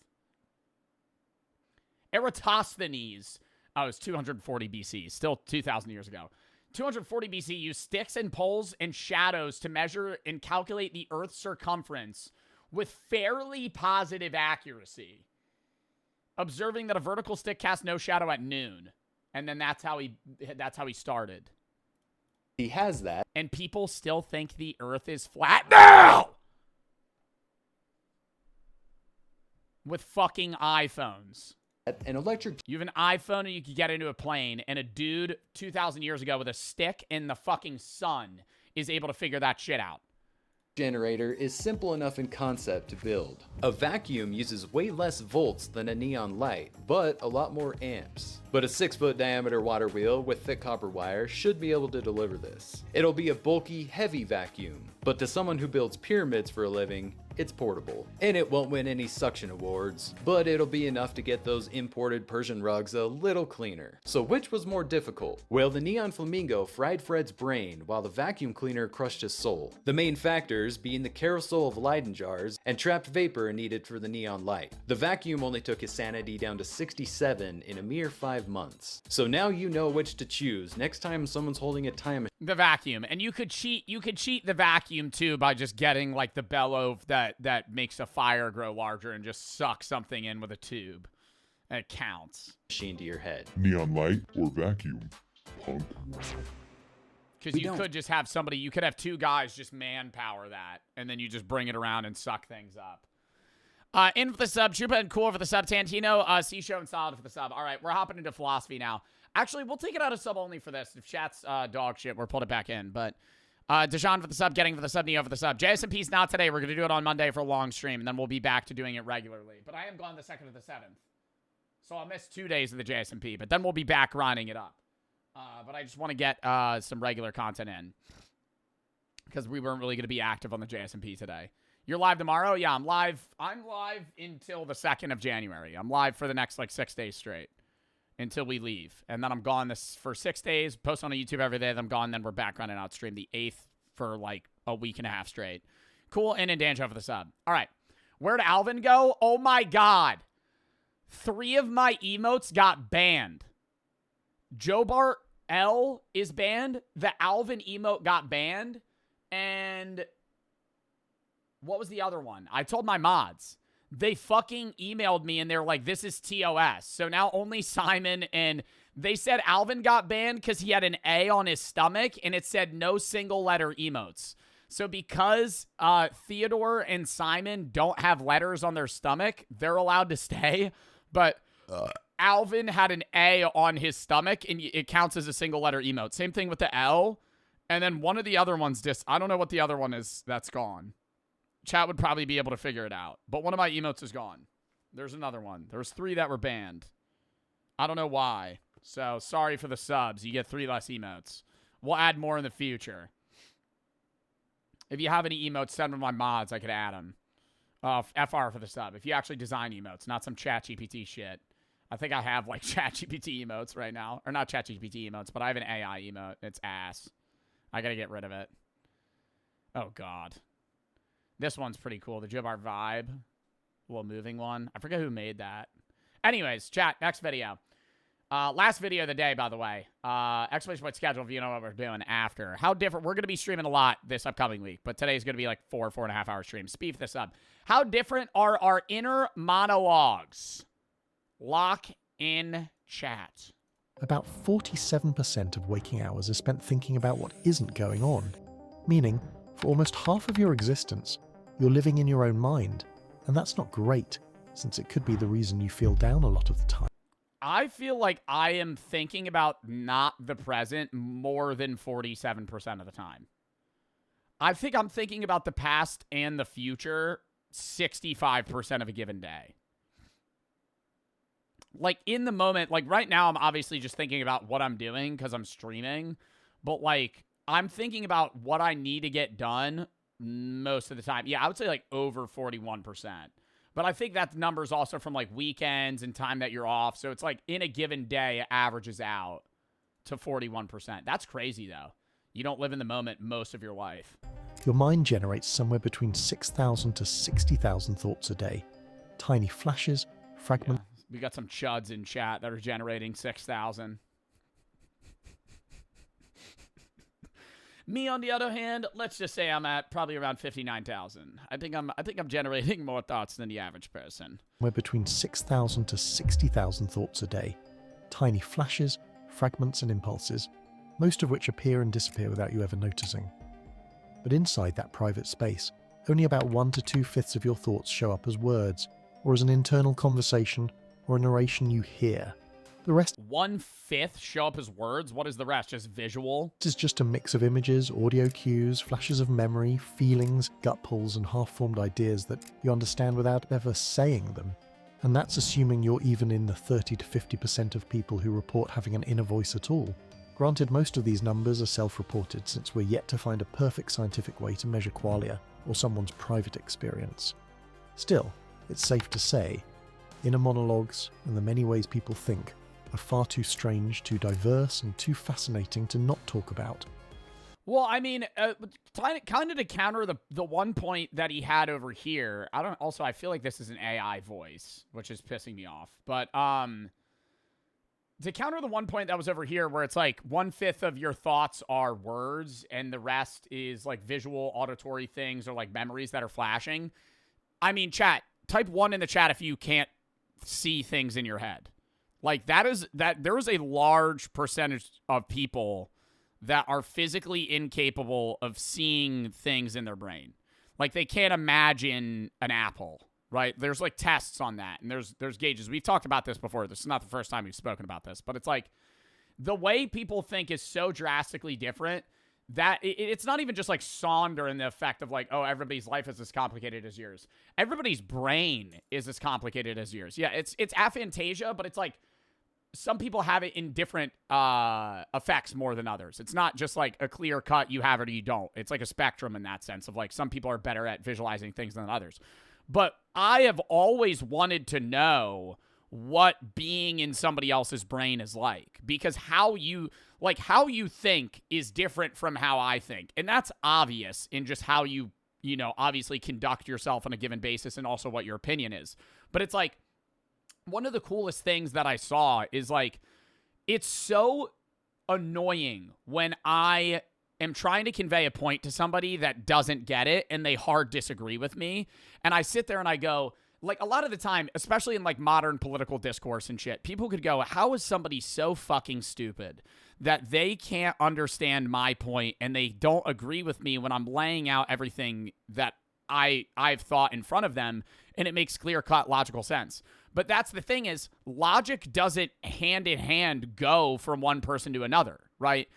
S1: Eratosthenes. Oh, it was 240 BC. Still 2,000 years ago. 240 BC used sticks and poles and shadows to measure and calculate the earth's circumference with fairly positive accuracy, observing that a vertical stick casts no shadow at noon. And then that's how he started.
S17: He has that.
S1: And people still think the earth is flat now! With fucking iPhones.
S17: An electric...
S1: You have an iPhone and you can get into a plane, and a dude 2,000 years ago with a stick in the fucking sun is able to figure that shit out.
S17: Generator is simple enough in concept to build. A vacuum uses way less volts than a neon light, but a lot more amps. But a 6-foot diameter water wheel with thick copper wire should be able to deliver this. It'll be a bulky, heavy vacuum, but to someone who builds pyramids for a living, it's portable. And it won't win any suction awards, but it'll be enough to get those imported Persian rugs a little cleaner. So which was more difficult? Well, the neon flamingo fried Fred's brain while the vacuum cleaner crushed his soul. The main factors being the carousel of Leyden jars and trapped vapor needed for the neon light. The vacuum only took his sanity down to 67 in a mere 5 months. So now you know which to choose next time someone's holding a time machine.
S1: The vacuum. And you could cheat the vacuum too by just getting like the bellow that makes a fire grow larger and just suck something in with a tube. And it counts.
S17: Machine to your head.
S13: Neon light or vacuum? Punk.
S1: Because you could just have somebody, you could have 2 guys just manpower that, and then you just bring it around and suck things up. In for the sub, Chupa and Cool for the sub, Tantino, C-Show and Solid for the sub. All right, we're hopping into philosophy now. Actually, we'll take it out of sub only for this. If chat's dog shit, we're pulling it back in. But Dejan for the sub, Getting for the sub, Neo for the sub. JSMP's not today. We're going to do it on Monday for a long stream, and then we'll be back to doing it regularly. But I am gone the 2nd to the 7th. So I'll miss 2 days of the JSMP, but then we'll be back grinding it up. But I just want to get some regular content in, because we weren't really going to be active on the JSMP today. You're live tomorrow? Yeah, I'm live. I'm live until the 2nd of January. I'm live for the next, like, 6 days straight until we leave. And then I'm gone for 6 days, post on YouTube every day. Then I'm gone. Then we're back running out stream the 8th for, like, a week and a half straight. Cool. And Danjo for the sub. All right. Where'd Alvin go? Oh, my God. 3 of my emotes got banned. Joe Bart L is banned. The Alvin emote got banned. And what was the other one? I told my mods. They fucking emailed me and they're like, this is TOS. So now only Simon, and they said Alvin got banned because he had an A on his stomach and it said no single letter emotes. So because Theodore and Simon don't have letters on their stomach, they're allowed to stay. But Alvin had an A on his stomach and it counts as a single letter emote. Same thing with the L. And then one of the other ones I don't know what the other one is that's gone. Chat would probably be able to figure it out. But one of my emotes is gone. There's another one. There was 3 that were banned. I don't know why. So sorry for the subs. You get 3 less emotes. We'll add more in the future. If you have any emotes, send them to my mods. I could add them. FR for the sub. If you actually design emotes, not some ChatGPT shit. I think I have like ChatGPT emotes right now. Or not ChatGPT emotes, but I have an AI emote. It's ass. I gotta get rid of it. Oh, God. This one's pretty cool. The Joe Bart vibe. Little moving one. I forget who made that. Anyways, chat, next video. Last video of the day, by the way. Exclamation point schedule if you know what we're doing after. How different. We're going to be streaming a lot this upcoming week, but today's going to be like 4.5 hour stream. Speed this up. How different are our inner monologues? Lock in chat.
S19: About 47% of waking hours are spent thinking about what isn't going on. Meaning, for almost half of your existence, you're living in your own mind. And that's not great, since it could be the reason you feel down a lot of the time.
S1: I feel like I am thinking about not the present more than 47% of the time. I think I'm thinking about the past and the future 65% of a given day. Like, in the moment, like, right now, I'm obviously just thinking about what I'm doing because I'm streaming. But, like, I'm thinking about what I need to get done most of the time. Yeah, I would say, like, over 41%. But I think that number's also from, like, weekends and time that you're off. So it's, like, in a given day, it averages out to 41%. That's crazy, though. You don't live in the moment most of your life.
S19: Your mind generates somewhere between 6,000 to 60,000 thoughts a day. Tiny flashes, fragments...
S1: Yeah. We got some chuds in chat that are generating 6,000. Me, on the other hand, let's just say I'm at probably around 59,000. I think I'm generating more thoughts than the average person.
S19: We're between 6,000 to 60,000 thoughts a day. Tiny flashes, fragments and impulses, most of which appear and disappear without you ever noticing. But inside that private space, only about 1 to 2/5 of your thoughts show up as words, or as an internal conversation, or a narration you hear. The rest
S1: 1/5 show up as words? What is the rest? Just visual?
S19: Is just a mix of images, audio cues, flashes of memory, feelings, gut pulls, and half-formed ideas that you understand without ever saying them. And that's assuming you're even in the 30 to 50% of people who report having an inner voice at all. Granted, most of these numbers are self-reported, since we're yet to find a perfect scientific way to measure qualia, or someone's private experience. Still, it's safe to say, inner monologues, and the many ways people think, are far too strange, too diverse, and too fascinating to not talk about.
S1: Well, I mean, kind of to counter the one point that he had over here, I feel like this is an AI voice, which is pissing me off. But, to counter the one point that was over here, where it's like 1/5 of your thoughts are words, and the rest is like visual, auditory things, or like memories that are flashing. I mean, chat, type 1 in the chat if you can't see things in your head. Like, there is a large percentage of people that are physically incapable of seeing things in their brain. Like, they can't imagine an apple, right? There's like tests on that, and there's gauges. We've talked about this before. This is not the first time we've spoken about this, but it's like the way people think is so drastically different that it's not even just like Sonder in the effect of like, oh, everybody's life is as complicated as yours. Everybody's brain is as complicated as yours. Yeah, it's aphantasia, but it's like some people have it in different effects more than others. It's not just like a clear cut, you have it or you don't. It's like a spectrum in that sense of like some people are better at visualizing things than others. But I have always wanted to know what being in somebody else's brain is like, because how you think is different from how I think. And that's obvious in just how you obviously conduct yourself on a given basis, and also what your opinion is. But it's like, one of the coolest things that I saw is like, it's so annoying when I am trying to convey a point to somebody that doesn't get it and they hard disagree with me. And I sit there and I go, like, a lot of the time, especially in like modern political discourse and shit, people could go, how is somebody so fucking stupid that they can't understand my point and they don't agree with me when I'm laying out everything that I've thought in front of them, and it makes clear-cut logical sense. But that's the thing, is logic doesn't hand in hand go from one person to another, right?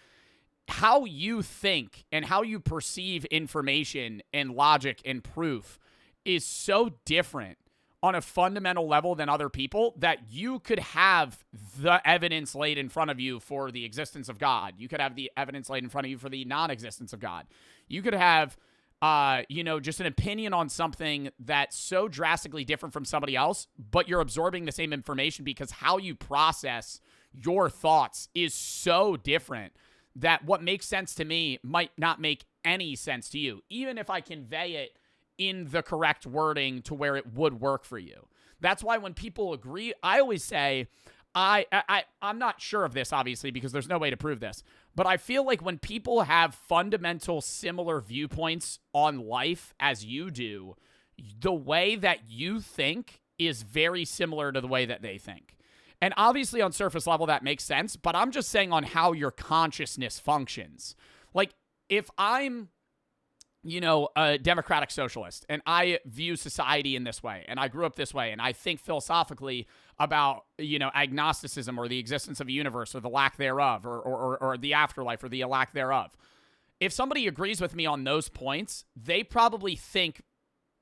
S1: How you think and how you perceive information and logic and proof is so different on a fundamental level than other people that you could have the evidence laid in front of you for the existence of God. You could have the evidence laid in front of you for the non-existence of God. You could have just an opinion on something that's so drastically different from somebody else, but you're absorbing the same information because how you process your thoughts is so different that what makes sense to me might not make any sense to you. Even if I convey it in the correct wording to where it would work for you. That's why when people agree, I always say, I'm not sure of this, obviously, because there's no way to prove this, but I feel like when people have fundamental similar viewpoints on life as you do, the way that you think is very similar to the way that they think. And obviously on surface level, that makes sense, but I'm just saying on how your consciousness functions. Like, if I'm, you know, a democratic socialist and I view society in this way and I grew up this way and I think philosophically about, you know, agnosticism or the existence of a universe or the lack thereof or the afterlife or the lack thereof. If somebody agrees with me on those points, they probably think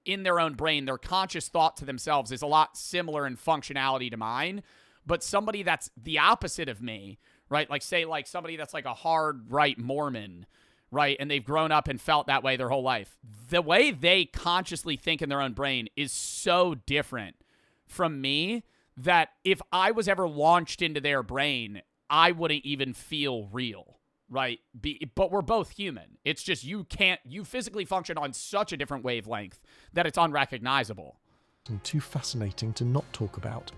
S1: in their own brain, their conscious thought to themselves is a lot similar in functionality to mine. But somebody that's the opposite of me, right? Like, say, like somebody that's like a hard right Mormon, right? And they've grown up and felt that way their whole life. The way they consciously think in their own brain is so different from me that if I was ever launched into their brain, I wouldn't even feel real, right? But we're both human. It's just you physically function on such a different wavelength that it's unrecognizable.
S19: And too fascinating to not talk about.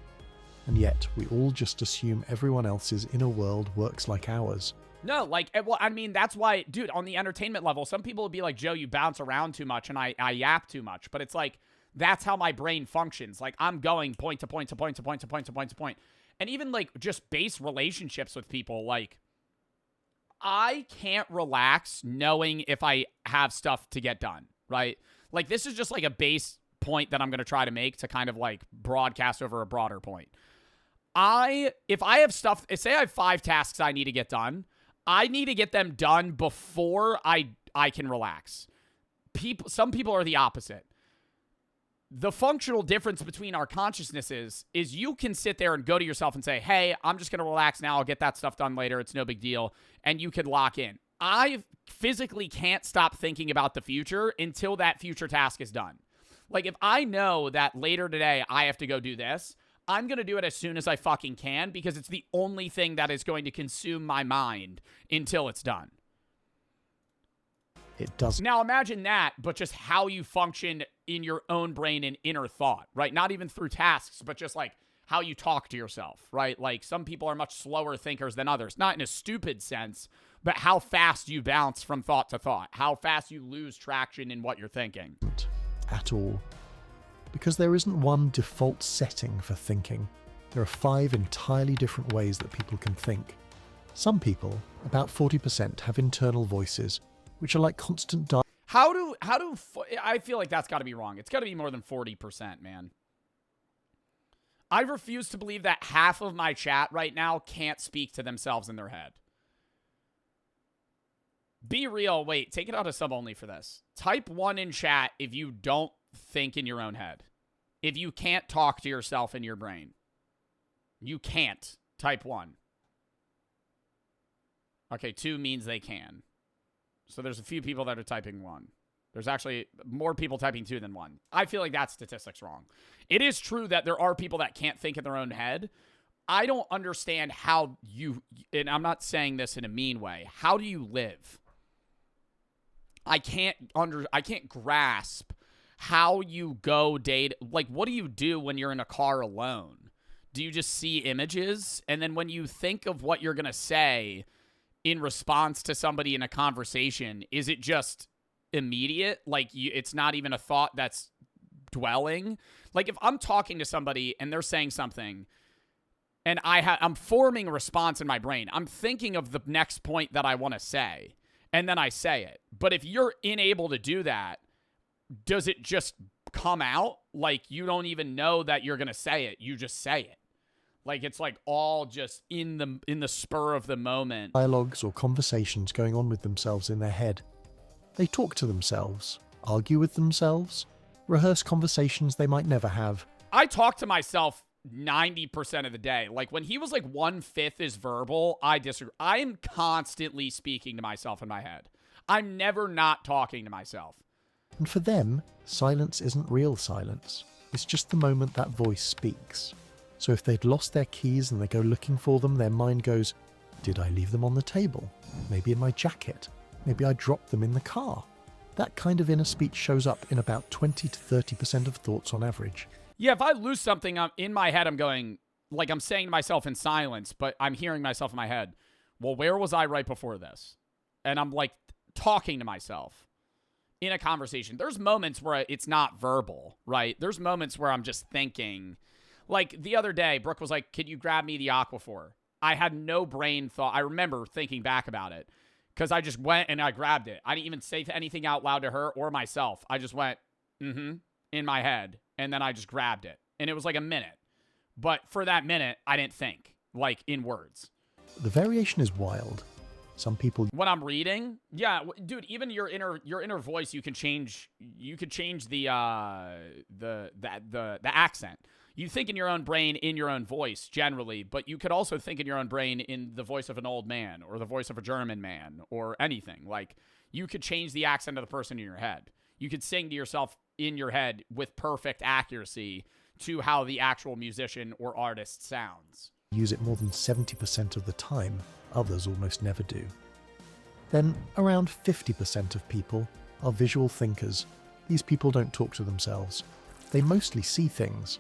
S19: And yet, we all just assume everyone else's inner world works like ours.
S1: No, like, well, I mean, that's why, dude, on the entertainment level, some people would be like, Joe, you bounce around too much and I yap too much. But it's like, that's how my brain functions. Like, I'm going point to point to point to point to point to point to point. And even, like, just base relationships with people, like, I can't relax knowing if I have stuff to get done, right? Like, this is just, like, a base point that I'm going to try to make to kind of, like, broadcast over a broader point. If I have stuff, say I have 5 tasks I need to get done, I need to get them done before I can relax. Some people are the opposite. The functional difference between our consciousnesses is you can sit there and go to yourself and say, hey, I'm just going to relax now. I'll get that stuff done later. It's no big deal. And you can lock in. I physically can't stop thinking about the future until that future task is done. Like, if I know that later today I have to go do this, I'm going to do it as soon as I fucking can because it's the only thing that is going to consume my mind until it's done.
S19: It does.
S1: Now imagine that, but just how you function in your own brain and inner thought, right? Not even through tasks, but just like how you talk to yourself, right? Like some people are much slower thinkers than others, not in a stupid sense, but how fast you bounce from thought to thought, how fast you lose traction in what you're thinking.
S19: At all. Because there isn't one default setting for thinking. There are 5 entirely different ways that people can think. Some people, about 40%, have internal voices, which are like constant
S1: I feel like that's got to be wrong. It's got to be more than 40%, man. I refuse to believe that half of my chat right now can't speak to themselves in their head. Be real. Wait, take it out of sub only for this. Type 1 in chat if you don't think in your own head. If you can't talk to yourself in your brain. You can't. Type 1. Okay, 2 means they can. So there's a few people that are typing 1. There's actually more people typing 2 than 1. I feel like that statistic's wrong. It is true that there are people that can't think in their own head. I don't understand how you, and I'm not saying this in a mean way, how do you live? I can't grasp how you go date. Like, what do you do when you're in a car alone? Do you just see images? And then when you think of what you're going to say in response to somebody in a conversation, is it just immediate? Like, it's not even a thought that's dwelling? Like, if I'm talking to somebody and they're saying something and I'm forming a response in my brain, I'm thinking of the next point that I want to say, and then I say it. But if you're unable to do that, does it just come out? Like, you don't even know that you're going to say it. You just say it. Like, it's like all just in the spur of the moment.
S19: Dialogues or conversations going on with themselves in their head. They talk to themselves, argue with themselves, rehearse conversations they might never have.
S1: I talk to myself 90% of the day. Like, when he was like 1/5 is verbal, I disagree. I am constantly speaking to myself in my head. I'm never not talking to myself.
S19: And for them, silence isn't real silence. It's just the moment that voice speaks. So if they'd lost their keys and they go looking for them, their mind goes, did I leave them on the table? Maybe in my jacket? Maybe I dropped them in the car? That kind of inner speech shows up in about 20 to 30% of thoughts on average.
S1: Yeah, if I lose something, in my head, I'm going, like I'm saying to myself in silence, but I'm hearing myself in my head, well, where was I right before this? And I'm like talking to myself in a conversation. There's moments where it's not verbal, right? There's moments where I'm just thinking. Like the other day, Brooke was like, "Could you grab me the Aquaphor?" I had no brain thought. I remember thinking back about it because I just went and I grabbed it. I didn't even say anything out loud to her or myself. I just went, in my head, and then I just grabbed it. And it was like a minute. But for that minute, I didn't think, like, in words.
S19: The variation is wild. Some people...
S1: When I'm reading, yeah, dude, even your inner voice, you can change the accent. You think in your own brain, in your own voice, generally, but you could also think in your own brain in the voice of an old man or the voice of a German man or anything. Like, you could change the accent of the person in your head. You could sing to yourself in your head with perfect accuracy to how the actual musician or artist sounds.
S19: Use it more than 70% of the time. Others almost never do. Then, around 50% of people are visual thinkers. These people don't talk to themselves. They mostly see things.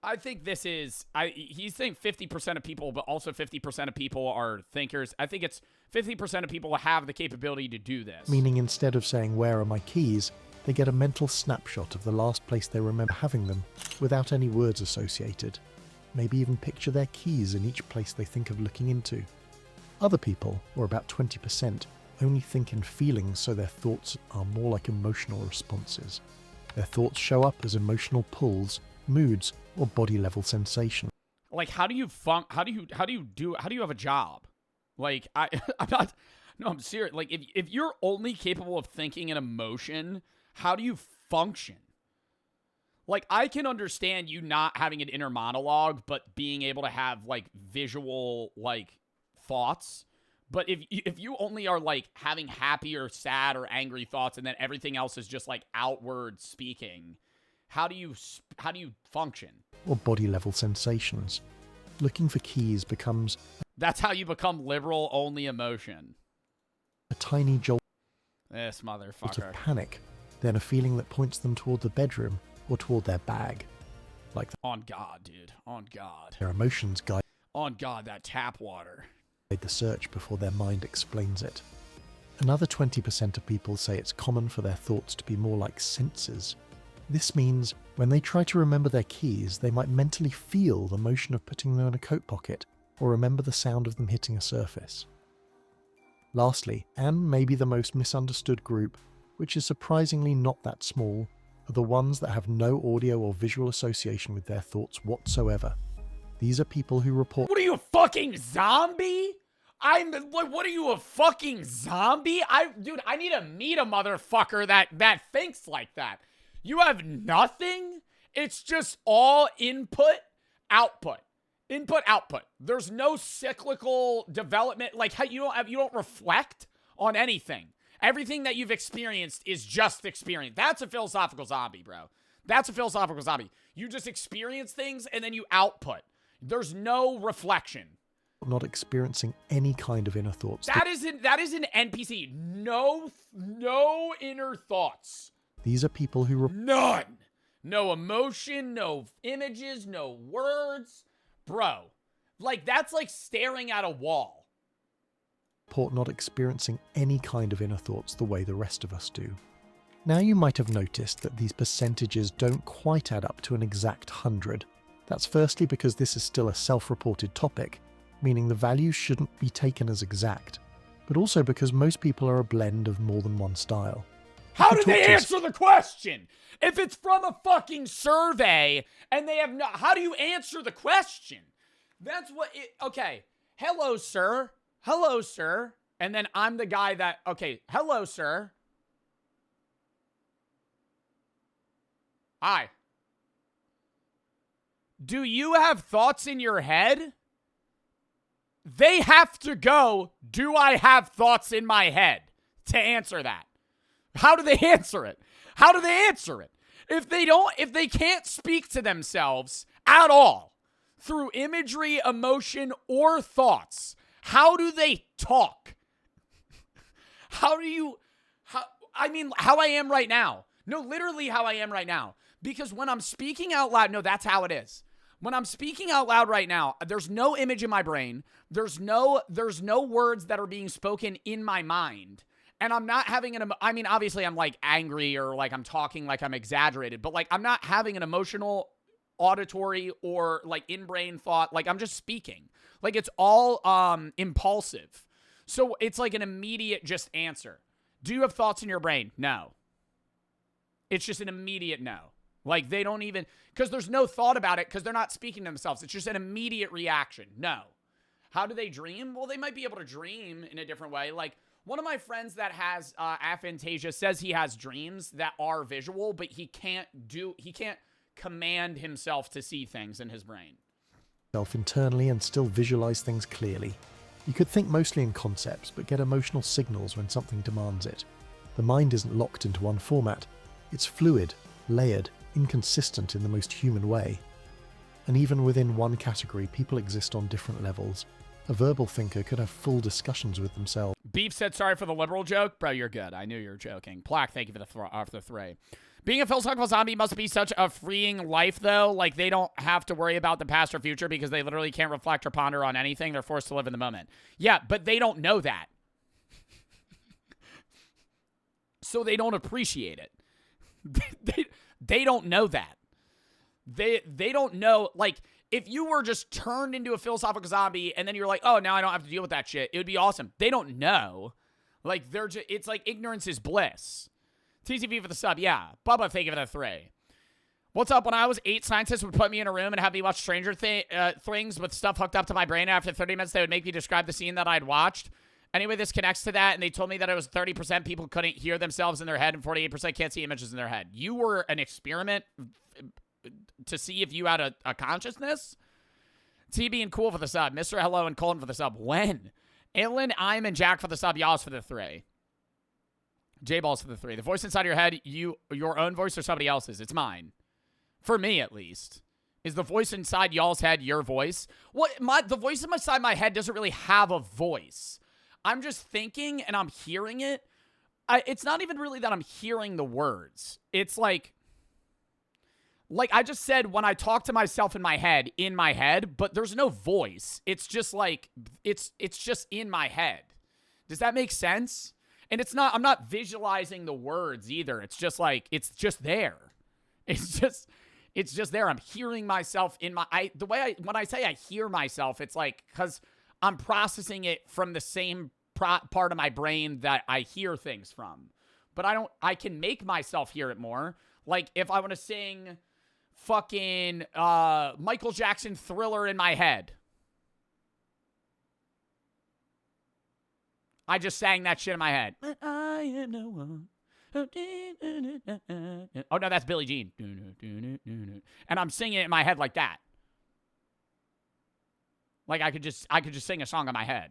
S1: I think this is... he's saying 50% of people, but also 50% of people are thinkers. I think it's 50% of people have the capability to do this.
S19: Meaning instead of saying, "Where are my keys?" they get a mental snapshot of the last place they remember having them, without any words associated. Maybe even picture their keys in each place they think of looking into. Other people, or about 20%, only think in feelings, so their thoughts are more like emotional responses. Their thoughts show up as emotional pulls, moods, or body level sensation.
S1: Like, how do you have a job? Like, I'm serious. Like, if you're only capable of thinking an emotion, how do you function? Like, I can understand you not having an inner monologue, but being able to have, like, visual, like, thoughts. But if you only are, like, having happy or sad or angry thoughts and then everything else is just, like, outward speaking, how do you function?
S19: Or body level sensations. Looking for keys becomes...
S1: That's how you become liberal-only emotion.
S19: A tiny jolt
S1: This motherfucker.
S19: of panic, then a feeling that points them toward the bedroom or toward their bag. Like
S1: on God, dude. On God.
S19: Their emotions guide
S1: On God, that tap water.
S19: the search before their mind explains it. Another 20% of people say it's common for their thoughts to be more like senses. This means when they try to remember their keys, they might mentally feel the motion of putting them in a coat pocket or remember the sound of them hitting a surface. Lastly, and maybe the most misunderstood group, which is surprisingly not that small, are the ones that have no audio or visual association with their thoughts whatsoever. These are people who report...
S1: What are you, a fucking zombie? What are you, a fucking zombie? Dude, I need to meet a motherfucker that thinks like that. You have nothing? It's just all input, output. Input, output. There's no cyclical development. Like, how you don't reflect on anything. Everything that you've experienced is just experience. That's a philosophical zombie, bro. That's a philosophical zombie. You just experience things and then you output. There's no reflection.
S19: Not experiencing any kind of inner thoughts.
S1: That is an NPC. No inner thoughts.
S19: These are people who...
S1: None. No emotion, no images, no words. Bro, like, that's like staring at a wall.
S19: Report not experiencing any kind of inner thoughts the way the rest of us do. Now you might have noticed that these percentages don't quite add up to an exact 100. That's firstly because this is still a self-reported topic, meaning the values shouldn't be taken as exact, but also because most people are a blend of more than one style.
S1: How do they answer the question? If it's from a fucking survey and they have not, how do you answer the question? That's what it, okay. Hello, sir. Hello, sir. And then I'm the guy that, okay. Hello, sir. Hi. Do you have thoughts in your head? They have to go, do I have thoughts in my head to answer that? How do they answer it? How do they answer it? If they can't speak to themselves at all through imagery, emotion, or thoughts, how do they talk? I mean, how I am right now. No, literally how I am right now. Because when I'm speaking out loud, no, that's how it is. When I'm speaking out loud right now, there's no image in my brain. There's no words that are being spoken in my mind. And I'm not having I mean, obviously I'm like angry or like I'm talking like I'm exaggerated, but like I'm not having an emotional, auditory, or like in-brain thought. Like I'm just speaking. Like it's all impulsive. So it's like an immediate just answer. Do you have thoughts in your brain? No. It's just an immediate no. Like they don't even, because there's no thought about it because they're not speaking to themselves. It's just an immediate reaction. No. How do they dream? Well, they might be able to dream in a different way. Like one of my friends that has aphantasia says he has dreams that are visual, but he can't command himself to see things in his brain.
S19: Internally and still visualize things clearly. You could think mostly in concepts, but get emotional signals when something demands it. The mind isn't locked into one format. It's fluid, layered, inconsistent in the most human way. And even within one category, people exist on different levels. A verbal thinker could have full discussions with themselves.
S1: Beef said, sorry for the liberal joke. Bro, you're good. I knew you were joking. Plaque, thank you for the thray. Being a philosophical zombie must be such a freeing life, though. Like, they don't have to worry about the past or future because they literally can't reflect or ponder on anything. They're forced to live in the moment. Yeah, but they don't know that. So they don't appreciate it. They don't know that. They don't know, like, if you were just turned into a philosophical zombie and then you're like, oh, now I don't have to deal with that shit, it would be awesome. They don't know. Like, they're just, it's like ignorance is bliss. TCV for the sub, yeah. Bubba, thank you for the thray. What's up? When I was 8, scientists would put me in a room and have me watch Stranger Things with stuff hooked up to my brain. After 30 minutes, they would make me describe the scene that I'd watched. Anyway, this connects to that, and they told me that it was 30% people couldn't hear themselves in their head and 48% can't see images in their head. You were an experiment to see if you had a consciousness? TB and Cool for the sub. Mr. Hello and Colton for the sub. When? Aylin, I'm, and Jack for the sub. Y'all's for the 3. J-Balls for the 3. The voice inside your head, your own voice or somebody else's? It's mine. For me, at least. Is the voice inside y'all's head your voice? The voice inside my head doesn't really have a voice. I'm just thinking and I'm hearing it. It's not even really that I'm hearing the words. It's like I just said, when I talk to myself in my head, but there's no voice. It's just like, it's just in my head. Does that make sense? And I'm not visualizing the words either. It's just like, it's just there. It's just there. I'm hearing myself in when I say I hear myself, it's like, because I'm processing it from the same part of my brain that I hear things from. But I can make myself hear it more. Like, if I want to sing fucking Michael Jackson Thriller in my head, I just sang that shit in my head. I am no one. Oh, no, that's Billie Jean. And I'm singing it in my head like that. Like, I could just sing a song in my head.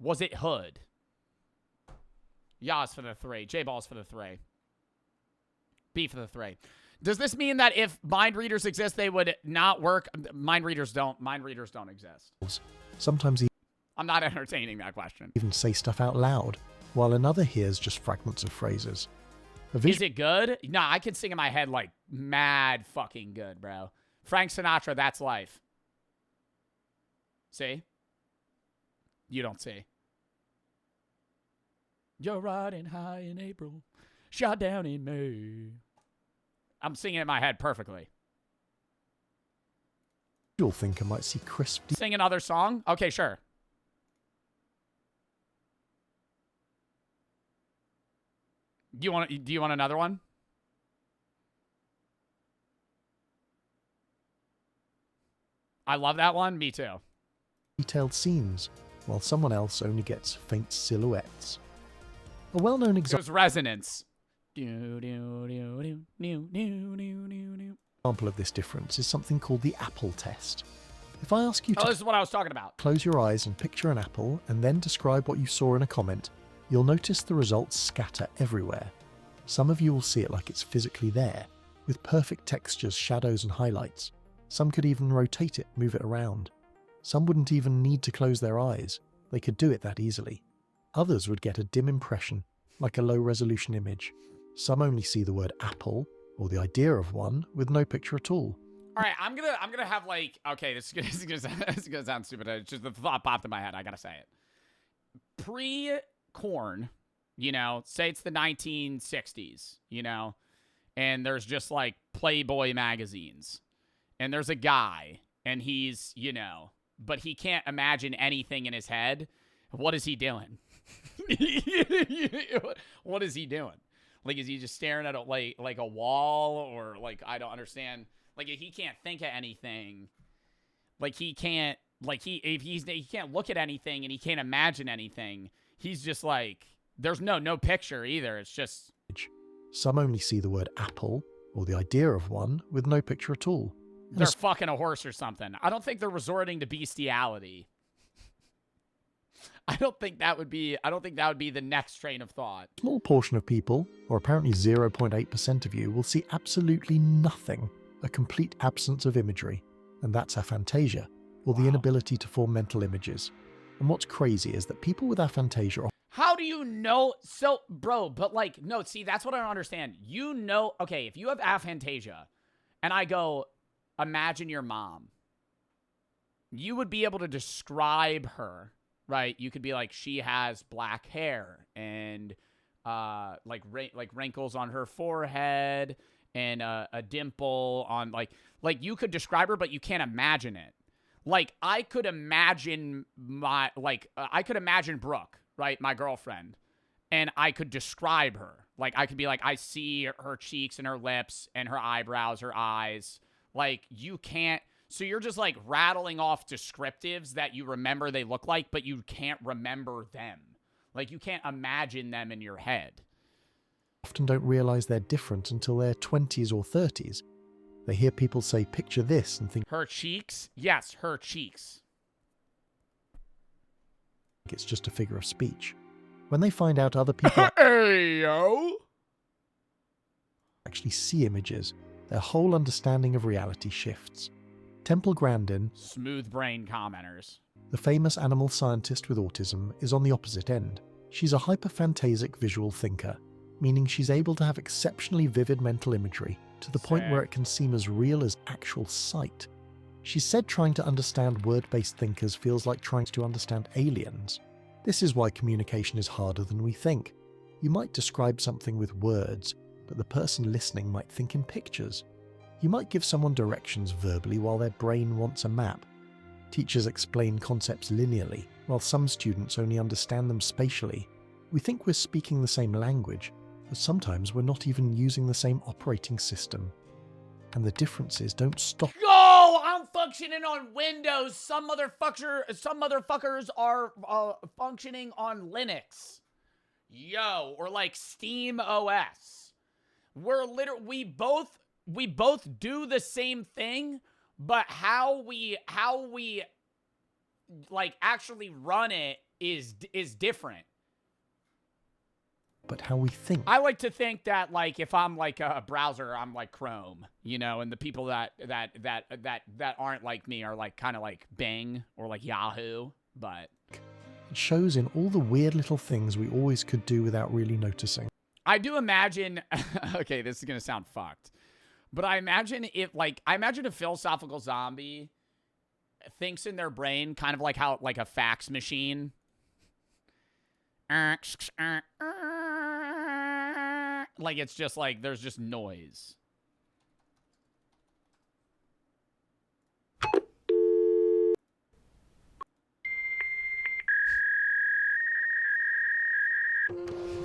S1: Was it Hood? Yas for the 3. J-Balls for the 3. B for the 3. Does this mean that if mind readers exist, they would not work? Mind readers don't exist.
S19: Sometimes
S1: I'm not entertaining that question.
S19: even say stuff out loud, while another hears just fragments of phrases.
S1: Is it good? Nah, I can sing in my head like mad fucking good, bro. Frank Sinatra, That's Life. See? You don't see. You're riding high in April, shot down in May. I'm singing in my head perfectly.
S19: Visual thinker might see crisp.
S1: Sing another song? Okay, sure. Do you want another one? I love that one. Me too.
S19: Detailed scenes, while someone else only gets faint silhouettes. A well-known example.
S1: There's resonance.
S19: Example of this difference is something called the apple test. If I ask you to
S1: this is what I was talking about.
S19: Close your eyes and picture an apple and then describe what you saw in a comment, you'll notice the results scatter everywhere. Some of you will see it like it's physically there, with perfect textures, shadows and highlights. Some could even rotate it, move it around. Some wouldn't even need to close their eyes. They could do it that easily. Others would get a dim impression, like a low-resolution image. Some only see the word apple, or the idea of one, with no picture at all.
S1: All right, I'm gonna have like, okay, this is gonna sound stupid. It's just the thought popped in my head. I gotta say it. Pre-corn, you know, say it's the 1960s, you know, and there's just like Playboy magazines, and there's a guy, and he's, you know, but he can't imagine anything in his head. What is he doing? What is he doing? Like, is he just staring at like a wall, or like, I don't understand. Like, he can't think of anything. Like, he can't, like, he can't look at anything, and he can't imagine anything. He's just like, there's no picture either. It's just.
S19: Some only see the word apple, or the idea of one, with no picture at all.
S1: They're fucking a horse or something. I don't think they're resorting to bestiality. I don't think that would be the next train of thought.
S19: A small portion of people, or apparently 0.8% of you, will see absolutely nothing, a complete absence of imagery, and that's aphantasia, or the inability to form mental images. And what's crazy is that people with aphantasia are...
S1: How do you know? So, bro, but like, no, see, that's what I don't understand. You know, okay, if you have aphantasia, and I go, imagine your mom, you would be able to describe her, right? You could be like, she has black hair, and like wrinkles on her forehead, and a dimple on, like you could describe her, but you can't imagine it. Like, I could imagine I could imagine Brooke, right? My girlfriend. And I could describe her. Like, I could be like, I see her cheeks and her lips and her eyebrows, her eyes. Like, you can't. So you're just like rattling off descriptives that you remember they look like, but you can't remember them. Like, you can't imagine them in your head.
S19: Often don't realize they're different until their 20s or 30s. They hear people say, picture this, and think,
S1: her cheeks? Yes, her cheeks.
S19: It's just a figure of speech. When they find out other people actually see images, their whole understanding of reality shifts. Temple Grandin,
S1: smooth brain commenters,
S19: the famous animal scientist with autism, is on the opposite end. She's a hyperphantasic visual thinker, meaning she's able to have exceptionally vivid mental imagery to the point where it can seem as real as actual sight. She said trying to understand word-based thinkers feels like trying to understand aliens. This is why communication is harder than we think. You might describe something with words, but the person listening might think in pictures. You might give someone directions verbally while their brain wants a map. Teachers explain concepts linearly, while some students only understand them spatially. We think we're speaking the same language, but sometimes we're not even using the same operating system. And the differences don't stop.
S1: Go! I'm functioning on Windows. Some motherfuckers are functioning on Linux. Yo, or like Steam OS. We both do the same thing, but how we like actually run it is different.
S19: But how we think.
S1: I like to think that, like, if I'm like a browser, I'm like Chrome, you know, and the people that aren't like me are like kind of like Bing or like Yahoo, but
S19: it shows in all the weird little things we always could do without really noticing.
S1: I do imagine, okay, this is going to sound fucked, but I imagine a philosophical zombie thinks in their brain kind of like how, like a fax machine. Like, it's just like, there's just noise.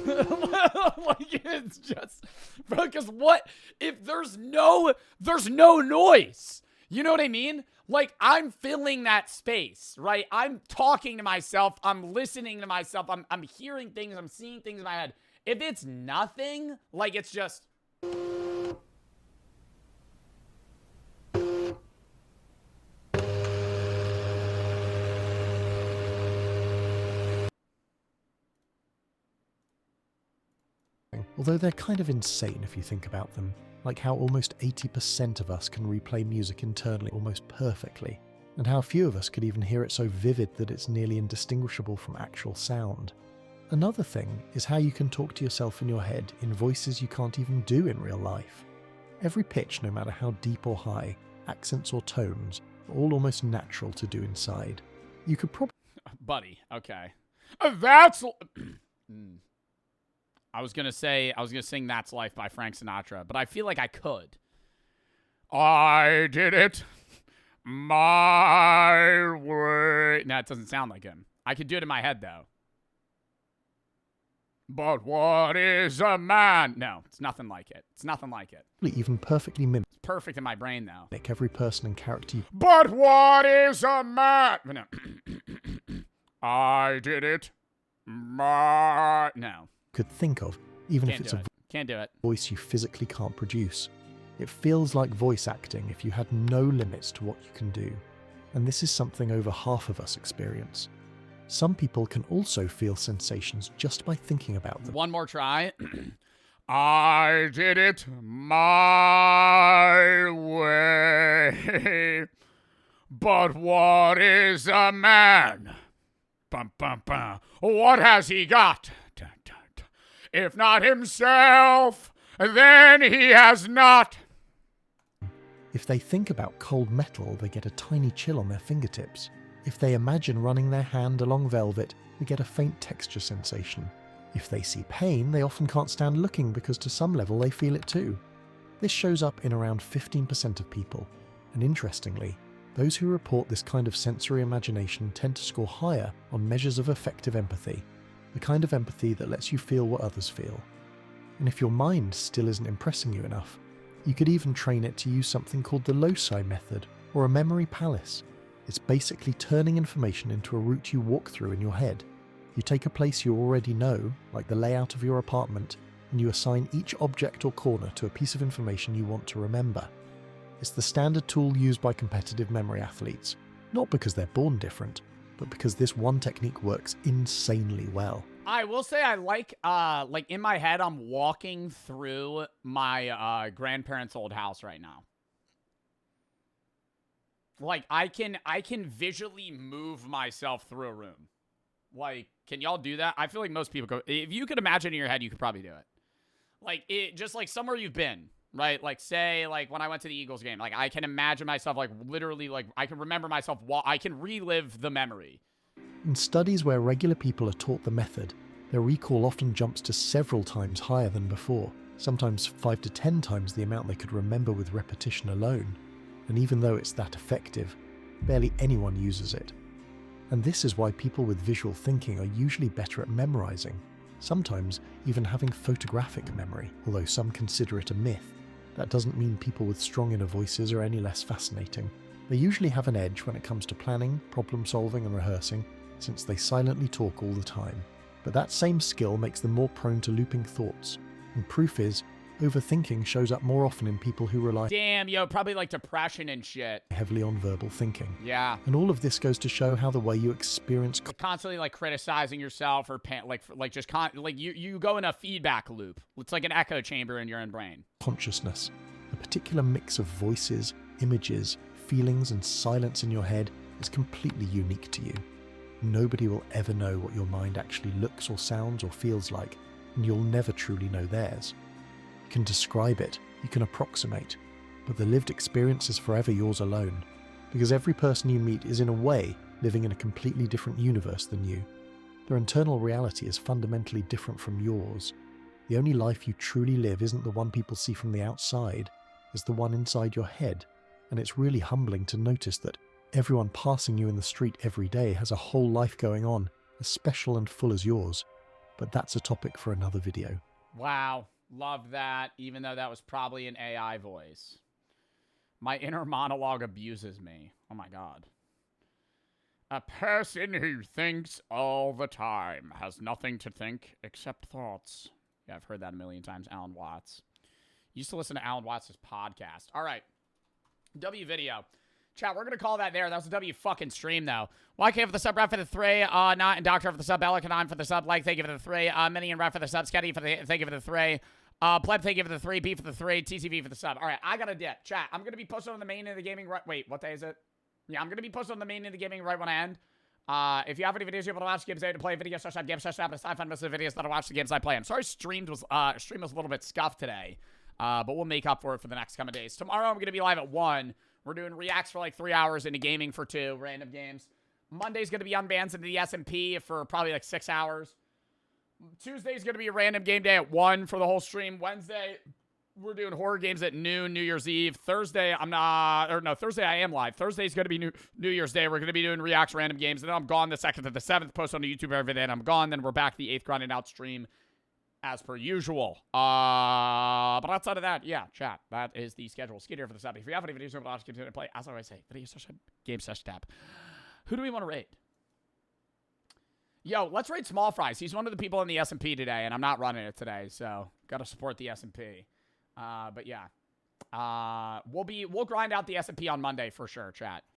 S1: Like, it's just, bro, because what if there's no noise? You know what I mean? Like, I'm filling that space, right? I'm talking to myself. I'm listening to myself. I'm hearing things. I'm seeing things in my head. If it's nothing, like, it's just.
S19: Although they're kind of insane if you think about them, like how almost 80% of us can replay music internally almost perfectly, and how few of us could even hear it so vivid that it's nearly indistinguishable from actual sound. Another thing is how you can talk to yourself in your head in voices you can't even do in real life. Every pitch, no matter how deep or high, accents or tones, are all almost natural to do inside. You could probably...
S1: Buddy, okay. That's... I was gonna sing That's Life by Frank Sinatra, but I feel like I could. I did it my way. No, it doesn't sound like him. I could do it in my head, though. But what is a man? No, it's nothing like it. It's nothing like it.
S19: even perfectly mimic
S1: It's perfect in my brain, though.
S19: every person and character you
S1: But what is a man? No. I did it. No.
S19: could think of, even if
S1: Can't
S19: it's
S1: do
S19: a
S1: it. Can't do it.
S19: voice you physically can't produce. It feels like voice acting if you had no limits to what you can do. And this is something over half of us experience. Some people can also feel sensations just by thinking about them.
S1: One more try. I did it my way. But what is a man? Bum, bum, bum. What has he got? Dun, dun, dun. If not himself, then he has not.
S19: If they think about cold metal, they get a tiny chill on their fingertips. If they imagine running their hand along velvet, they get a faint texture sensation. If they see pain, they often can't stand looking because to some level they feel it too. This shows up in around 15% of people, and interestingly, those who report this kind of sensory imagination tend to score higher on measures of affective empathy, the kind of empathy that lets you feel what others feel. And if your mind still isn't impressing you enough, you could even train it to use something called the loci method, or a memory palace. It's basically turning information into a route you walk through in your head. You take a place you already know, like the layout of your apartment, and you assign each object or corner to a piece of information you want to remember. It's the standard tool used by competitive memory athletes, not because they're born different, but because this one technique works insanely well.
S1: I will say I like in my head, I'm walking through my grandparents' old house right now. Like, I can visually move myself through a room. Like, can y'all do that? I feel like most people go, if you could imagine in your head, you could probably do it. Like, just like somewhere you've been, right? Like, say, like, when I went to the Eagles game, like, I can imagine myself, like, literally, like, I can remember myself, I can relive the memory.
S19: In studies where regular people are taught the method, their recall often jumps to several times higher than before, sometimes 5 to 10 times the amount they could remember with repetition alone. And even though it's that effective, barely anyone uses it. And this is why people with visual thinking are usually better at memorizing, sometimes even having photographic memory, although some consider it a myth. That doesn't mean people with strong inner voices are any less fascinating. They usually have an edge when it comes to planning, problem solving and rehearsing, since they silently talk all the time. But that same skill makes them more prone to looping thoughts. And proof is, overthinking shows up more often in people who rely
S1: Damn, yo, probably like depression and shit.
S19: heavily on verbal thinking.
S1: Yeah.
S19: And all of this goes to show how the way you experience
S1: Constantly like criticizing yourself or you go in a feedback loop. It's like an echo chamber in your own brain.
S19: consciousness, a particular mix of voices, images, feelings and silence in your head is completely unique to you. Nobody will ever know what your mind actually looks or sounds or feels like, and you'll never truly know theirs. You can describe it, you can approximate, but the lived experience is forever yours alone, because every person you meet is in a way living in a completely different universe than you. Their internal reality is fundamentally different from yours. The only life you truly live isn't the one people see from the outside, it's the one inside your head, and it's really humbling to notice that everyone passing you in the street every day has a whole life going on, as special and full as yours. But that's a topic for another video.
S1: Wow. Love that, even though that was probably an AI voice. My inner monologue abuses me. Oh my god. A person who thinks all the time has nothing to think except thoughts. Yeah, I've heard that a million times. Alan Watts. Used to listen to Alan Watts' podcast. All right. W video. Chat, we're going to call that there. That was a W fucking stream, though. YK for the sub, Rap for the 3, Not and Doctor for the sub, Elicanon for the sub, Like, thank you for the 3, Mini and Rap for the sub, Sketty for the, thank you for the 3, Pleb, thank you for the 3, B for the 3, TCV for the sub. All right, I got a dip. Chat, I'm going to be posted on the main of the gaming right, wait, what day is it? Yeah, I'm going to be posted on the main of the gaming right when I end. If you have any videos you're able to watch, games I to play, video session, game session, but I find most of the videos that I watch the games I play. I'm sorry stream was a little bit scuffed today, but we'll make up for it for the next coming days. Tomorrow I'm going to be live at 1. We're doing reacts for like 3 hours into gaming for 2 random games. Monday's going to be unbans into the SMP for probably like 6 hours. Tuesday's going to be a random game day at 1 for the whole stream. Wednesday, we're doing horror games at noon, New Year's Eve. Thursday, Thursday I am live. Thursday's going to be New Year's Day. We're going to be doing reacts, random games. And then I'm gone the 2nd to the 7th. Post on the YouTube every day, and I'm gone. Then we're back the 8th grinding out stream as per usual. But outside of that, yeah, chat. That is the schedule. Skid here for the 7th. If you have any videos you want to continue to play, as I always say, video session, game session tab. Who do we want to rate? Yo, let's rate Small Fries. He's one of the people in the SMP today, and I'm not running it today, so got to support the SMP. But yeah, we'll grind out the SMP on Monday for sure, chat.